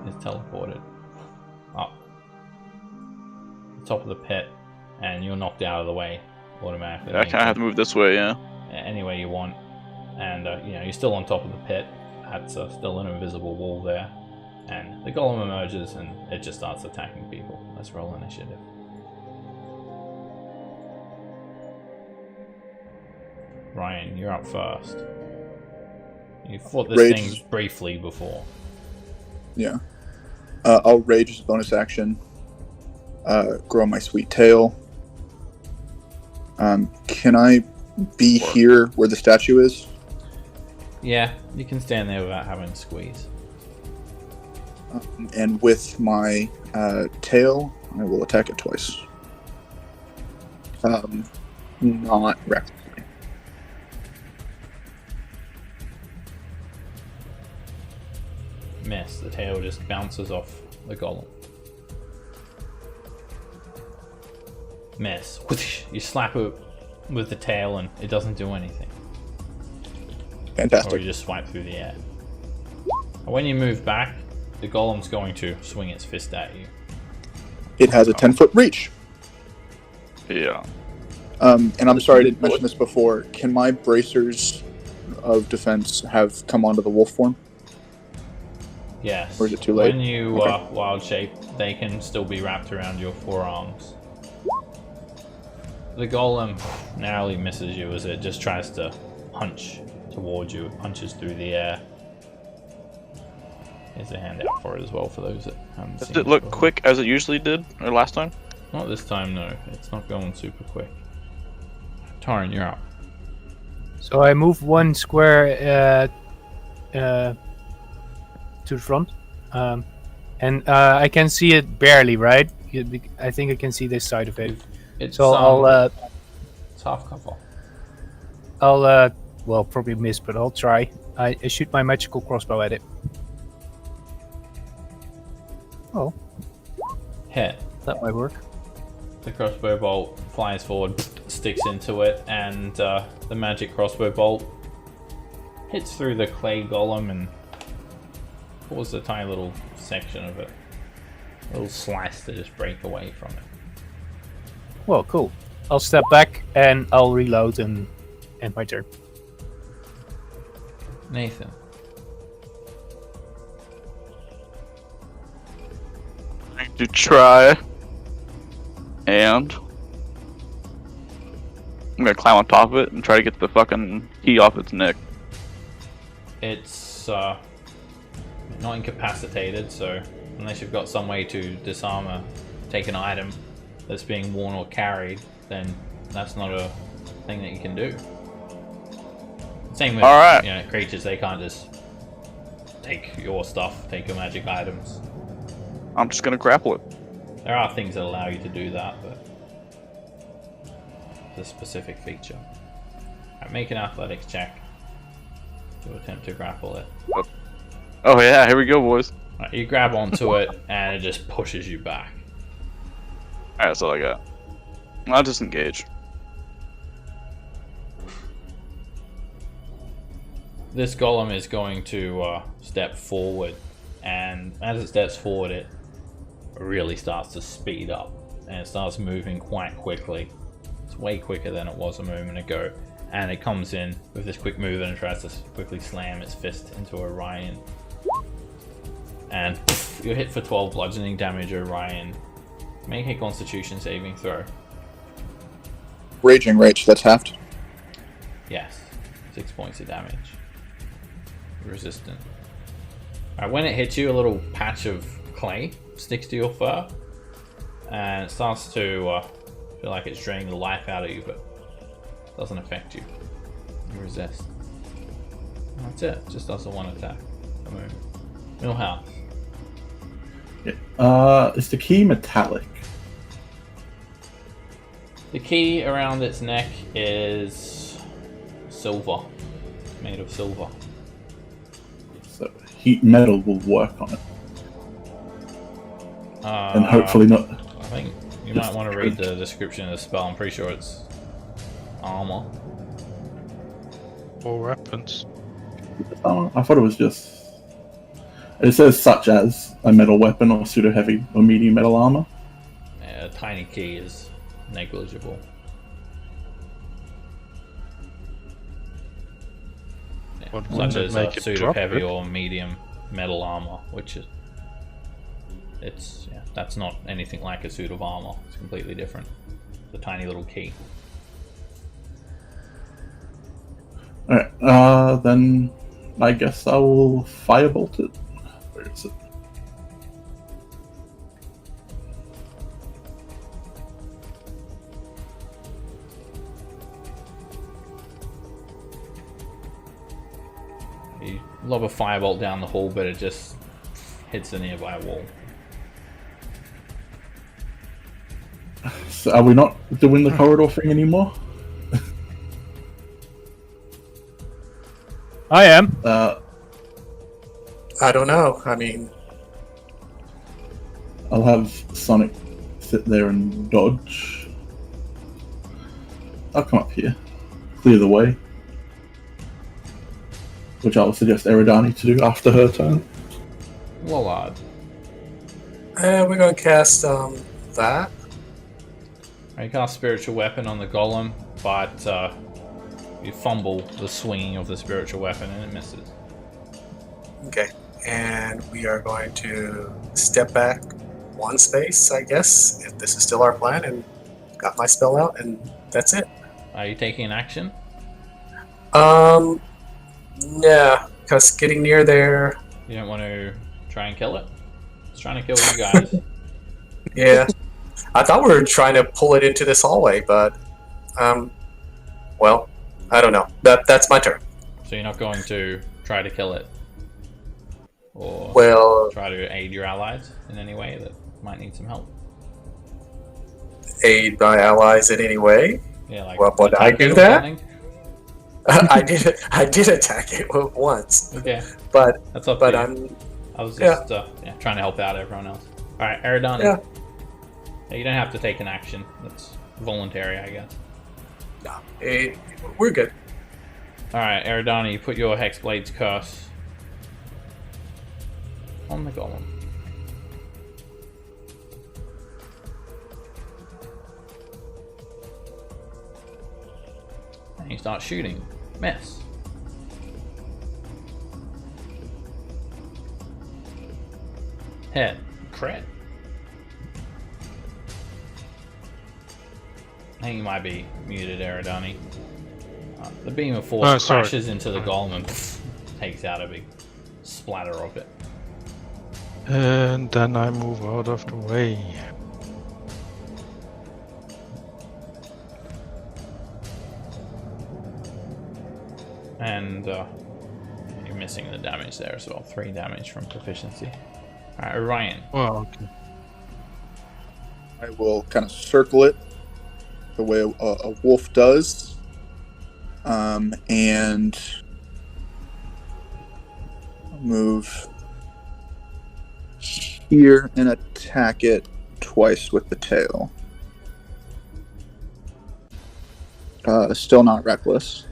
Speaker 1: is teleported up the top of the pit, and you're knocked out of the way automatically.
Speaker 5: I kind of have to move this way, yeah.
Speaker 1: Any way you want, and you're still on top of the pit. That's still an invisible wall there, and the golem emerges and it just starts attacking people. Let's roll initiative. Ryan, you're up first. You fought this
Speaker 3: Rage.
Speaker 1: thing briefly before.
Speaker 3: Yeah. I'll rage as a bonus action. Grow my sweet tail. Can I be here where the statue is?
Speaker 1: Yeah, you can stand there without having to squeeze.
Speaker 3: And with my tail, I will attack it twice. Not recklessly.
Speaker 1: Miss. The tail just bounces off the golem. Miss. You slap it with the tail and it doesn't do anything.
Speaker 3: Fantastic.
Speaker 1: Or you just swipe through the air. And when you move back, the golem's going to swing its fist at you.
Speaker 3: It has a 10-foot reach.
Speaker 5: Yeah.
Speaker 3: And I'm sorry I didn't mention this before. Can my bracers of defense have come onto the wolf form?
Speaker 1: Yes.
Speaker 3: Or is it too late?
Speaker 1: When you
Speaker 3: Okay.
Speaker 1: wild shape, they can still be wrapped around your forearms. The golem narrowly misses you as it just tries to punch towards you. It punches through the air. Here's a handout for it as well for those that haven't
Speaker 5: Does
Speaker 1: seen
Speaker 5: it look
Speaker 1: before.
Speaker 5: quick as it usually did, or last time?
Speaker 1: Not this time, no. It's not going super quick. Taran, you're up.
Speaker 2: So I move 1 square to the front, and I can see it barely, right? I think I can see this side of it.
Speaker 1: It's,
Speaker 2: So
Speaker 1: it's half cover.
Speaker 2: I'll well, probably miss, but I'll try. I shoot my magical crossbow at it. Oh,
Speaker 1: Hit.
Speaker 2: that might work.
Speaker 1: The crossbow bolt flies forward, sticks into it, and the magic crossbow bolt hits through the clay golem and pulls a tiny little section of it. A little slice to just break away from it.
Speaker 2: Well, cool. I'll step back and I'll reload and end my turn.
Speaker 1: Nathan.
Speaker 5: To try, and I'm gonna climb on top of it and try to get the fucking key off its neck.
Speaker 1: It's not incapacitated, so unless you've got some way to disarm or take an item that's being worn or carried, then that's not a thing that you can do. Same with
Speaker 5: Alright.
Speaker 1: Creatures, they can't just take your stuff, take your magic items.
Speaker 5: I'm just gonna grapple it.
Speaker 1: There are things that allow you to do that, but it's a specific feature. Alright, make an athletics check to attempt to grapple it.
Speaker 5: Oh yeah, here we go, boys.
Speaker 1: Right, you grab onto it and it just pushes you back.
Speaker 5: Alright, that's all I got. I'll disengage.
Speaker 1: This golem is going to step forward, and as it steps forward, it really starts to speed up, and it starts moving quite quickly. It's way quicker than it was a moment ago, and it comes in with this quick move and tries to quickly slam its fist into Orion. And you're hit for 12 bludgeoning damage, Orion. Make a Constitution saving throw.
Speaker 3: Raging rage, that's halved.
Speaker 1: Yes, 6 points of damage. Resistant. Alright, when it hits you, a little patch of clay sticks to your fur, and it starts to feel like it's draining the life out of you, but it doesn't affect you. You resist. And that's it. Just does a 1 attack. A moment. Millhouse.
Speaker 4: Is the key metallic?
Speaker 1: The key around its neck is silver. It's made of silver.
Speaker 4: So heat metal will work on it, and hopefully not.
Speaker 1: I think you
Speaker 4: Just
Speaker 1: might want to read the description of the spell. I'm pretty sure it's armor.
Speaker 7: Or weapons.
Speaker 4: I thought it was just. It says such as a metal weapon or pseudo heavy or medium metal armor.
Speaker 1: Yeah, a tiny key is negligible. Yeah,
Speaker 7: What
Speaker 1: such
Speaker 7: wouldn't it
Speaker 1: as
Speaker 7: make
Speaker 1: a
Speaker 7: it
Speaker 1: suit of
Speaker 7: drop
Speaker 1: heavy
Speaker 7: it?
Speaker 1: or medium metal armor, which is that's not anything like a suit of armor. It's completely different. It's a tiny little key.
Speaker 4: Alright, then I guess I will firebolt it. Where is it?
Speaker 1: You lob a firebolt down the hall, but it just hits a nearby wall.
Speaker 4: So are we not doing the corridor thing anymore?
Speaker 2: I am.
Speaker 6: I don't know. I mean,
Speaker 4: I'll have Sonic sit there and dodge. I'll come up here, clear the way, which I'll suggest Eridani to do after her turn.
Speaker 1: Wallard.
Speaker 6: we're gonna cast that.
Speaker 1: You cast spiritual weapon on the golem, but you fumble the swinging of the spiritual weapon and it misses.
Speaker 6: Okay, and we are going to step back one space, I guess, if this is still our plan, and got my spell out, and that's it.
Speaker 1: Are you taking an action?
Speaker 6: Yeah, because getting near there,
Speaker 1: You don't want to try and kill it? It's trying to kill you guys.
Speaker 6: yeah. I thought we were trying to pull it into this hallway, but, well, I don't know. That's my turn.
Speaker 1: So you're not going to try to kill it? Or
Speaker 6: Well,
Speaker 1: try to aid your allies in any way that might need some help?
Speaker 6: aid my allies in any way.
Speaker 1: Yeah, like
Speaker 6: Well, would I
Speaker 1: attack it
Speaker 6: do
Speaker 1: or
Speaker 6: that?
Speaker 1: something?
Speaker 6: I did attack it once,
Speaker 1: Okay,
Speaker 6: but
Speaker 1: that's up
Speaker 6: but
Speaker 1: to you.
Speaker 6: I'm
Speaker 1: I was just trying to help out everyone else. Alright, Eridani.
Speaker 6: Yeah.
Speaker 1: You don't have to take an action. That's voluntary, I guess.
Speaker 6: no, we're good.
Speaker 1: Alright, Eridani, you put your Hexblade's curse on the golem. And you start shooting. Miss. Hit. Crit. I think you might be muted, Eridani. The beam of force
Speaker 7: sorry.
Speaker 1: crashes into the golem and takes out a big splatter of it.
Speaker 7: And then I move out of the way.
Speaker 1: And you're missing the damage there as well. 3 damage from proficiency. Alright, Orion.
Speaker 7: Well, okay.
Speaker 3: I will kind of circle it the way a wolf does, and move here and attack it twice with the tail. Still not reckless.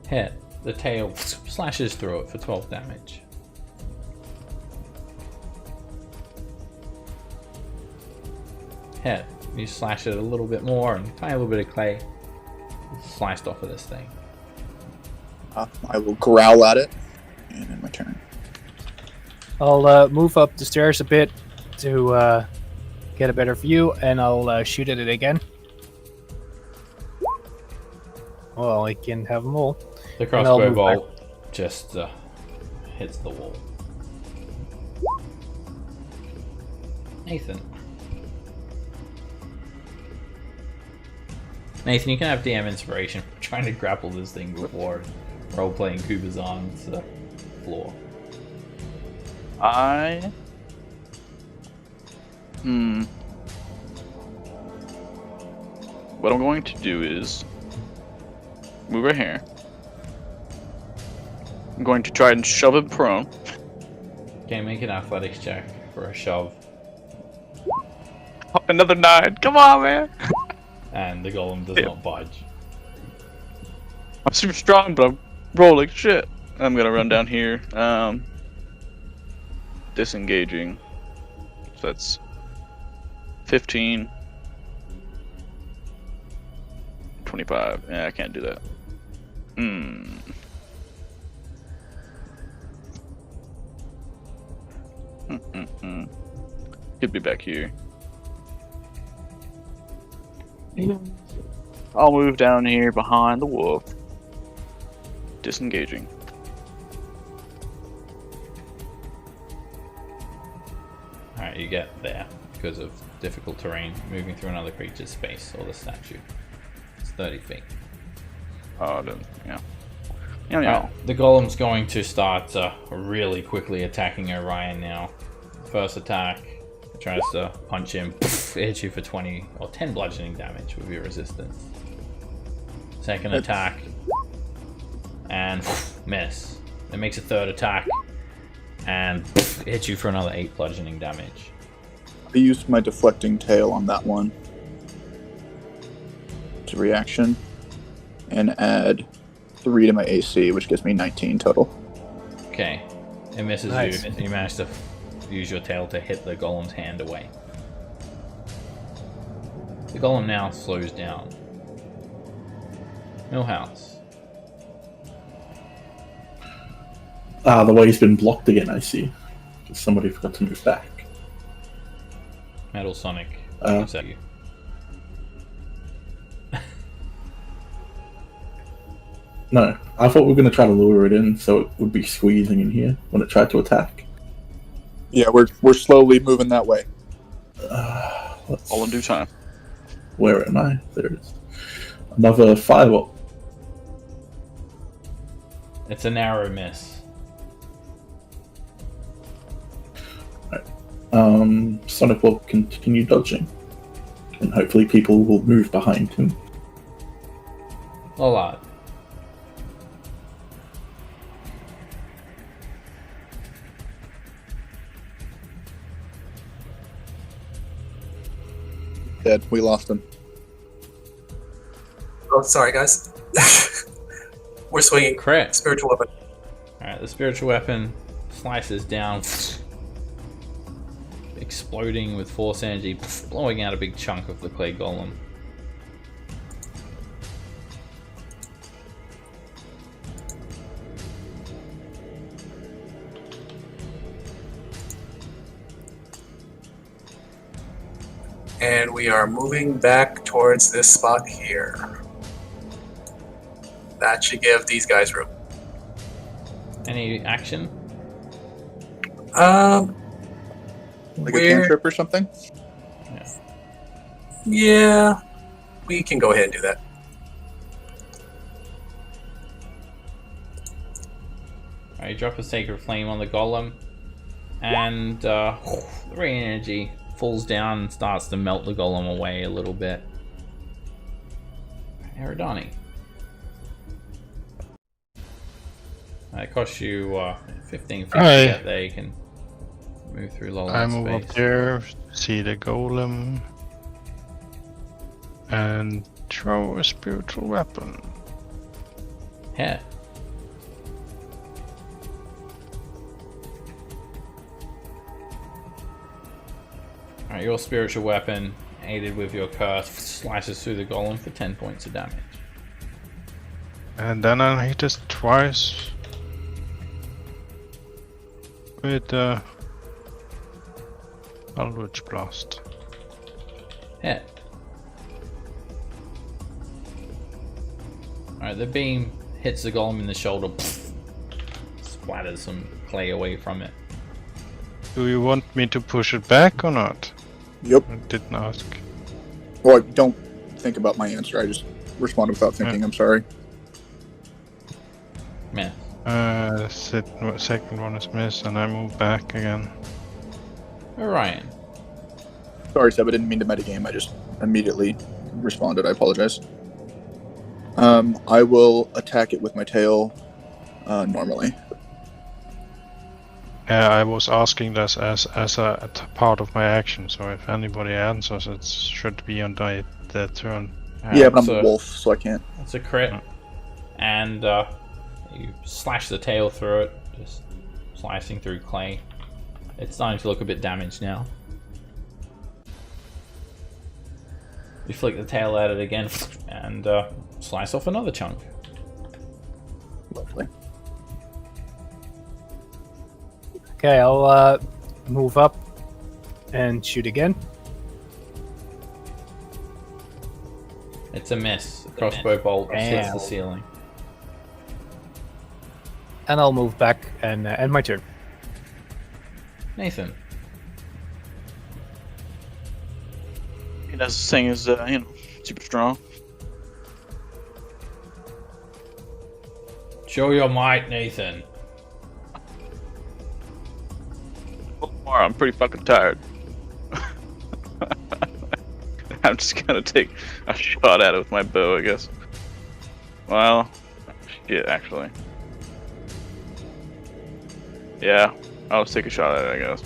Speaker 1: Hit. The tail slashes through it for 12 damage. Hit. You slash it a little bit more and tiny little bit of clay sliced off of this thing.
Speaker 3: I will growl at it, and end my turn.
Speaker 2: I'll move up the stairs a bit to get a better view, and I'll shoot at it again. Well, I can have them all.
Speaker 1: The
Speaker 2: And I'll
Speaker 1: crossbow
Speaker 2: move
Speaker 1: bolt just hits the wall. Nathan. Nathan, you can have DM inspiration for trying to grapple this thing before role-playing Kubazan's floor.
Speaker 5: What I'm going to do is move right here. I'm going to try and shove him prone.
Speaker 1: Okay, make an athletics check for a shove.
Speaker 5: Oh, another 9. Come on, man.
Speaker 1: And the golem does not budge.
Speaker 5: I'm super strong, but I'm rolling shit. I'm gonna run down here. Disengaging. So that's 15. 25. Yeah, I can't do that. Could be back here. I'll move down here behind the wolf. Disengaging.
Speaker 1: Alright, you get there because of difficult terrain, moving through another creature's space or the statue. It's 30 feet.
Speaker 5: Oh, then, yeah. Yeah.
Speaker 1: The golem's going to start really quickly attacking Orion now. First attack, tries to punch him, hits you for 20 or 10 bludgeoning damage with your resistance. Second attack, and miss. It makes a third attack, and hits you for another 8 bludgeoning damage.
Speaker 3: I used my deflecting tail on that one to reaction, and add 3 to my AC, which gives me 19 total.
Speaker 1: Okay, it misses
Speaker 2: Nice.
Speaker 1: you. You managed to use your tail to hit the golem's hand away. The golem now slows down. Millhouse.
Speaker 4: The way's been blocked again, I see. Somebody forgot to move back.
Speaker 1: Metal Sonic. Is that you?
Speaker 4: No, I thought we were going to try to lure it in so it would be squeezing in here when it tried to attack.
Speaker 3: Yeah, we're slowly moving that way.
Speaker 5: All in due time.
Speaker 4: Where am I? There it is. Another fireball.
Speaker 1: It's a narrow miss.
Speaker 4: Sonic will continue dodging. And hopefully people will move behind him.
Speaker 1: Lollard.
Speaker 3: Dead. We lost him.
Speaker 6: Oh, sorry, guys. We're swinging
Speaker 1: Crit.
Speaker 6: spiritual weapon.
Speaker 1: Alright, the spiritual weapon slices down, exploding with force energy, blowing out a big chunk of the clay golem.
Speaker 6: And we are moving back towards this spot here. That should give these guys room.
Speaker 1: Any action?
Speaker 3: Like a cantrip or something?
Speaker 6: Yeah, we can go ahead and do that.
Speaker 1: Alright, drop a sacred flame on the golem, and the rain energy falls down and starts to melt the golem away a little bit. Eridani. It costs you 15 feet to
Speaker 7: Aye.
Speaker 1: get there. You can move through
Speaker 7: I
Speaker 1: Lollard's
Speaker 7: move
Speaker 1: space.
Speaker 7: up there, see the golem, and throw a spiritual weapon.
Speaker 1: Yeah. Alright, your spiritual weapon, aided with your curse, slices through the golem for 10 points of damage.
Speaker 7: And then I hit it twice with the Eldritch Blast.
Speaker 1: Yeah. Alright, the beam hits the golem in the shoulder, splatters some clay away from it.
Speaker 7: Do you want me to push it back or not?
Speaker 3: Yep.
Speaker 7: I didn't ask.
Speaker 3: Well, I don't think about my answer. I just responded without thinking. I'm sorry.
Speaker 1: Man.
Speaker 7: Second one is missed, and I move back again.
Speaker 1: Orion.
Speaker 3: Sorry, Seb. I didn't mean to metagame. I just immediately responded. I apologize. I will attack it with my tail normally.
Speaker 7: Yeah, I was asking this as a part of my action, so if anybody answers, it should be on their turn.
Speaker 3: Yeah, but I'm
Speaker 1: so
Speaker 3: a wolf, so I can't.
Speaker 1: It's a crit. And you slash the tail through it, just slicing through clay. It's starting to look a bit damaged now. You flick the tail at it again and slice off another chunk.
Speaker 3: Lovely.
Speaker 2: Okay, I'll move up and shoot again.
Speaker 1: It's a miss. The crossbow bolt hits the
Speaker 2: Ow.
Speaker 1: ceiling.
Speaker 2: And I'll move back and end my turn.
Speaker 1: Nathan.
Speaker 5: That's the thing is, super strong.
Speaker 1: Show your might, Nathan.
Speaker 5: I'm pretty fucking tired. I'm just gonna take a shot at it with my bow, I guess. Well, shit, actually. Yeah, I'll just take a shot at it, I guess.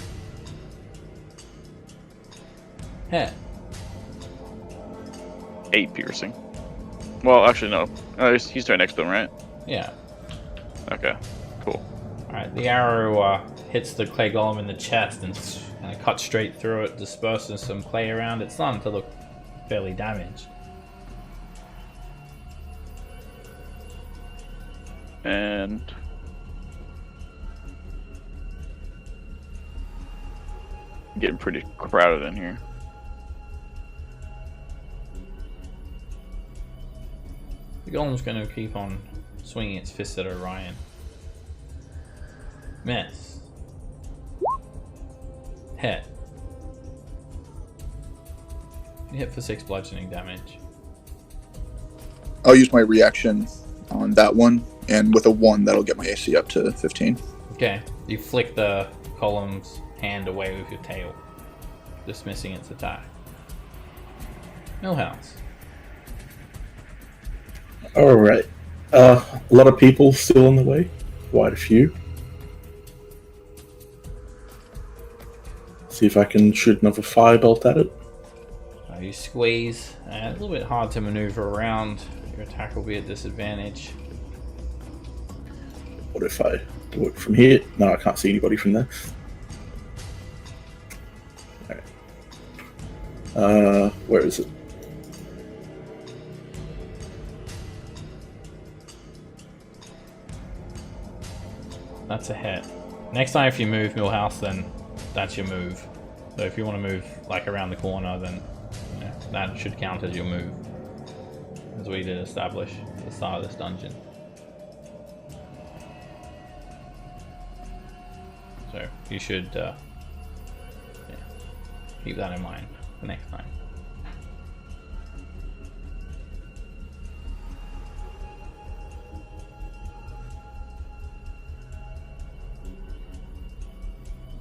Speaker 1: Hit.
Speaker 5: 8 piercing. Well, actually, no. He's right next to him, right?
Speaker 1: Yeah.
Speaker 5: Okay, cool.
Speaker 1: Alright, the arrow hits the clay golem in the chest and kind of cuts straight through it, dispersing some clay around. It's starting to look fairly damaged.
Speaker 5: And getting pretty crowded in here.
Speaker 1: The golem's going to keep on swinging its fist at Orion. Miss. Hit. You hit for 6 bludgeoning damage.
Speaker 3: I'll use my reaction on that one, and with a 1, that'll get my AC up to 15.
Speaker 1: Okay, you flick the golem's hand away with your tail, dismissing its attack. Millhouse.
Speaker 4: Alright. A lot of people still in the way. Quite a few. See if I can shoot another firebolt at it.
Speaker 1: You squeeze, a little bit hard to maneuver around. Your attack will be at disadvantage.
Speaker 4: What if I do it from here? No, I can't see anybody from there. Alright. Where is it?
Speaker 1: That's a hit. Next time if you move, Millhouse, then that's your move. So if you want to move like around the corner, then you know, that should count as your move. As we did establish at the start of this dungeon. So you should keep that in mind for next time.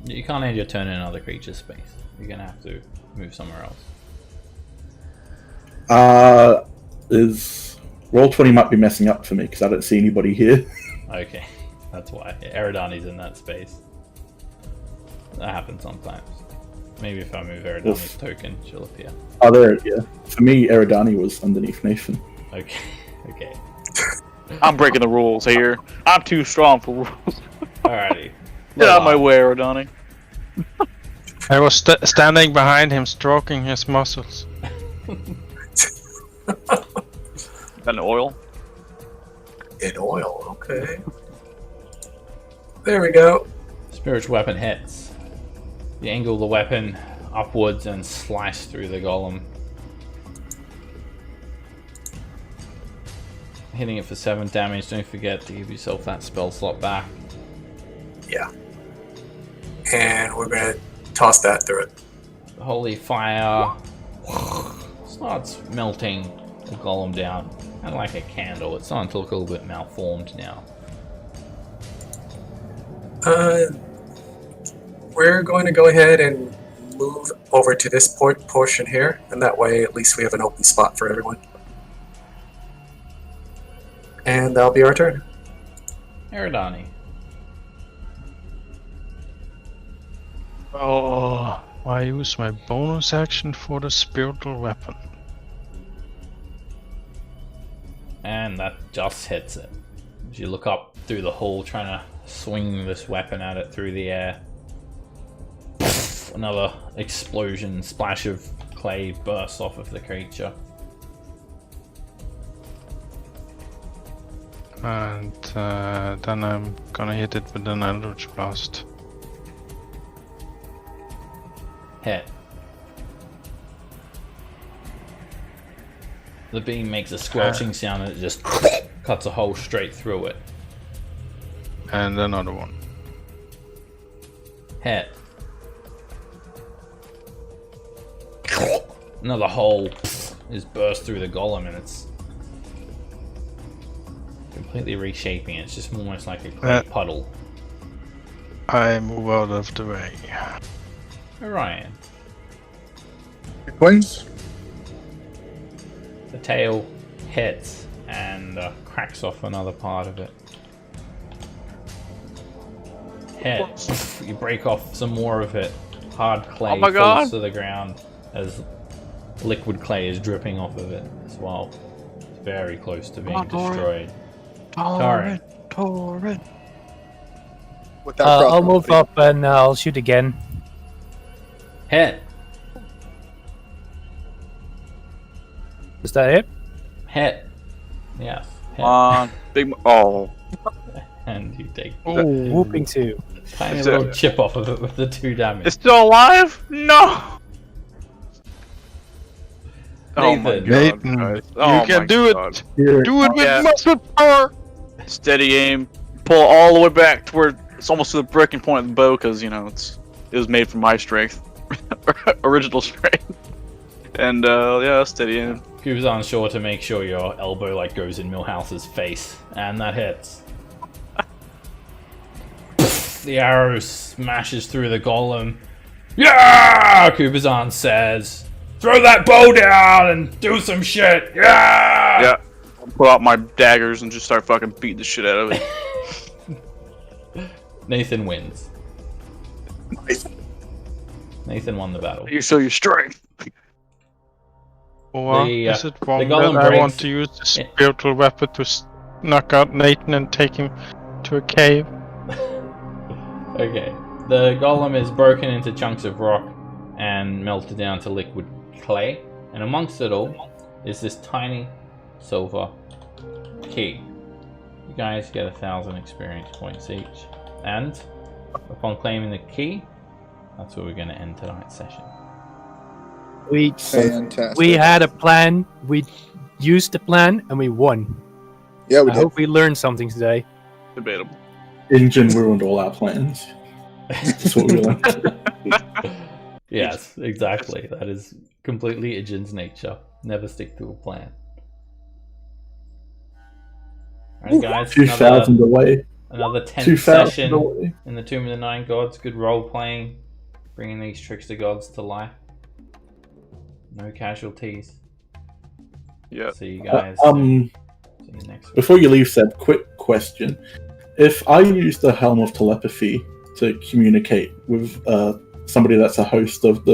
Speaker 1: You can't end your turn in another creature's space. You're gonna have to move somewhere else.
Speaker 4: Is Roll20 might be messing up for me because I don't see anybody here.
Speaker 1: Okay, that's why. Eridani's in that space. That happens sometimes. Maybe if I move Eridani's token, she'll appear.
Speaker 4: Oh, there, yeah. For me, Eridani was underneath Nathan.
Speaker 1: Okay, okay.
Speaker 5: I'm breaking the rules here. I'm too strong for rules.
Speaker 1: Alrighty.
Speaker 5: Get out of my way, Rodani.
Speaker 7: I was standing behind him, stroking his muscles.
Speaker 5: Got an oil?
Speaker 6: In oil, okay. There we go.
Speaker 1: Spiritual weapon hits. You angle the weapon upwards and slice through the golem. Hitting it for 7 damage. Don't forget to give yourself that spell slot back.
Speaker 6: Yeah. And we're gonna toss that through it.
Speaker 1: The holy fire starts melting the golem down. Kind of like a candle. It's starting to look a little bit malformed now.
Speaker 6: We're going to go ahead and move over to this portion here, and that way at least we have an open spot for everyone. And that'll be our turn.
Speaker 1: Eridani.
Speaker 7: Oh, I use my bonus action for the spiritual weapon.
Speaker 1: And that just hits it. As you look up through the hole, trying to swing this weapon at it through the air. Another explosion, splash of clay bursts off of the creature.
Speaker 7: And then I'm gonna hit it with an Eldritch Blast.
Speaker 1: Hit. The beam makes a squelching sound and it just cuts a hole straight through it.
Speaker 7: And another one.
Speaker 1: Hit. Another hole is burst through the golem and it's completely reshaping it. It's just almost like a clay puddle.
Speaker 7: I move out of the way.
Speaker 1: Orion.
Speaker 3: Coins?
Speaker 1: The tail hits and cracks off another part of it. Hit. You break off some more of it. Hard clay
Speaker 5: Oh my God.
Speaker 1: falls to the ground as liquid clay is dripping off of it as well. It's very close to being destroyed.
Speaker 7: Torrent.
Speaker 3: With that
Speaker 2: I'll
Speaker 3: crossbow,
Speaker 2: move up and I'll shoot again.
Speaker 1: Hit.
Speaker 2: Is that it?
Speaker 1: Hit. Yes. Hit.
Speaker 5: Come on, oh,
Speaker 1: And you take
Speaker 2: Oh, whooping 2.
Speaker 1: tiny
Speaker 5: It's
Speaker 1: little chip off of it with the 2 damage.
Speaker 5: it's still alive? No. Oh my
Speaker 1: Nathan.
Speaker 5: God,
Speaker 7: Nathan,
Speaker 5: guys.
Speaker 7: you
Speaker 5: Oh
Speaker 7: can
Speaker 5: my
Speaker 7: do
Speaker 5: God.
Speaker 7: it. Do it with
Speaker 5: Yeah.
Speaker 7: muscle power.
Speaker 5: Steady aim. Pull all the way back to where it's almost to the breaking point of the bow, because you know it was made from my strength, original strength. And yeah, steady aim.
Speaker 1: Cube's on shore to make sure your elbow like goes in Millhouse's face, and that hits. The arrow smashes through the golem. Yeah! Kubazan says, "Throw that bow down and do some shit." Yeah!
Speaker 5: Yeah. I'll pull out my daggers and just start fucking beating the shit out of it.
Speaker 1: Nathan wins.
Speaker 3: Nice.
Speaker 1: Nathan won the battle.
Speaker 5: You show your strength.
Speaker 7: Or
Speaker 1: The,
Speaker 7: is it one
Speaker 1: the golem
Speaker 7: that I want
Speaker 1: breaks-
Speaker 7: to use the spiritual weapon to knock out Nathan and take him to a cave?
Speaker 1: Okay. The golem is broken into chunks of rock and melted down to liquid clay. And amongst it all is this tiny silver key. You guys get 1,000 experience points each. And upon claiming the key, that's where we're going to end tonight's session.
Speaker 3: Fantastic.
Speaker 2: We had a plan, we used the plan, and we won.
Speaker 3: Yeah, we
Speaker 2: I
Speaker 3: did.
Speaker 2: hope we learned something today.
Speaker 5: Debatable.
Speaker 4: Ingen ruined all our plans. That's what we learned.
Speaker 1: Yes, exactly. That is completely Ijin's nature. Never stick to a plan. Alright guys,
Speaker 4: 2,000 away.
Speaker 1: another 10th
Speaker 4: 2,000
Speaker 1: session
Speaker 4: away.
Speaker 1: in the Tomb of the Nine Gods. Good role playing, bringing these trickster gods to life. No casualties.
Speaker 5: Yeah.
Speaker 1: See you guys. See you next week.
Speaker 4: Before you leave, Seb, quick question. If I use the Helm of Telepathy to communicate with somebody that's a host of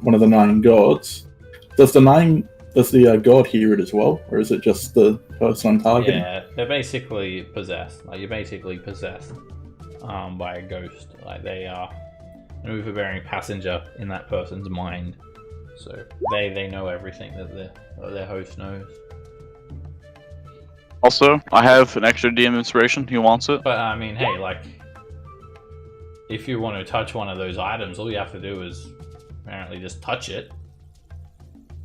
Speaker 4: one of the 9 gods, does the god hear it as well, or is it just the person I'm targeting?
Speaker 1: Yeah, they're basically possessed. Like, you're basically possessed by a ghost. Like, they are an overbearing passenger in that person's mind. So they know everything that their host knows.
Speaker 5: Also, I have an extra DM inspiration. He wants it.
Speaker 1: But I mean, hey, like, if you want to touch one of those items, all you have to do is apparently just touch it.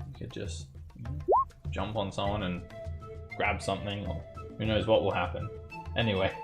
Speaker 1: You could just jump on someone and grab something, or who knows what will happen. Anyway.